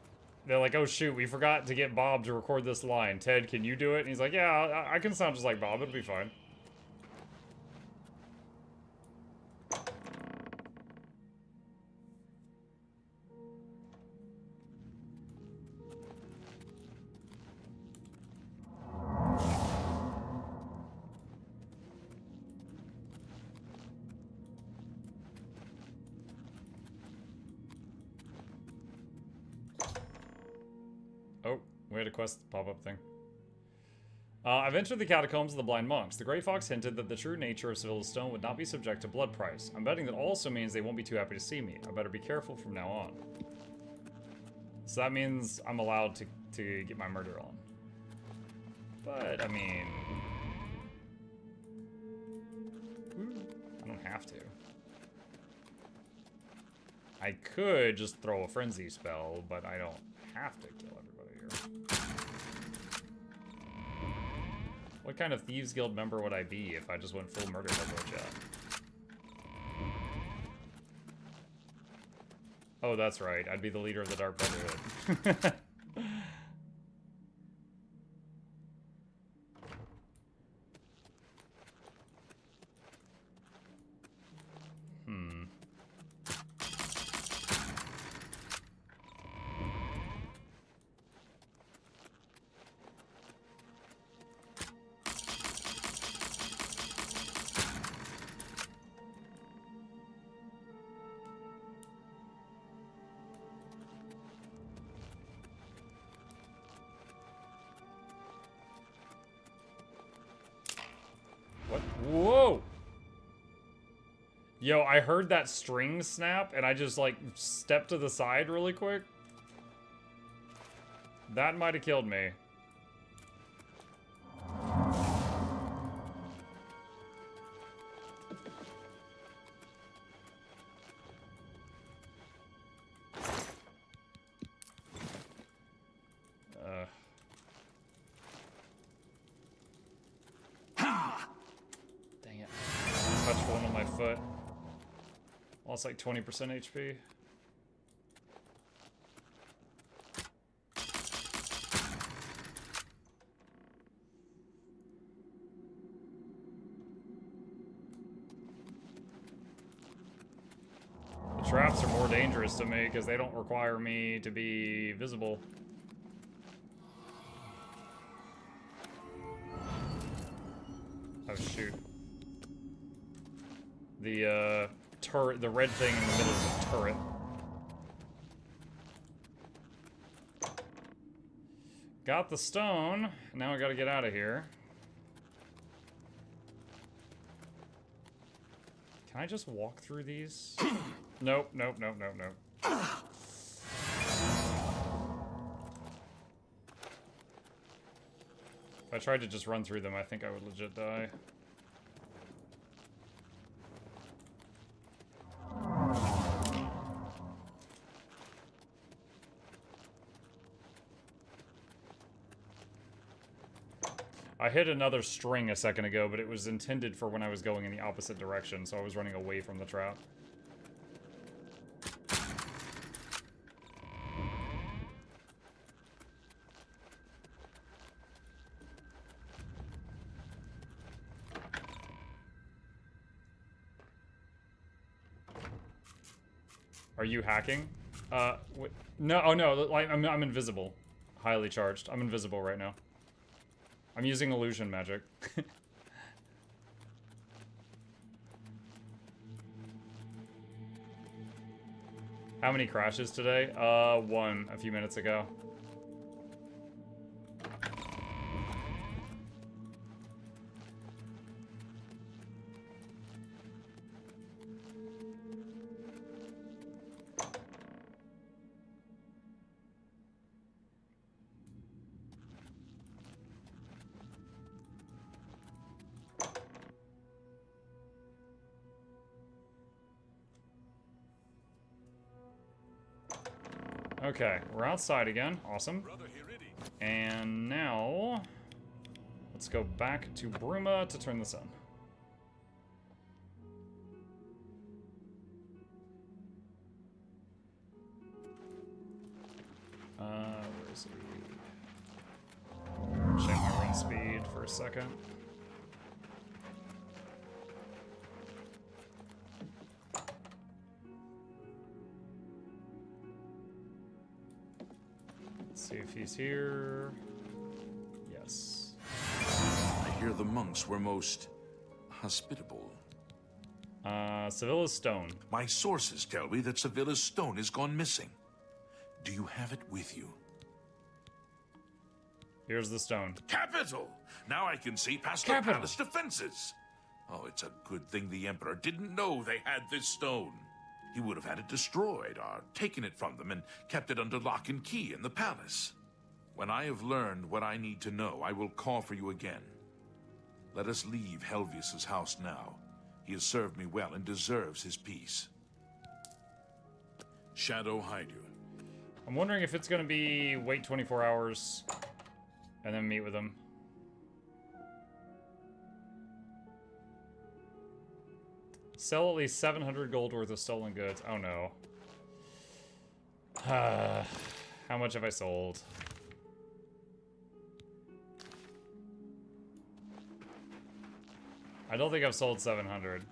[SPEAKER 1] they're like, oh shoot, we forgot to get Bob to record this line. Ted, can you do it? And he's like, yeah, I can sound just like Bob, it'll be fine. Oh, we had a quest pop-up thing. I've entered the catacombs of the blind monks. The Grey Fox hinted that the true nature of Sevilla's Stone would not be subject to blood price. I'm betting that also means they won't be too happy to see me. I better be careful from now on. So that means I'm allowed to get my murder on. But, I mean... I don't have to. I could just throw a frenzy spell, but I don't have to kill everybody here. What kind of Thieves Guild member would I be if I just went full murder hobo chat? Oh, that's right. I'd be the leader of the Dark Brotherhood. What? Whoa! Yo, I heard that string snap, and I just, like, stepped to the side really quick. That might have killed me. Dang it. Touched one on my foot. Lost like 20% HP. The traps are more dangerous to me because they don't require me to be visible. Oh shoot. The turret, the red thing in the middle is a turret. Got the stone. Now I gotta get out of here. Can I just walk through these? Nope, nope, nope, nope, nope. If I tried to just run through them, I think I would legit die. I hit another string a second ago, but it was intended for when I was going in the opposite direction, so I was running away from the trap. Are you hacking? No, oh no, like, I'm invisible. Highly charged. I'm invisible right now. I'm using illusion magic. How many crashes today? One a few minutes ago. Okay, we're outside again. Awesome. And now, let's go back to Bruma to turn this on. Where is he? Check my run speed for a second. See if he's here. Yes.
[SPEAKER 12] I hear the monks were most hospitable.
[SPEAKER 1] Sevilla's stone.
[SPEAKER 12] My sources tell me that Sevilla's stone has gone missing. Do you have it with you?
[SPEAKER 1] Here's the stone.
[SPEAKER 12] Capital! Now I can see past the palace defenses. Oh, it's a good thing the Emperor didn't know they had this stone. He would have had it destroyed or taken it from them and kept it under lock and key in the palace. When I have learned what I need to know, I will call for you again. Let us leave Helvius's house now. He has served me well and deserves his peace. Shadow hide you.
[SPEAKER 1] I'm wondering if it's going to be wait 24 hours and then meet with him. Sell at least 700 gold worth of stolen goods. Oh no. How much have I sold? I don't think I've sold 700.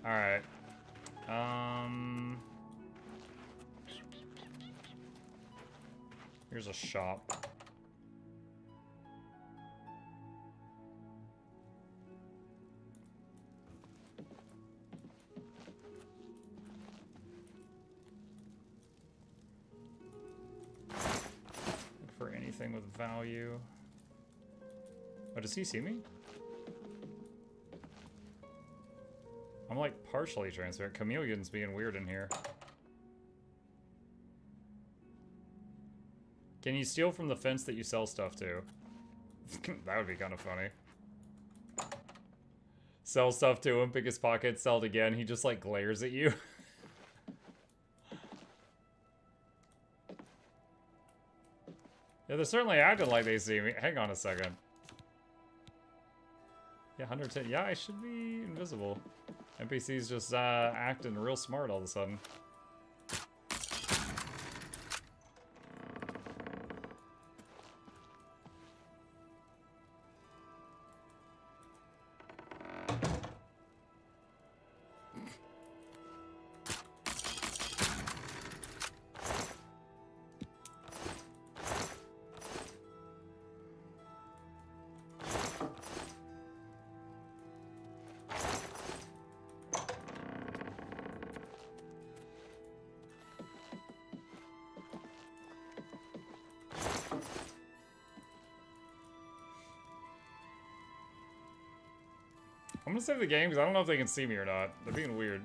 [SPEAKER 1] Alright. Here's a shop. Look for anything with value. Oh, does he see me? I'm like partially transparent. Chameleon's being weird in here. Can you steal from the fence that you sell stuff to? That would be kind of funny. Sell stuff to him, pick his pocket, sell it again. He just like glares at you. Yeah, they're certainly acting like they see me. Hang on a second. Yeah, 110. Yeah, I should be invisible. NPC's just acting real smart all of a sudden. I'm gonna save the game because I don't know if they can see me or not. They're being weird.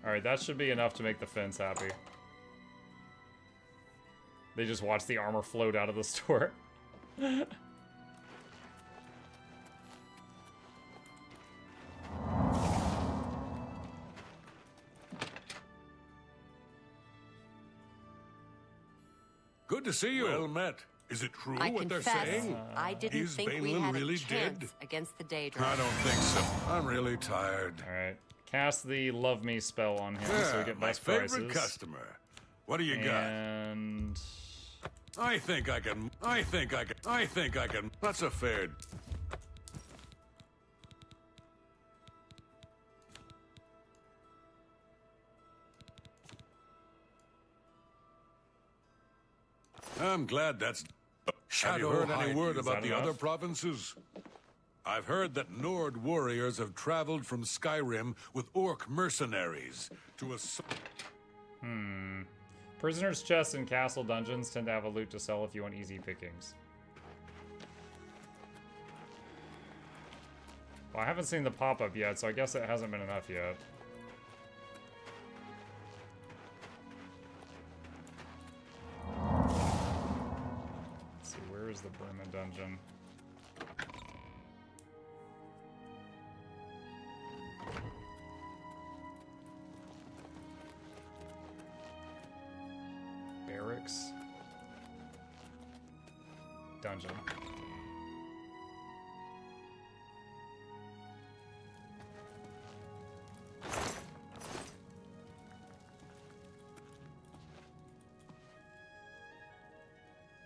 [SPEAKER 1] Alright, that should be enough to make the fence happy. They just watch the armor float out of the store.
[SPEAKER 8] Good to see you. Well met. Is it true
[SPEAKER 10] I
[SPEAKER 8] what they're
[SPEAKER 10] confess,
[SPEAKER 8] saying?
[SPEAKER 10] I didn't
[SPEAKER 8] Is
[SPEAKER 10] think we
[SPEAKER 8] Balin
[SPEAKER 10] had
[SPEAKER 8] really
[SPEAKER 10] a chance
[SPEAKER 8] dead?
[SPEAKER 10] against the Daedra.
[SPEAKER 8] I don't think so. I'm really tired.
[SPEAKER 1] Alright. Cast the Love Me spell on him so we get
[SPEAKER 8] my
[SPEAKER 1] best
[SPEAKER 8] favorite
[SPEAKER 1] prices.
[SPEAKER 8] customer. What do you got?
[SPEAKER 1] And
[SPEAKER 8] I think I can. That's a fair. I'm glad that's... Have you heard any word about the other provinces? I've heard that Nord warriors have traveled from Skyrim with orc mercenaries to a...
[SPEAKER 1] Prisoners' chests in castle dungeons tend to have a loot to sell if you want easy pickings. Well, I haven't seen the pop-up yet, so I guess it hasn't been enough yet. Let's see, where is the Bremen dungeon? Barracks. Dungeon.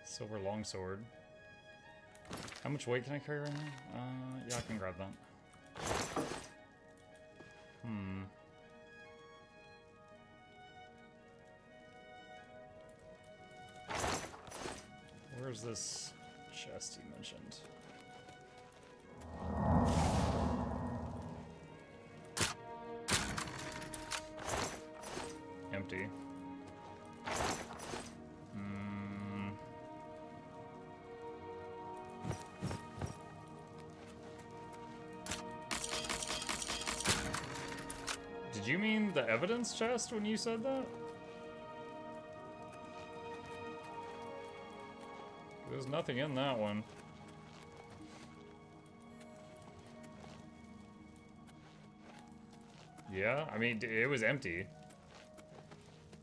[SPEAKER 1] Silver longsword. How much weight can I carry right now? Yeah, I can grab that. Where's this chest you mentioned? Empty. Did you mean the evidence chest when you said that? There's nothing in that one. Yeah, I mean, it was empty.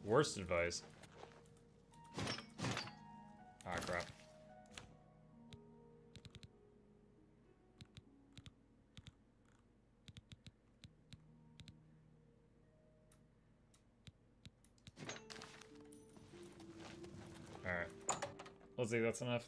[SPEAKER 1] Worst advice. Ah, crap. Alright. Let's see, that's enough.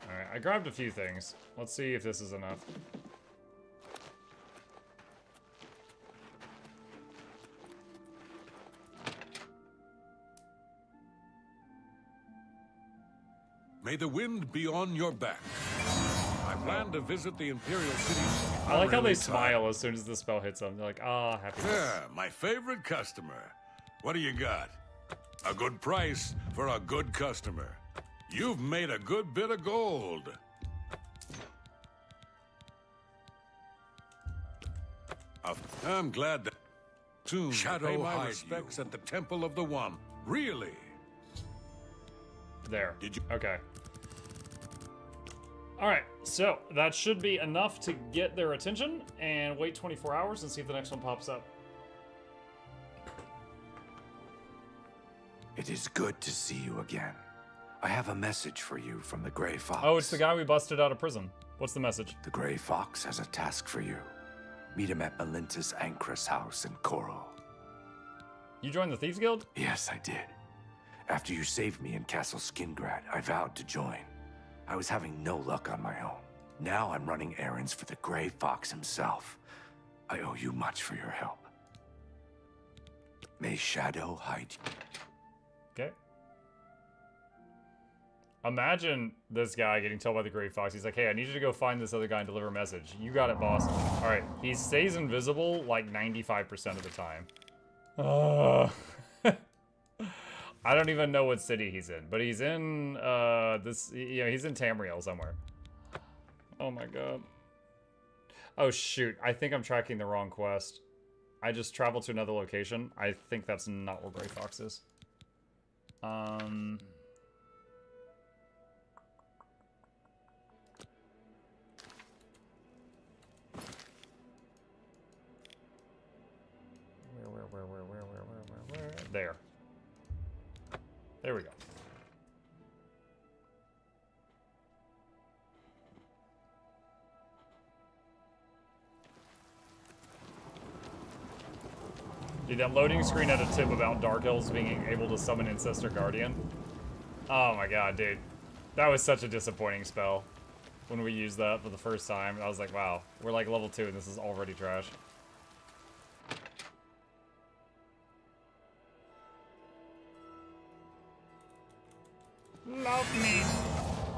[SPEAKER 1] Alright, I grabbed a few things. Let's see if this is enough.
[SPEAKER 8] May the wind be on your back. I plan to visit the Imperial City.
[SPEAKER 1] I like how they smile as soon as the spell hits them. They're like, ah, happiness.
[SPEAKER 8] Yeah, my favorite customer. What do you got? A good price for a good customer. You've made a good bit of gold. I'm glad that soon
[SPEAKER 14] Shadow
[SPEAKER 8] pay my
[SPEAKER 14] hide
[SPEAKER 8] respects at the Temple of the One. Really?
[SPEAKER 1] There.
[SPEAKER 8] Did you?
[SPEAKER 1] Okay. Alright, so that should be enough to get their attention, and wait 24 hours and see if the next one pops up.
[SPEAKER 10] It is good to see you again. I have a message for you from the Grey Fox.
[SPEAKER 1] Oh, it's the guy we busted out of prison. What's the message?
[SPEAKER 10] The Grey Fox has a task for you. Meet him at Melintus Ancrus' house in Coral.
[SPEAKER 1] You joined the Thieves Guild?
[SPEAKER 10] Yes, I did. After you saved me in Castle Skingrad, I vowed to join. I was having no luck on my own. Now I'm running errands for the Grey Fox himself. I owe you much for your help. May Shadow hide you.
[SPEAKER 1] Okay. Imagine this guy getting told by the Grey Fox. He's like, hey, I need you to go find this other guy and deliver a message. You got it, boss. All right. He stays invisible like 95% of the time. I don't even know what city he's in, but he's in, he's in Tamriel somewhere. Oh my god. Oh shoot, I think I'm tracking the wrong quest. I just traveled to another location. I think that's not where Grey Fox is. Where? There. There we go. Dude, that loading screen had a tip about Dark Elves being able to summon Ancestor Guardian. Oh my god, dude. That was such a disappointing spell when we used that for the first time. I was like, wow, we're like level 2 and this is already trash. Love me.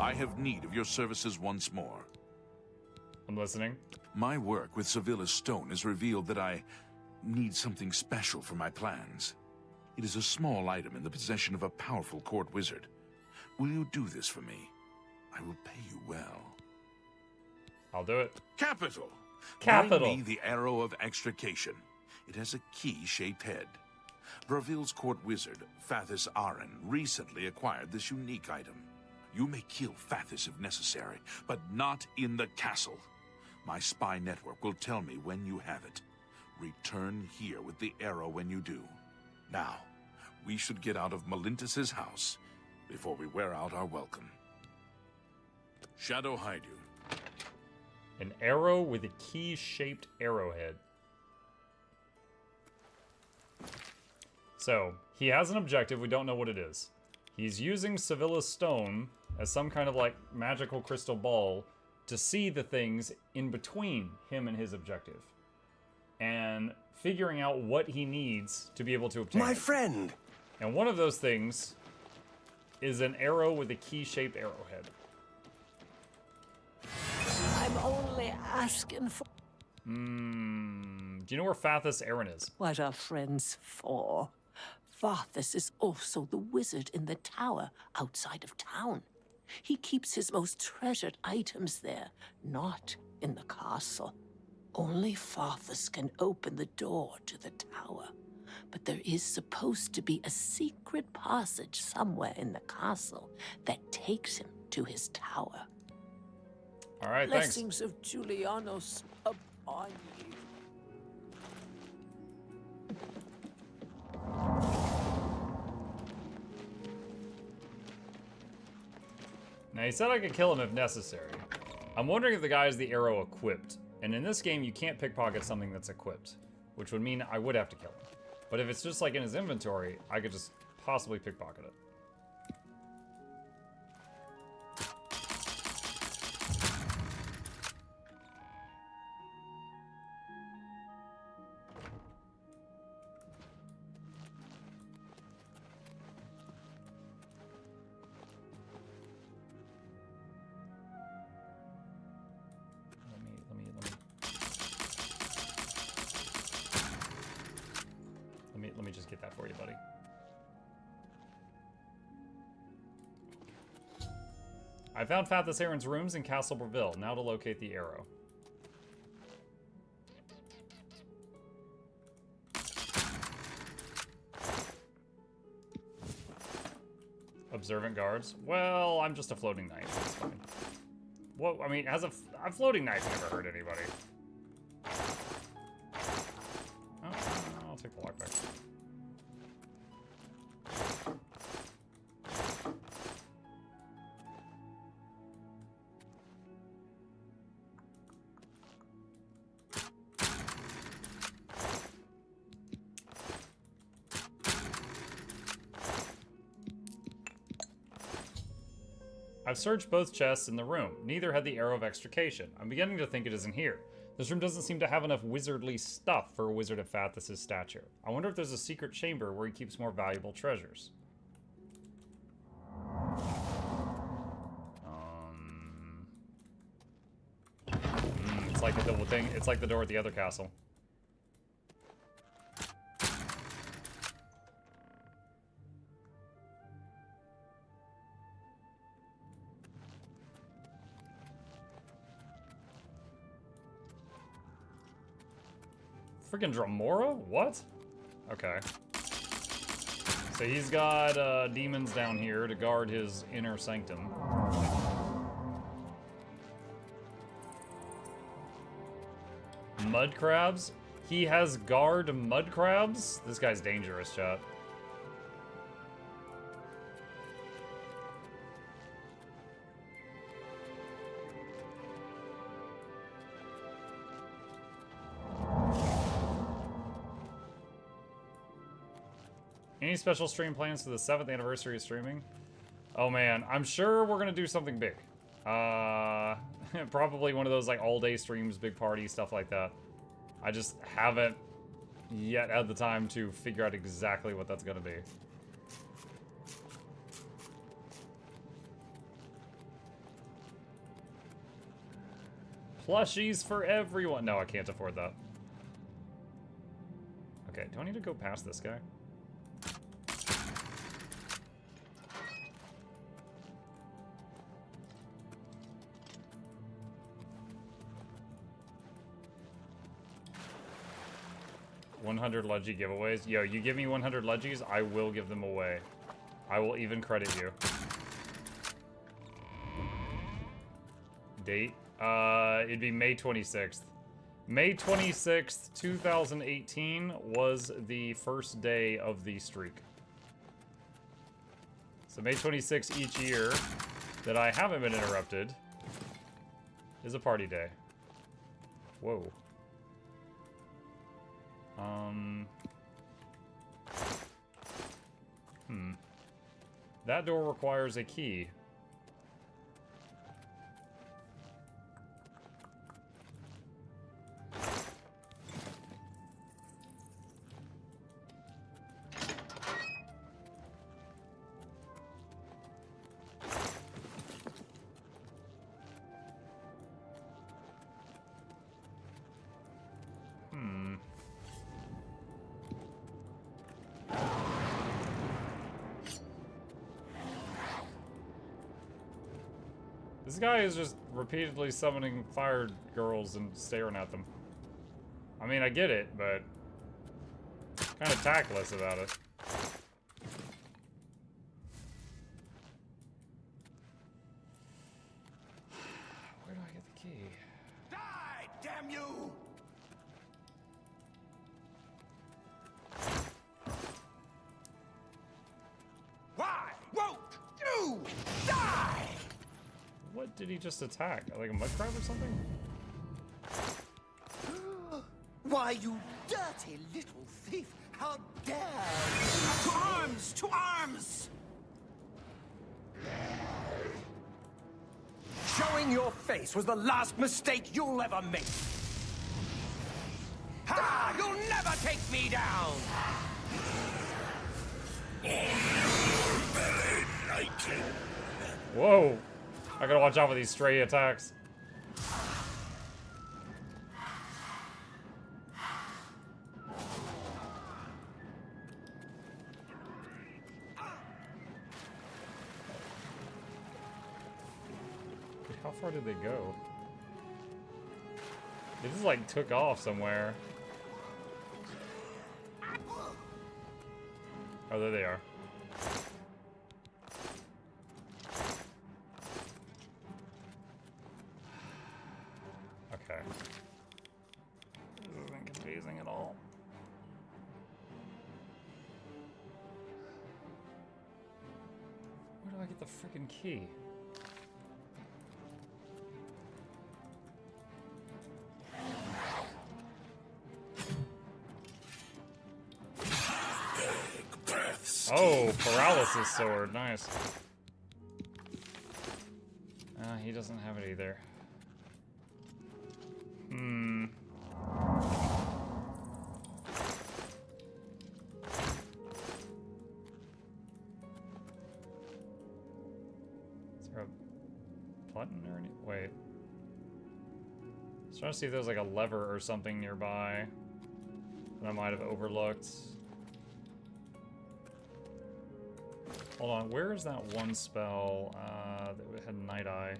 [SPEAKER 12] I have need of your services once more.
[SPEAKER 1] I'm listening.
[SPEAKER 12] My work with Sevilla's stone has revealed that I need something special for my plans. It is a small item in the possession of a powerful court wizard. Will you do this for me? I will pay you well.
[SPEAKER 1] I'll do it.
[SPEAKER 12] Capital!
[SPEAKER 1] Capital.
[SPEAKER 12] Bring me the arrow of extrication. It has a key-shaped head. Braville's court wizard, Fathis Aren, recently acquired this unique item. You may kill Fathis if necessary, but not in the castle. My spy network will tell me when you have it. Return here with the arrow when you do. Now, we should get out of Melintus's house before we wear out our welcome. Shadow hide you.
[SPEAKER 1] An arrow with a key-shaped arrowhead. So, he has an objective, we don't know what it is. He's using Sevilla's stone as some kind of like magical crystal ball to see the things in between him and his objective. And figuring out what he needs to be able to obtain
[SPEAKER 6] My
[SPEAKER 1] it.
[SPEAKER 6] friend!
[SPEAKER 1] And one of those things is an arrow with a key-shaped arrowhead.
[SPEAKER 22] I'm only asking for...
[SPEAKER 1] Do you know where Fathis Aren is?
[SPEAKER 22] What are friends for? Fathis is also the wizard in the tower outside of town. He keeps his most treasured items there, not in the castle. Only Fathis can open the door to the tower. But there is supposed to be a secret passage somewhere in the castle that takes him to his tower.
[SPEAKER 1] All right, thanks.
[SPEAKER 22] Blessings of Julianos upon you.
[SPEAKER 1] Now, he said I could kill him if necessary. I'm wondering if the guy has the arrow equipped. And in this game, you can't pickpocket something that's equipped, which would mean I would have to kill him. But if it's just like in his inventory, I could just possibly pickpocket it. Let me just get that for you, buddy. I found Fathis Aren's rooms in Castle Braville. Now to locate the arrow. Observant guards. Well, I'm just a floating knight. That's fine. What? I mean, as a floating knight's never hurt anybody. Oh, I'll take the lockpick. I've searched both chests in the room. Neither had the arrow of extrication. I'm beginning to think it isn't here. This room doesn't seem to have enough wizardly stuff for a wizard of Fathis' stature. I wonder if there's a secret chamber where he keeps more valuable treasures. It's like the double thing. It's like the door at the other castle. Freaking Dramora? What? Okay. So he's got demons down here to guard his inner sanctum. Mud crabs? He has guard mud crabs? This guy's dangerous, chat. Any special stream plans for the 7th anniversary of streaming? Oh man, I'm sure we're gonna do something big. Probably one of those like all-day streams, big party, stuff like that. I just haven't yet had the time to figure out exactly what that's gonna be. Plushies for everyone. No, I can't afford that. Okay, do I need to go past this guy? $100 Leggy giveaways. Yo, you give me 100 Leggies, I will give them away. I will even credit you. Date? It'd be May 26th. May 26th, 2018 was the first day of the streak. So May 26th each year that I haven't been interrupted is a party day. Whoa. That door requires a key. This guy is just repeatedly summoning fire girls and staring at them. I mean, I get it, but kind of tactless about it. Where do I get the key?
[SPEAKER 6] Die, damn you! Why won't you die?
[SPEAKER 1] What did he just attack? Like a mud crab or something?
[SPEAKER 18] Why, you dirty little thief! How dare you! To arms! To arms!
[SPEAKER 6] Showing your face was the last mistake you'll ever make. Ha! You'll never take me down!
[SPEAKER 1] Whoa! I gotta watch out for these stray attacks. How far did they go? They just like took off somewhere. Oh, there they are. Okay. This isn't confusing at all. Where do I get the freaking key? Oh, paralysis sword, nice. He doesn't have it either. Is there a button or any? Wait. I was trying to see if there's like a lever or something nearby that I might have overlooked. Hold on, where is that one spell that had Night Eye?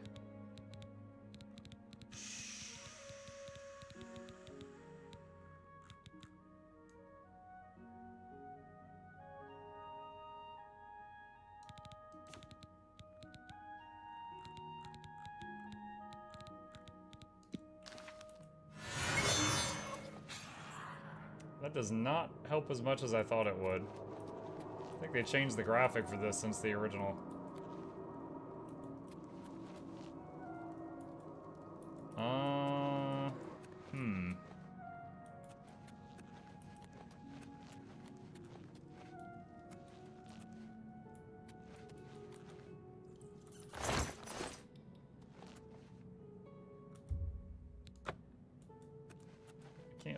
[SPEAKER 1] That does not help as much as I thought it would. I think they changed the graphic for this since the original.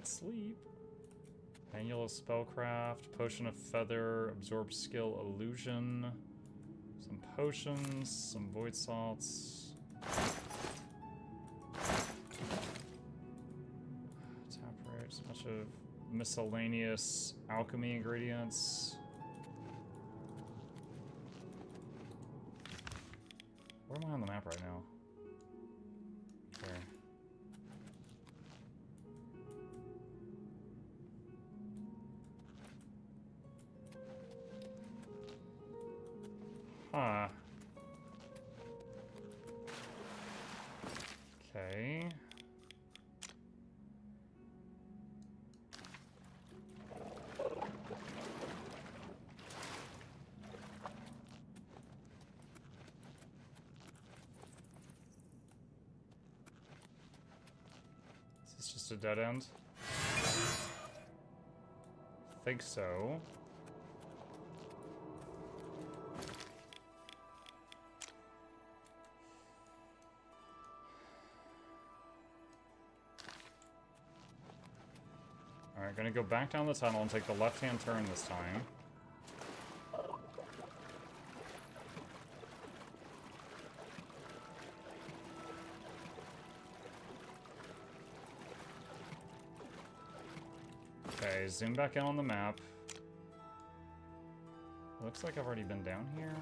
[SPEAKER 1] sleep. Manual of spellcraft, potion of feather, absorb skill illusion, some potions, some void salts. Taproot, a bunch of miscellaneous alchemy ingredients. Where am I on the map right now? There. Huh. Okay. Is this just a dead end? Think so. Alright, gonna go back down the tunnel and take the left-hand turn this time. Okay, zoom back in on the map. Looks like I've already been down here.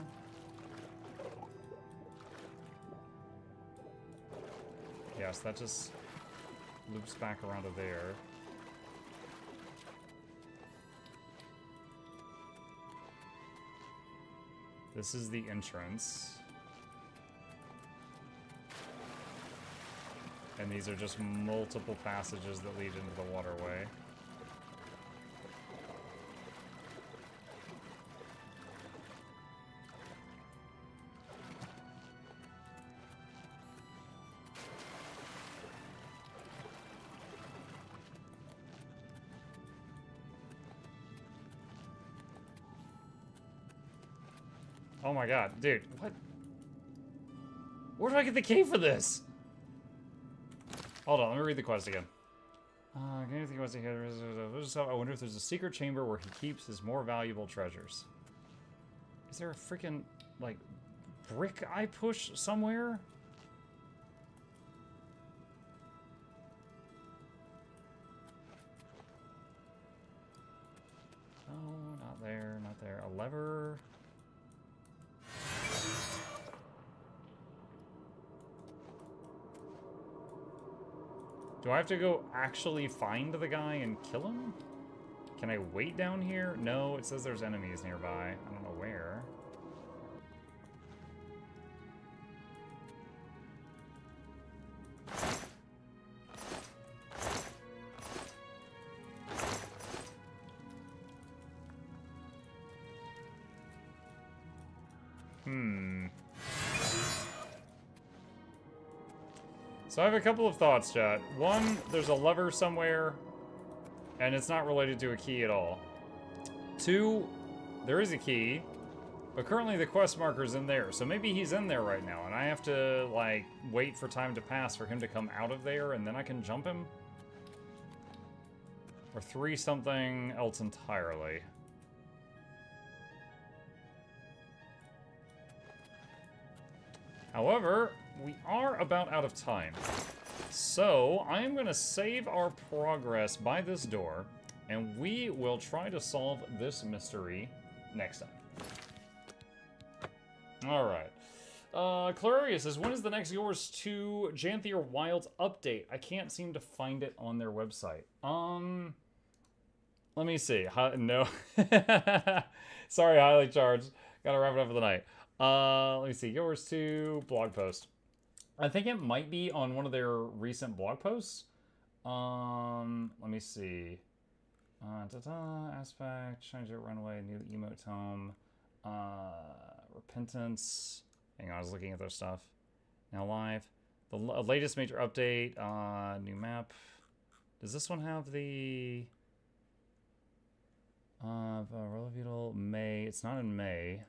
[SPEAKER 1] Yes, that just loops back around to there. This is the entrance. And these are just multiple passages that lead into the waterway. Oh my god, dude, what? Where do I get the key for this? Hold on, let me read the quest again. I wonder if there's a secret chamber where he keeps his more valuable treasures. Is there a freaking, like, brick I push somewhere? No, not there, not there. A lever. Do I have to go actually find the guy and kill him? Can I wait down here? No, it says there's enemies nearby. I don't know where. So I have a couple of thoughts, chat. One, there's a lever somewhere, and it's not related to a key at all. Two, there is a key, but currently the quest marker's in there, so maybe he's in there right now, and I have to, like, wait for time to pass for him to come out of there, and then I can jump him? Or three, something else entirely. However, we are about out of time. So, I am going to save our progress by this door, and we will try to solve this mystery next time. Alright. Clarius says, when is the next Yours to Janthier Wilds update? I can't seem to find it on their website. Let me see. No. Sorry, highly charged. Gotta wrap it up for the night. Let me see. Yours to blog post. I think it might be on one of their recent blog posts. Let me see. Aspect, change it, runaway, new emote tome, repentance. Hang on, I was looking at their stuff. Now live. The latest major update, new map. Does this one have the Relavital May? It's not in May.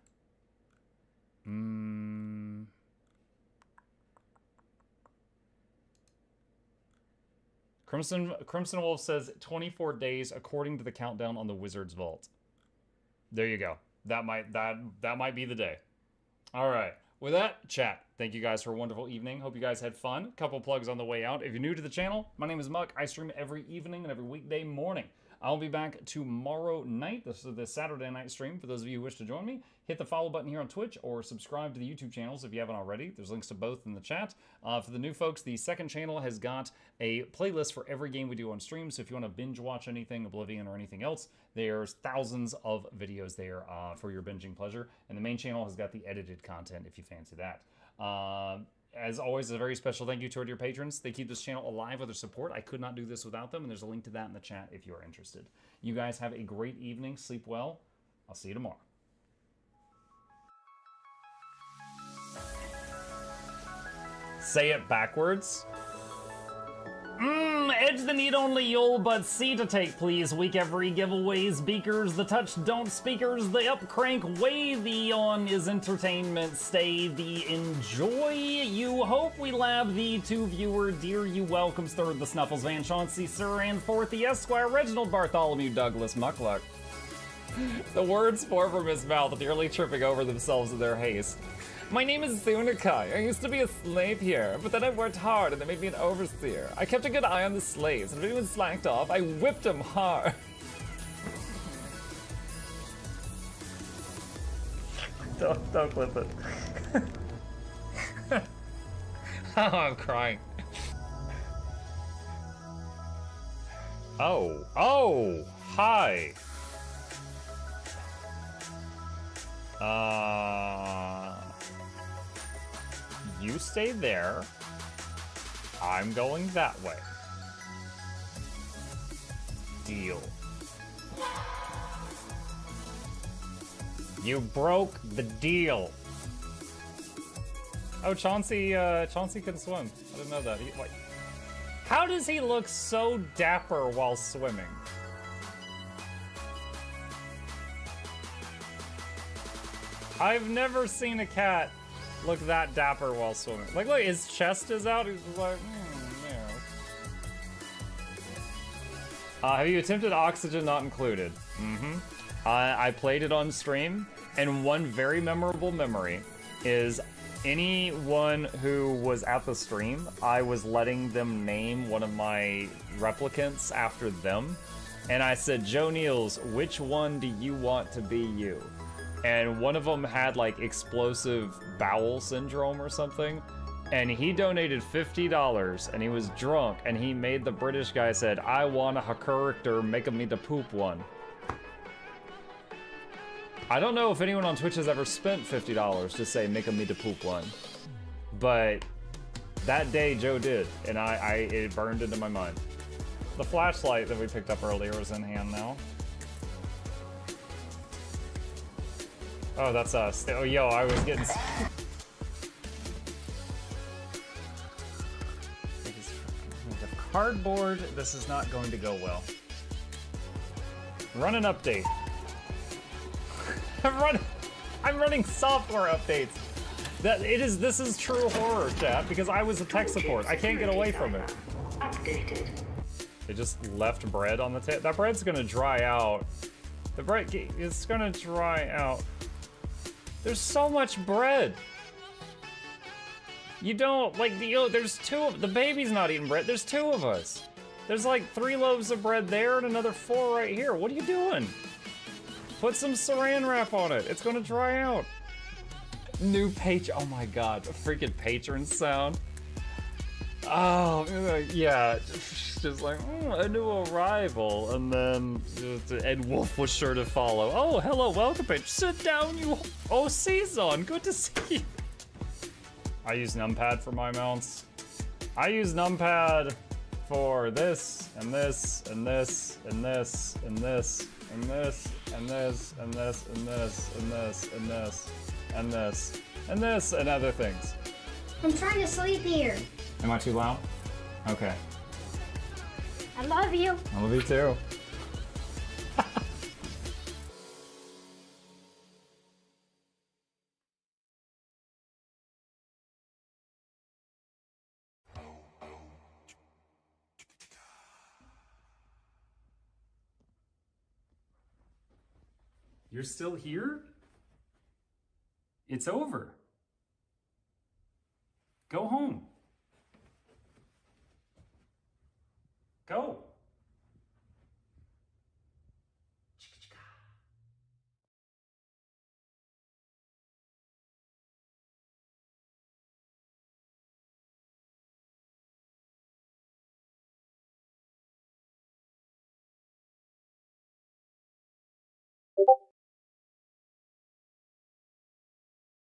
[SPEAKER 1] Crimson Wolf says 24 days according to the countdown on the Wizard's Vault. There you go. That might be the day. All right. With that, chat, thank you guys for a wonderful evening. Hope you guys had fun. Couple plugs on the way out. If you're new to the channel, my name is Muck. I stream every evening and every weekday morning. I'll be back tomorrow night. This is the Saturday night stream. For those of you who wish to join me, hit the follow button here on Twitch or subscribe to the YouTube channels if you haven't already. There's links to both in the chat. For the new folks, the second channel has got a playlist for every game we do on stream. So if you want to binge watch anything, Oblivion or anything else, there's thousands of videos there for your binging pleasure. And the main channel has got the edited content if you fancy that. As always, a very special thank you to our dear patrons. They keep this channel alive with their support. I could not do this without them, and there's a link to that in the chat if you are interested. You guys have a great evening. Sleep well. I'll see you tomorrow. Say it backwards. Edge the need only you'll but C to take, please. Week every giveaways, beakers, the touch don't speakers, the up crank, way the on is entertainment, stay the enjoy. You hope we lab the two viewer, dear you welcomes third the Snuffles, Van Chauncey, Sir, and fourth the Esquire, Reginald Bartholomew, Douglas, Mukluk. The words pour from his mouth, nearly tripping over themselves in their haste. My name is Zunikai. I used to be a slave here, but then I worked hard and they made me an overseer. I kept a good eye on the slaves, and if anyone slacked off, I whipped them hard. Don't clip it. Oh, I'm crying. Oh, hi. You stay there. I'm going that way. Deal. You broke the deal. Oh, Chauncey can swim. I didn't know that. How does he look so dapper while swimming? I've never seen a cat look that dapper while swimming. Like, look, his chest is out. He's just like, yeah. Have you attempted Oxygen Not Included? I played it on stream, and one very memorable memory is anyone who was at the stream, I was letting them name one of my replicants after them, and I said, Joe Niels, which one do you want to be you? And one of them had like explosive bowel syndrome or something, and he donated $50 and he was drunk, and he made the British guy said, I want a character make me the poop one. I don't know if anyone on Twitch has ever spent $50 to say make me the poop one, but that day Joe did, and it burned into my mind. The flashlight that we picked up earlier is in hand now. Oh, that's us. Oh, yo, I was getting... Cardboard, this is not going to go well. Run an update. I'm running software updates. This is true horror, chat, because I was a tech support. I can't get away from it. Updated. They just left bread on the table. That bread's gonna dry out. The bread is gonna dry out. There's so much bread. You don't, like, there's the baby's not eating bread. There's 2 of us. There's like 3 loaves of bread there and another 4 right here. What are you doing? Put some saran wrap on it. It's gonna dry out. New oh my god, a freaking patron sound. Oh, yeah, just like, a new arrival, and then Ed Wolf was sure to follow. Oh, hello, welcome, patron. Sit down, you Season, good to see you. I use numpad for my mounts. I use numpad for this, and this, and this, and this, and this, and this, and this, and this, and this, and this, and this, and this, and this, and other things.
[SPEAKER 7] I'm trying to sleep here.
[SPEAKER 1] Am I too loud? Okay.
[SPEAKER 7] I love you.
[SPEAKER 1] I love you too. You're still here? It's over. Go home. Go.